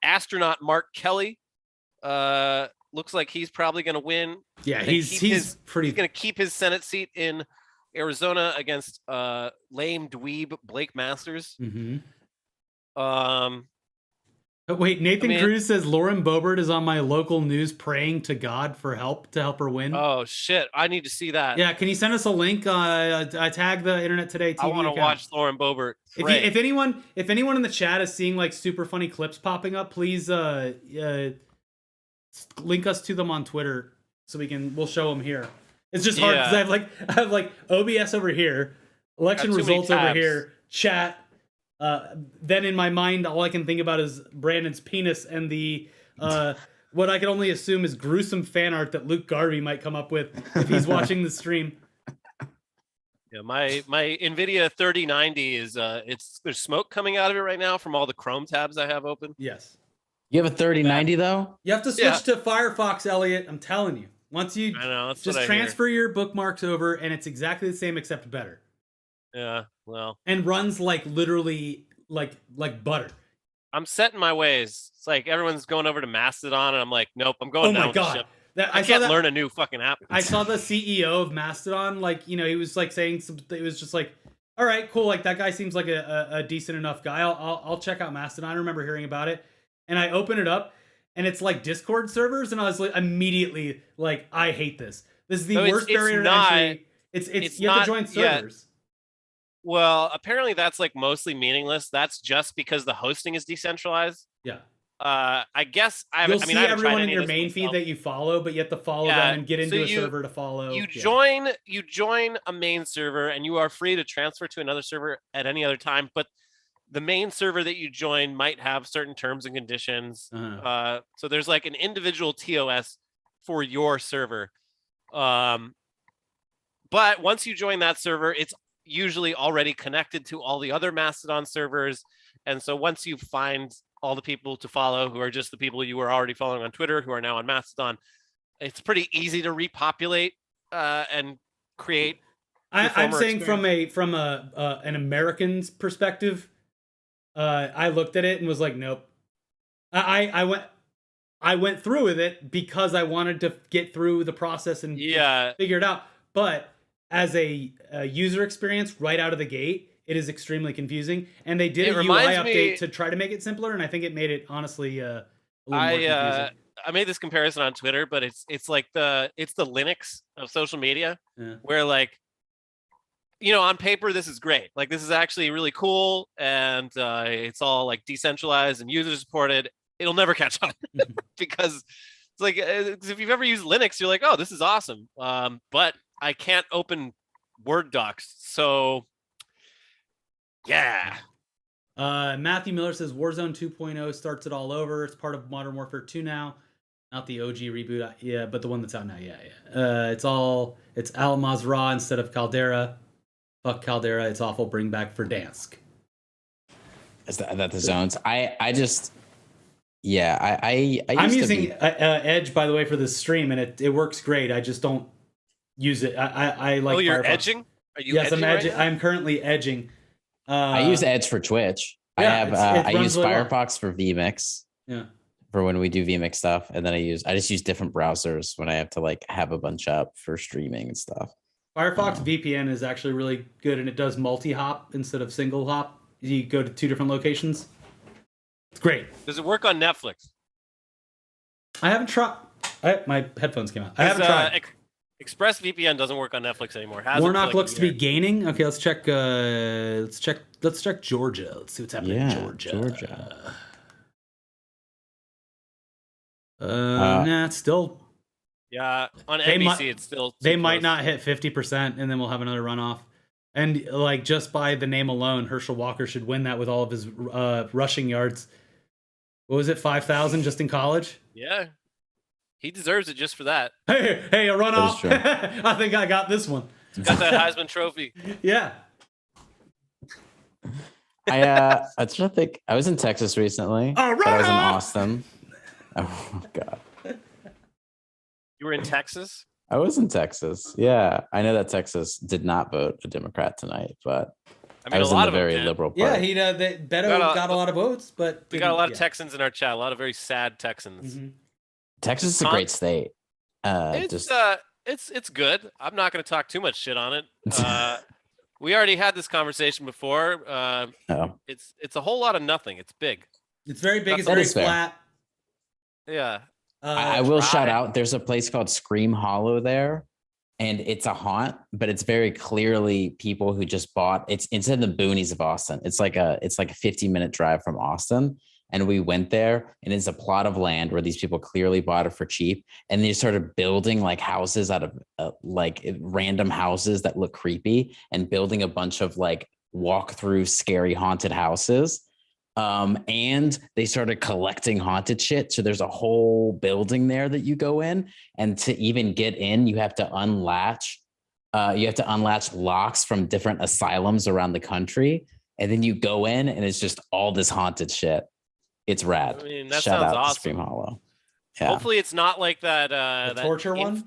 S2: Astronaut Mark Kelly looks like he's probably going to win.
S1: Yeah, he's
S2: going to keep his Senate seat in Arizona against lame dweeb Blake Masters.
S1: Wait, Nathan Cruz says Lauren Boebert is on my local news praying to God for help to help her win.
S2: Oh shit, I need to see that.
S1: Yeah, can you send us a link? I tag the Internet Today TV.
S2: I want to
S1: account.
S2: watch Lauren Boebert.
S1: If anyone in the chat is seeing like super funny clips popping up, please link us to them on Twitter so we'll show them here. It's just hard because I have like OBS over here, election results over here, chat. Then in my mind, all I can think about is Brandon's penis and the what I can only assume is gruesome fan art that Luke Garvey might come up with if he's watching the stream.
S2: Yeah, my NVIDIA 3090 is there's smoke coming out of it right now from all the Chrome tabs I have open.
S1: Yes.
S16: You have a 3090 though?
S1: You have to switch to Firefox, Elliot. I'm telling you. Once you just transfer your bookmarks over, and it's exactly the same except better.
S2: Yeah, well.
S1: And runs like literally like butter.
S2: I'm set in my ways. It's like everyone's going over to Mastodon, and I'm like, nope, I'm going down with the ship. I can't learn a new fucking app.
S1: I saw the CEO of Mastodon, like, he was like saying it was just like, all right, cool, like that guy seems like a decent enough guy. I'll check out Mastodon. I remember hearing about it, and I open it up, and it's like Discord servers, and I was like immediately like, I hate this. This is the worst barrier to entry. It's you have to join servers.
S2: Well, apparently that's like mostly meaningless. That's just because the hosting is decentralized.
S1: Yeah.
S2: I guess
S1: You'll see everyone in your main feed that you follow, but you have to follow them and get into a server to follow.
S2: You join a main server, and you are free to transfer to another server at any other time. But the main server that you join might have certain terms and conditions. So there's like an individual TOS for your server. But once you join that server, it's usually already connected to all the other Mastodon servers. And so once you find all the people to follow who are just the people you were already following on Twitter who are now on Mastodon, it's pretty easy to repopulate and create.
S1: I'm saying from an American's perspective, I looked at it and was like, nope. I went through with it because I wanted to get through the process and figure it out. But as a user experience right out of the gate, it is extremely confusing. And they did a UI update to try to make it simpler, and I think it made it honestly a little more confusing.
S2: I made this comparison on Twitter, but it's like the Linux of social media, where like, on paper this is great. Like this is actually really cool, and it's all like decentralized and user supported. It'll never catch on because it's like if you've ever used Linux, you're like, oh, this is awesome. But I can't open Word docs, so yeah.
S1: Matthew Miller says Warzone 2.0 starts it all over. It's part of Modern Warfare 2 now, not the OG reboot. Yeah, but the one that's out now. Yeah. It's Al Mazrah instead of Caldera. Fuck Caldera. It's awful. Bring back Verdansk.
S16: Is that the zones? I'm
S1: using Edge, by the way, for this stream, and it works great. I just don't use it. I like.
S2: Oh, you're
S1: Firefox.
S2: edging? Are you?
S1: Yes,
S2: edging
S1: I'm edging.
S2: right now?
S1: I'm currently edging.
S16: I use Edge for Twitch.
S1: Yeah,
S16: I use Firefox for vMix.
S1: Yeah.
S16: For when we do vMix stuff, and then I just use different browsers when I have to like have a bunch up for streaming and stuff.
S1: Firefox VPN is actually really good, and it does multi-hop instead of single hop. You go to 2 different locations. It's great.
S2: Does it work on Netflix?
S1: I haven't tried. My headphones came out. I haven't tried.
S2: ExpressVPN doesn't work on Netflix anymore.
S1: Warnock looks to be gaining. Okay, let's check. Let's check Georgia. Let's see what's happening in Georgia. Nah, it's still.
S2: Yeah, on NBC it's still.
S1: They might not hit 50%, and then we'll have another runoff. And like just by the name alone, Herschel Walker should win that with all of his rushing yards. What was it, 5,000 just in college?
S2: Yeah. He deserves it just for that.
S1: Hey, a runoff. I think I got this one.
S2: He's got that Heisman Trophy.
S1: Yeah.
S16: I was trying to think. I was in Texas recently.
S1: Oh,
S16: but I was in Austin. Oh God.
S2: You were in Texas?
S16: I was in Texas. Yeah, I know that Texas did not vote a Democrat tonight, but
S2: I mean,
S16: was
S2: a lot
S16: in
S2: of
S16: the
S2: them
S16: very
S2: did.
S16: liberal part.
S1: Yeah, Beto got a lot of votes, but
S2: we got a lot of
S1: yeah.
S2: Texans in our chat. A lot of very sad Texans.
S16: Texas is a great state.
S2: It's good. I'm not going to talk too much shit on it. We already had this conversation before. It's a whole lot of nothing. It's big.
S1: It's very big. It's very flat.
S2: Yeah.
S16: I will shout out. There's a place called Scream Hollow there, and it's a haunt, but it's very clearly people who just bought. It's in the boonies of Austin. It's like a 50-minute drive from Austin, and we went there, and it's a plot of land where these people clearly bought it for cheap, and they started building like houses out of like random houses that look creepy, and building a bunch of like walk-through scary haunted houses. And they started collecting haunted shit. So there's a whole building there that you go in, and to even get in, you have to unlatch. You have to unlatch locks from different asylums around the country, and then you go in, and it's just all this haunted shit. It's rad.
S2: I mean, that
S16: Shout
S2: sounds
S16: out
S2: awesome.
S16: to Scream Hollow. Yeah.
S2: Hopefully, it's not like that. That
S1: torture one.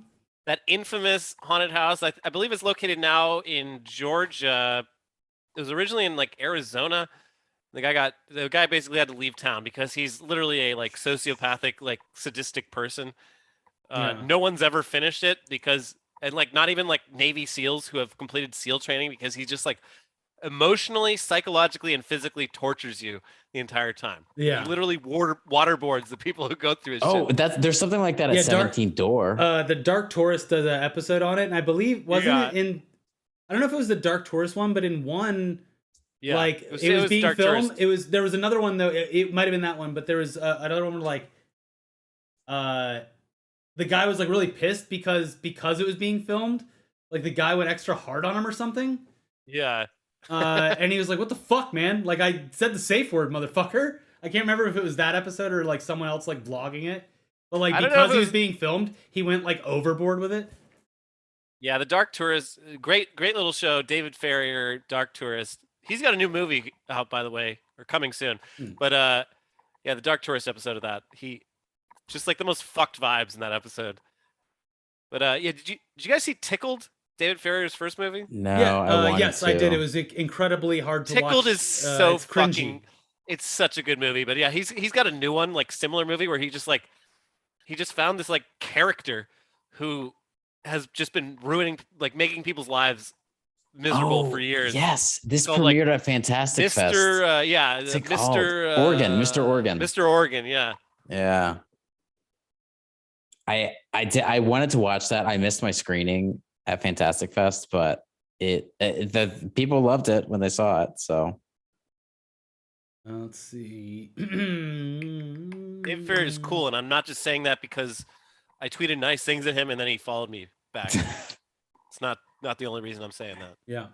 S2: That infamous haunted house. I believe it's located now in Georgia. It was originally in like Arizona. The guy basically had to leave town because he's literally a like sociopathic, like sadistic person. No one's ever finished it and like not even like Navy SEALs who have completed SEAL training, because he just like emotionally, psychologically, and physically tortures you the entire time.
S1: Yeah.
S2: He literally waterboards the people who go through his shit.
S16: There's something like that at 17th Door.
S1: The Dark Tourist does an episode on it, and I believe it in. I don't know if it was the Dark Tourist one, but in one.
S2: Yeah,
S1: like it was being
S2: Dark
S1: filmed.
S2: Tourist.
S1: There was another one though. It might have been that one, but there was another one where like, the guy was like really pissed because it was being filmed. Like the guy went extra hard on him or something.
S2: Yeah.
S1: And he was like, "What the fuck, man? Like I said the safe word, motherfucker." I can't remember if it was that episode or like someone else like vlogging it, but like because he was being filmed, he went like overboard with it.
S2: Yeah, the Dark Tourist, great little show. David Farrier, Dark Tourist. He's got a new movie out, by the way, or coming soon. But yeah, the Dark Tourist episode of that, he just like the most fucked vibes in that episode. But yeah, did you guys see Tickled? David Farrier's first movie?
S16: No,
S1: yes, I did. It was incredibly hard to watch.
S2: Tickled is so
S1: it's cringy.
S2: It's such a good movie. But yeah, he's got a new one, like similar movie where he just found this like character who has just been making people's lives miserable for years.
S16: Yes, this premiered at Fantastic Fest.
S2: Mr. Oregon, yeah.
S16: Yeah. I wanted to watch that. I missed my screening at Fantastic Fest, but the people loved it when they saw it. So
S1: let's see.
S2: David Farrier is cool, and I'm not just saying that because I tweeted nice things at him and then he followed me back. It's not the only reason I'm saying that.
S1: Yeah.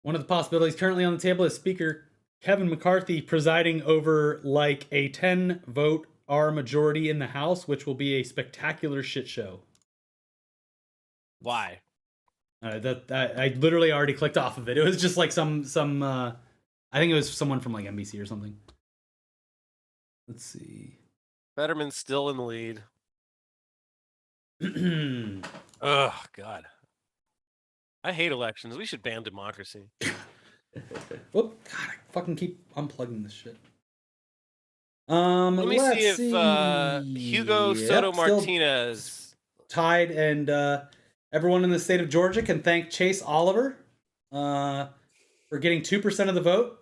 S1: One of the possibilities currently on the table is Speaker Kevin McCarthy presiding over like a 10-vote R majority in the House, which will be a spectacular shit show.
S2: Why?
S1: I literally already clicked off of it. It was just like some I think it was someone from like NBC or something. Let's see.
S2: Fetterman's still in the lead. Oh God, I hate elections. We should ban democracy.
S1: Whoop! God, I fucking keep unplugging this shit.
S2: Let me see if Hugo Soto Martinez
S1: tied, and everyone in the state of Georgia can thank Chase Oliver for getting 2% of the vote.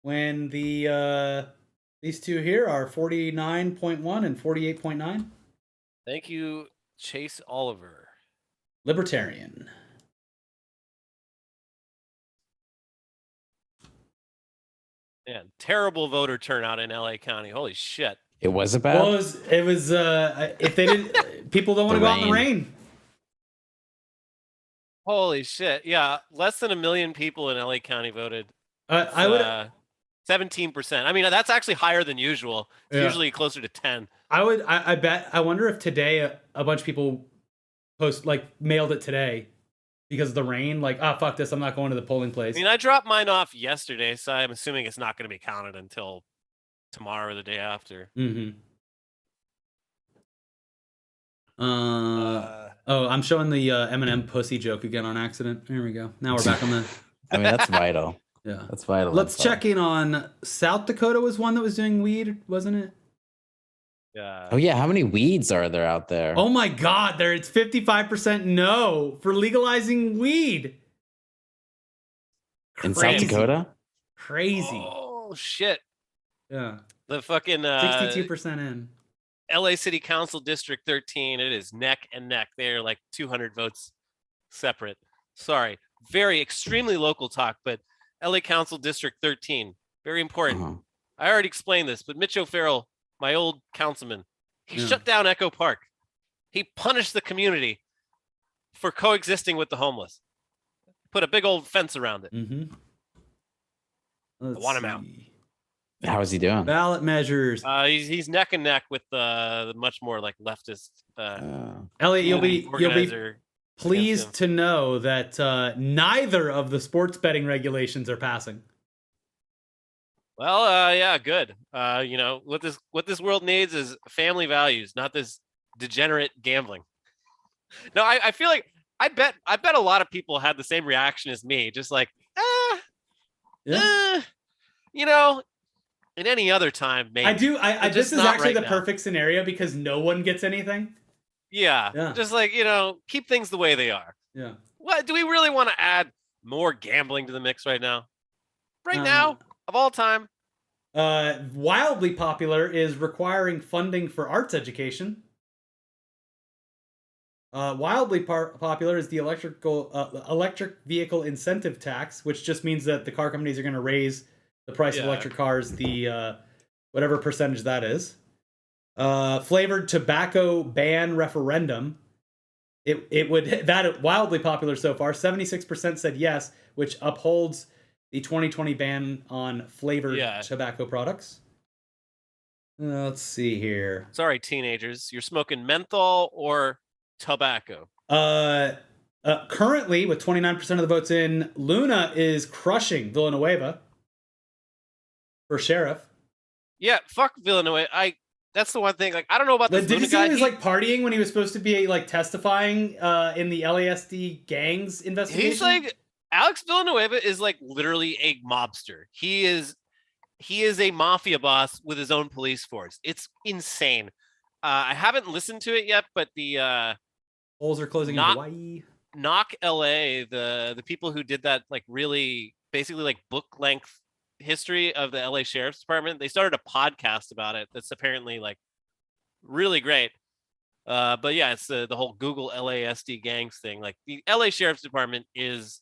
S1: When these two here are 49.1 and 48.9.
S2: Thank you, Chase Oliver.
S1: Libertarian.
S2: Man, terrible voter turnout in LA County. Holy shit.
S16: It was bad.
S1: Well, it was if they didn't, people don't want to go out in the rain.
S2: Holy shit. Yeah, less than 1 million people in LA County voted.
S1: I would
S2: 17%. I mean, that's actually higher than usual. It's usually closer to 10.
S1: I bet. I wonder if today a bunch of people mailed it today because of the rain. Like, fuck this, I'm not going to the polling place.
S2: I mean, I dropped mine off yesterday, so I'm assuming it's not going to be counted until tomorrow or the day after.
S1: Mm-hmm. Oh, I'm showing the Eminem pussy joke again on accident. There we go. Now we're back on the.
S16: I mean, that's vital.
S1: Yeah,
S16: that's vital.
S1: Let's check in on South Dakota. Was one that was doing weed, wasn't it?
S2: Yeah.
S16: Oh yeah, how many weeds are there out there?
S1: Oh my God, there it's 55% no for legalizing weed.
S16: In South Dakota?
S1: Crazy.
S2: Oh shit.
S1: Yeah.
S2: The fucking
S1: 62% in.
S2: LA City Council District 13. It is neck and neck. They're like 200 votes separate. Sorry. Very extremely local talk, but LA Council District 13. Very important. I already explained this, but Mitch O'Farrell, my old councilman, he shut down Echo Park. He punished the community for coexisting with the homeless. Put a big old fence around it.
S1: Mm-hmm.
S2: I want him out.
S16: How is he doing?
S1: Ballot measures.
S2: He's neck and neck with the much more like leftist.
S1: Elliot, you'll be
S2: organizer
S1: pleased to know that neither of the sports betting regulations are passing.
S2: Well, yeah, good. You know what this world needs is family values, not this degenerate gambling. No, I feel like I bet a lot of people had the same reaction as me, just like, you know, in any other time, maybe.
S1: I do. This is actually
S2: right
S1: the
S2: now.
S1: perfect scenario because no one gets anything.
S2: Yeah, just like, you know, keep things the way they are.
S1: Yeah.
S2: What do we really want to add more gambling to the mix right now? Right now, of all time.
S1: Wildly popular is requiring funding for arts education. Wildly popular is the electric vehicle incentive tax, which just means that the car companies are going to raise the price of electric cars, the whatever percentage that is. Flavored tobacco ban referendum. That wildly popular so far. 76% said yes, which upholds the 2020 ban on flavored tobacco products. Let's see here.
S2: Sorry, teenagers, you're smoking menthol or tobacco.
S1: Currently, with 29% of the votes in, Luna is crushing Villanueva for sheriff.
S2: Yeah, fuck Villanueva. That's the one thing. Like, I don't know about this
S1: Did you
S2: Luna
S1: see
S2: guy.
S1: him was like partying when he was supposed to be like testifying in the LASD gangs investigation?
S2: He's like, Alex Villanueva is like literally a mobster. He is a mafia boss with his own police force. It's insane. I haven't listened to it yet, but the
S1: polls are closing in Hawaii.
S2: Knock LA, the people who did that like really basically like book length history of the LA Sheriff's Department, they started a podcast about it that's apparently like really great. But yeah, it's the whole Google LASD gangs thing. Like the LA Sheriff's Department is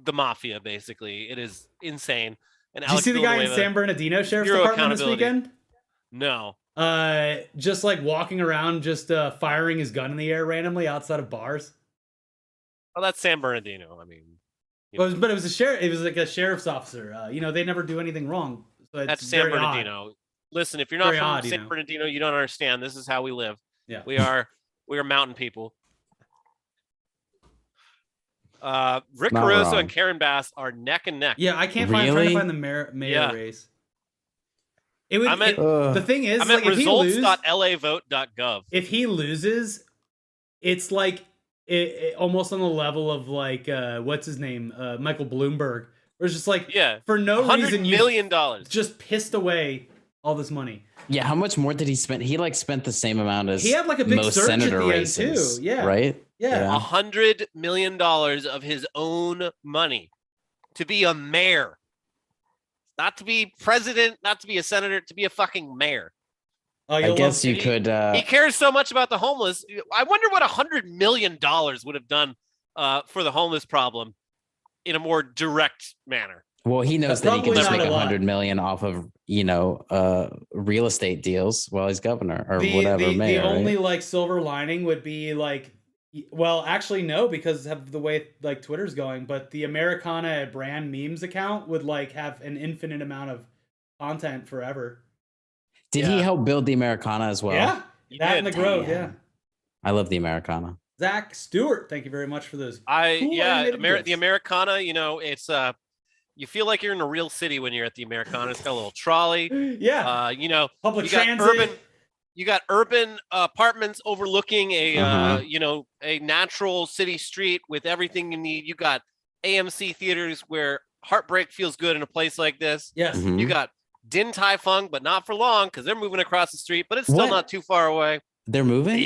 S2: the mafia, basically. It is insane. And
S1: Did you see the guy in San Bernardino Sheriff's Department this weekend?
S2: No.
S1: Just like walking around, just firing his gun in the air randomly outside of bars.
S2: Oh, that's San Bernardino. I mean,
S1: but it was a sheriff. It was like a sheriff's officer. You know, they never do anything wrong. So it's
S2: that's San Bernardino.
S1: Odd.
S2: Listen, if you're not
S1: very
S2: from
S1: odd,
S2: San Bernardino, you don't understand. This is how we live.
S1: Yeah,
S2: we are mountain people. Rick Caruso and Karen Bass are neck and neck.
S1: Yeah, I can't trying to find the mayor race. It would. The thing is,
S2: I'm at
S1: like,
S2: results.lavote.gov.
S1: If he loses, it's like almost on the level of like what's his name, Michael Bloomberg. Where it's just like, for no reason,
S2: $100 million
S1: just pissed away all this money.
S16: Yeah, how much more did he spend? He like spent the same amount as
S1: he had like a big
S16: most
S1: surge
S16: senator
S1: at the
S16: races,
S1: end too. Yeah,
S16: right?
S1: Yeah,
S2: $100 million of his own money to be a mayor, not to be president, not to be a senator, to be a fucking mayor.
S16: I guess you could.
S2: He cares so much about the homeless. I wonder what $100 million would have done for the homeless problem in a more direct manner.
S16: Well, he knows that he can just make $100 million off of, you know, real estate deals while he's governor or whatever.
S1: The only like silver lining would be like, well, actually no, because of the way like Twitter's going. But the Americana brand memes account would like have an infinite amount of content forever.
S16: Did he help build the Americana as well?
S1: Yeah, that in the Grove. Yeah,
S16: I love the Americana.
S1: Zach Stewart, thank you very much for those.
S2: The Americana. You know, it's you feel like you're in a real city when you're at the Americana. It's got a little trolley.
S1: Yeah.
S2: You know,
S1: public
S2: you got
S1: transit.
S2: you got urban apartments overlooking a
S16: Mhm.
S2: you know, a natural city street with everything you need. You got AMC theaters where heartbreak feels good in a place like this.
S1: Yes.
S2: You
S16: Mhm.
S2: got Din Tai Fung, but not for long because they're moving across the street, but it's still
S16: What?
S2: not too far away.
S16: They're moving?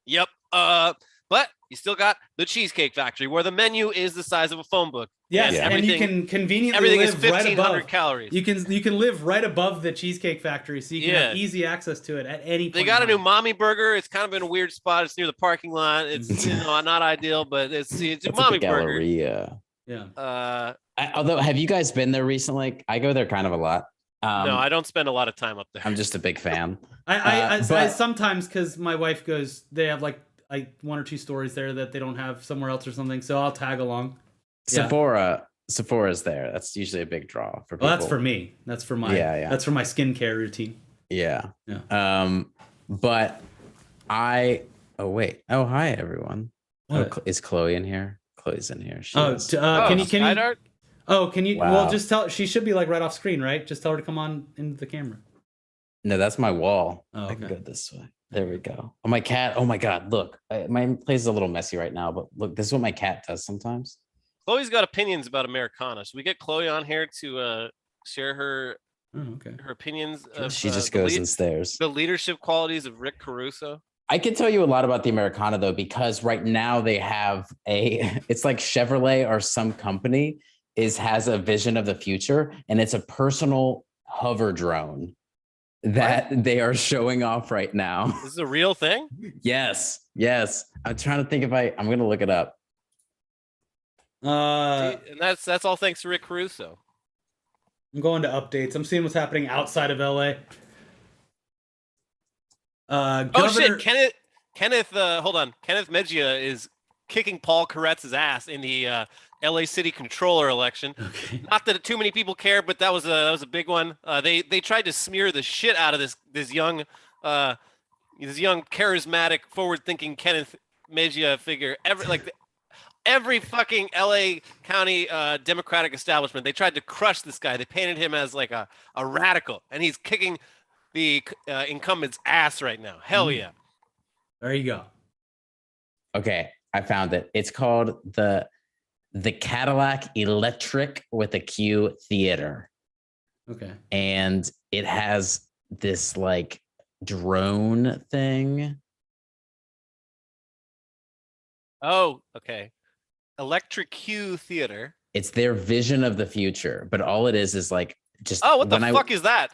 S2: Yep. But you still got the Cheesecake Factory where the menu is the size of a phone book.
S1: Yes,
S2: and
S1: and you
S2: everything
S1: can conveniently
S2: everything is
S1: live right
S2: 1,500
S1: above.
S2: calories.
S1: You can live right above the Cheesecake Factory, so you can have
S2: Yeah.
S1: easy access to it at any point.
S2: They got a
S1: in
S2: new
S1: time.
S2: Mommy Burger. It's kind of in a weird spot. It's near the parking lot. It's not ideal, but it's a
S16: That's a
S2: Mommy
S16: big
S2: Burger.
S16: Galleria.
S1: Yeah.
S16: Although, have you guys been there recently? I go there kind of a lot.
S2: No, I don't spend a lot of time up there.
S16: I'm just a big fan.
S1: I
S16: but-
S1: sometimes, because my wife goes, they have like one or two stories there that they don't have somewhere else or something, so I'll tag along. Yeah.
S16: Sephora's there. That's usually a big draw for people.
S1: Well, that's for me. That's for my that's for my skincare routine.
S16: Yeah.
S1: Yeah.
S16: But oh wait. Oh, hi everyone.
S1: What?
S16: Is Chloe in here? Chloe's in here. She
S1: Oh,
S16: is.
S1: can you
S2: Skydart?
S1: Oh, can you
S16: Wow.
S1: well just tell she should be like right off screen, right? Just tell her to come on into the camera.
S16: No, that's my wall.
S1: Oh,
S16: I can
S1: okay.
S16: go this way. There we go. Oh, my cat. Oh my God. Look, my place is a little messy right now, but look, this is what my cat does sometimes.
S2: Chloe's got opinions about Americana. Should we get Chloe on here to share her her opinions of
S16: She just goes and stares.
S2: the leadership qualities of Rick Caruso?
S16: I can tell you a lot about the Americana though, because right now they have it's like Chevrolet or some company has a vision of the future, and it's a personal hover drone that they are showing off right now.
S2: This is a real thing?
S16: Yes. I'm trying to think if I'm going to look it up.
S2: And that's all thanks to Rick Caruso.
S1: I'm going to updates. I'm seeing what's happening outside of LA.
S2: Shit, Kenneth hold on. Kenneth Mejia is kicking Paul Koretz's ass in the LA City Controller election. Not that too many people care, but that was a big one. They tried to smear the shit out of this young charismatic, forward-thinking Kenneth Mejia figure. Every fucking LA County Democratic establishment, they tried to crush this guy. They painted him as like a radical, and he's kicking the incumbent's ass right now. Hell yeah.
S1: There you go.
S16: Okay, I found it. It's called the Cadillac Electric with a Q Theater.
S1: Okay.
S16: And it has this like drone thing.
S2: Oh, okay. Electric Q Theater.
S16: It's their vision of the future, but all it is like just.
S2: Oh, what the fuck is that?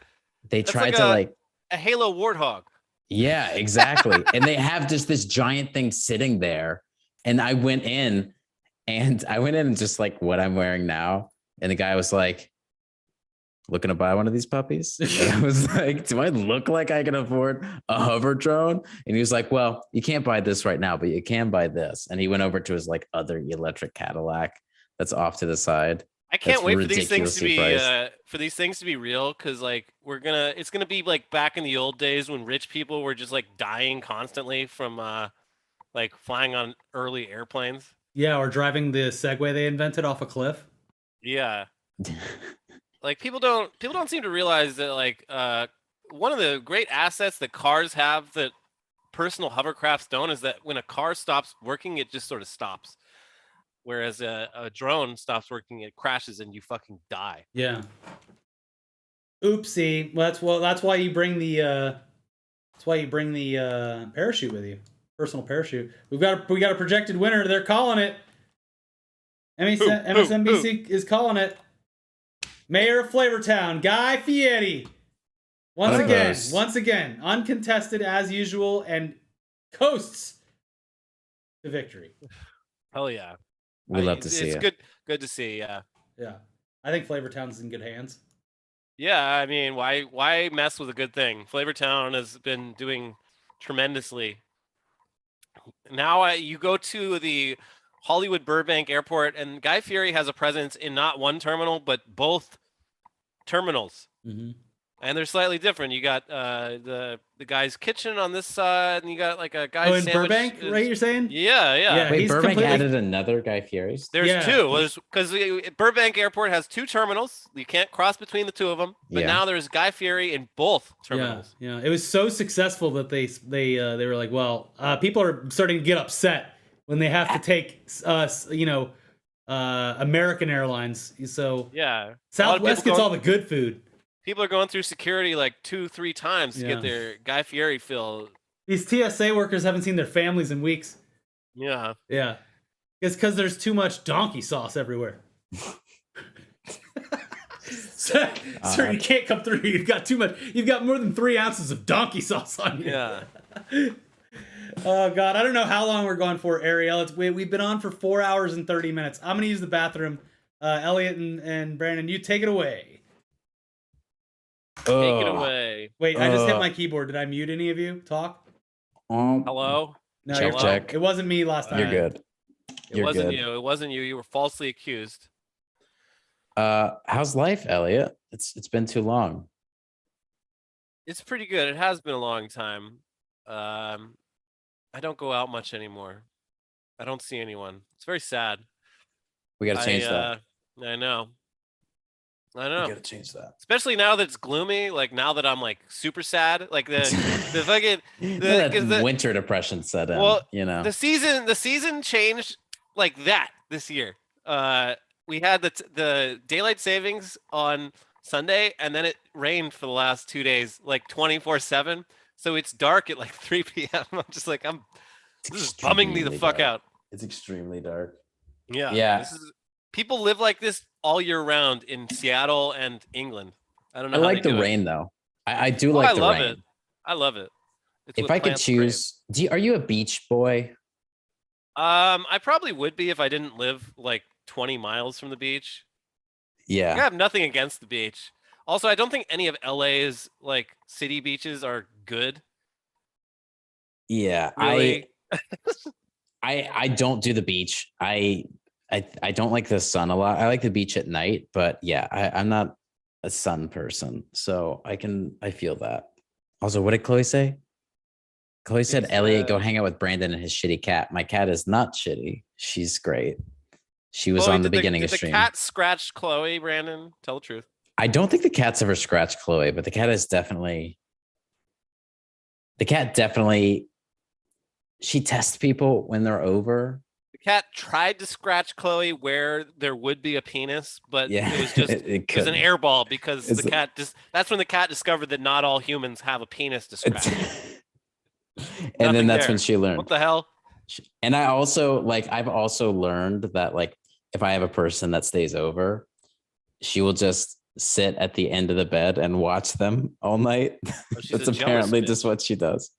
S16: They
S2: That's
S16: tried
S2: like
S16: to
S2: a Halo Warthog.
S16: Yeah, exactly. And they have just this giant thing sitting there. And I went in and just like what I'm wearing now. And the guy was like, looking to buy one of these puppies? And I was like, do I look like I can afford a hover drone? And he was like, well, you can't buy this right now, but you can buy this. And he went over to his like other electric Cadillac that's off to the side.
S2: I can't
S16: That's
S2: wait for these things to
S16: ridiculously
S2: be real, because like it's gonna be like back in the old days when rich people were just like dying constantly from like flying on early airplanes.
S1: Yeah, or driving the Segway they invented off a cliff.
S2: Yeah. Like people don't seem to realize that like one of the great assets that cars have that personal hovercrafts don't is that when a car stops working, it just sort of stops. Whereas a drone stops working, it crashes and you fucking die.
S1: Yeah. Oopsie. That's why you bring the parachute with you. Personal parachute. We got a projected winner. They're calling it. MSNBC is calling it. Mayor of Flavortown, Guy Fieri. Once again, uncontested as usual, and coasts to victory.
S2: Hell yeah.
S16: We love to see
S2: it's
S16: it.
S2: good to see, yeah.
S1: Yeah. I think Flavortown's in good hands.
S2: Yeah, I mean, why mess with a good thing? Flavortown has been doing tremendously. Now you go to the Hollywood Burbank Airport, and Guy Fieri has a presence in not one terminal, but both terminals.
S1: Mm-hmm.
S2: And they're slightly different. You got the guy's kitchen on this side, and you got like a guy's
S1: Oh, in
S2: sandwich.
S1: Burbank, right? You're saying?
S2: Yeah.
S16: Wait,
S1: he's
S16: Burbank
S1: completely-
S16: added another Guy Fieri's?
S2: There's
S1: Yeah.
S2: two. Because Burbank Airport has 2 terminals. You can't cross between the 2 of them. But
S16: Yeah.
S2: now there's Guy Fieri in both terminals.
S1: Yeah. It was so successful that they were like, well, people are starting to get upset when they have to take American Airlines. So
S2: Yeah.
S1: Southwest gets all the good food.
S2: People are going through security like 2-3 times to get their Guy Fieri fill.
S1: These TSA workers haven't seen their families in weeks.
S2: Yeah.
S1: Yeah. It's because there's too much donkey sauce everywhere. so you can't come through. You've got too much. You've got more than 3 ounces of donkey sauce on you.
S2: Yeah.
S1: Oh God, I don't know how long we're going for, Ariel. We've been on for 4 hours and 30 minutes. I'm gonna use the bathroom. Elliot and Brandon, you take it away.
S2: Take it away.
S1: Wait, I just hit my keyboard. Did I mute any of you? Talk.
S2: Hello.
S1: No,
S16: Check, check.
S1: It wasn't me last time.
S16: You're good.
S2: It wasn't you. It wasn't you. You were falsely accused.
S16: How's life, Elliot? It's been too long.
S2: It's pretty good. It has been a long time. I don't go out much anymore. I don't see anyone. It's very sad.
S16: We got to change that.
S2: I know.
S16: We got to change that.
S2: Especially now that it's gloomy. Like now that I'm like super sad. Like the fucking
S16: the winter depression set in.
S2: Well,
S16: the
S2: season changed like that this year. We had the daylight savings on Sunday, and then it rained for the last 2 days, like 24/7. So it's dark at like 3 p.m. I'm just like, this is bumming me the fuck out.
S16: It's extremely dark.
S2: Yeah. People live like this all year round in Seattle and England. I don't know.
S16: I
S2: how
S16: like
S2: they
S16: the
S2: do
S16: rain
S2: it.
S16: though. I do like the
S2: love
S16: rain.
S2: it. I love it. It's
S16: If
S2: what
S16: I could
S2: plants crave.
S16: choose, are you a beach boy?
S2: I probably would be if I didn't live like 20 miles from the beach. I
S16: Yeah.
S2: have nothing against the beach. Also, I don't think any of LA's like city beaches are good.
S16: Yeah.
S2: Really?
S16: I don't do the beach. I don't like the sun a lot. I like the beach at night, but yeah, I'm not a sun person. So I feel that. Also, what did Chloe say? Chloe said, Elliot, go hang out with Brandon and his shitty cat. My cat is not shitty. She's great. She was
S2: Chloe,
S16: on the
S2: did
S16: beginning
S2: did
S16: of
S2: the
S16: stream.
S2: cat scratch Chloe, Brandon? Tell the truth.
S16: I don't think the cat's ever scratched Chloe, but the cat definitely, she tests people when they're over.
S2: The cat tried to scratch Chloe where there would be a penis, but
S16: Yeah,
S2: it was just
S16: it
S2: it was an
S16: couldn't.
S2: airball because
S16: It's
S2: the cat that's when the cat discovered that not all humans have a penis to scratch.
S16: And then
S2: Nothing
S16: that's when
S2: there.
S16: she learned.
S2: What the hell?
S16: And I've also learned that like if I have a person that stays over, she will just sit at the end of the bed and watch them all night.
S2: she's
S16: That's
S2: a jealous
S16: apparently
S2: bitch.
S16: just what she does.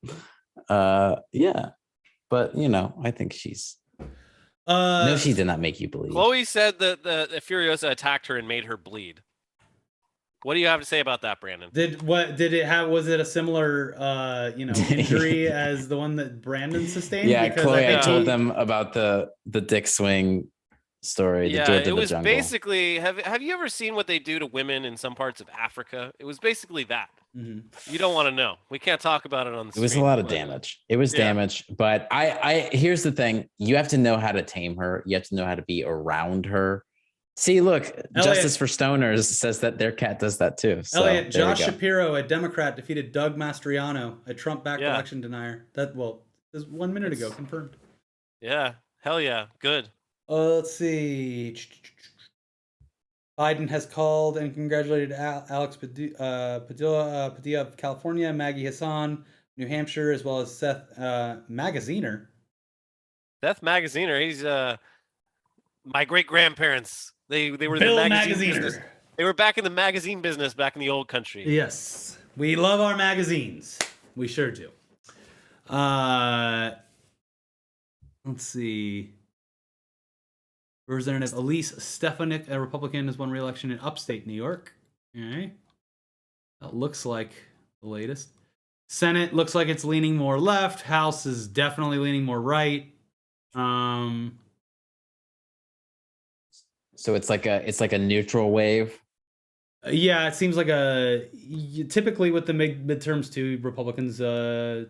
S16: Yeah. But I think she's no, she did not make you believe.
S2: Chloe said that the Furiosa attacked her and made her bleed. What do you have to say about that, Brandon?
S1: Was it a similar injury as the one that Brandon sustained?
S16: Yeah,
S1: Because
S16: Chloe, I
S1: think
S16: told them about the dick swing story.
S2: Yeah,
S16: the George
S2: it
S16: of
S2: was
S16: the jungle.
S2: basically. Have you ever seen what they do to women in some parts of Africa? It was basically that.
S1: Mm-hmm.
S2: You don't want to know. We can't talk about it on the.
S16: It was a
S2: stream,
S16: lot of
S2: but-
S16: damage. It was
S2: Yeah.
S16: damage, but I here's the thing: you have to know how to tame her. You have to know how to be around her. See, look, Justice for Stoners says that their cat does that too. So,
S1: Elliot,
S16: there we
S1: Josh
S16: go.
S1: Shapiro, a Democrat, defeated Doug Mastriano, a Trump-backed election denier. This was 1 minute ago, confirmed.
S2: Yeah, hell yeah, good.
S1: Let's see. Biden has called and congratulated Alex Padilla of California, Maggie Hassan, New Hampshire, as well as Seth Magaziner.
S2: Seth Magaziner, he's my great grandparents. They were
S1: Bill
S2: the magazine
S1: Magaziner.
S2: business. They were back in the magazine business back in the old country.
S1: Yes, we love our magazines. We sure do. Let's see. Representative Elise Stefanik, a Republican, has won re-election in upstate New York. All right. That looks like the latest. Senate looks like it's leaning more left. House is definitely leaning more right.
S16: So it's like a neutral wave.
S1: Yeah, it seems like typically with the midterms too, Republicans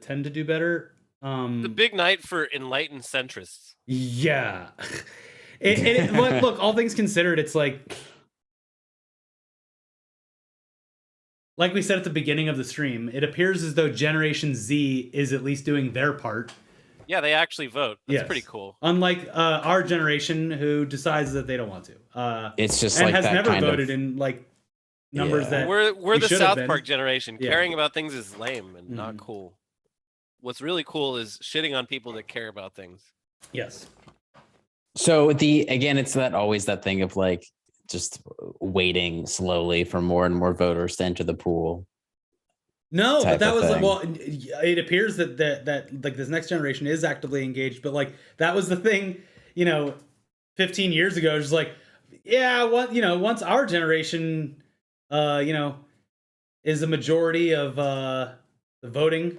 S1: tend to do better.
S2: The big night for enlightened centrists.
S1: Yeah. Look, all things considered, it's like we said at the beginning of the stream, it appears as though Generation Z is at least doing their part.
S2: Yeah, they actually vote. That's
S1: Yes.
S2: pretty cool.
S1: Unlike our generation, who decides that they don't want to.
S16: It's just
S1: and
S16: like
S1: has
S16: that
S1: never
S16: kind of-
S1: voted in numbers that
S2: we're
S1: we
S2: the
S1: should have
S2: South
S1: been.
S2: Park generation.
S1: Yeah.
S2: Caring about things is lame and not cool. What's really cool is shitting on people that care about things.
S1: Yes.
S16: So it's always that thing of like just waiting slowly for more and more voters to enter the pool.
S1: No, but
S16: type
S1: that
S16: of
S1: was
S16: thing.
S1: it appears that like this next generation is actively engaged, but like that was the thing, 15 years ago, just like, yeah, once our generation is a majority of the voting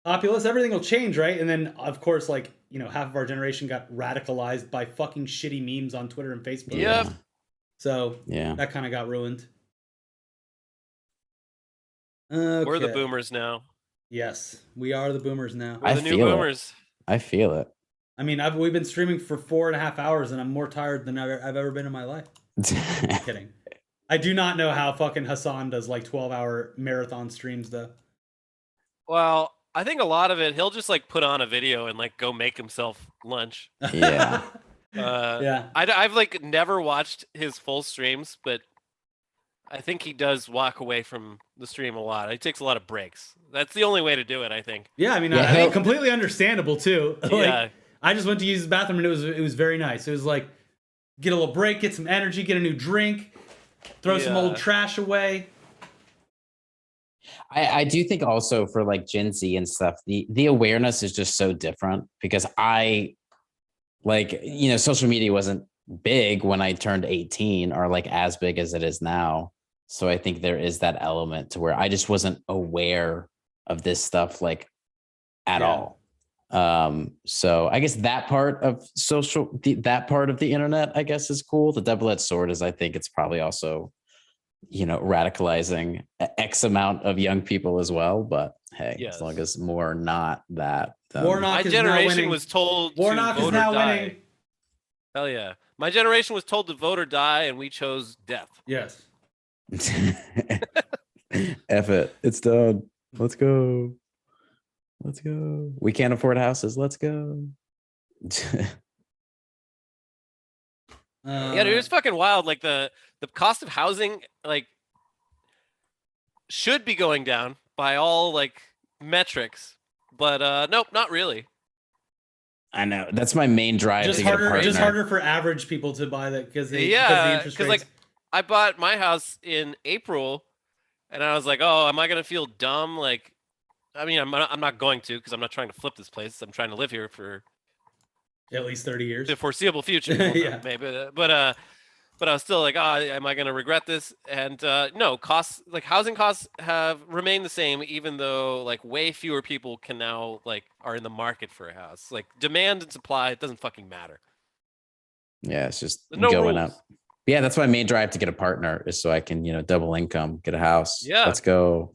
S1: populace, everything will change, right? And then of course, half of our generation got radicalized by fucking shitty memes on Twitter and Facebook.
S2: Yep.
S1: So
S16: yeah,
S1: that kind of got ruined.
S2: We're the
S1: Okay.
S2: boomers now.
S1: Yes, we are the boomers now.
S2: We're the new boomers.
S16: I feel it.
S1: I mean, we've been streaming for 4.5 hours, and I'm more tired than I've ever been in my life. Kidding. I do not know how fucking Hassan does 12-hour marathon streams though.
S2: Well, I think a lot of it, he'll just put on a video and go make himself lunch.
S16: Yeah.
S1: Yeah.
S2: I've never watched his full streams, but I think he does walk away from the stream a lot. He takes a lot of breaks. That's the only way to do it, I think.
S1: Yeah, I mean, I think completely understandable too.
S2: Yeah.
S1: I just went to use his bathroom and it was very nice. It was get a little break, get some energy, get a new drink, throw some old trash away.
S16: I do think also for Gen Z and stuff, the awareness is just so different because social media wasn't big when I turned 18 or as big as it is now. So I think there is that element to where I just wasn't aware of this stuff at all. So I guess that part of that part of the internet, I guess, is cool. The double-edged sword is I think it's probably also, radicalizing X amount of young people as well. But hey, as long as more not that.
S1: Warnock
S2: my
S1: is
S2: generation
S1: now winning.
S2: was told
S1: Warnock
S2: to vote
S1: is now
S2: or die.
S1: winning.
S2: Hell yeah. My generation was told to vote or die, and we chose death.
S1: Yes.
S16: F it. It's done. Let's go. Let's go. We can't afford houses. Let's go.
S2: Yeah, dude, it's fucking wild. The cost of housing should be going down by all metrics, but nope, not really.
S16: I know. That's my main drive.
S1: Just
S16: to get a partner.
S1: just harder for average people to buy that because the interest
S2: because
S1: rates.
S2: I bought my house in April, and I was like, oh, am I gonna feel dumb? I mean, I'm not going to because I'm not trying to flip this place. I'm trying to live here for
S1: at least 30 years,
S2: the foreseeable future.
S1: Yeah.
S2: Maybe, but I was still like, oh, am I gonna regret this? And no, costs housing costs have remained the same, even though way fewer people can now are in the market for a house. Demand and supply, it doesn't fucking matter.
S16: Yeah, it's just
S2: There's no
S16: going
S2: rules.
S16: up. Yeah, that's my main drive to get a partner is so I can, double income, get a house.
S2: Yeah.
S16: Let's go.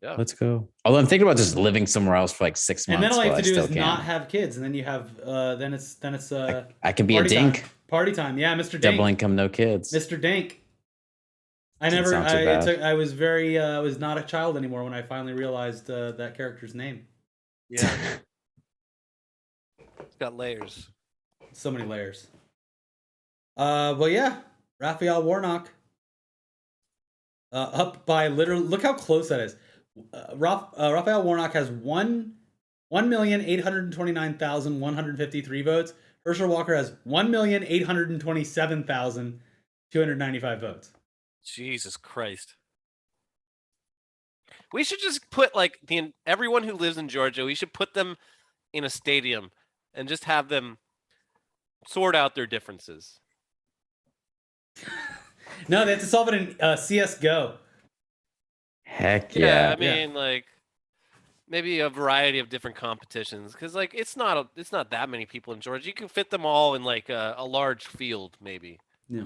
S2: Yeah.
S16: Let's go. Although I'm thinking about just living somewhere else for 6 months.
S1: And then all you
S16: but
S1: have to
S16: I
S1: do is
S16: still can.
S1: not have kids, and then you have then it's
S16: I can be a
S1: party
S16: dink.
S1: time. Party time, yeah, Mr. Dink.
S16: Double income, no kids.
S1: Mr. Dink.
S16: Doesn't sound too bad.
S1: I was was not a child anymore when I finally realized that character's name.
S2: Yeah. It's got layers.
S1: So many layers. But yeah, Raphael Warnock. Up by literally, look how close that is. Raphael Warnock has 1,829,153 votes. Herschel Walker has 1,827,295 votes.
S2: Jesus Christ. We should just put everyone who lives in Georgia, we should put them in a stadium and just have them sort out their differences.
S1: No, they have to solve it in CSGO.
S16: Heck yeah.
S2: I mean, maybe a variety of different competitions because it's not that many people in Georgia. You can fit them all in a large field, maybe.
S1: Yeah.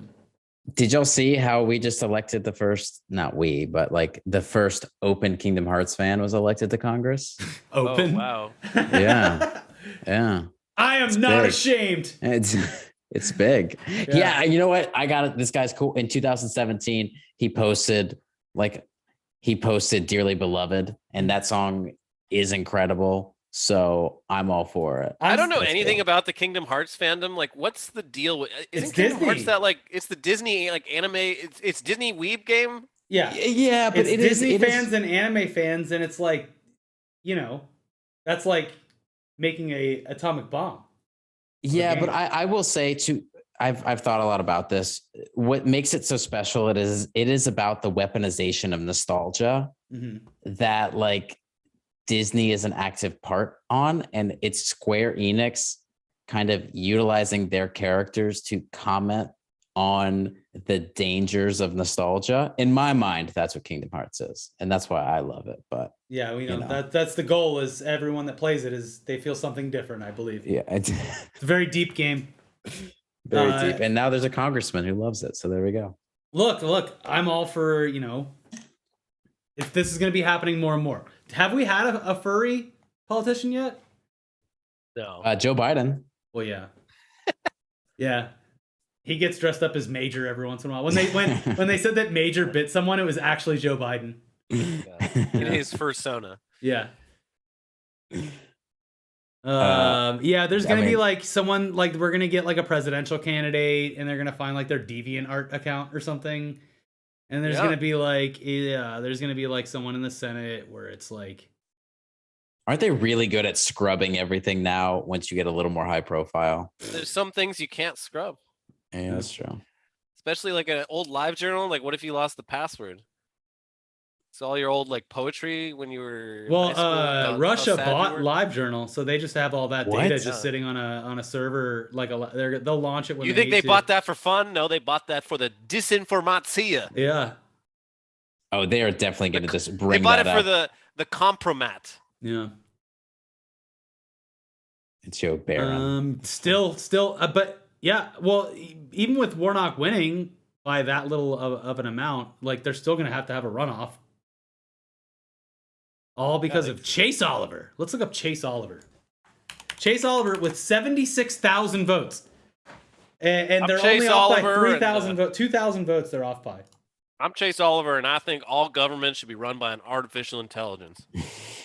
S16: Did y'all see how we just elected the first, not we, but like the first open Kingdom Hearts fan was elected to Congress?
S1: Open?
S2: Oh, wow.
S16: Yeah. Yeah.
S1: I am
S16: It's
S1: not
S16: big.
S1: ashamed.
S16: It's big. Yeah. You know what? I got it. This guy's cool. In 2017, he posted Dearly Beloved, and that song is incredible. So I'm all for it.
S2: I don't know
S16: That's
S2: anything
S16: cool.
S2: about the Kingdom Hearts fandom. Like, what's the deal with? Isn't
S1: It's
S2: Kingdom Hearts
S1: Disney.
S2: that like it's the Disney like anime? It's Disney weeb game.
S1: Yeah.
S16: Yeah, but
S1: it's
S16: it is-
S1: Disney
S16: it is-
S1: fans and anime fans, and it's like, that's like making a atomic bomb.
S16: Yeah, but I will say too, I've thought a lot about this. What makes it so special it is about the weaponization of nostalgia that like Disney is an active part on, and it's Square Enix kind of utilizing their characters to comment on the dangers of nostalgia. In my mind, that's what Kingdom Hearts is, and that's why I love it. But
S1: Yeah, we know,
S16: you know.
S1: that's the goal. Is everyone that plays it is they feel something different. I believe.
S16: yeah, it's
S1: It's a very deep game.
S16: very deep. And now there's a congressman who loves it. So there we go.
S1: Look, I'm all for, if this is going to be happening more and more. Have we had a furry politician yet?
S2: No.
S16: Joe Biden.
S1: Well, yeah. Yeah. He gets dressed up as Major every once in a while. When they said that Major bit someone, it was actually Joe Biden.
S2: In his fursona.
S1: Yeah. Yeah, there's gonna be like someone like we're gonna get like a presidential candidate, and they're gonna find like their DeviantArt account or something, and there's gonna be like someone in the Senate where it's like,
S16: Aren't they really good at scrubbing everything now once you get a little more high profile?
S2: There's some things you can't scrub.
S16: Yeah, that's true.
S2: Especially like an old live journal. Like, what if you lost the password? So all your old like poetry when you were in high school,
S1: Russia
S2: how sad you
S1: bought
S2: were?
S1: LiveJournal, so they just have all that
S16: What?
S1: data just
S2: Yeah.
S1: sitting on a server. Like they'll launch it when
S2: You
S1: they
S2: think
S1: need
S2: they
S1: to.
S2: bought that for fun? No, they bought that for the disinformatia.
S1: Yeah,
S16: Oh, they are definitely going to just
S2: They
S16: bring
S2: bought
S16: that
S2: it
S16: up.
S2: for the compromat.
S1: yeah.
S16: It's Joe Barron.
S1: Still, but yeah. Well, even with Warnock winning by that little of an amount, like they're still gonna have to have a runoff. All because of Chase Oliver. Let's look up Chase Oliver. Chase Oliver with 76,000 votes, and they're
S2: Chase
S1: only off
S2: Oliver
S1: by
S2: and,
S1: 3,000 votes. 2,000 votes they're off by.
S2: I'm Chase Oliver, and I think all government should be run by an artificial intelligence.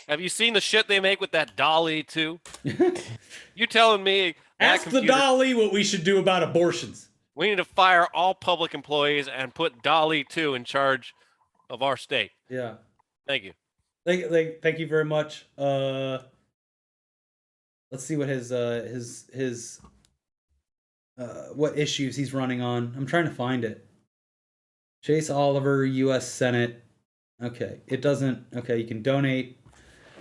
S2: Have you seen the shit they make with that Dolly too? You telling me that
S1: Ask the
S2: computer-
S1: Dolly what we should do about abortions.
S2: We need to fire all public employees and put Dolly 2 in charge of our state.
S1: Yeah.
S2: Thank you.
S1: Thank you very much. Let's see what his what issues he's running on. I'm trying to find it. Chase Oliver, U.S. Senate. Okay, it doesn't. Okay, you can donate.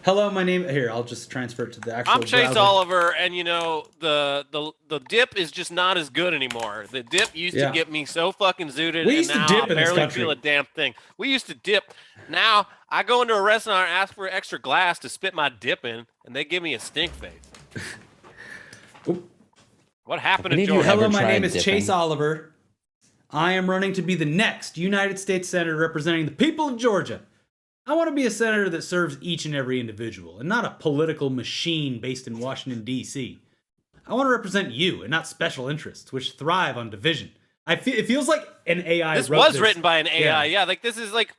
S1: Hello, my name. Here, I'll just transfer it to the actual.
S2: I'm Chase
S1: browser.
S2: Oliver, and you know the dip is just not as good anymore. The dip used
S1: Yeah.
S2: to get me so fucking zooted,
S1: We
S2: and
S1: used to
S2: now
S1: dip
S2: I
S1: in this
S2: barely
S1: country.
S2: feel a damn thing. We used to dip. Now I go into a restaurant and ask for extra glass to spit my dip in, and they give me a stink face. What happened to Georgia?
S1: Hello, my name is Chase Oliver. I am running to be the next United States Senator representing the people of Georgia. I want to be a senator that serves each and every individual and not a political machine based in Washington, D.C. I want to represent you and not special interests, which thrive on division. It feels like an AI
S2: This
S1: wrote
S2: was
S1: this.
S2: written by an AI. Yeah, like this is like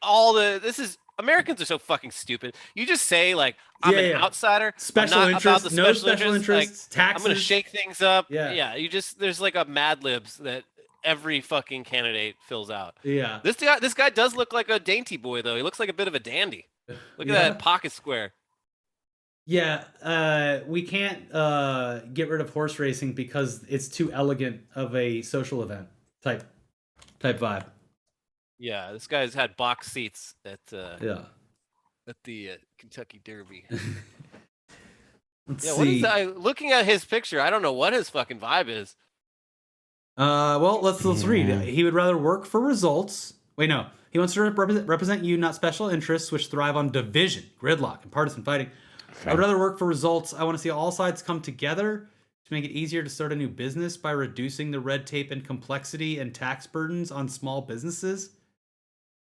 S2: Americans are so fucking stupid. You just say like I'm an outsider.
S1: Special
S2: I'm not about
S1: interests,
S2: the
S1: no
S2: special
S1: special
S2: interests.
S1: interests,
S2: Like, I'm gonna
S1: taxes.
S2: shake things up.
S1: Yeah.
S2: You just there's like a Mad Libs that every fucking candidate fills out.
S1: Yeah.
S2: This guy does look like a dainty boy though. He looks like a bit of a dandy. Look at
S1: Yeah.
S2: that pocket square.
S1: Yeah, we can't get rid of horse racing because it's too elegant of a social event type vibe.
S2: Yeah, this guy's had box seats at
S1: Yeah.
S2: at the Kentucky Derby.
S1: Let's
S2: Yeah, what is
S1: see.
S2: that? Looking at his picture, I don't know what his fucking vibe is.
S1: Well, let's read it. He would rather work for results. Wait, no. He wants to represent you, not special interests, which thrive on division, gridlock, and partisan fighting. I would rather work for results. I want to see all sides come together to make it easier to start a new business by reducing the red tape and complexity and tax burdens on small businesses.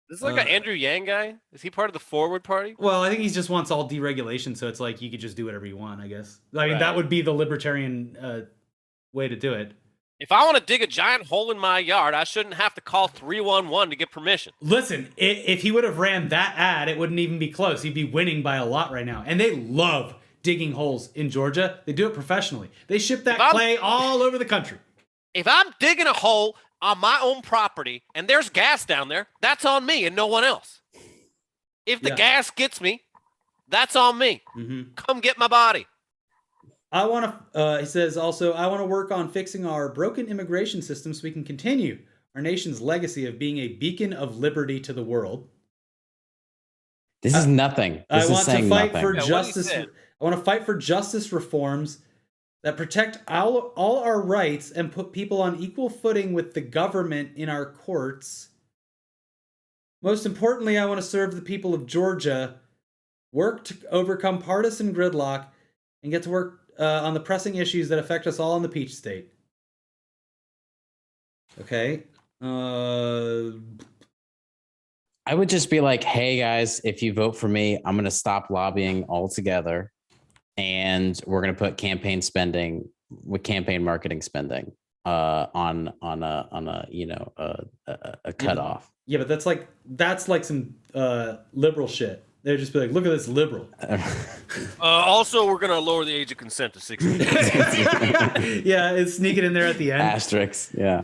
S2: This is like an Andrew Yang guy. Is he part of the Forward Party?
S1: Well, I think he just wants all deregulation, so it's like you could just do whatever you want, I guess. I mean, that would be the libertarian way to do it.
S2: If I want to dig a giant hole in my yard, I shouldn't have to call 311 to get permission.
S1: Listen, if he would have ran that ad, it wouldn't even be close. He'd be winning by a lot right now. And they love digging holes in Georgia. They do it professionally. They ship that clay all over the country.
S2: If I'm digging a hole on my own property and there's gas down there, that's on me and no one else. If the gas gets me, that's on me. Come get my body.
S1: I want to, he says also, I want to work on fixing our broken immigration system so we can continue our nation's legacy of being a beacon of liberty to the world.
S16: This is nothing. This is saying nothing.
S1: Justice. I want to fight for justice reforms that protect all our rights and put people on equal footing with the government in our courts. Most importantly, I want to serve the people of Georgia, work to overcome partisan gridlock, and get to work on the pressing issues that affect us all in the Peach State. Okay.
S16: I would just be like, hey guys, if you vote for me, I'm going to stop lobbying altogether. And we're going to put campaign spending with campaign marketing spending on a cutoff.
S1: Yeah, but that's like some liberal shit. They'd just be like, look at this liberal.
S2: Also, we're going to lower the age of consent to 16.
S1: Yeah, it's sneaking in there at the end.
S16: Asterisks. Yeah.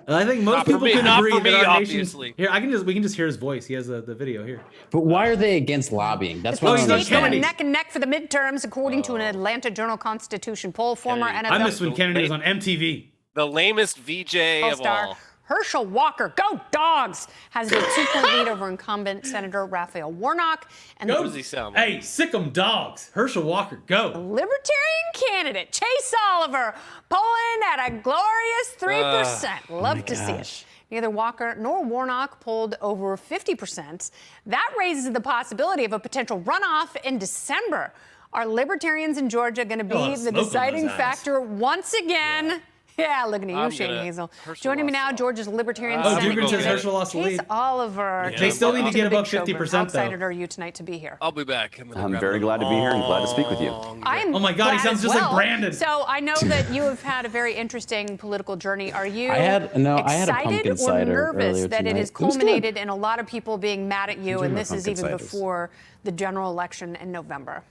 S1: I think most people can agree that our nation's...
S2: obviously.
S1: Here, we can just hear his voice. He has the video here.
S16: But why are they against lobbying? That's what I'm
S17: States going neck and neck for the midterms, according to an Atlanta Journal-Constitution poll. Former NFL...
S1: I miss when Kennedy was on MTV.
S2: The lamest VJ of all.
S17: Herschel Walker, go Dogs, has a 2-point lead over incumbent Senator Raphael Warnock. And
S2: What does he sound like?
S1: Hey, sick 'em dogs. Herschel Walker, go.
S17: The Libertarian candidate, Chase Oliver, polling at a glorious 3%. Love to see it. Neither Walker nor Warnock polled over 50%. That raises the possibility of a potential runoff in December. Are libertarians in Georgia going to be the deciding factor once again? Yeah, looking at you, Shane Hazel. Joining me now, Georgia's Libertarian Senate
S1: says Herschel lost the lead.
S17: Chase Oliver.
S1: They still need to get above 50%,
S17: How excited are you tonight to be here?
S2: I'll be back.
S18: I'm very glad to be here and glad to speak with you.
S17: I'm
S1: oh my God, he sounds just like Brandon.
S17: So I know that you have had a very interesting political journey. Are you
S16: I had a
S17: excited
S16: pumpkin
S17: or
S16: cider
S17: nervous
S16: earlier
S17: that it
S16: tonight.
S17: has
S16: It was good.
S17: culminated in a lot of people being mad at you,
S16: Enjoyed
S17: and
S16: my
S17: this is
S16: pumpkin
S17: even
S16: ciders.
S17: before the general election in November?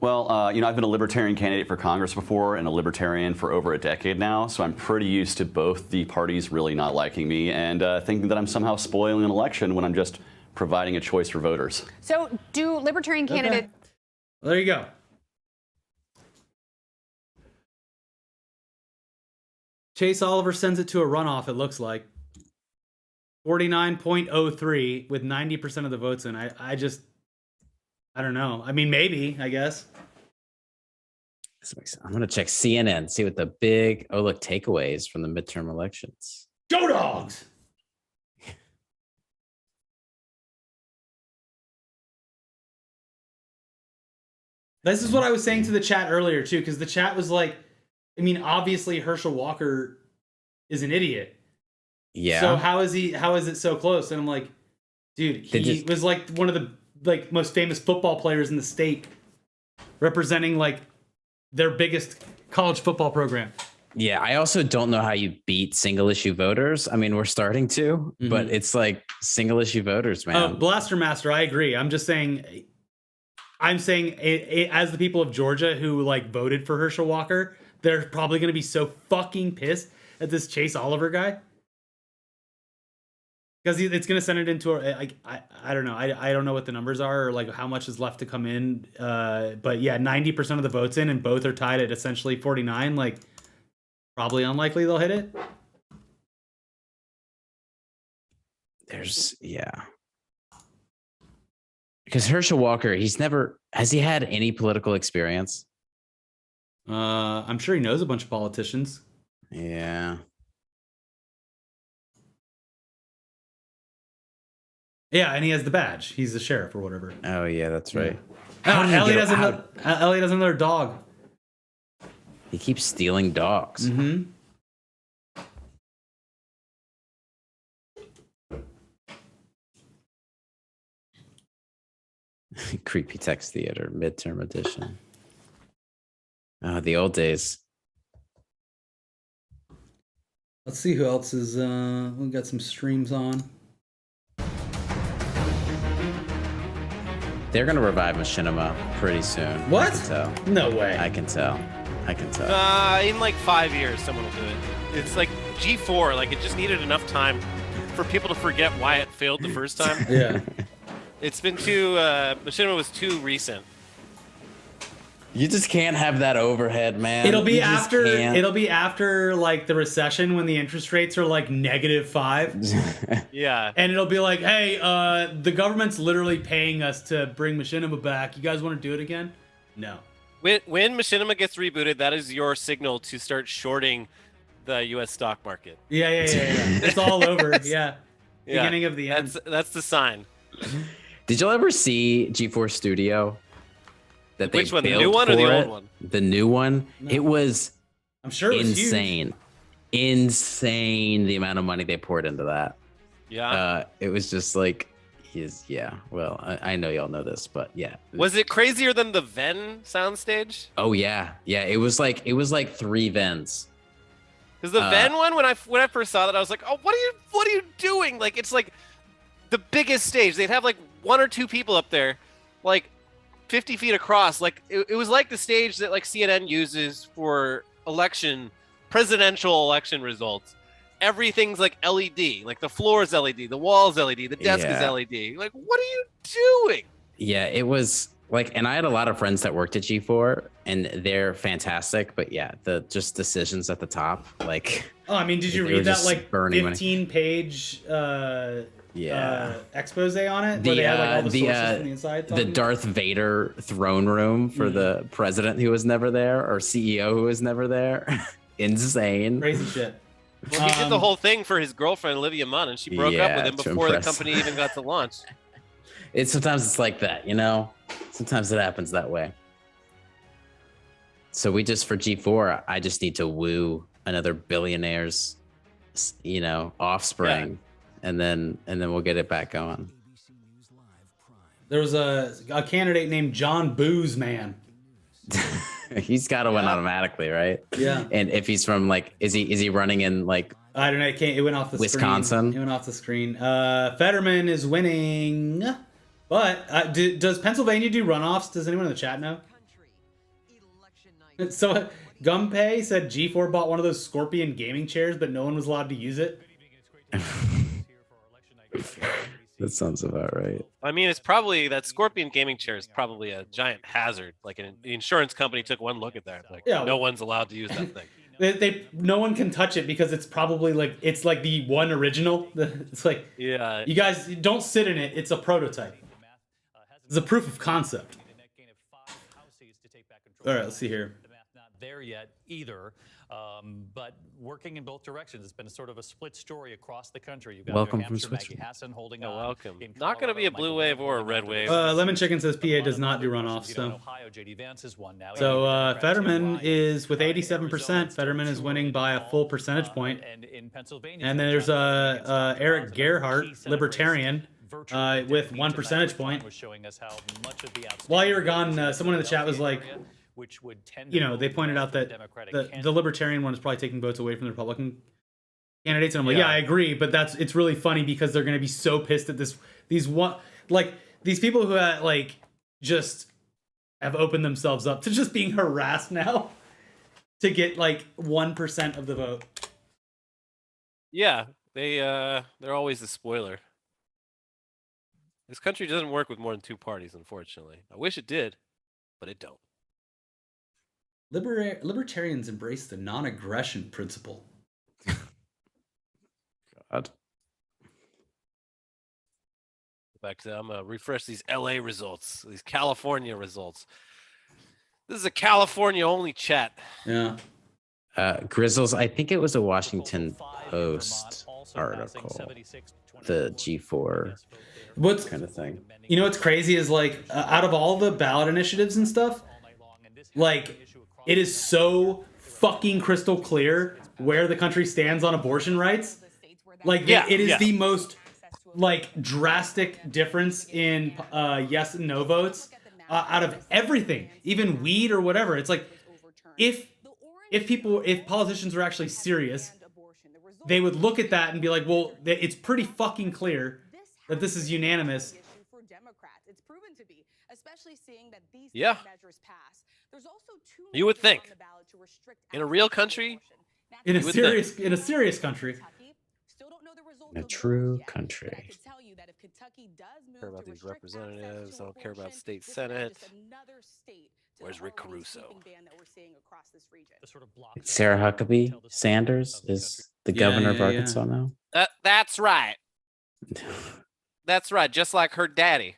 S18: Well, I've been a libertarian candidate for Congress before and a libertarian for over a decade now, so I'm pretty used to both the parties really not liking me and thinking that I'm somehow spoiling an election when I'm just providing a choice for voters.
S17: So do libertarian candidates...
S1: Well, there you go. Chase Oliver sends it to a runoff, it looks like. 49.03 with 90% of the votes in. I don't know. I mean, maybe, I guess.
S16: I'm going to check CNN, see what the big, takeaways from the midterm elections.
S1: Go Dogs! This is what I was saying to the chat earlier, too, because the chat was like, I mean, obviously Herschel Walker is an idiot.
S16: Yeah.
S1: So how is it so close? And I'm like, dude, he was like one of the most famous football players in the state, representing like their biggest college football program.
S16: Yeah, I also don't know how you beat single issue voters. I mean, we're starting to, but it's like single issue voters, man.
S1: Oh, Blaster Master, I agree. I'm saying as the people of Georgia who like voted for Herschel Walker, they're probably going to be so fucking pissed at this Chase Oliver guy. Because it's going to send it into I don't know. I don't know what the numbers are or like how much is left to come in. But yeah, 90% of the votes in and both are tied at essentially 49. Like probably unlikely they'll hit it.
S16: Because Herschel Walker, has he had any political experience?
S1: I'm sure he knows a bunch of politicians.
S16: Yeah.
S1: Yeah, and he has the badge. He's the sheriff or whatever.
S16: Oh yeah, that's right.
S1: Ellie doesn't know their dog.
S16: He keeps stealing dogs.
S1: Mm-hmm.
S16: Creepy Text Theater, midterm edition. Oh, the old days.
S1: Let's see who else is. We got some streams on.
S16: They're gonna revive Machinima pretty soon.
S1: What?
S16: I can tell.
S1: No way.
S16: I can tell.
S2: In like 5 years, someone will do it. It's like G4. Like it just needed enough time for people to forget why it failed the first time.
S1: Yeah.
S2: It's been too. Machinima was too recent.
S16: You just can't have that overhead, man.
S1: It'll be
S16: You just
S1: after.
S16: can't.
S1: It'll be after like the recession when the interest rates are like -5.
S2: Yeah.
S1: And it'll be like, hey, the government's literally paying us to bring Machinima back. You guys want to do it again? No.
S2: When Machinima gets rebooted, that is your signal to start shorting the U.S. stock market.
S1: Yeah. It's all over. Yeah. Beginning of the end.
S2: That's the sign.
S16: Did y'all ever see G4 Studio? That they
S2: Which one? The
S16: built
S2: new one or the
S16: for
S2: old
S16: it?
S2: one?
S16: The new one.
S1: No.
S16: It was.
S1: I'm sure it was
S16: insane. Insane the amount of money they poured into that.
S2: Yeah.
S16: It was just like well, I know y'all know this, but yeah.
S2: Was it crazier than the Ven soundstage?
S16: Oh yeah. It was like 3 Vens.
S2: Because the Ven one, when I first saw that, I was like, oh, what are you doing? Like it's like the biggest stage. They'd have like 1 or 2 people up there, like 50 feet across. Like it was like the stage that like CNN uses for presidential election results. Everything's like LED, like the floor is LED, the wall's LED, the desk is LED. Like, what are you doing?
S16: Yeah, it was like, and I had a lot of friends that worked at G4 and they're fantastic, but yeah, the just decisions at the top, like.
S1: Oh, I mean, did you
S16: they were
S1: read that
S16: just
S1: like
S16: burning money.
S1: 15-page expose on it?
S16: The
S1: where they had like all the sources from the inside.
S16: the
S1: talking?
S16: Darth Vader throne room for the president who was never there or CEO who was never there. Insane.
S1: Crazy shit.
S2: Well, he did the whole thing for his girlfriend Olivia Munn, and she broke up with him
S16: to
S2: before the
S16: impress.
S2: company even got to launch.
S16: Sometimes it's like that, you know. Sometimes it happens that way. So we just for G4, I just need to woo another billionaire's, offspring, and then we'll get it back going.
S1: There was a candidate named John Booze Man.
S16: He's got to win automatically, right?
S1: Yeah.
S16: And if he's from is he running in like
S1: I don't know. It went off the
S16: Wisconsin?
S1: screen. It went off the screen. Fetterman is winning, but does Pennsylvania do runoffs? Does anyone in the chat know? So Gumpei said G4 bought one of those Scorpion gaming chairs, but no one was allowed to use it.
S16: That sounds about right.
S2: I mean, it's probably that Scorpion gaming chair is probably a giant hazard. Like the insurance company took one look at that. Like, no one's allowed to use that thing.
S1: No one can touch it because it's probably like the one original. It's like,
S2: yeah,
S1: you guys don't sit in it. It's a prototype. It's a proof of concept. All right, let's see here.
S19: Not there yet either, but working in both directions. It's been sort of a split story across the country. You've got
S16: Welcome
S19: New
S16: from
S19: Hampshire, Maggie
S16: Switzerland.
S19: Hassan holding
S2: welcome. Not going to be a blue wave or a red wave.
S1: Lemon Chicken says PA does not do runoffs. So,
S19: Ohio, JD Vance is one now.
S1: Fetterman is with 87%. Fetterman is winning by a full percentage point.
S19: And in Pennsylvania,
S1: And then there's Eric Gerhardt, Libertarian, with 1 percentage point. While you were gone, someone in the chat was like, they pointed out that the Libertarian one is probably taking votes away from the Republican candidates, and I'm like, yeah, I agree, but it's really funny because they're going to be so pissed at these people who just have opened themselves up to just being harassed now to get 1% of the vote.
S2: Yeah, they're always the spoiler. This country doesn't work with more than 2 parties, unfortunately. I wish it did, but it don't.
S1: Libertarians embrace the non-aggression principle.
S16: God.
S2: Back to I'm gonna refresh these LA results, these California results. This is a California only chat.
S1: Yeah.
S16: Grizzles, I think it was a Washington Post article. The G4 kind of thing.
S1: You know what's crazy is out of all the ballot initiatives and stuff, it is so fucking crystal clear where the country stands on abortion rights. Like, it is the most like drastic difference in yes and no votes out of everything, even weed or whatever. It's like if politicians were actually serious, they would look at that and be like, well, it's pretty fucking clear that this is unanimous.
S2: Yeah. You would think. In a real country,
S1: in a serious country.
S16: In a true country.
S2: Care about these representatives. I don't care about state senate. Where's Rick Caruso?
S16: Sarah Huckabee Sanders is the governor of Arkansas now.
S2: That's right. That's right. Just like her daddy.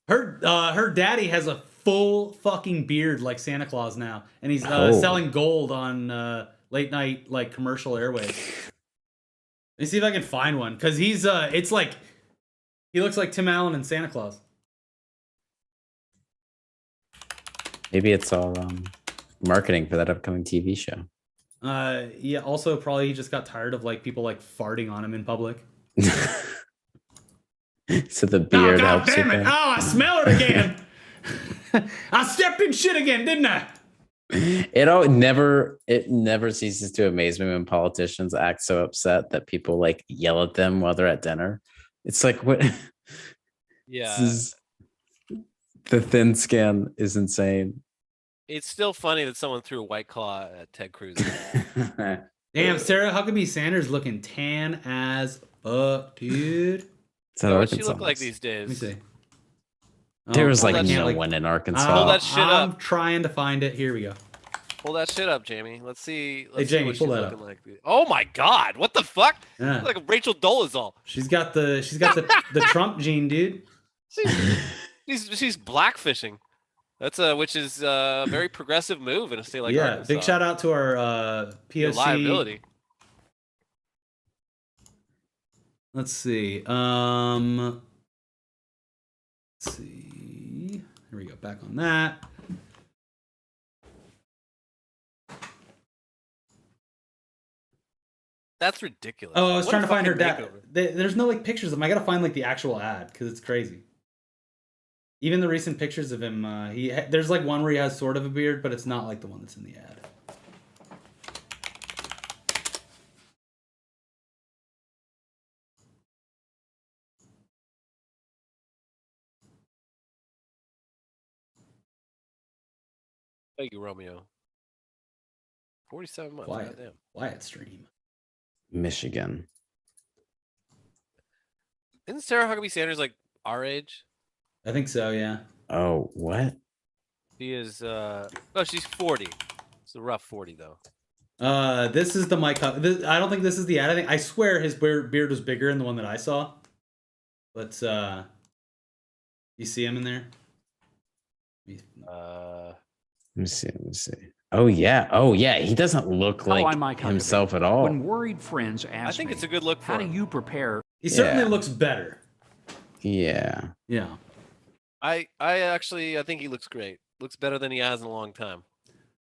S1: Her daddy has a full fucking beard like Santa Claus now, and he's selling gold on late night like commercial airways. Let me see if I can find one, because he's it's like he looks like Tim Allen and Santa Claus.
S16: Maybe it's all marketing for that upcoming TV show.
S1: Yeah. Also, probably he just got tired of like people like farting on him in public.
S16: So the beard helps.
S1: Damn it! Oh, I smell it again. I stepped in shit again, didn't I?
S16: It never ceases to amaze me when politicians act so upset that people like yell at them while they're at dinner. It's like, what?
S2: Yeah.
S16: The thin skin is insane.
S2: It's still funny that someone threw a White Claw at Ted Cruz.
S1: Damn, Sarah Huckabee Sanders looking tan as fuck, dude.
S2: What does she look like these days?
S1: Let me see.
S16: There was like no one in Arkansas.
S2: Pull that shit up.
S1: I'm trying to find it. Here we go.
S2: Pull that shit up, Jamie. Let's see.
S1: Hey, Jamie,
S2: see
S1: pull
S2: what
S1: that
S2: she's looking
S1: up.
S2: like. Oh my God! What the fuck?
S1: Yeah.
S2: Like a Rachel Dolezal.
S1: She's got the Trump gene, dude.
S2: She's blackfishing. That's which is a very progressive move in a state like Arkansas.
S1: Big shout out to our POC
S2: liability.
S1: Let's see. Let's see. Here we go. Back on that.
S2: That's ridiculous.
S1: Oh, I was
S2: What
S1: trying
S2: a
S1: to find her
S2: fucking
S1: dad.
S2: makeover.
S1: There's no like pictures of him. I gotta find like the actual ad because it's crazy. Even the recent pictures of him, there's like one where he has sort of a beard, but it's not like the one that's in the ad.
S2: Thank you, Romeo. 47 months. Goddamn.
S1: Quiet stream.
S16: Michigan.
S2: Isn't Sarah Huckabee Sanders like our age?
S1: I think so, yeah.
S16: Oh, what?
S2: She is. Oh, she's 40. It's a rough 40 though.
S1: This is the Mike. I don't think this is the ad. I swear his beard was bigger in the one that I saw. But you see him in there?
S16: Let me see. Oh yeah. He doesn't look like himself at all.
S20: When worried friends ask
S2: I think it's a good look for
S20: how do
S2: him.
S20: you prepare?
S1: He certainly looks better.
S16: Yeah.
S1: Yeah.
S2: I actually think he looks great. Looks better than he has in a long time.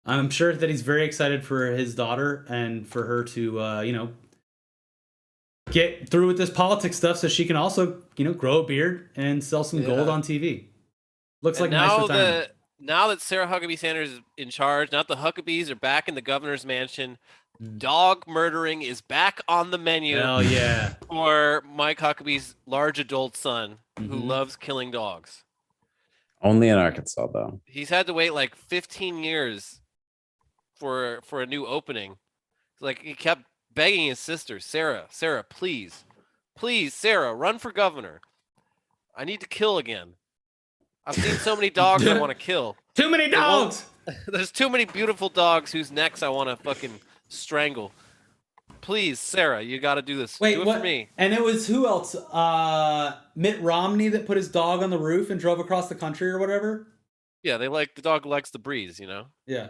S1: I'm sure that he's very excited for his daughter and for her to get through with this politics stuff so she can also, grow a beard and sell some gold on TV. Looks like a nice retirement.
S2: Now that Sarah Huckabee Sanders is in charge, now the Huckabees are back in the governor's mansion. Dog murdering is back on the menu.
S1: Hell yeah.
S2: For Mike Huckabee's large adult son who loves killing dogs.
S16: Only in Arkansas, though.
S2: He's had to wait like 15 years for a new opening. Like he kept begging his sister, Sarah, please, Sarah, run for governor. I need to kill again. I've seen so many dogs I want to kill.
S1: Too many dogs!
S2: There's too many beautiful dogs whose necks I want to fucking strangle. Please, Sarah, you got to do this.
S1: Wait,
S2: do it
S1: what?
S2: for me.
S1: And it was who else? Mitt Romney that put his dog on the roof and drove across the country or whatever?
S2: Yeah, the dog likes the breeze,
S1: Yeah.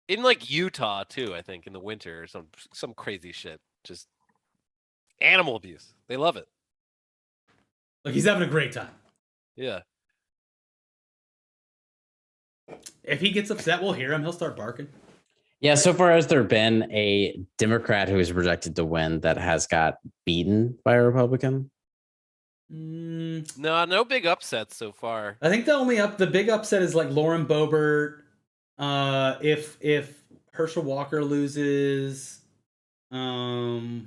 S2: In like Utah too, I think in the winter or some crazy shit. Just animal abuse. They love it.
S1: Like he's having a great time.
S2: Yeah.
S1: If he gets upset, we'll hear him. He'll start barking.
S16: Yeah, so far has there been a Democrat who is projected to win that has got beaten by a Republican?
S2: No big upsets so far.
S1: I think the big upset is like Lauren Boebert. If Herschel Walker loses, yeah, I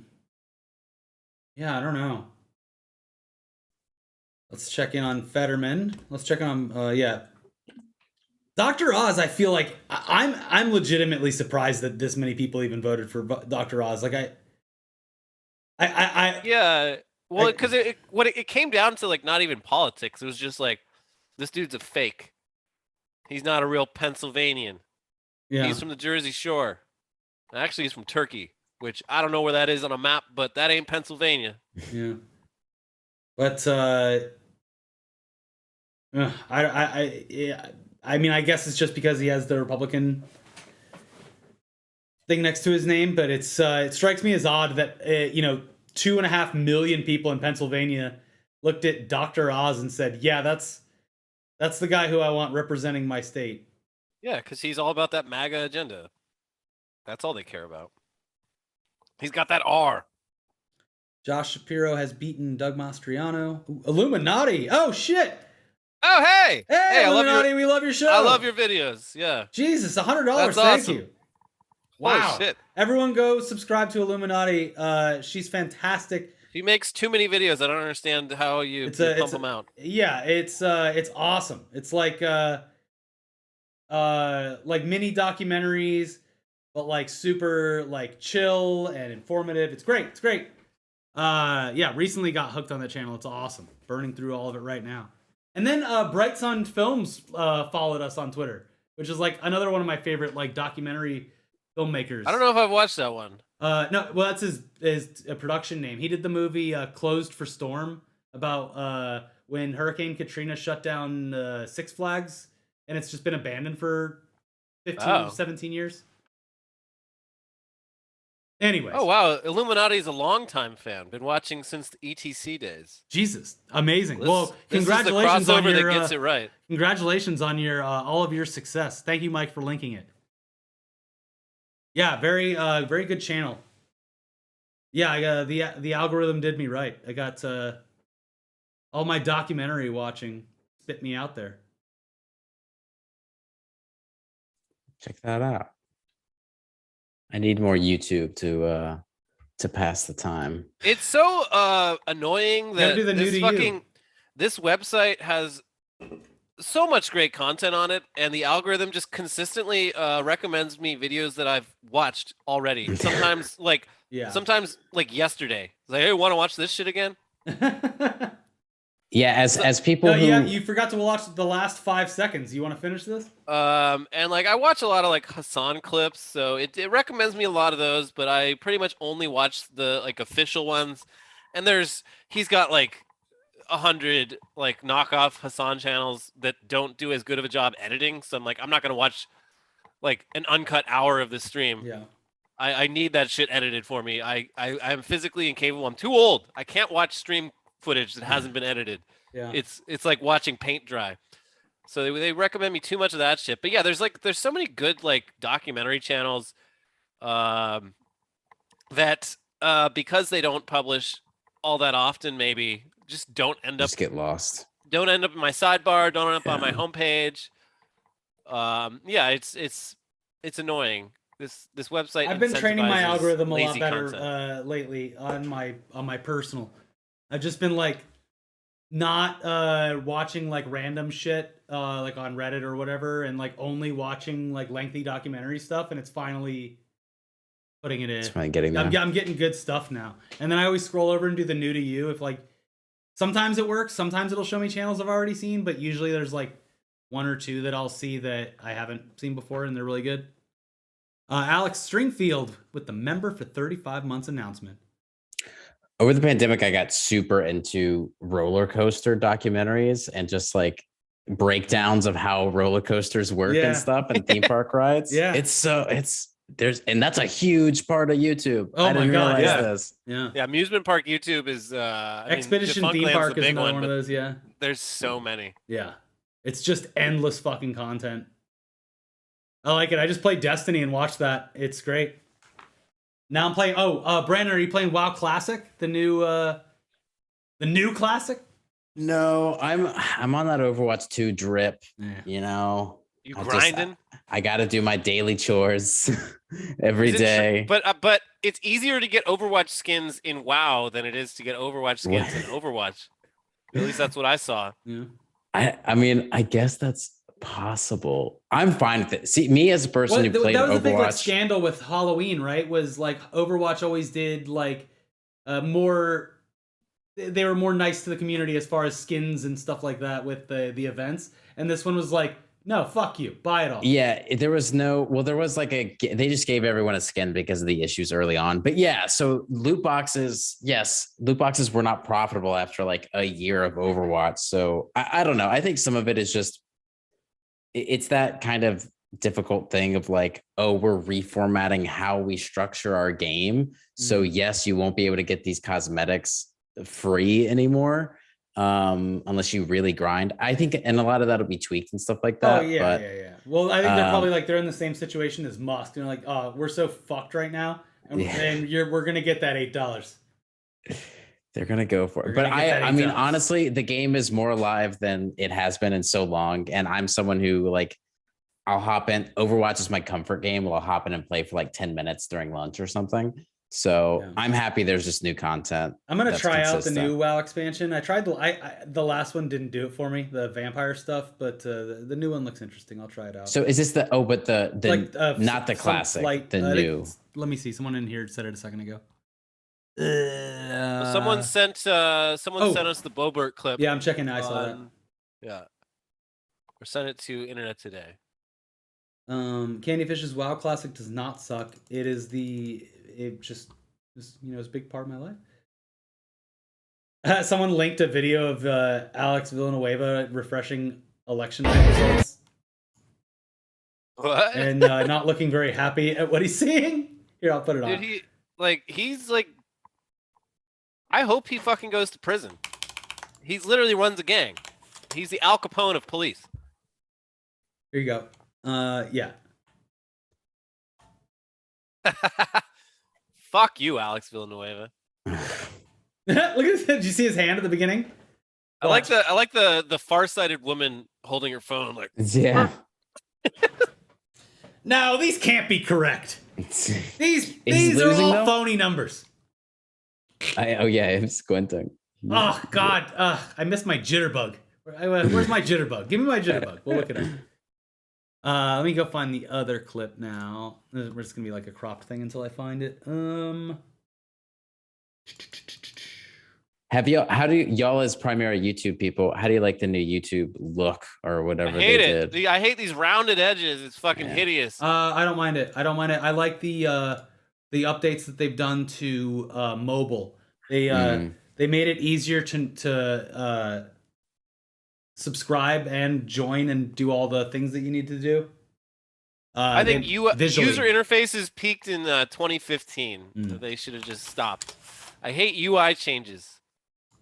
S1: don't know. Let's check in on Fetterman. Let's check on Dr. Oz. I feel like I'm legitimately surprised that this many people even voted for Dr. Oz. Like
S2: yeah. Well, because it came down to like not even politics. It was just like, this dude's a fake. He's not a real Pennsylvanian.
S1: Yeah.
S2: He's from the Jersey Shore. Actually, he's from Turkey, which I don't know where that is on a map, but that ain't Pennsylvania.
S1: Yeah. But I mean, I guess it's just because he has the Republican thing next to his name, but it strikes me as odd that 2.5 million people in Pennsylvania looked at Dr. Oz and said, "Yeah, that's the guy who I want representing my state."
S2: Yeah, because he's all about that MAGA agenda. That's all they care about. He's got that R.
S1: Josh Shapiro has beaten Doug Mastriano. Ooh, Illuminati. Oh shit.
S2: Oh hey.
S1: Hey, Illuminati,
S2: I love
S1: we love your show.
S2: I love your videos. Yeah.
S1: Jesus, $100.
S2: That's
S1: Thank
S2: awesome.
S1: you. Wow.
S2: Holy shit.
S1: Everyone go subscribe to Illuminati. She's fantastic.
S2: He makes too many videos. I don't understand how you pump them out.
S1: Yeah, it's awesome. It's like mini documentaries, but like super like chill and informative. It's great. It's great. Yeah, recently got hooked on that channel. It's awesome. Burning through all of it right now. And then Bright Sun Films followed us on Twitter, which is like another one of my favorite like documentary filmmakers.
S2: I don't know if I've watched that one.
S1: No, well, that's his production name. He did the movie Closed for Storm about when Hurricane Katrina shut down Six Flags, and it's just been abandoned for 17 years. Anyways.
S2: Oh, wow. Illuminati's a longtime fan. Been watching since the ETC days.
S1: Jesus. Amazing.
S2: This
S1: Congratulations
S2: is the
S1: on
S2: crossover
S1: your...
S2: that gets it right.
S1: Congratulations on your all of your success. Thank you, Mike, for linking it. Yeah, very good channel. Yeah, the algorithm did me right. I got all my documentary watching spit me out there.
S16: Check that out. I need more YouTube to pass the time.
S2: It's so annoying that
S1: do the new to you.
S2: This website has so much great content on it, and the algorithm just consistently recommends me videos that I've watched already. Sometimes like yesterday. It's like, hey, want to watch this shit again?
S16: Yeah, as people who...
S1: Yeah, you forgot to watch the last 5 seconds. You want to finish this?
S2: And like I watch a lot of like Hassan clips, so it recommends me a lot of those, but I pretty much only watch the like official ones. And he's got like 100 like knockoff Hassan channels that don't do as good of a job editing. So I'm like, I'm not gonna watch like an uncut hour of the stream.
S1: Yeah.
S2: I need that shit edited for me. I'm physically incapable. I'm too old. I can't watch stream footage that hasn't been edited.
S1: Yeah.
S2: It's like watching paint dry. So they recommend me too much of that shit. But yeah, there's so many good like documentary channels that because they don't publish all that often, maybe just don't end up
S16: get lost.
S2: Don't end up in my sidebar, don't end up on my homepage. Yeah, it's annoying. This website.
S1: I've been training my
S2: incentivizes
S1: algorithm a lot
S2: lazy
S1: better
S2: content.
S1: lately on my personal. I've just been like not watching like random shit like on Reddit or whatever, and like only watching like lengthy documentary stuff, and it's finally putting it in.
S16: It's finally getting there.
S1: I'm getting good stuff now. And then I always scroll over and do the new to you. If like sometimes it works, sometimes it'll show me channels I've already seen, but usually there's like 1 or 2 that I'll see that I haven't seen before, and they're really good. Alex Stringfield with the member for 35 months announcement.
S16: Over the pandemic, I got super into roller coaster documentaries and just like breakdowns of how roller coasters work and stuff and theme park rides.
S1: Yeah.
S16: And that's a huge part of YouTube.
S1: Oh
S16: I didn't
S1: my God,
S16: realize
S1: yeah.
S16: this.
S2: Yeah, amusement park YouTube is
S1: Expedition
S2: Defunct
S1: Theme
S2: Land's
S1: Park
S2: the
S1: is
S2: big
S1: another one
S2: but
S1: of those, yeah.
S2: There's so many.
S1: Yeah. It's just endless fucking content. I like it. I just played Destiny and watched that. It's great. Now I'm playing. Brandon, are you playing WoW Classic? The new classic?
S16: No, I'm on that Overwatch 2 drip.
S1: Yeah.
S16: You know,
S2: You grinding?
S16: I got to do my daily chores every day.
S2: But it's easier to get Overwatch skins in WoW than it is to get Overwatch skins in Overwatch. At least that's what I saw.
S1: Yeah.
S16: I mean, I guess that's possible. I'm fine with it. See, me as a person who played
S1: that was
S16: Overwatch.
S1: the big like scandal with Halloween, right? Was like Overwatch always did like more. They were more nice to the community as far as skins and stuff like that with the events, and this one was like, no, fuck you, buy it all.
S16: Yeah, there was like they just gave everyone a skin because of the issues early on. But yeah, so loot boxes were not profitable after like a year of Overwatch. So I don't know. I think some of it is just, it's that kind of difficult thing of like, oh, we're reformatting how we structure our game. So yes, you won't be able to get these cosmetics free anymore. Unless you really grind, I think, and a lot of that'll be tweaked and stuff like that.
S1: Oh yeah. Well, I think they're probably like they're in the same situation as Musk. They're like, oh, we're so fucked right now, and we're gonna get that $8.
S16: They're gonna go for it. But I mean, honestly, the game is more alive than it has been in so long, and I'm someone who like, I'll hop in. Overwatch is my comfort game. I'll hop in and play for like 10 minutes during lunch or something. So I'm happy there's just new content.
S1: I'm gonna try out the new WoW expansion. I tried the last one didn't do it for me, the vampire stuff, but the new one looks interesting. I'll try it out.
S16: So is this not the classic, the new?
S1: Let me see. Someone in here said it a second ago.
S2: Someone sent us the Bobert clip.
S1: Yeah, I'm checking. I saw that.
S2: Yeah, or sent it to Internet Today.
S1: Candy Fish's WoW Classic does not suck. It's a big part of my life. Someone linked a video of Alex Villanueva refreshing election results.
S2: What?
S1: And not looking very happy at what he's seeing. Here, I'll put it on.
S2: He's like, I hope he fucking goes to prison. He's literally runs a gang. He's the Al Capone of police.
S1: Here you go. Yeah.
S2: Fuck you, Alex Villanueva.
S1: Look at this. Did you see his hand at the beginning?
S2: I like the far-sighted woman holding her phone. Like,
S16: yeah.
S1: No, these can't be correct. These are all phony numbers.
S16: I'm squinting.
S1: Oh God, I missed my jitterbug. Where's my jitterbug? Give me my jitterbug. We'll look it up. Let me go find the other clip now. We're just gonna be like a cropped thing until I find it.
S16: How do y'all as primary YouTube people, how do you like the new YouTube look or whatever
S2: I hate
S16: they
S2: it.
S16: did?
S2: I hate these rounded edges. It's fucking hideous.
S1: I don't mind it. I like the updates that they've done to mobile. They made it easier to subscribe and join and do all the things that you need to do.
S2: I think user interfaces peaked in 2015. They should have just stopped. I hate UI changes.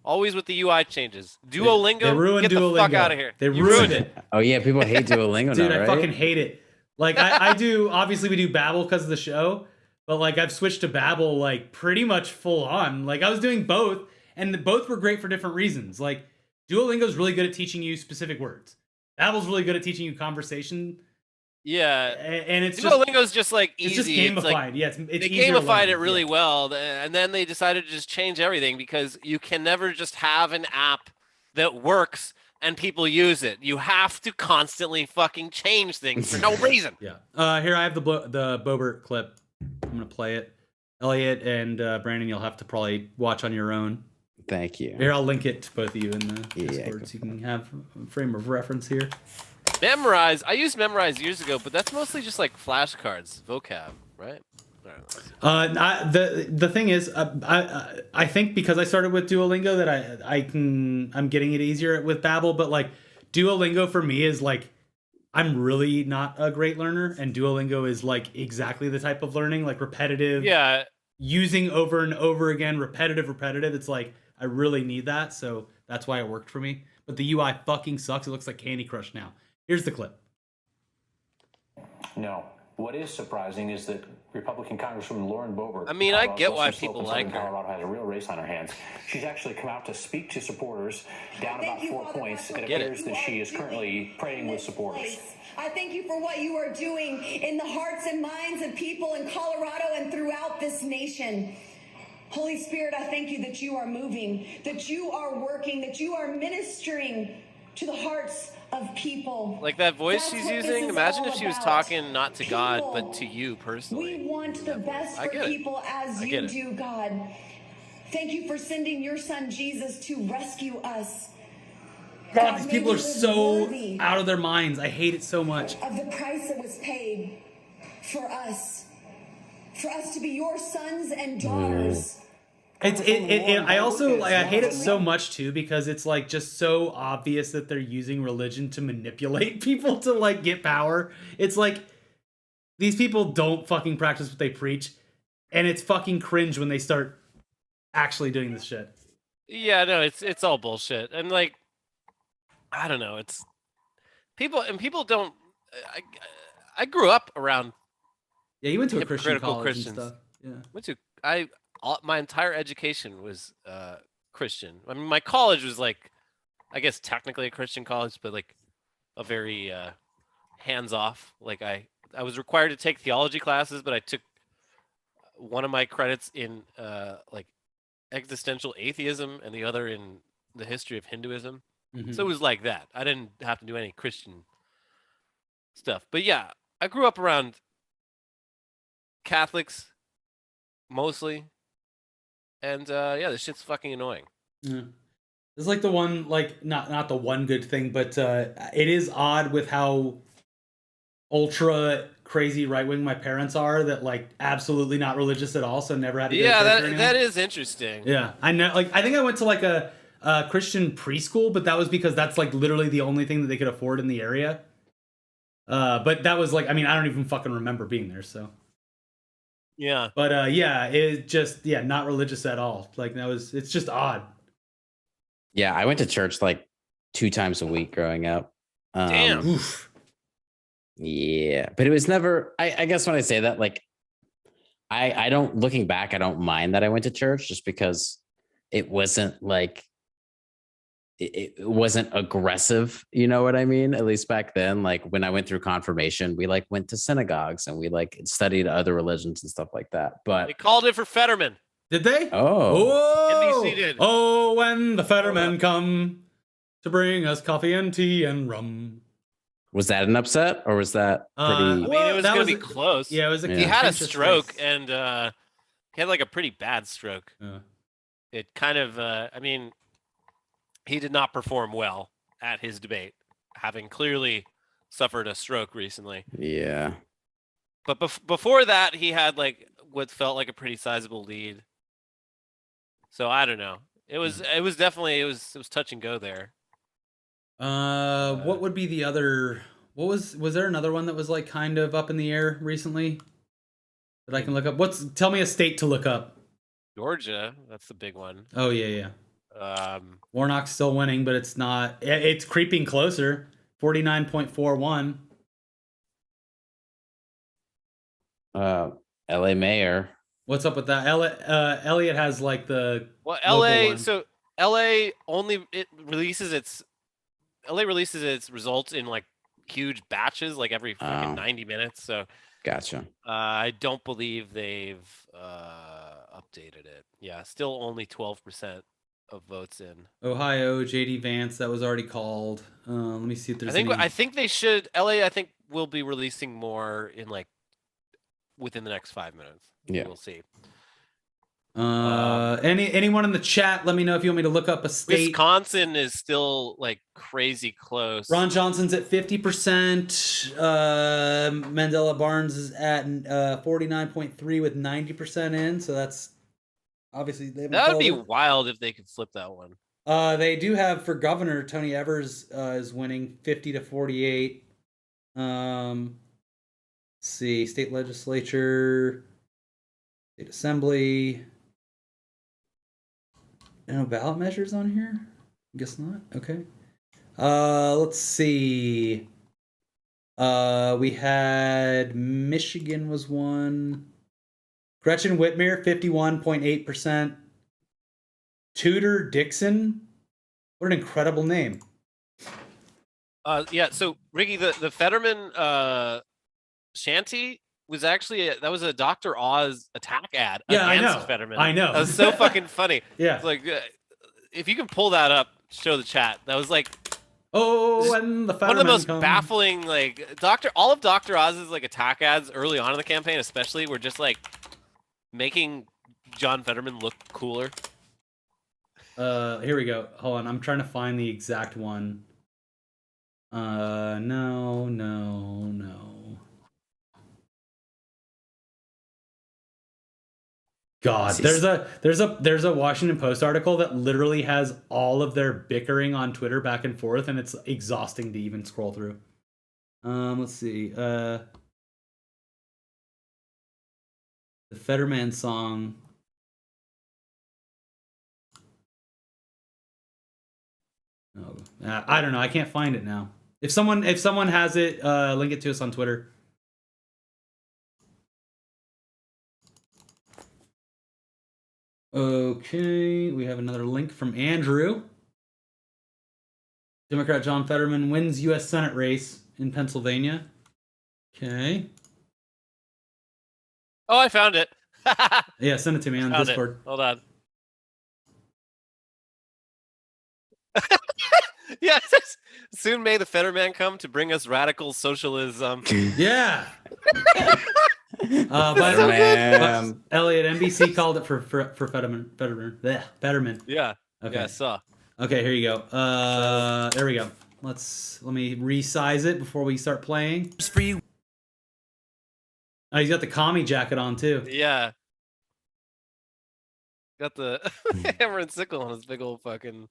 S2: Always with the UI changes. Duolingo,
S1: they ruined
S2: get
S1: Duolingo.
S2: The fuck out of here.
S1: They ruined it.
S16: Oh yeah, people hate Duolingo
S1: Dude,
S16: now, right?
S1: I fucking hate it. Like I do. Obviously, we do Babbel because of the show, but like I've switched to Babbel like pretty much full on. Like I was doing both, and both were great for different reasons. Like Duolingo's really good at teaching you specific words. Babbel's really good at teaching you conversation.
S2: Yeah,
S1: and it's
S2: Duolingo's just like easy.
S1: It's just gamified.
S2: Like,
S1: it's
S2: they
S1: easier to
S2: gamified
S1: learn.
S2: it really well, and then they decided to just change everything because you can never just have an app that works and people use it. You have to constantly fucking change things for no reason.
S1: Yeah. Here I have the Bobert clip. I'm gonna play it. Elliot and Brandon, you'll have to probably watch on your own.
S16: Thank you.
S1: Here, I'll link it to both of you in the Discord so you can have a frame of reference here.
S2: Memorize. I used Memorize years ago, but that's mostly just like flashcards, vocab, right?
S1: The thing is, I think because I started with Duolingo that I'm getting it easier with Babbel, but like Duolingo for me is like I'm really not a great learner, and Duolingo is like exactly the type of learning, like repetitive.
S2: Yeah.
S1: Using over and over again, repetitive. It's like I really need that, so that's why it worked for me. But the UI fucking sucks. It looks like Candy Crush now. Here's the clip.
S20: No. What is surprising is that Republican Congresswoman Lauren Boebert.
S2: I mean, I get why
S20: western slope
S2: people
S20: in southern
S2: like her.
S20: Colorado has a real race on her hands. She's actually come out to speak to supporters, down about 4 points. It appears that she is currently praying with supporters.
S21: I thank you for what you are doing in the hearts and minds of people in Colorado and throughout this nation. Holy Spirit, I thank you that you are moving, that you are working, that you are ministering to the hearts of people.
S2: Like that voice
S21: That's
S2: she's
S21: what this
S2: using.
S21: is
S2: Imagine
S21: all
S2: if she was
S21: about.
S2: talking not to God,
S21: People.
S2: but to you personally.
S21: We want the best
S2: I
S21: for
S2: get it.
S21: people as
S2: I
S21: you
S2: get it.
S21: do, God. Thank you for sending your son Jesus to rescue us.
S1: God, these people
S21: may
S1: are
S21: we live
S1: so
S21: worthy
S1: out of their minds. I hate it so much.
S21: of the price that was paid for us to be your sons and daughters.
S1: I also I hate it so much too because it's like just so obvious that they're using religion to manipulate people to like get power. It's like these people don't fucking practice what they preach, and it's fucking cringe when they start actually doing this shit.
S2: Yeah, no, it's all bullshit. And like, I don't know. It's people don't. I grew up around.
S1: Yeah, you went to a Christian
S2: hypocritical
S1: college
S2: Christians.
S1: and stuff. Yeah.
S2: Went to my entire education was Christian. I mean, my college was like, I guess technically a Christian college, but like a very hands off. Like I was required to take theology classes, but I took one of my credits in like existential atheism and the other in the history of Hinduism. So it was like that. I didn't have to do any Christian stuff. But yeah, I grew up around Catholics mostly. And yeah, this shit's fucking annoying.
S1: Yeah. It's like the one, like not the one good thing, but it is odd with how ultra crazy right wing my parents are. That like absolutely not religious at all, so never had to go to church or anything.
S2: that is interesting.
S1: Yeah, I know. Like I think I went to like a Christian preschool, but that was because that's like literally the only thing that they could afford in the area. But that was like, I mean, I don't even fucking remember being there, so.
S2: Yeah.
S1: But yeah, it just not religious at all. Like it's just odd.
S16: Yeah, I went to church like 2 times a week growing up.
S2: Damn.
S1: Oof.
S16: Yeah, but it was never. I guess when I say that, like, I don't. Looking back, I don't mind that I went to church just because it wasn't like it wasn't aggressive. You know what I mean? At least back then, like when I went through confirmation, we like went to synagogues and we like studied other religions and stuff like that. But
S2: they called it for Fetterman.
S1: Did they?
S16: Oh.
S2: NBC did.
S1: Oh, when the Fettermen come to bring us coffee and tea and rum.
S16: Was that an upset or was that pretty?
S2: I mean, it was going to be close.
S1: Yeah, it was.
S2: He had a stroke and he had like a pretty bad stroke.
S1: Yeah.
S2: It kind of, I mean, he did not perform well at his debate, having clearly suffered a stroke recently.
S16: Yeah.
S2: But before that, he had like what felt like a pretty sizable lead. So I don't know. It was definitely it was touch and go there.
S1: What would be the other? What was there another one that was like kind of up in the air recently that I can look up? Tell me a state to look up.
S2: Georgia, that's the big one.
S1: Oh yeah. Warnock's still winning, but it's not. It's creeping closer. 49.41.
S16: LA mayor.
S1: What's up with that? Elliot has like the
S2: LA.
S1: one.
S2: So LA releases its results in like huge batches, like every freaking 90 minutes. So
S16: gotcha.
S2: I don't believe they've updated it. Yeah, still only 12% of votes in.
S1: Ohio, JD Vance, that was already called. Let me see if there's.
S2: I think they should. LA, I think will be releasing more in like within the next 5 minutes.
S16: Yeah,
S2: we'll see.
S1: Anyone in the chat, let me know if you want me to look up a state.
S2: Wisconsin is still like crazy close.
S1: Ron Johnson's at 50%. Mandela Barnes is at 49.3 with 90% in. So that's obviously
S2: that would be wild if they could flip that one.
S1: They do have for governor Tony Evers is winning 50-48. Let's see, state legislature, state assembly. No ballot measures on here? I guess not. Okay. Let's see. We had Michigan was one. Gretchen Whitmer, 51.8%. Tudor Dixon. What an incredible name.
S2: Yeah, so Ricky, the Fetterman shanty was actually that was a Dr. Oz attack ad against Fetterman.
S1: I know.
S2: That was so fucking funny.
S1: Yeah.
S2: It's like if you can pull that up, show the chat. That was like
S1: and the
S2: one of the most
S1: come.
S2: baffling all of Dr. Oz's like attack ads early on in the campaign, especially, were just like making John Fetterman look cooler.
S1: Here we go. Hold on, I'm trying to find the exact one. No. God, there's a Washington Post article that literally has all of their bickering on Twitter back and forth, and it's exhausting to even scroll through. Let's see. The Fetterman song. Oh, I don't know. I can't find it now. If someone has it, link it to us on Twitter. Okay, we have another link from Andrew. Democrat John Fetterman wins U.S. Senate race in Pennsylvania. Okay.
S2: Oh, I found it.
S1: Yeah, send it to me on Discord.
S2: Hold on. Yeah, soon may the Fetterman come to bring us radical socialism.
S1: Yeah. But Elliot, NBC called it for Fetterman. Fetterman.
S2: Yeah.
S1: Okay.
S2: Yeah, I saw.
S1: Okay, here you go. There we go. Let me resize it before we start playing. It's free. Oh, he's got the commie jacket on too.
S2: Yeah. Got the hammer and sickle on his big old hoodie.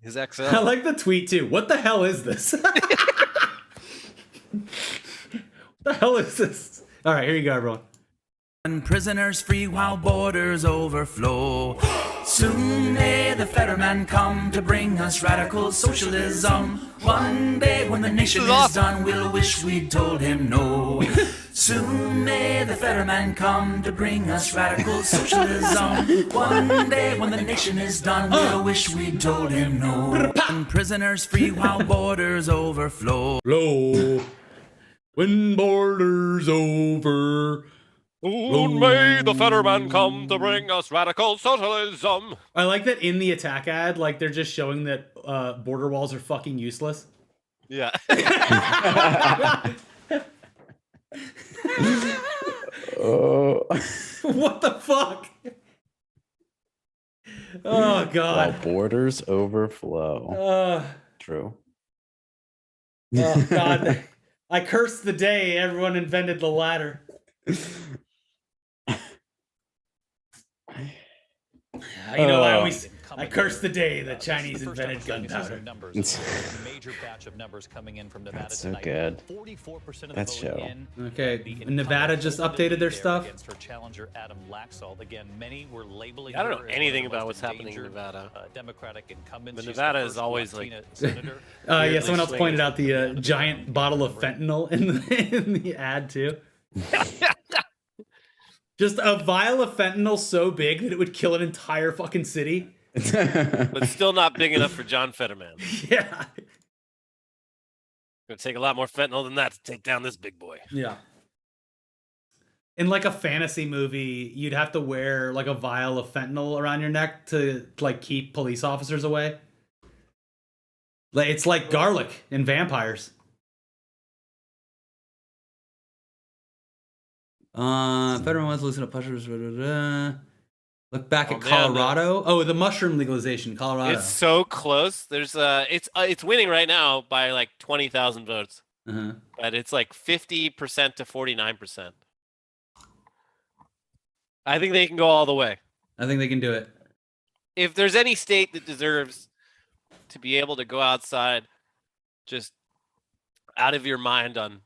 S2: His XL.
S1: I like the tweet too. What the hell is this? What the hell is this? All right, here you go, everyone.
S3: And prisoners free while borders overflow. Soon may the Fetterman come to bring us radical socialism. One day when the nation is done, we'll wish we'd told him no. Soon may the Fetterman come to bring us radical socialism. One day when the nation is done, we'll wish we'd told him no. And prisoners free while borders overflow.
S1: When borders over.
S2: Soon may the Fetterman come to bring us radical socialism.
S1: I like that in the attack ad, like they're just showing that border walls are fucking useless.
S2: Yeah.
S1: What the fuck? Oh god.
S16: While borders overflow. True.
S1: Oh god. I cursed the day everyone invented the ladder. You know, I cursed the day the Chinese invented gunpowder.
S19: Major batch of numbers coming in from Nevada.
S16: That's so good.
S19: 44% of the
S16: That's
S19: vote
S16: show.
S19: in.
S1: Okay, Nevada just updated their stuff.
S19: Against her challenger Adam Laxalt. Again, many were labeling.
S2: I don't know
S19: her as
S2: anything
S19: one of the
S2: about
S19: most
S2: what's happening in
S19: endangered,
S2: Nevada.
S19: Democratic incumbents.
S2: But
S19: She's
S2: Nevada
S19: the
S2: is
S19: first
S2: always
S19: Latina
S2: like.
S19: senator.
S1: Yeah, someone else pointed out the giant bottle of fentanyl in the ad too. Just a vial of fentanyl so big that it would kill an entire fucking city.
S2: But still not big enough for John Fetterman.
S1: Yeah.
S2: Gonna take a lot more fentanyl than that to take down this big boy.
S1: Yeah. In like a fantasy movie, you'd have to wear like a vial of fentanyl around your neck to like keep police officers away. Like it's like garlic in vampires. Federal ones listen to pushers. Look back at Colorado. The mushroom legalization, Colorado.
S2: It's so close. There's it's winning right now by like 20,000 votes. But it's like 50% to 49%. I think they can go all the way.
S1: I think they can do it.
S2: If there's any state that deserves to be able to go outside, just out of your mind on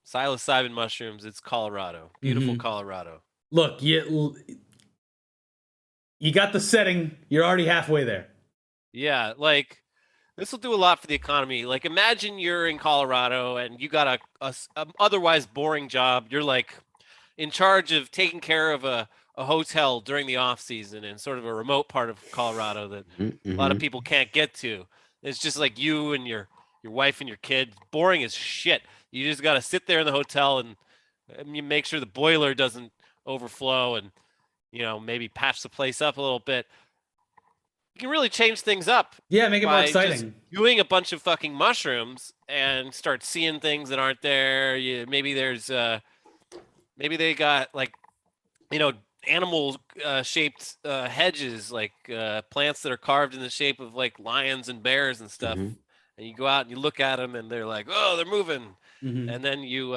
S2: psilocybin mushrooms, it's Colorado. Beautiful Colorado.
S1: Look, you got the setting. You're already halfway there.
S2: Yeah, like This will do a lot for the economy. Like, imagine you're in Colorado and you got a otherwise boring job. You're like in charge of taking care of a hotel during the off season in sort of a remote part of Colorado that a lot of people can't get to. It's just like you and your wife and your kid. Boring as shit. You just got to sit there in the hotel and you make sure the boiler doesn't overflow and, you know, maybe patch the place up a little bit. You can really change things up.
S1: Yeah, make it more
S2: by
S1: exciting.
S2: Just doing a bunch of fucking mushrooms and start seeing things that aren't there. Maybe there's, maybe they got like, you know, animal shaped hedges, like plants that are carved in the shape of like lions and bears and stuff. And you go out and you look at them and they're like, oh, they're moving. And then you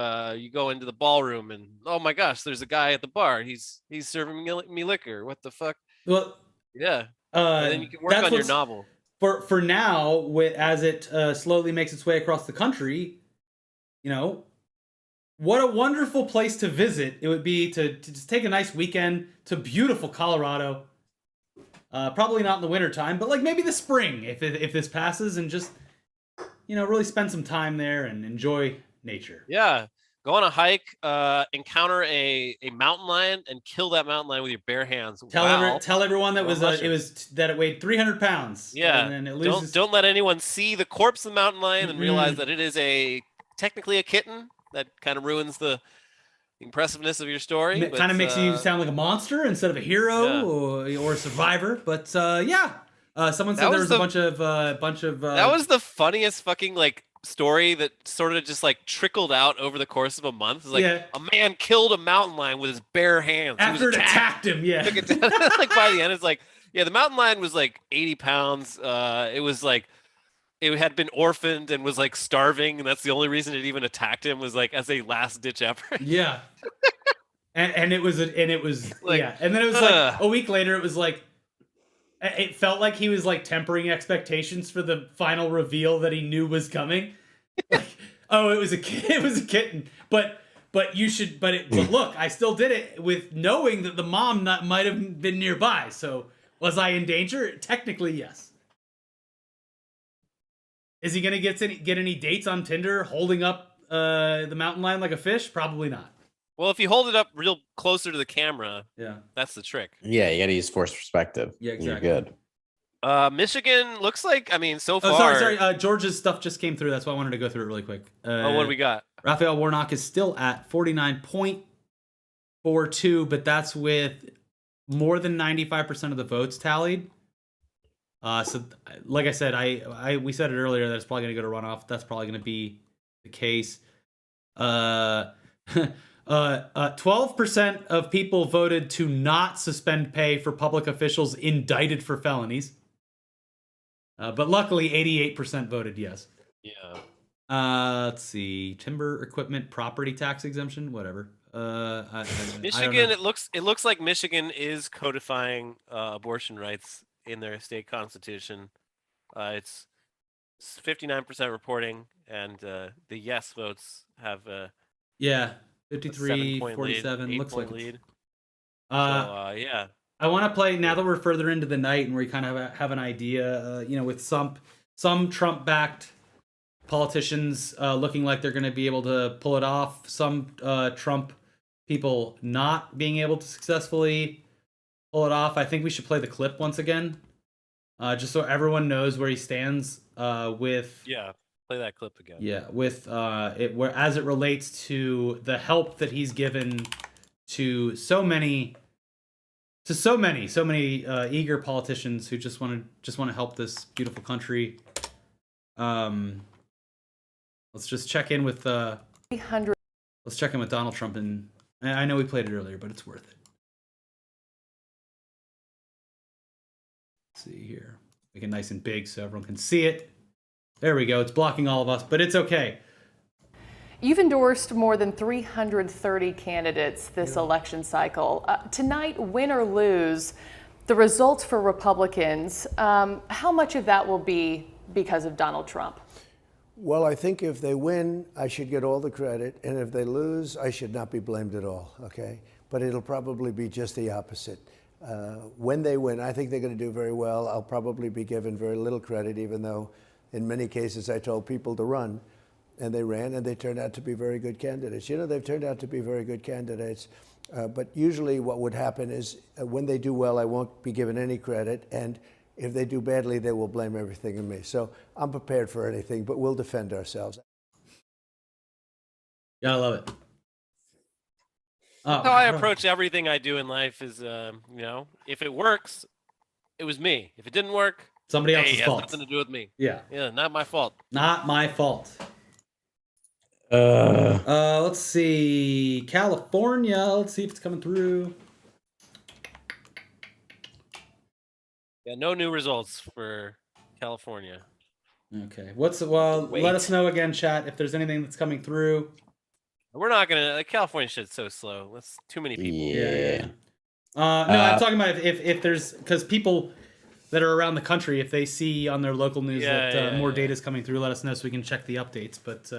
S2: go into the ballroom and oh my gosh, there's a guy at the bar. He's serving me liquor. What the fuck?
S1: Well,
S2: yeah. And then you can work on your novel.
S1: For now, as it slowly makes its way across the country, you know, what a wonderful place to visit it would be to just take a nice weekend to beautiful Colorado. Probably not in the wintertime, but like maybe the spring if this passes, and just, you know, really spend some time there and enjoy nature.
S2: Yeah. Go on a hike, encounter a mountain lion, and kill that mountain lion with your bare hands.
S1: Tell everyone that it weighed 300 pounds.
S2: Yeah.
S1: And then it loses.
S2: Don't let anyone see the corpse of the mountain lion and realize that it is technically a kitten. That kind of ruins the impressiveness of your story.
S1: It kind of makes you sound like a monster instead of a hero or a survivor. But someone said there was a bunch of
S2: that was the funniest fucking like story that sort of just like trickled out over the course of a month. It's like a man killed a mountain lion with his bare hands
S1: after it attacked him. Yeah,
S2: like by the end, it's like the mountain lion was like 80 pounds. It was like it had been orphaned and was like starving, and that's the only reason it even attacked him, was like as a last ditch effort.
S1: Yeah, and it was like, and then it was like a week later. It was like it felt like he was like tempering expectations for the final reveal that he knew was coming. Like, oh, it was a kitten, but look, I still did it with knowing that the mom might have been nearby. So was I in danger? Technically, yes. Is he gonna get any dates on Tinder holding up the mountain lion like a fish? Probably not.
S2: Well, if you hold it up real closer to the camera, that's the trick.
S16: Yeah, you got to use forced perspective.
S1: Yeah, exactly.
S16: You're good.
S2: Michigan looks like, I mean, so far.
S1: Oh, sorry. Georgia's stuff just came through. That's why I wanted to go through it really quick.
S2: What do we got?
S1: Raphael Warnock is still at 49.42, but that's with more than 95% of the votes tallied. So, like I said, we said it earlier that it's probably going to go to runoff. That's probably going to be the case. 12% of people voted to not suspend pay for public officials indicted for felonies. But luckily, 88% voted yes.
S2: Yeah.
S1: Let's see. Timber equipment property tax exemption, whatever.
S2: Michigan, it looks like Michigan is codifying abortion rights in their state constitution. It's 59% reporting, and the yes votes have
S1: 53, 47 looks like
S2: lead.
S1: I want to play now that we're further into the night and we kind of have an idea, with some Trump-backed politicians looking like they're going to be able to pull it off, some Trump people not being able to successfully pull it off. I think we should play the clip once again, just so everyone knows where he stands with.
S2: Yeah, play that clip again.
S1: Yeah, with as it relates to the help that he's given to so many eager politicians who just want to help this beautiful country. Let's just check in with 300. Let's check in with Donald Trump, and I know we played it earlier, but it's worth it. Let's see here. Make it nice and big so everyone can see it. There we go. It's blocking all of us, but it's okay.
S4: You've endorsed more than 330 candidates this election cycle. Tonight, win or lose, the results for Republicans, how much of that will be because of Donald Trump?
S22: Well, I think if they win, I should get all the credit, and if they lose, I should not be blamed at all, okay? But it'll probably be just the opposite. When they win, I think they're going to do very well. I'll probably be given very little credit, even though in many cases, I told people to run, and they ran, and they turned out to be very good candidates. They've turned out to be very good candidates. But usually what would happen is when they do well, I won't be given any credit. And if they do badly, they will blame everything on me. So I'm prepared for anything, but we'll defend ourselves.
S1: Yeah, I love it.
S2: That's how I approach everything I do in life is, if it works, it was me. If it didn't work,
S1: somebody else's
S2: it
S1: fault.
S2: has nothing to do with me.
S1: Yeah.
S2: Yeah, not my fault.
S1: Not my fault. Let's see. California. Let's see if it's coming through.
S2: Yeah, no new results for California.
S1: Okay. Let us know again, chat, if there's anything that's coming through.
S2: We're not gonna. California shit's so slow. That's too many people.
S1: Yeah. No, I'm talking about if there's, because people that are around the country, if they see on their local news that more data is coming through, let us know so we can check the updates. But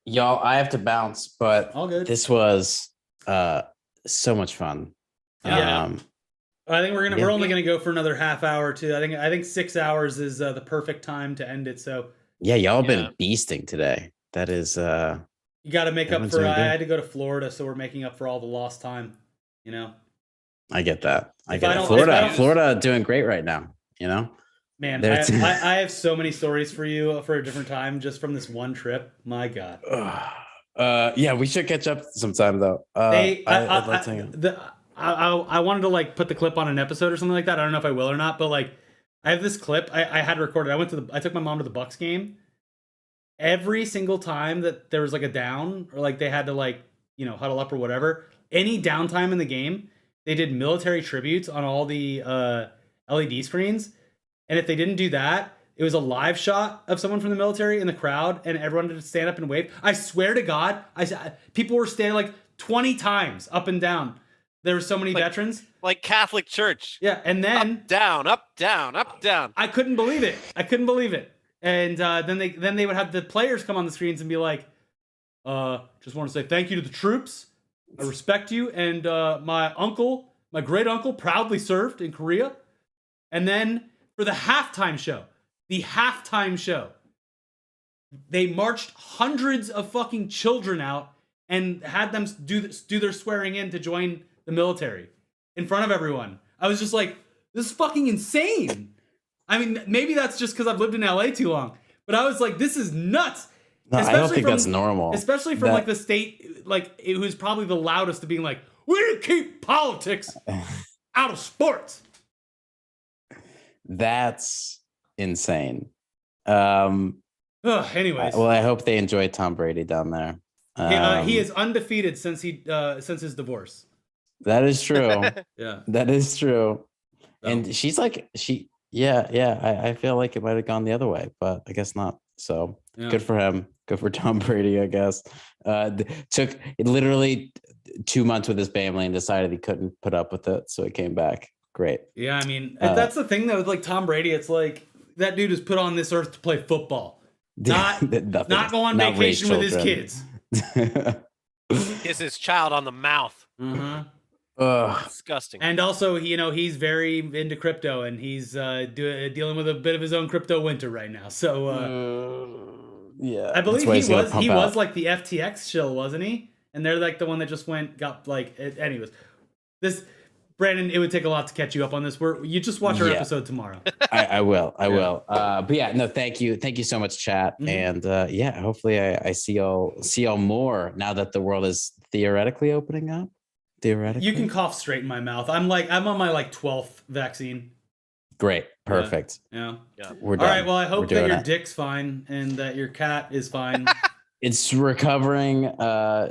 S16: y'all, I have to bounce, but
S1: all good.
S16: This was so much fun.
S1: Yeah. I think we're only gonna go for another half hour or two. I think 6 hours is the perfect time to end it. So
S16: yeah, y'all been beasting today. That is
S1: you got to make up for. I had to go to Florida, so we're making up for all the lost time.
S16: I get that. I get it. Florida doing great right now.
S1: Man, I have so many stories for you for a different time, just from this one trip. My God.
S16: Yeah, we should catch up sometime though.
S1: I wanted to like put the clip on an episode or something like that. I don't know if I will or not, but like I have this clip I had recorded. I took my mom to the Bucks game. Every single time that there was like a down or like they had to like, huddle up or whatever, any downtime in the game, they did military tributes on all the LED screens. And if they didn't do that, it was a live shot of someone from the military in the crowd and everyone had to stand up and wave. I swear to God, people were standing like 20 times up and down. There were so many veterans.
S2: Like Catholic Church.
S1: Yeah, and then
S2: up, down, up, down, up, down.
S1: I couldn't believe it. And then they would have the players come on the screens and be like, just want to say thank you to the troops. I respect you. And my great uncle proudly served in Korea. And then for the halftime show, they marched hundreds of fucking children out and had them do their swearing in to join the military in front of everyone. I was just like, this is fucking insane. I mean, maybe that's just because I've lived in LA too long, but I was like, this is nuts.
S16: No, I don't think that's normal.
S1: Especially from like the state, like it was probably the loudest to being like, we need to keep politics out of sports.
S16: That's insane.
S1: Anyways.
S16: Well, I hope they enjoy Tom Brady down there.
S1: He is undefeated since his divorce.
S16: That is true.
S1: Yeah.
S16: That is true. And she's like, I feel like it might have gone the other way, but I guess not. So good for him. Good for Tom Brady, I guess. Took literally 2 months with his family and decided he couldn't put up with it. So he came back. Great.
S1: Yeah, I mean, that's the thing though, with like Tom Brady, it's like that dude is put on this earth to play football. Not go on vacation with his kids.
S2: Kiss his child on the mouth. Disgusting.
S1: And also, he's very into crypto, and he's dealing with a bit of his own crypto winter right now. So,
S16: yeah,
S1: I believe he was like the FTX shill, wasn't he? And they're like the one that just got like. Anyways, this. Brandon, it would take a lot to catch you up on this. You just watch our episode tomorrow.
S16: I will. But yeah, no, thank you so much, chat. Mm-hmm. And hopefully I see y'all more now that the world is theoretically opening up. Theoretically,
S1: you can cough straight in my mouth. I'm on my 12th vaccine.
S16: Great, perfect.
S1: Yeah.
S16: We're done.
S1: All right. Well, I hope that your dick's fine and that your cat is fine.
S16: It's recovering.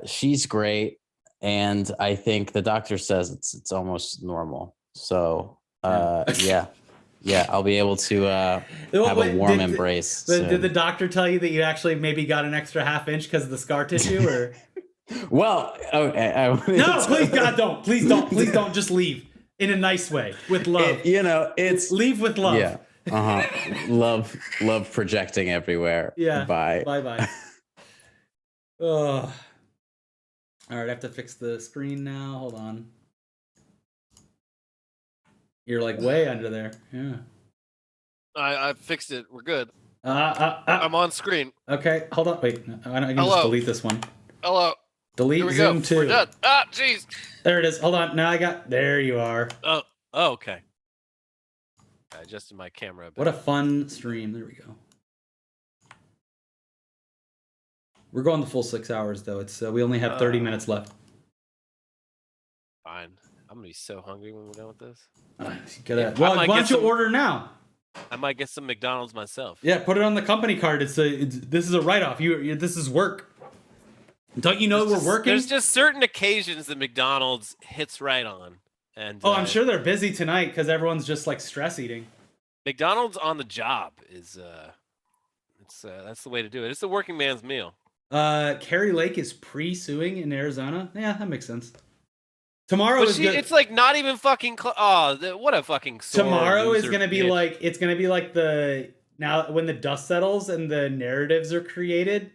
S16: She's great. And I think the doctor says it's almost normal. So I'll be able to have a warm embrace.
S1: Did the doctor tell you that you actually maybe got an extra half inch because of the scar tissue, or?
S16: Well, okay.
S1: No, please, God, don't. Please don't. Just leave in a nice way with love.
S16: It's
S1: leave with love.
S16: Yeah. Love projecting everywhere.
S1: Yeah.
S16: Bye.
S1: Bye. Oh. All right, I have to fix the screen now. Hold on. You're like way under there. Yeah.
S2: I fixed it. We're good. I'm on screen.
S1: Okay, hold on. Wait, I can
S2: Hello.
S1: just delete this one.
S2: Hello.
S1: Delete
S2: Here we
S1: Zoom
S2: go.
S1: 2.
S2: We're done. Ah, jeez.
S1: There it is. Hold on. Now I got. There you are.
S2: Oh, okay. I adjusted my camera a bit.
S1: What a fun stream. There we go. We're going the full 6 hours though. It's we only have 30 minutes left.
S2: Fine. I'm gonna be so hungry when we're done with this.
S1: Well, why don't you order now?
S2: I might get some McDonald's myself.
S1: Yeah, put it on the company card. This is a write-off. This is work. Don't you know we're working?
S2: There's just certain occasions that McDonald's hits right on. And
S1: I'm sure they're busy tonight because everyone's just like stress eating.
S2: McDonald's on the job is that's the way to do it. It's the working man's meal.
S1: Carrie Lake is pre-suing in Arizona. Yeah, that makes sense. Tomorrow
S2: But
S1: is good.
S2: it's like not even fucking what a fucking sore
S1: Tomorrow is
S2: loser
S1: gonna be
S2: bitch.
S1: like it's gonna be like the now when the dust settles and the narratives are created.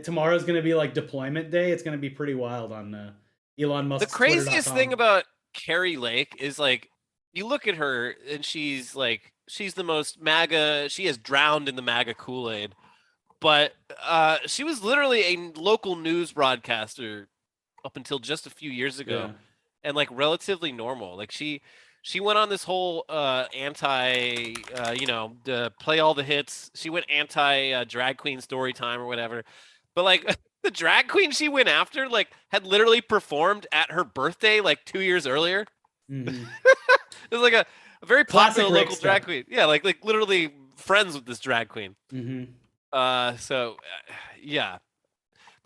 S1: Tomorrow's gonna be like deployment day. It's gonna be pretty wild on Elon Musk's
S2: The craziest
S1: Twitter.com.
S2: thing about Carrie Lake is like you look at her and she's the most MAGA. She has drowned in the MAGA Kool-Aid, but she was literally a local news broadcaster up until just a few years ago, and like relatively normal. Like she went on this whole anti, play all the hits. She went anti drag queen story time or whatever, but like. The drag queen she went after, like, had literally performed at her birthday, like, 2 years earlier.
S1: Mm-hmm.
S2: It was like a very
S1: Classic
S2: popular
S1: Rick
S2: local
S1: stuff.
S2: drag queen. Yeah, like literally friends with this drag queen.
S1: Mm-hmm.
S2: Yeah.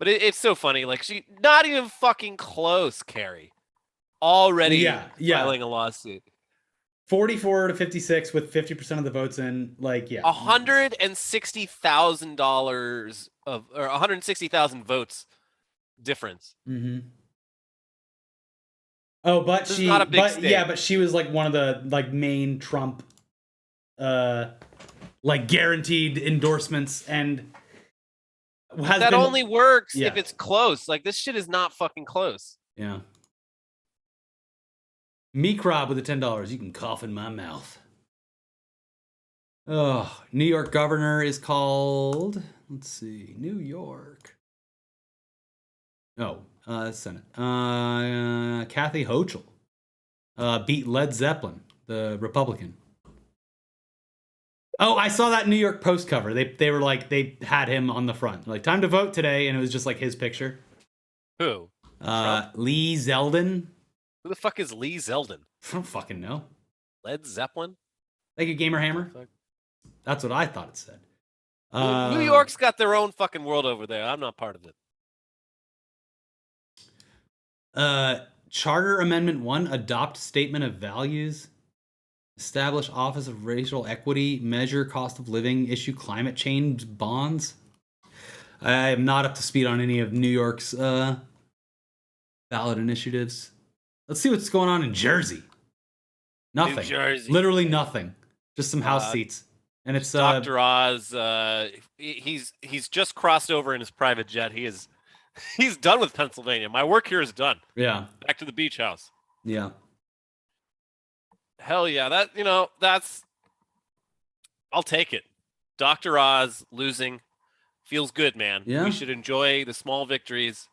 S2: But it's so funny. Like, she not even fucking close, Carrie. Already filing a lawsuit.
S1: 44 to 56 with 50% of the votes in. Like, yeah.
S2: $160,000 or 160,000 votes difference.
S1: Mm-hmm. Oh, but
S2: This is not a big state.
S1: but she was like one of the like main Trump, like guaranteed endorsements and
S2: That only works
S1: Yeah.
S2: if it's close. Like this shit is not fucking close.
S1: Yeah. Meek Rob with the $10. You can cough in my mouth. Oh, New York governor is called. Let's see, New York. Oh, Senate. Kathy Hochul beat Led Zeppelin, the Republican. Oh, I saw that New York Post cover. They were like they had him on the front, like time to vote today, and it was just like his picture.
S2: Who?
S1: Lee Zeldin.
S2: Who the fuck is Lee Zeldin?
S1: I don't fucking know.
S2: Led Zeppelin?
S1: Like a Gamer Hammer? That's what I thought it said.
S2: New York's got their own fucking world over there. I'm not part of it.
S1: Charter Amendment 1, adopt statement of values, establish Office of Racial Equity, measure cost of living, issue climate change bonds. I am not up to speed on any of New York's ballot initiatives. Let's see what's going on in Jersey. Nothing.
S2: New Jersey.
S1: Literally nothing. Just some house seats. And it's
S2: Dr. Oz. He's just crossed over in his private jet. He's done with Pennsylvania. My work here is done.
S1: Yeah.
S2: Back to the beach house.
S1: Yeah.
S2: Hell yeah. I'll take it. Dr. Oz losing feels good, man.
S1: Yeah.
S2: We should enjoy the small victories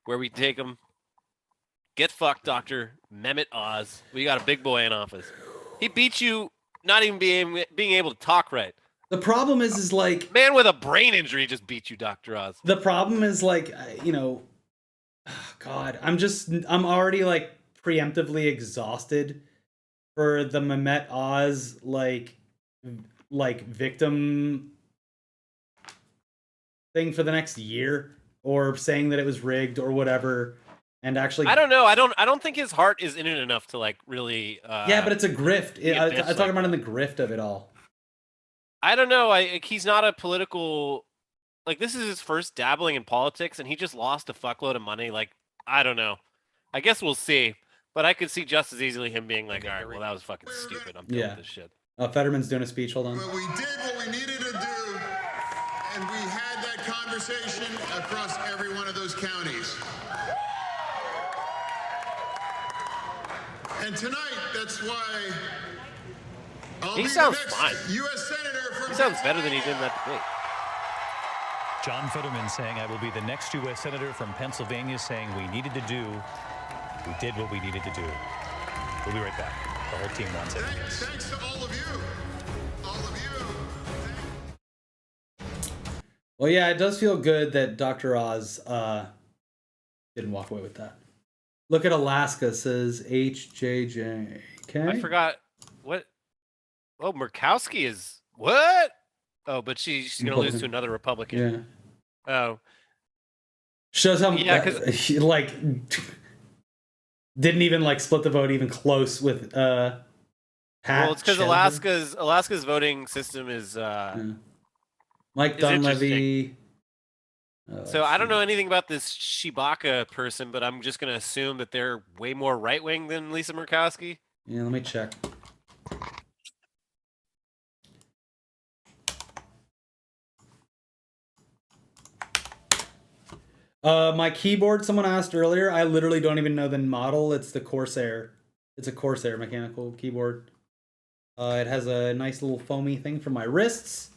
S2: where we take them. Get fucked, Dr. Mehmet Oz. We got a big boy in office. He beat you not even being able to talk right.
S1: The problem is like...
S2: Man with a brain injury just beat you, Dr. Oz.
S1: The problem is like, God, I'm already like preemptively exhausted for the Mehmet Oz like victim thing for the next year, or saying that it was rigged or whatever. And actually,
S2: I don't know. I don't think his heart is in it enough to like really.
S1: Yeah, but it's a grift. I talk about in the grift of it all.
S2: I don't know. He's not a political. Like this is his first dabbling in politics, and he just lost a fuckload of money. Like I don't know. I guess we'll see. But I could see just as easily him being like, all right, well that was fucking stupid. I'm done with this shit.
S1: Fetterman's doing a speech. Hold on.
S5: But we did what we needed to do, and we had that conversation across every one of those counties. And tonight, that's why
S2: He sounds fine. He sounds better than he did in that debate.
S19: John Fetterman saying, I will be the next U.S. Senator from Pennsylvania, saying we did what we needed to do. We'll be right back. The whole team wants it.
S5: Thanks to all of you. All of you.
S1: Well, yeah, it does feel good that Dr. Oz didn't walk away with that. Look at Alaska, says HJJ. Okay.
S2: I forgot what. Oh, Murkowski is what? Oh, but she's going to lose to another Republican.
S1: Yeah.
S2: Oh.
S1: Shows how
S2: he
S1: like didn't even like split the vote even close with Pat.
S2: Well, it's because Alaska's voting system is
S1: Mike Dunleavy.
S2: So I don't know anything about this Shibaka person, but I'm just going to assume that they're way more right wing than Lisa Murkowski.
S1: Yeah, let me check. My keyboard, someone asked earlier, I literally don't even know the model. It's the Corsair. It's a Corsair mechanical keyboard. It has a nice little foamy thing for my wrists.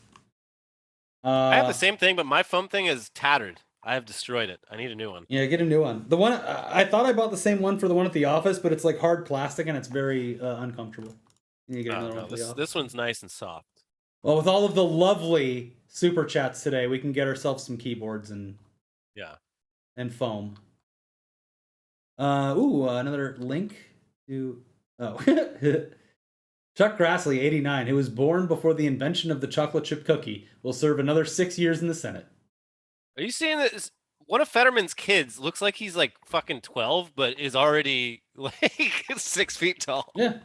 S2: I have the same thing, but my foam thing is tattered. I have destroyed it. I need a new one.
S1: Yeah, get a new one. The one I thought I bought the same one for the one at the office, but it's like hard plastic and it's very uncomfortable. You get another one for the office.
S2: This one's nice and soft.
S1: Well, with all of the lovely super chats today, we can get ourselves some keyboards and foam. Another link to Chuck Grassley, 89, who was born before the invention of the chocolate chip cookie, will serve another 6 years in the Senate.
S2: Are you seeing this? One of Fetterman's kids looks like he's like fucking 12, but is already like 6 feet tall.
S1: Yeah.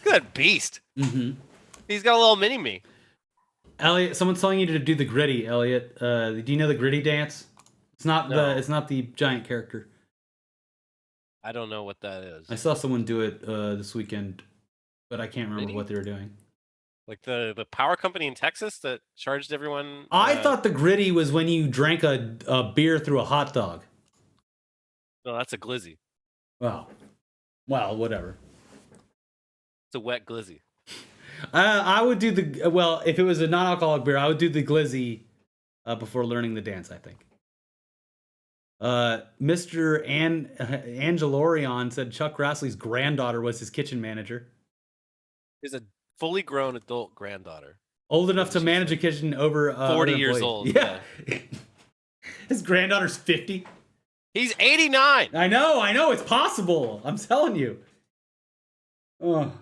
S2: Good beast.
S1: Mm-hmm.
S2: He's got a little mini me.
S1: Elliot, someone's telling you to do the gritty, Elliot. Do you know the gritty dance? It's not the giant character.
S2: I don't know what that is.
S1: I saw someone do it this weekend, but I can't remember what they were doing.
S2: Like the power company in Texas that charged everyone.
S1: I thought the gritty was when you drank a beer through a hot dog.
S2: No, that's a glizzy.
S1: Wow. Well, whatever.
S2: It's a wet glizzy.
S1: I would do if it was a non-alcoholic beer, I would do the glizzy before learning the dance, I think. Mr. Angelorion said Chuck Grassley's granddaughter was his kitchen manager.
S2: He's a fully grown adult granddaughter.
S1: Old enough to manage a kitchen over
S2: 40 years old.
S1: Yeah. His granddaughter's 50.
S2: He's 89.
S1: I know. It's possible. I'm telling you. Oh.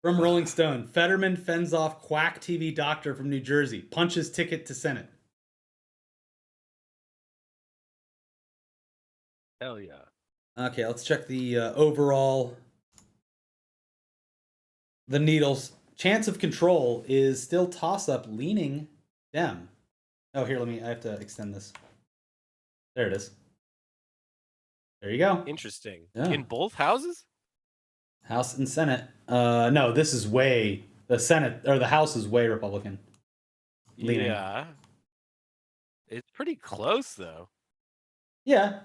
S1: From Rolling Stone, Fetterman fends off quack TV doctor from New Jersey, punches ticket to Senate.
S2: Hell yeah.
S1: Okay, let's check the overall. The needles. Chance of control is still toss-up, leaning Dem. Oh, here, I have to extend this. There it is. There you go.
S2: Interesting.
S1: Yeah.
S2: In both houses?
S1: House and Senate. No, this is the Senate, or the House is way Republican. Leaning.
S2: Yeah. It's pretty close, though.
S1: Yeah.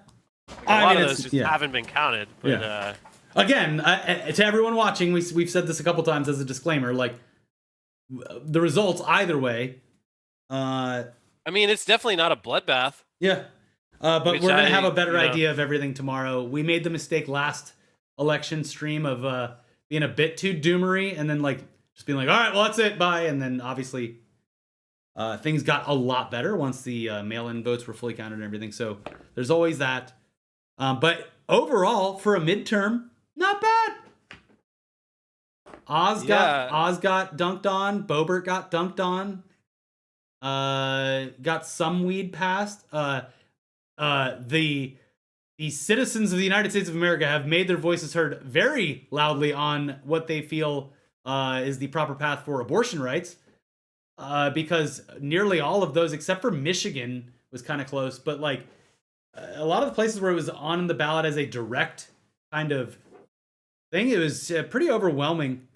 S2: A lot of those just haven't been counted. But,
S1: Again, to everyone watching, we've said this a couple times as a disclaimer, like, the results either way.
S2: I mean, it's definitely not a bloodbath.
S1: Yeah. But we're going to have a better idea of everything tomorrow. We made the mistake last election stream of being a bit too doomery and then like just being like, all right, well, that's it, bye. And then obviously things got a lot better once the mail-in votes were fully counted and everything. So there's always that. But overall, for a midterm, not bad. Oz got dunked on. Boebert got dunked on. Got some weed passed. The citizens of the United States of America have made their voices heard very loudly on what they feel is the proper path for abortion rights. Because nearly all of those, except for Michigan, was kind of close. But like a lot of the places where it was on the ballot as a direct kind of thing, it was pretty overwhelming.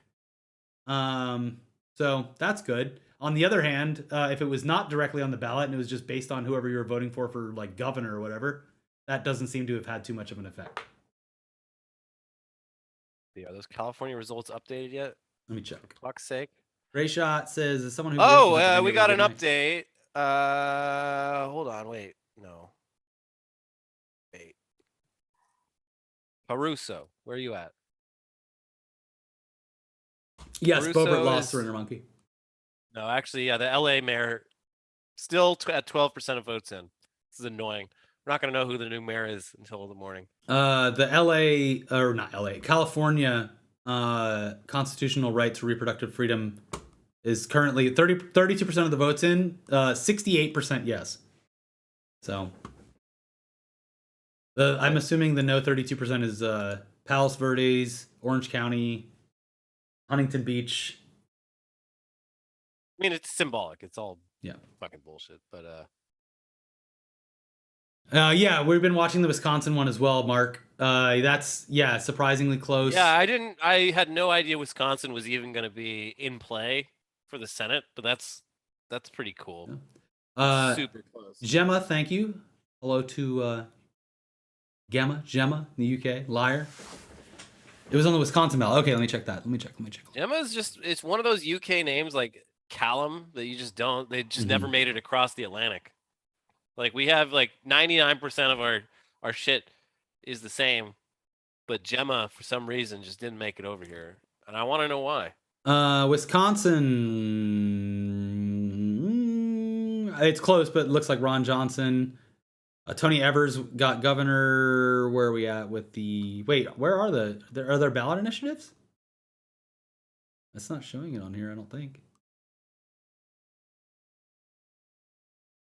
S1: So that's good. On the other hand, if it was not directly on the ballot and it was just based on whoever you were voting for like governor or whatever, that doesn't seem to have had too much of an effect.
S2: Yeah, are those California results updated yet?
S1: Let me check.
S2: For fuck's sake.
S1: Ray Shot says, as someone who
S2: Oh, we got an update. Hold on, wait. No. Wait. Caruso, where are you at?
S1: Yes,
S2: Caruso
S1: Boebert lost
S2: is-
S1: Surrender Monkey.
S2: No, actually, yeah, the LA mayor still at 12% of votes in. This is annoying. We're not going to know who the new mayor is until the morning.
S1: The LA, or not LA, California constitutional right to reproductive freedom is currently 32% of the votes in, 68% yes. So I'm assuming the no 32% is Palos Verdes, Orange County, Huntington Beach.
S2: I mean, it's symbolic. It's all
S1: Yeah.
S2: fucking bullshit. But
S1: yeah, we've been watching the Wisconsin one as well, Mark. That's surprisingly close.
S2: yeah, I had no idea Wisconsin was even going to be in play for the Senate, but that's pretty cool. Super close.
S1: Gemma, thank you. Hello to Gemma in the UK. Liar. It was on the Wisconsin ballot. Okay, let me check that. Let me check.
S2: Gemma's it's one of those UK names like Callum that you just don't. They just never made it across the Atlantic. Like we have like 99% of our shit is the same, but Gemma for some reason just didn't make it over here, and I want to know why.
S1: Wisconsin, it's close, but it looks like Ron Johnson. Tony Evers got governor. Where are we at with the? Wait, where are are there ballot initiatives? That's not showing it on here, I don't think.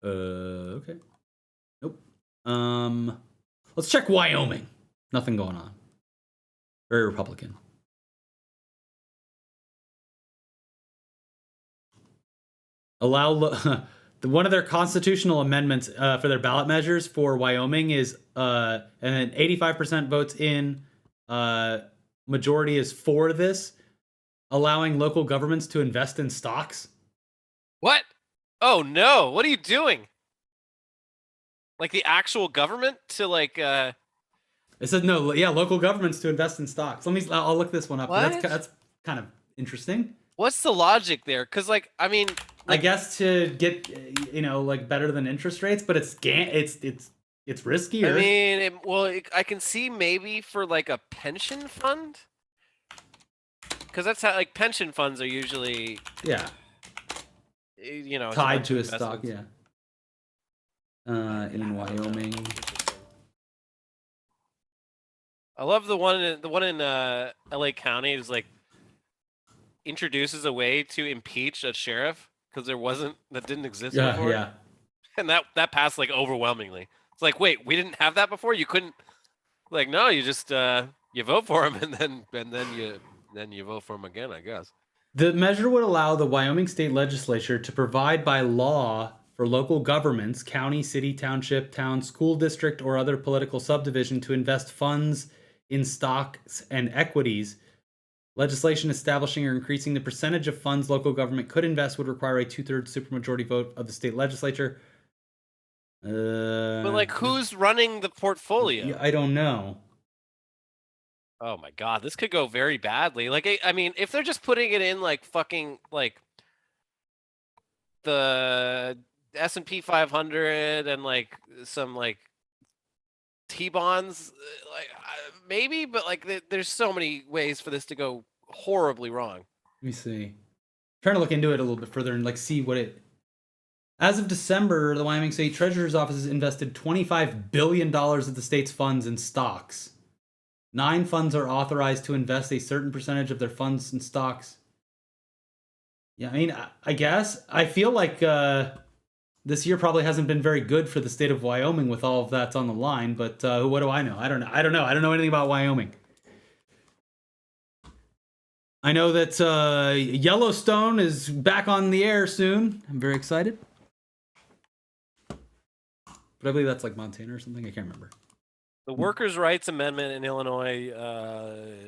S1: Okay. Nope. Let's check Wyoming. Nothing going on. Very Republican. Allow one of their constitutional amendments for their ballot measures for Wyoming is and 85% votes in. Majority is for this, allowing local governments to invest in stocks.
S2: What? Oh no! What are you doing? Like the actual government to like?
S1: It says no. Yeah, local governments to invest in stocks. I'll look this one up.
S2: What?
S1: That's kind of interesting.
S2: What's the logic there? Because like, I mean,
S1: I guess to get like better than interest rates, but it's riskier.
S2: I mean, I can see maybe for like a pension fund, because that's how like pension funds are usually
S1: tied to a stock. Yeah. In Wyoming.
S2: I love the one in LA County is like introduces a way to impeach a sheriff because that didn't exist before.
S1: Yeah.
S2: And that passed like overwhelmingly. It's like, wait, we didn't have that before? You couldn't like no, you just you vote for him and then you vote for him again, I guess.
S1: The measure would allow the Wyoming state legislature to provide by law for local governments, county, city, township, town, school district, or other political subdivision to invest funds in stocks and equities. Legislation establishing or increasing the percentage of funds local government could invest would require a 2/3 supermajority vote of the state legislature.
S2: But like, who's running the portfolio?
S1: I don't know.
S2: Oh my god, this could go very badly. Like, I mean, if they're just putting it in like fucking like the S&P 500 and like some like T-bonds, like maybe, but like there's so many ways for this to go horribly wrong.
S1: Let me see. I'm trying to look into it a little bit further and like see what it. As of December, the Wyoming State Treasurer's Office has invested $25 billion of the state's funds in stocks. 9 funds are authorized to invest a certain percentage of their funds in stocks. Yeah, I mean, I guess I feel like this year probably hasn't been very good for the state of Wyoming with all of that's on the line. But what do I know? I don't know. I don't know anything about Wyoming. I know that Yellowstone is back on the air soon. I'm very excited. But I believe that's like Montana or something. I can't remember.
S2: The Workers' Rights Amendment in Illinois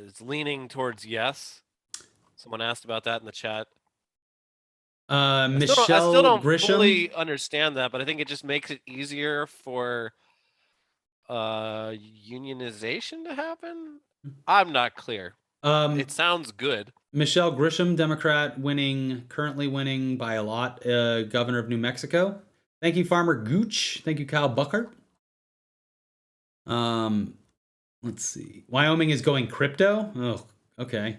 S2: is leaning towards yes. Someone asked about that in the chat.
S1: Michelle
S2: I still don't
S1: Grisham.
S2: fully understand that, but I think it just makes it easier for unionization to happen. I'm not clear. It sounds good.
S1: Michelle Grisham, Democrat, currently winning by a lot. Governor of New Mexico. Thank you, Farmer Gooch. Thank you, Kyle Buckert. Let's see. Wyoming is going crypto. Oh, okay.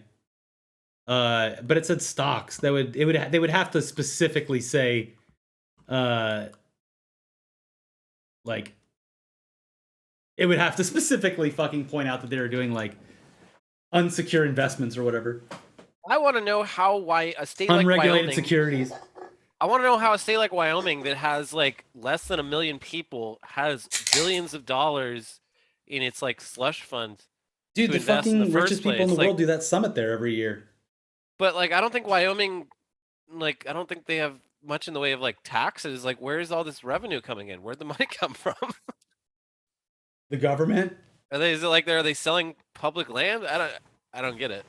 S1: But it said stocks. They would have to specifically say, like, it would have to specifically fucking point out that they were doing like unsecured investments or whatever.
S2: I want to know how a state like
S1: Unregulated
S2: Wyoming,
S1: securities.
S2: I want to know how a state like Wyoming that has like less than 1 million people has billions of dollars in its like slush fund.
S1: Dude,
S2: to
S1: the
S2: invest in
S1: fucking
S2: the
S1: richest
S2: first
S1: people in the
S2: place.
S1: world do that summit there every year.
S2: But like, I don't think Wyoming, like, I don't think they have much in the way of like taxes. Like, where's all this revenue coming in? Where'd the money come from?
S1: The government?
S2: Are they selling public land? I don't get it.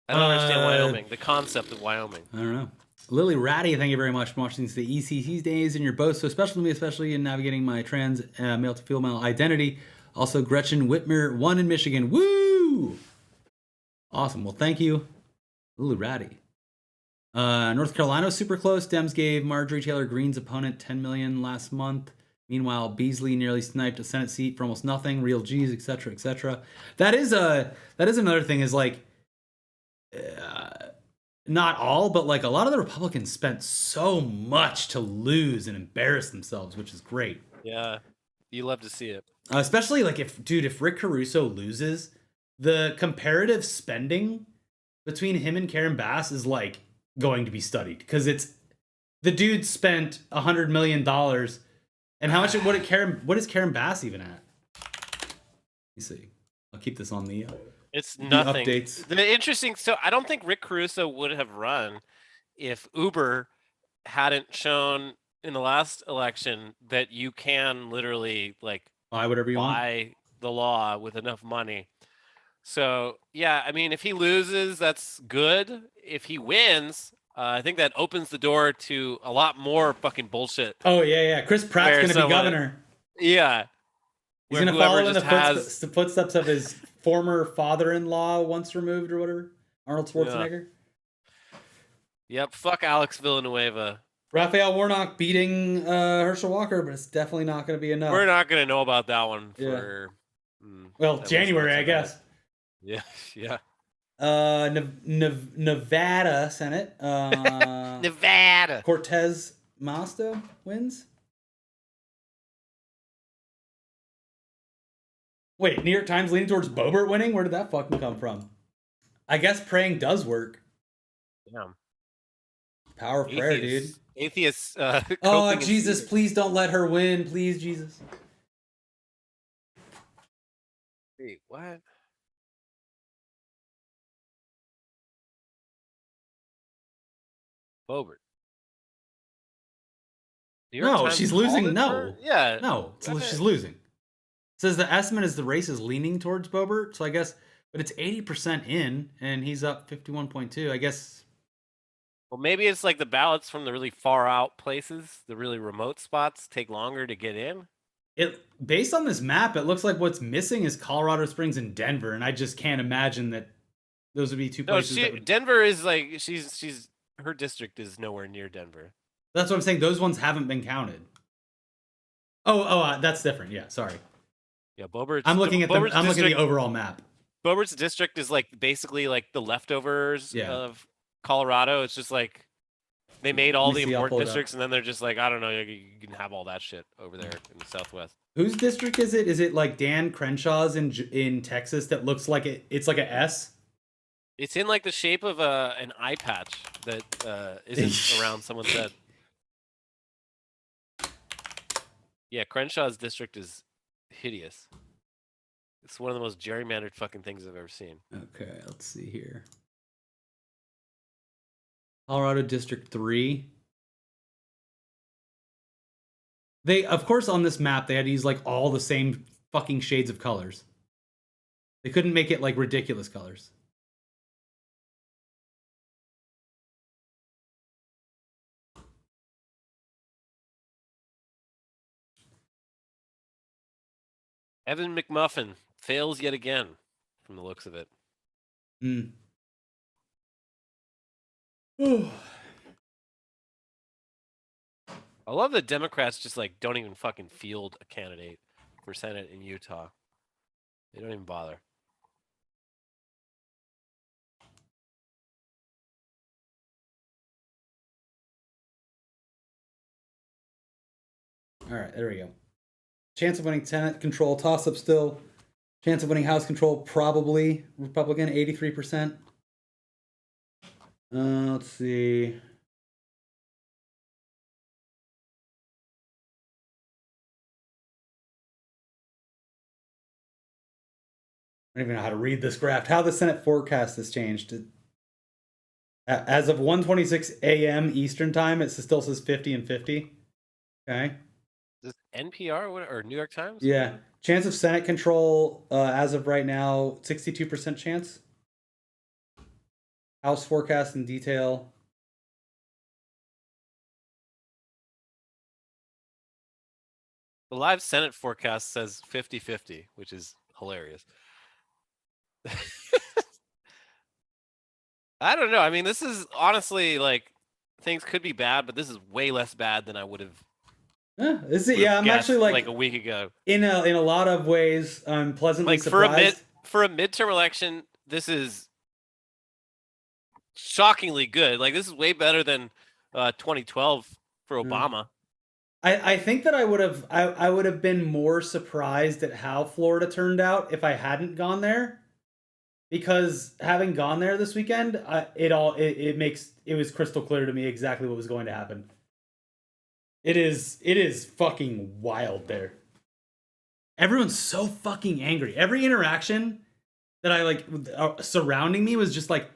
S2: I don't understand Wyoming, the concept of Wyoming.
S1: I don't know. Lily Ratty, thank you very much for watching the ECC's days, and you're both so special to me, especially in navigating my trans male to female identity. Also, Gretchen Whitmer, 1 in Michigan. Woo! Awesome. Well, thank you, Lily Ratty. North Carolina was super close. Dems gave Marjorie Taylor Greene's opponent $10 million last month. Meanwhile, Beasley nearly sniped a Senate seat for almost nothing. Real G's, etc., etc. That is another thing. Is like, not all, but like a lot of the Republicans spent so much to lose and embarrass themselves, which is great.
S2: Yeah, you love to see it.
S1: Especially like if Rick Caruso loses, the comparative spending between him and Karen Bass is like going to be studied, because the dude spent $100 million, and how much? What is Karen Bass even at? Let me see. I'll keep this on the.
S2: It's
S1: the
S2: nothing.
S1: Updates.
S2: The interesting. So I don't think Rick Caruso would have run if Uber hadn't shown in the last election that you can literally like
S1: buy whatever you want.
S2: Buy the law with enough money. So yeah, I mean, if he loses, that's good. If he wins, I think that opens the door to a lot more fucking bullshit.
S1: Oh yeah. Chris Pratt's gonna be governor.
S2: Yeah.
S1: He's going to follow in the footsteps of his former father-in-law, once removed or whatever, Arnold Schwarzenegger.
S2: Yeah. Yep, fuck Alex Villanueva.
S1: Raphael Warnock beating Herschel Walker, but it's definitely not going to be enough.
S2: We're not going to know about that one for...
S1: Well, January, I guess.
S2: Yeah, yeah.
S1: Nevada Senate.
S2: Nevada.
S1: Cortez Masto wins. Wait, New York Times leaning towards Boebert winning? Where did that fucking come from? I guess praying does work.
S2: Yeah.
S1: Power of prayer, dude.
S2: Atheists.
S1: Oh, Jesus, please don't let her win. Please, Jesus.
S2: Wait, what? Boebert.
S1: No, she's losing. No.
S2: Yeah.
S1: No, she's losing. Says the estimate is the race is leaning towards Boebert, so I guess, but it's 80% in, and he's up 51.2. I guess.
S2: Well, maybe it's like the ballots from the really far out places, the really remote spots, take longer to get in.
S1: Based on this map, it looks like what's missing is Colorado Springs and Denver, and I just can't imagine that those would be two places.
S2: Denver is like she's her district is nowhere near Denver.
S1: That's what I'm saying. Those ones haven't been counted. Oh, that's different. Yeah, sorry.
S2: Yeah, Boebert's.
S1: I'm looking at the overall map.
S2: Boebert's district is like basically like the leftovers of Colorado. It's just like they made all the important districts, and then they're just like, I don't know, you can have all that shit over there in the Southwest.
S1: Whose district is it? Is it like Dan Crenshaw's in Texas that looks like it's like a S?
S2: It's in like the shape of an eye patch that isn't around someone's head. Yeah, Crenshaw's district is hideous. It's one of the most gerrymandered fucking things I've ever seen.
S1: Okay, let's see here. Colorado District 3. They, of course, on this map, they had to use like all the same fucking shades of colors. They couldn't make it like ridiculous colors.
S2: Evan McMuffin fails yet again, from the looks of it.
S1: Mm.
S2: I love that Democrats just like don't even fucking field a candidate for Senate in Utah. They don't even bother.
S1: All right, there we go. Chance of winning Senate control, toss up still. Chance of winning House control, probably Republican, 83%. Let's see. I don't even know how to read this graph. How the Senate forecast has changed. As of 1:26 a.m. Eastern time, it still says 50 and 50. Okay.
S2: Is this NPR or New York Times?
S1: Yeah. Chance of Senate control, as of right now, 62% chance. House forecast in detail.
S2: The live Senate forecast says 50-50, which is hilarious. I don't know. I mean, this is honestly like things could be bad, but this is way less bad than I would have.
S1: Yeah, I'm actually
S2: like a week ago.
S1: In a lot of ways, I'm pleasantly
S2: Like
S1: surprised.
S2: for a midterm election, this is shockingly good. Like this is way better than 2012 for Obama.
S1: I think that I would have been more surprised at how Florida turned out if I hadn't gone there, because having gone there this weekend, it was crystal clear to me exactly what was going to happen. It is fucking wild there. Everyone's so fucking angry. Every interaction that I like surrounding me was just like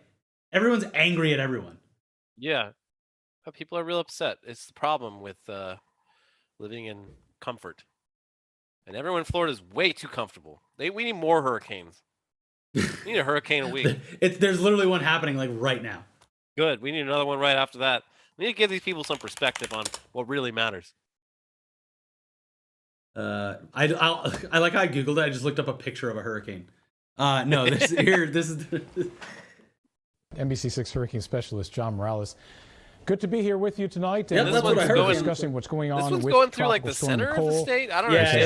S1: everyone's angry at everyone.
S2: Yeah, but people are real upset. It's the problem with living in comfort, and everyone in Florida is way too comfortable. We need more hurricanes. We need a hurricane a week.
S1: There's literally one happening like right now.
S2: Good. We need another one right after that. We need to give these people some perspective on what really matters.
S1: I like how I googled it. I just looked up a picture of a hurricane. No, this is
S7: NBC6 hurricane specialist John Morales. Good to be here with you tonight.
S1: Yeah, that's what I heard.
S7: Discussing what's going on.
S2: This one's
S7: with
S2: going through like the
S7: Tropical
S2: center
S7: Storm
S2: of the
S7: Nicole.
S2: state. I don't
S1: Yeah,
S2: understand.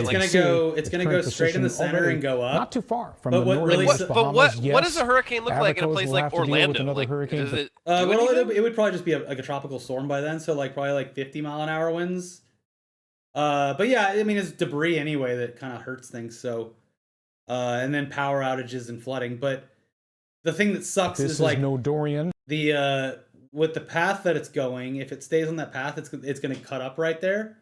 S1: it's gonna go straight in the center and go up.
S7: Not too far from
S1: But
S7: the
S1: what
S7: northern
S1: really-
S7: West
S1: but
S7: Bahamas.
S2: What does a hurricane look like in a
S7: Abracos
S2: place
S7: will
S2: like
S7: have to deal with
S2: Orlando?
S7: another
S2: Like,
S7: hurricane,
S2: does it
S1: well,
S2: do anything?
S1: it would probably just be like a tropical storm by then, so like probably like 50-mile-an-hour winds. But yeah, I mean it's debris anyway that kind of hurts things. So, and then power outages and flooding. But the thing that sucks
S7: This
S1: is like
S7: no Dorian.
S1: the with the path that it's going. If it stays on that path, it's going to cut up right there.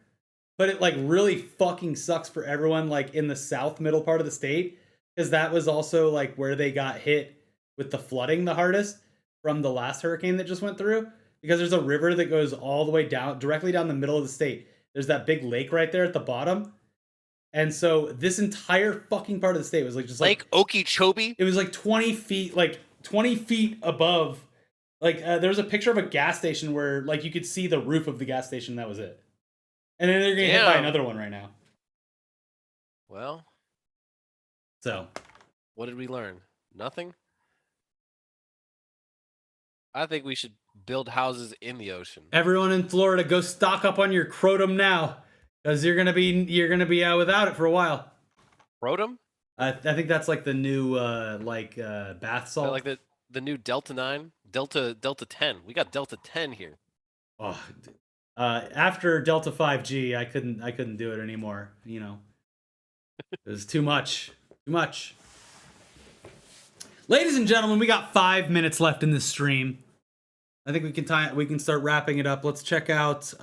S1: But it like really fucking sucks for everyone like in the south middle part of the state, because that was also like where they got hit with the flooding the hardest from the last hurricane that just went through, because there's a river that goes all the way down directly down the middle of the state. There's that big lake right there at the bottom. And so this entire fucking part of the state was like just
S2: Lake Okeechobee.
S1: It was like 20 feet above. Like there was a picture of a gas station where like you could see the roof of the gas station. That was it. And then they're getting hit by another one right now.
S2: Well,
S1: so
S2: what did we learn? Nothing. I think we should build houses in the ocean.
S1: Everyone in Florida, go stock up on your Crotum now, because you're gonna be out without it for a while.
S2: Crotum?
S1: I think that's like the new bath salt.
S2: Like the new Delta 9, Delta 10. We got Delta 10 here.
S1: Oh, after Delta 5G, I couldn't do it anymore. You know, it was too much. Too much. Ladies and gentlemen, we got 5 minutes left in this stream. I think we can start wrapping it up. Let's check out.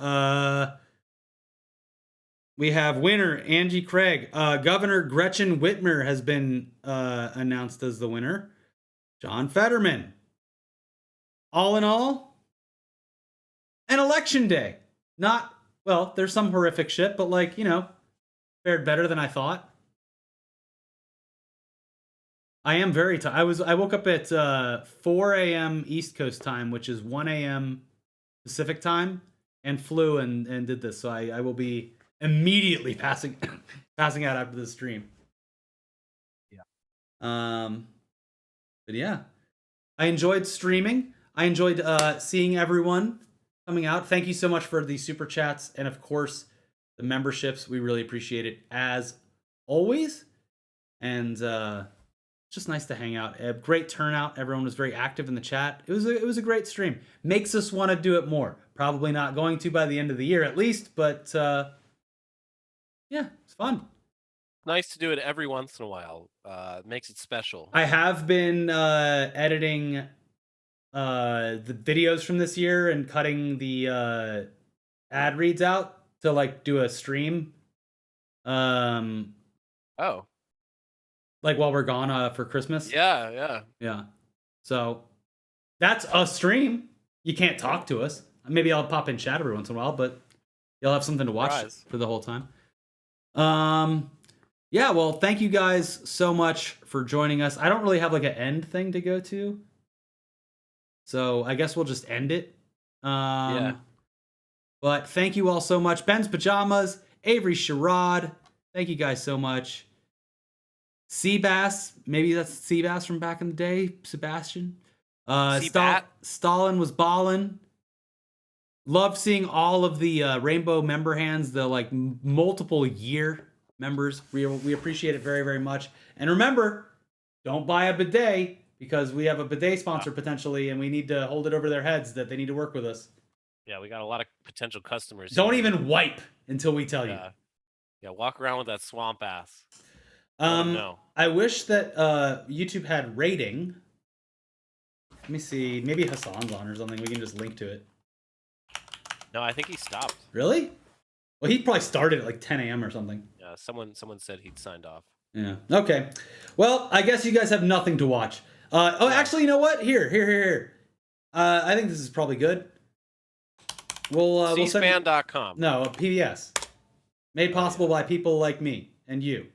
S1: We have winner Angie Craig. Governor Gretchen Whitmer has been announced as the winner. John Fetterman. All in all, an election day. Not, well, there's some horrific shit, but like, you know, fared better than I thought. I am very tired. I woke up at 4 a.m. East Coast time, which is 1 a.m. Pacific time, and flew and did this. So I will be immediately passing out after this stream. Yeah. But yeah. I enjoyed streaming. I enjoyed seeing everyone coming out. Thank you so much for the super chats and, of course, the memberships. We really appreciate it as always. And just nice to hang out. A great turnout. Everyone was very active in the chat. It was a great stream. Makes us want to do it more. Probably not going to by the end of the year at least, but yeah, it's fun.
S2: Nice to do it every once in a while. It makes it special.
S1: I have been editing the videos from this year and cutting the ad reads out to like do a stream.
S2: Oh.
S1: Like while we're gone for Christmas.
S2: Yeah.
S1: So that's a stream. You can't talk to us. Maybe I'll pop in chat every once in a while, but you'll have something to watch for the whole time. Yeah, well, thank you guys so much for joining us. I don't really have like an end thing to go to. So I guess we'll just end it. Yeah. But thank you all so much. Ben's Pajamas, Avery Sherrod. Thank you guys so much. Seabass, maybe that's Seabass from back in the day. Sebastian. Stalin was ballin'. Loved seeing all of the Rainbow member hands, the like multiple year members. We appreciate it very, very much. And remember, don't buy a bidet because we have a bidet sponsor potentially, and we need to hold it over their heads that they need to work with us.
S2: Yeah, we got a lot of potential customers.
S1: Don't even wipe until we tell you.
S2: Yeah, walk around with that swamp ass.
S1: No. I wish that YouTube had rating. Let me see. Maybe Hassan's on or something. We can just link to it.
S2: No, I think he stopped.
S1: Really? Well, he probably started at like 10 a.m. or something.
S2: Yeah, someone said he'd signed off.
S1: Yeah. Okay. Well, I guess you guys have nothing to watch. Actually, you know what? Here. I think this is probably good. We'll
S2: cspan.com.
S1: No, PBS. Made possible by people like me and you.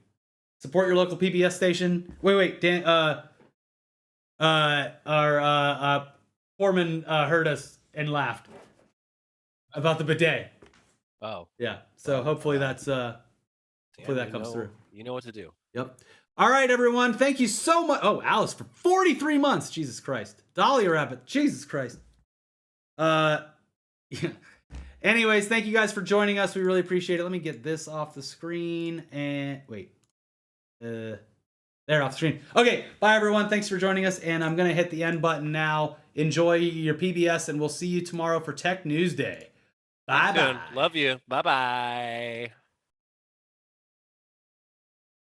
S1: Support your local PBS station. Wait, Dan. Our foreman heard us and laughed about the bidet.
S2: Oh.
S1: Yeah. So hopefully that's hopefully that comes through.
S2: You know what to do.
S1: Yep. All right, everyone. Thank you so much. Oh, Alice for 43 months. Jesus Christ. Dahlia Rabbit. Jesus Christ. Yeah. Anyways, thank you guys for joining us. We really appreciate it. Let me get this off the screen and wait. There, off the screen. Okay, bye everyone. Thanks for joining us, and I'm gonna hit the end button now. Enjoy your PBS, and we'll see you tomorrow for Tech News Day. Bye bye.
S2: Love you. Bye bye.